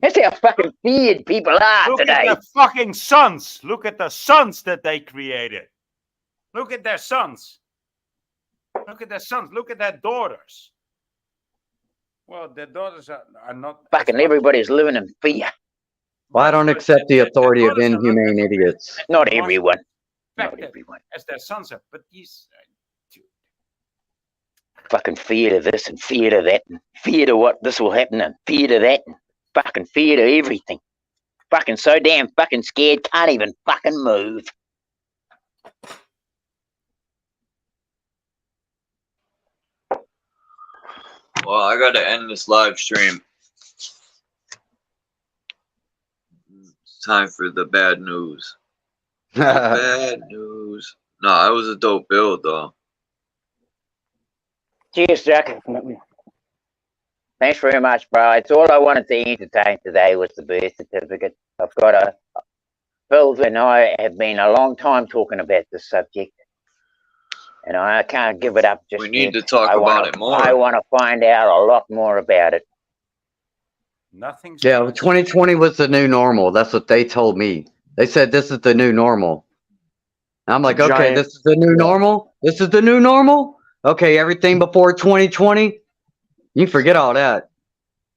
That's how fucking feared people are today. Look at the fucking sons. Look at the sons that they created. Look at their sons. Look at their sons. Look at their daughters. Well, their daughters are not. Fucking everybody's living in fear. Well, I don't accept the authority of inhumane idiots. Not everyone. Not everyone. As their sons are, but these. Fucking fear to this and fear to that, and fear to what this will happen, and fear to that, and fucking fear to everything. Fucking so damn fucking scared, can't even fucking move. Well, I gotta end this live stream. It's time for the bad news. Bad news. No, that was a dope build, though. Cheers, Jack. Thanks very much, bro. It's all I wanted to entertain today was the birth certificate. I've got Phil and I have been a long time talking about this subject, and I can't give it up just We need to talk about it more. I want to find out a lot more about it. Nothing's. Yeah, 2020 was the new normal. That's what they told me. They said this is the new normal. And I'm like, okay, this is the new normal? This is the new normal? Okay, everything before 2020, you can forget all that.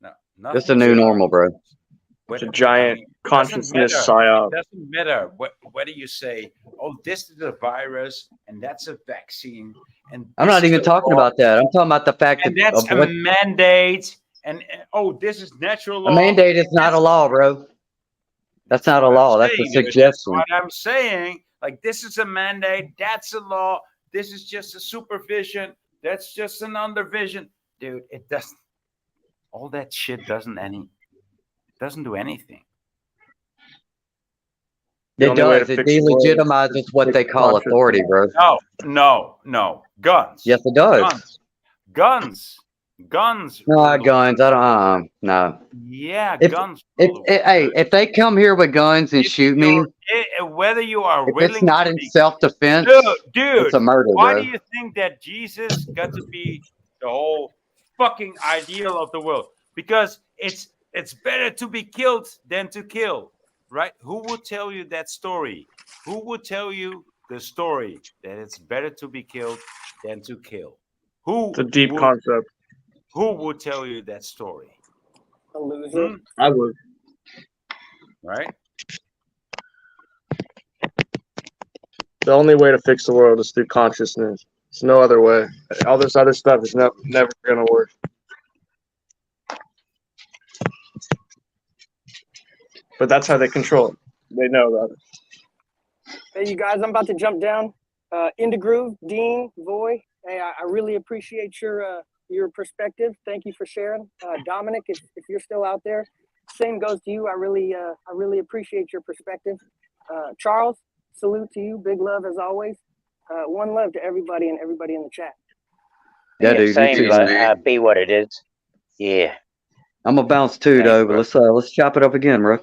No, It's a new normal, bro. It's a giant consciousness psyop. It doesn't matter whether you say, "Oh, this is a virus and that's a vaccine," and I'm this not is even the talking law, about that. I'm talking about the fact and that's of a what mandate, and oh, this is natural a law. mandate is not a law, bro. That's not a What I'm law. That's a saying, dude. That's suggestion. what I'm saying. Like, this is a mandate. That's a law. This is just a supervision. That's just an undervision, dude. It doesn't. All that shit doesn't do anything. It does. It delegitimizes what they call authority, bro. No. Guns. Yes, it does. Guns. No, guns. I don't. No. Yeah, If, guns. hey, if they come here with guns and shoot me, Whether you are if willing it's not to in be, self-defense, dude, it's a murder, why bro. do you think that Jesus got to be the whole fucking ideal of the world? Because it's better to be killed than to kill, right? Who would tell you that story? Who would tell you the story that it's better to be killed than to kill? It's a deep concept. Who would tell you that story? A loser. I would. Right? The only way to fix the world is through consciousness. There's no other way. All this other stuff is never going to work. But that's how they control it. They know about it. Hey, you guys, I'm about to jump down. In the groove, Dean, Voy. Hey, I really appreciate your perspective. Thank you for sharing. Dominic, if you're still out there, same goes to you. I really appreciate your perspective. Charles, salute to you. Big love as always. One love to everybody and everybody in the chat. Yeah, dude. Same, You too, be what it is. Yeah. I'm gonna bounce too, though. But let's chop it up again, bro.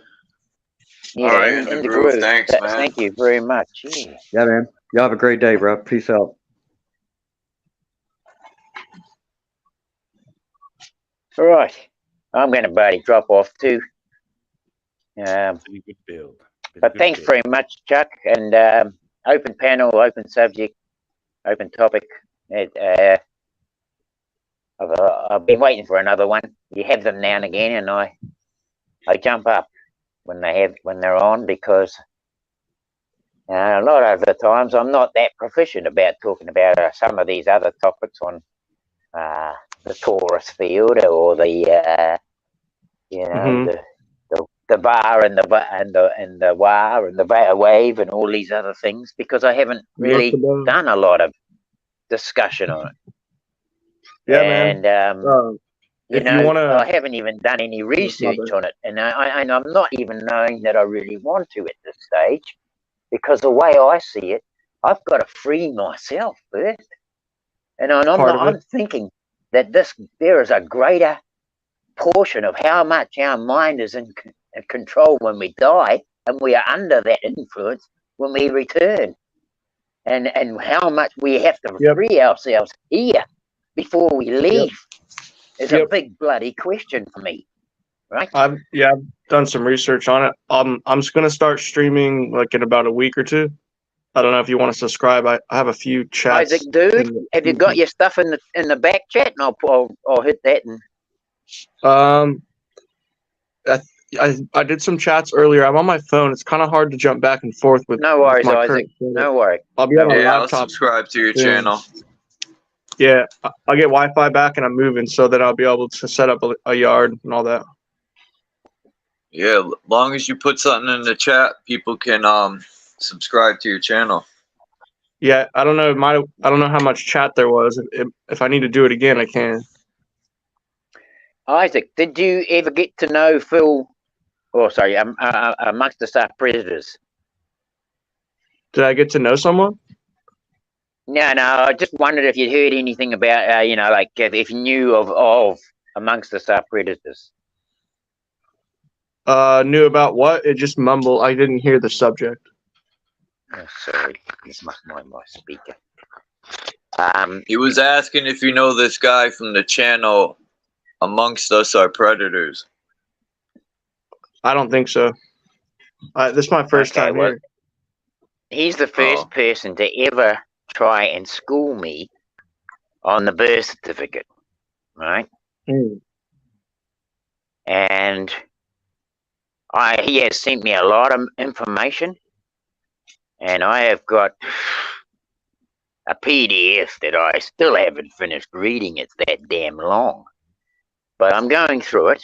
Yeah, All right, in the groove. Thanks, man. Thank you very much. Yeah. Yeah, man. Y'all have a great day, bro. Peace out. All right. I'm going to drop off too. Good build. But thanks very much, Chuck. And open panel, open subject, open topic. I've been waiting for another one. You have them now and again, and I jump up when they're on, because a lot of the times I'm not that proficient about talking about some of these other topics on the torus field, or the the bar and the wire and the beta wave and all these other things, because I haven't really done a lot of discussion on it. Yeah, and, man. I haven't even done any research on it, and I'm not even knowing that I really want to at this stage, because the way I see it, I've got to free myself first, and I'm thinking that there is a greater portion of how much our mind is in control when we die, and we are under that influence when we return, and how much we have to free ourselves here before we leave is a big bloody question for me, right? I've done some research on it. I'm just gonna start streaming like in about a week or two. I don't know if you want to subscribe. I have a few chats. Isaac, dude, have you got your stuff in the back chat? And I'll hit that. And I did some chats earlier. I'm on my phone. It's kind of hard to jump back and forth with. No worries, with my Isaac. No worries. I'll be on my I'll laptop. subscribe to your channel. Yeah, I'll get Wi-Fi back, and I'm moving so that I'll be able to set up a yard and all that. Yeah, long as you put something in the chat, people can subscribe to your channel. Yeah, I don't know. I don't know how much chat there was. If I need to do it again, I can. Isaac, did you ever get to know Phil? Oh, sorry, amongst the staff predators. Did I get to know someone? No. I just wondered if you'd heard anything about, like if you knew of amongst the staff predators. Knew about what? It just mumbled. I didn't hear the subject. Oh, sorry, this must be my speaker. He was asking if you know this guy from the channel, Amongst Us Are Predators. I don't think so. This is my first time here. He's the first person to ever try and school me on the birth certificate, right? Mm. And he has sent me a lot of information, and I have got a PDF that I still haven't finished reading. It's that damn long. But I'm going through it,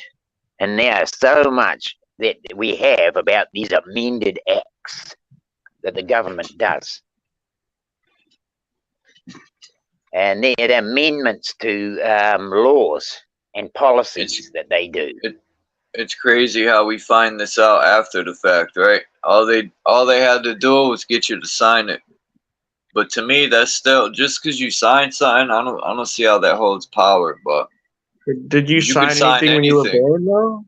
and there's so much that we have about these amended acts that the government does. And they're amendments to laws and policies that they do. It's crazy how we find this out after the fact, right? All they had to do was get you to sign it. But to me, that's still just because you sign something. I don't see how that holds power. But did you sign anything when you were born, though?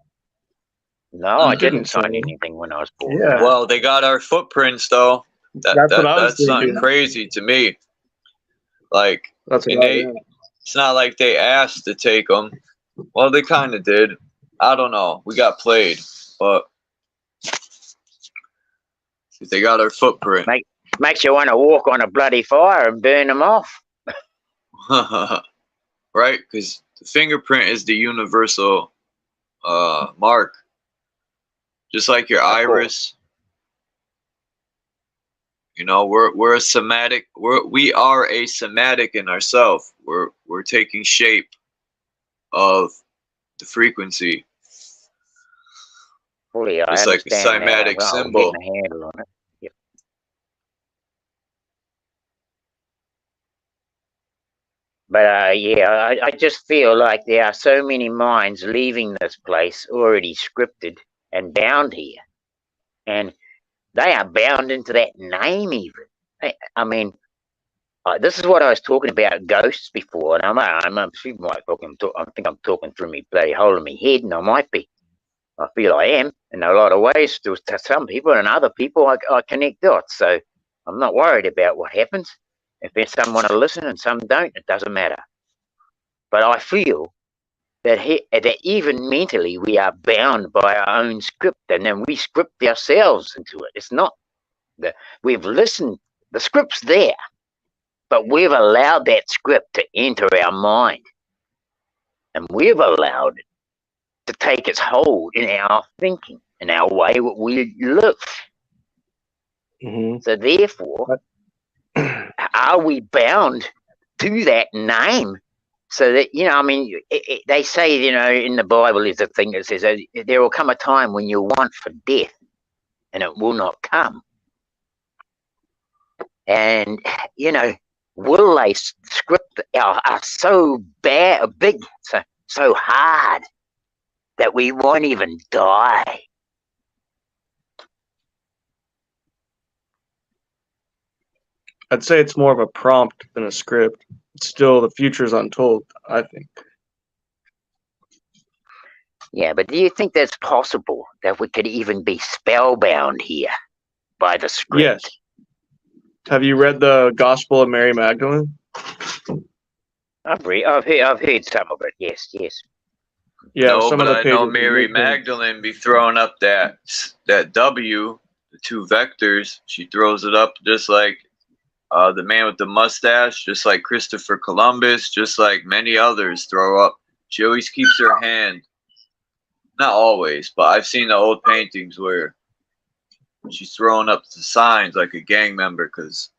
No, I didn't sign anything when I was born. Yeah. Well, they got our footprints, though. That's what I was That's something thinking. crazy to me. Like, That's and what it's not like they asked to take them. Well, they kind of did. I don't know. We got played, but they got our footprint. Makes you want to walk on a bloody fire and burn them off. Right? Because the fingerprint is the universal mark. Just like your iris. You know, we're a somatic. We are a somatic in ourselves. We're taking shape of the frequency. Fully, I It's like a understand cymatic now. symbol. I'm getting a handle on it. Yep. But yeah, I just feel like there are so many minds leaving this place already scripted and bound here, and they are bound into that name even. I mean, this is what I was talking about ghosts before, and I think I'm talking through me bloody hole in my head, and I might be. I feel I am in a lot of ways to some people, and other people I connect dots. So I'm not worried about what happens. If there's some want to listen and some don't, it doesn't matter. But I feel that even mentally we are bound by our own script, and then we script ourselves into it. It's not we've listened. The script's there, but we've allowed that script to enter our mind, and we've allowed it to take its hold in our thinking, in our way that we live. Mm-hmm. So therefore, are we bound to that name? So that, you know, I mean, they say, you know, in the Bible is a thing that says there will come a time when you'll want for death, and it will not come. And, you know, will they script are so big, so hard that we won't even die? I'd say it's more of a prompt than a script. Still, the future's untold, I think. Yeah, but do you think that's possible, that we could even be spellbound here by the script? Yes. Have you read the Gospel of Mary Magdalene? I've heard some of it. Yes. Yeah, no, some but of the I know pages Mary Magdalene be throwing up that W, the two vectors. She throws it up just like the man with the mustache, just like Christopher Columbus, just like many others throw up. She always keeps her hand. Not always, but I've seen the old paintings where she's throwing up the signs like a gang member. Cause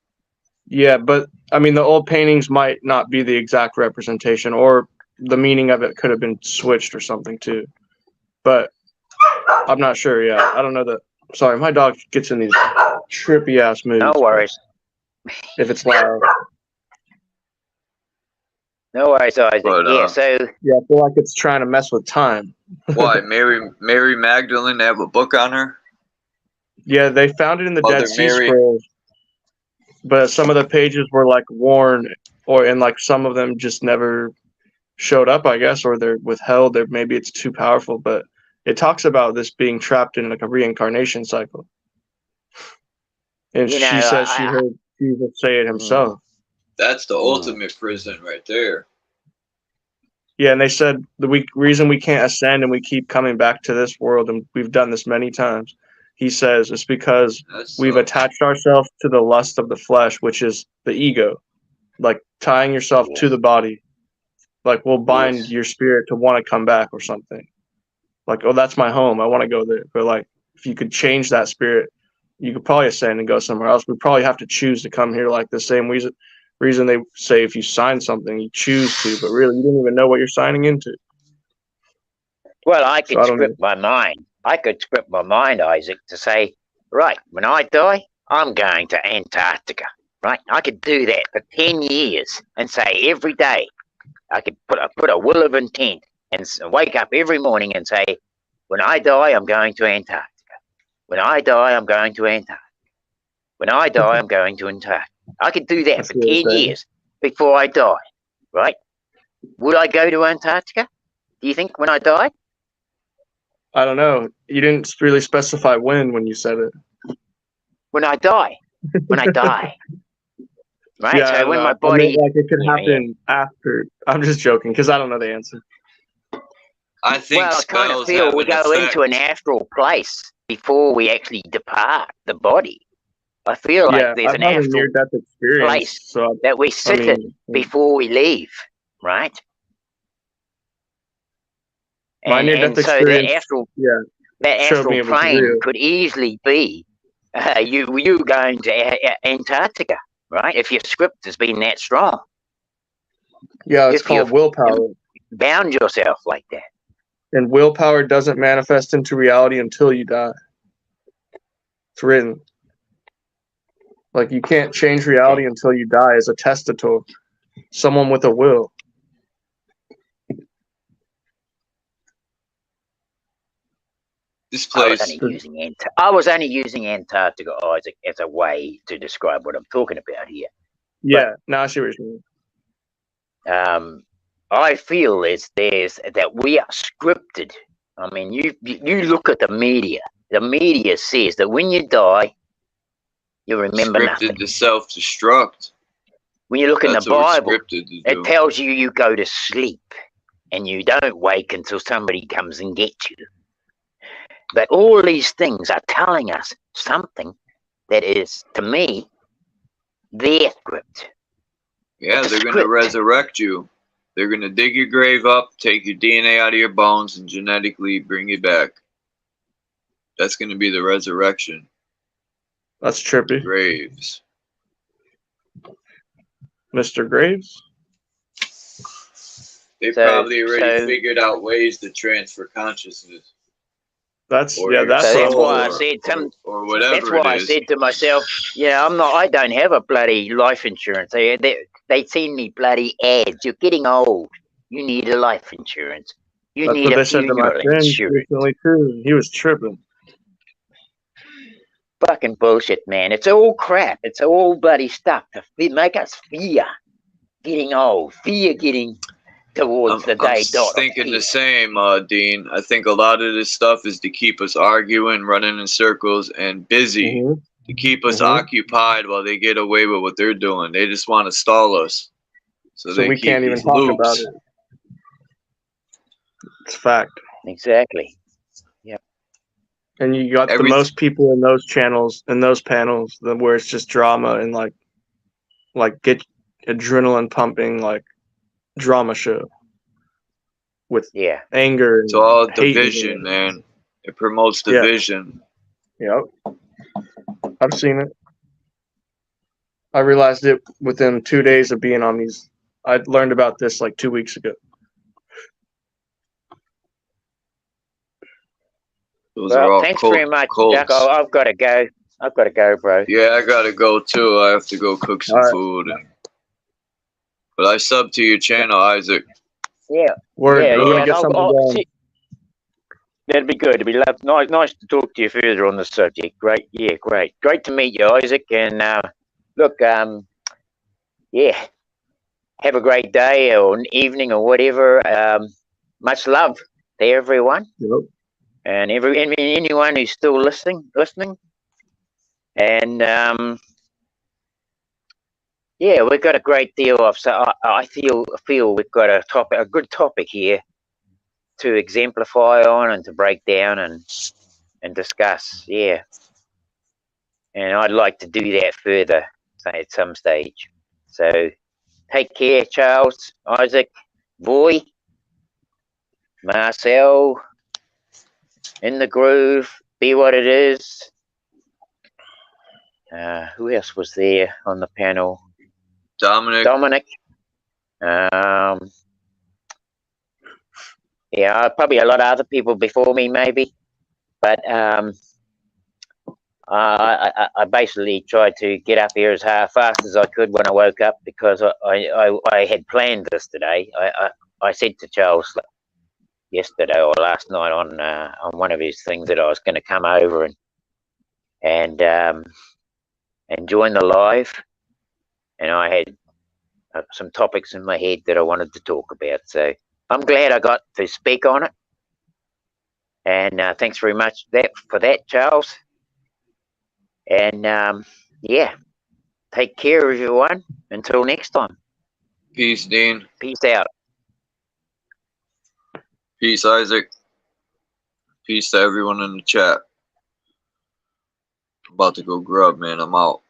yeah, but I mean, the old paintings might not be the exact representation, or the meaning of it could have been switched or something too. But I'm not sure. Yeah, I don't know that. Sorry, my dog gets in these trippy ass moods. No worries. If it's loud. No worries, Isaac. But, yeah, so yeah, I feel like it's trying to mess with time. Why, Mary Magdalene? They have a book on her. Yeah, they found it in the Mother Dead Sea Mary. Scrolls, but some of the pages were like worn, and like some of them just never showed up, I guess, or they're withheld. Or maybe it's too powerful. But it talks about this being trapped in like a reincarnation cycle, and she says she heard Jesus say it himself. That's the ultimate prison right there. Yeah, and they said the reason we can't ascend and we keep coming back to this world, and we've done this many times, he says, it's because we've attached ourselves to the lust of the flesh, which is the ego. like tying yourself to the body. Like we'll bind your spirit to want to come back or something. Like, oh, that's my home. I want to go there. But like, if you could change that spirit, you could probably ascend and go somewhere else. We probably have to choose to come here, like the same reason they say if you sign something, you choose to, but really you didn't even know what you're signing into. Well, I could I don't script my mind. I could script my mind, Isaac, to say, right, when I die, I'm going to Antarctica. Right? I could do that for 10 years and say every day, I could put a will of intent and wake up every morning and say, when I die, I'm going to Antarctica. When I die, I'm going to Antarctica. When I die, I'm going to Antarctica. I could do that for 10 years before I die, right? Would I go to Antarctica? Do you think when I die? I don't know. You didn't really specify when you said it. When I die. When I die. Right? Yeah, So when my I body... mean, like it could happen after. I'm just joking because I don't know the answer. I think well, I kind of spells feel have we an go effect. into an astral place before we actually depart the body. I feel like there's I've an had a astral near-death experience, place so that we sit in before we leave, right? My near-death so experience, that showed astral me it was plane real. could easily be you going to Antarctica, right? If your script has been that strong. Yeah, it's if called willpower. Bound yourself like that. And willpower doesn't manifest into reality until you die. It's written. Like you can't change reality until you die as a testator. Someone with a will. This I was place. only using Antarctica, Isaac, as a way to describe what I'm talking about here. Yeah, now I see what you're saying. I feel that we are scripted. I mean, you look at the media. The media says that when you die, you remember nothing. Scripted to self-destruct. When you look in the That's what we're Bible, scripted to it do. tells you go to sleep and you don't wake until somebody comes and gets you. But all these things are telling us something that is, to me, their script. Yeah, It's a they're going to script. resurrect you. They're going to dig your grave up, take your DNA out of your bones, and genetically bring you back. That's going to be the resurrection. That's trippy. Graves. Mr. Graves? They probably already figured out ways to transfer consciousness. That's why I said or whatever. That's why I said to myself, I don't have a bloody life insurance. They send me bloody ads. You're getting old. You need a life insurance. You That's need what a they said to my funeral friend insurance. recently too. He was tripping. Fucking bullshit, man. It's all crap. It's all bloody stuff to make us fear getting old. Fear getting towards the day dot. Thinking the same, Dean. I think a lot of this stuff is to keep us arguing, running in circles, and busy. To keep us occupied while they get away with what they're doing. They just want to stall us. So they we keep can't even these talk loops. about it. It's fact. Exactly. Yep. And you got the most people in those channels, in those panels, where it's just drama and like get adrenaline pumping, like drama show with anger. It's all hate division, man. It promotes division. Yep. I've seen it. I realized it within 2 days of being on these. I learned about this like 2 weeks ago. Well, thanks very much, Jack. I've got to go. I've got to go, bro. Yeah, I gotta go too. I have to go cook some food. But I sub to your channel, Isaac. Yeah. That'd be good. It'd be nice to talk to you further on the subject. Great. Yeah, great. Great to meet you, Isaac. And look, have a great day or an evening or whatever. Much love to everyone. Yep. And anyone who's still listening. And we've got a great deal of. So I feel we've got a good topic here to exemplify on and to break down and discuss. Yeah, and I'd like to do that further, say at some stage. So take care, Charles, Isaac, Voy, Marcel, In the Groove, Be What It Is. Who else was there on the panel? Dominic. Yeah, probably a lot of other people before me, maybe. But I basically tried to get up here as fast as I could when I woke up, because I had planned this today. I said to Charles yesterday or last night on one of his things that I was going to come over and join the live, and I had some topics in my head that I wanted to talk about. So I'm glad I got to speak on it, and thanks very much for that, Charles. And yeah, take care, everyone. Until next time. Peace, Dean. Peace out. Peace, Isaac. Peace to everyone in the chat. I'm about to go grub, man. I'm out.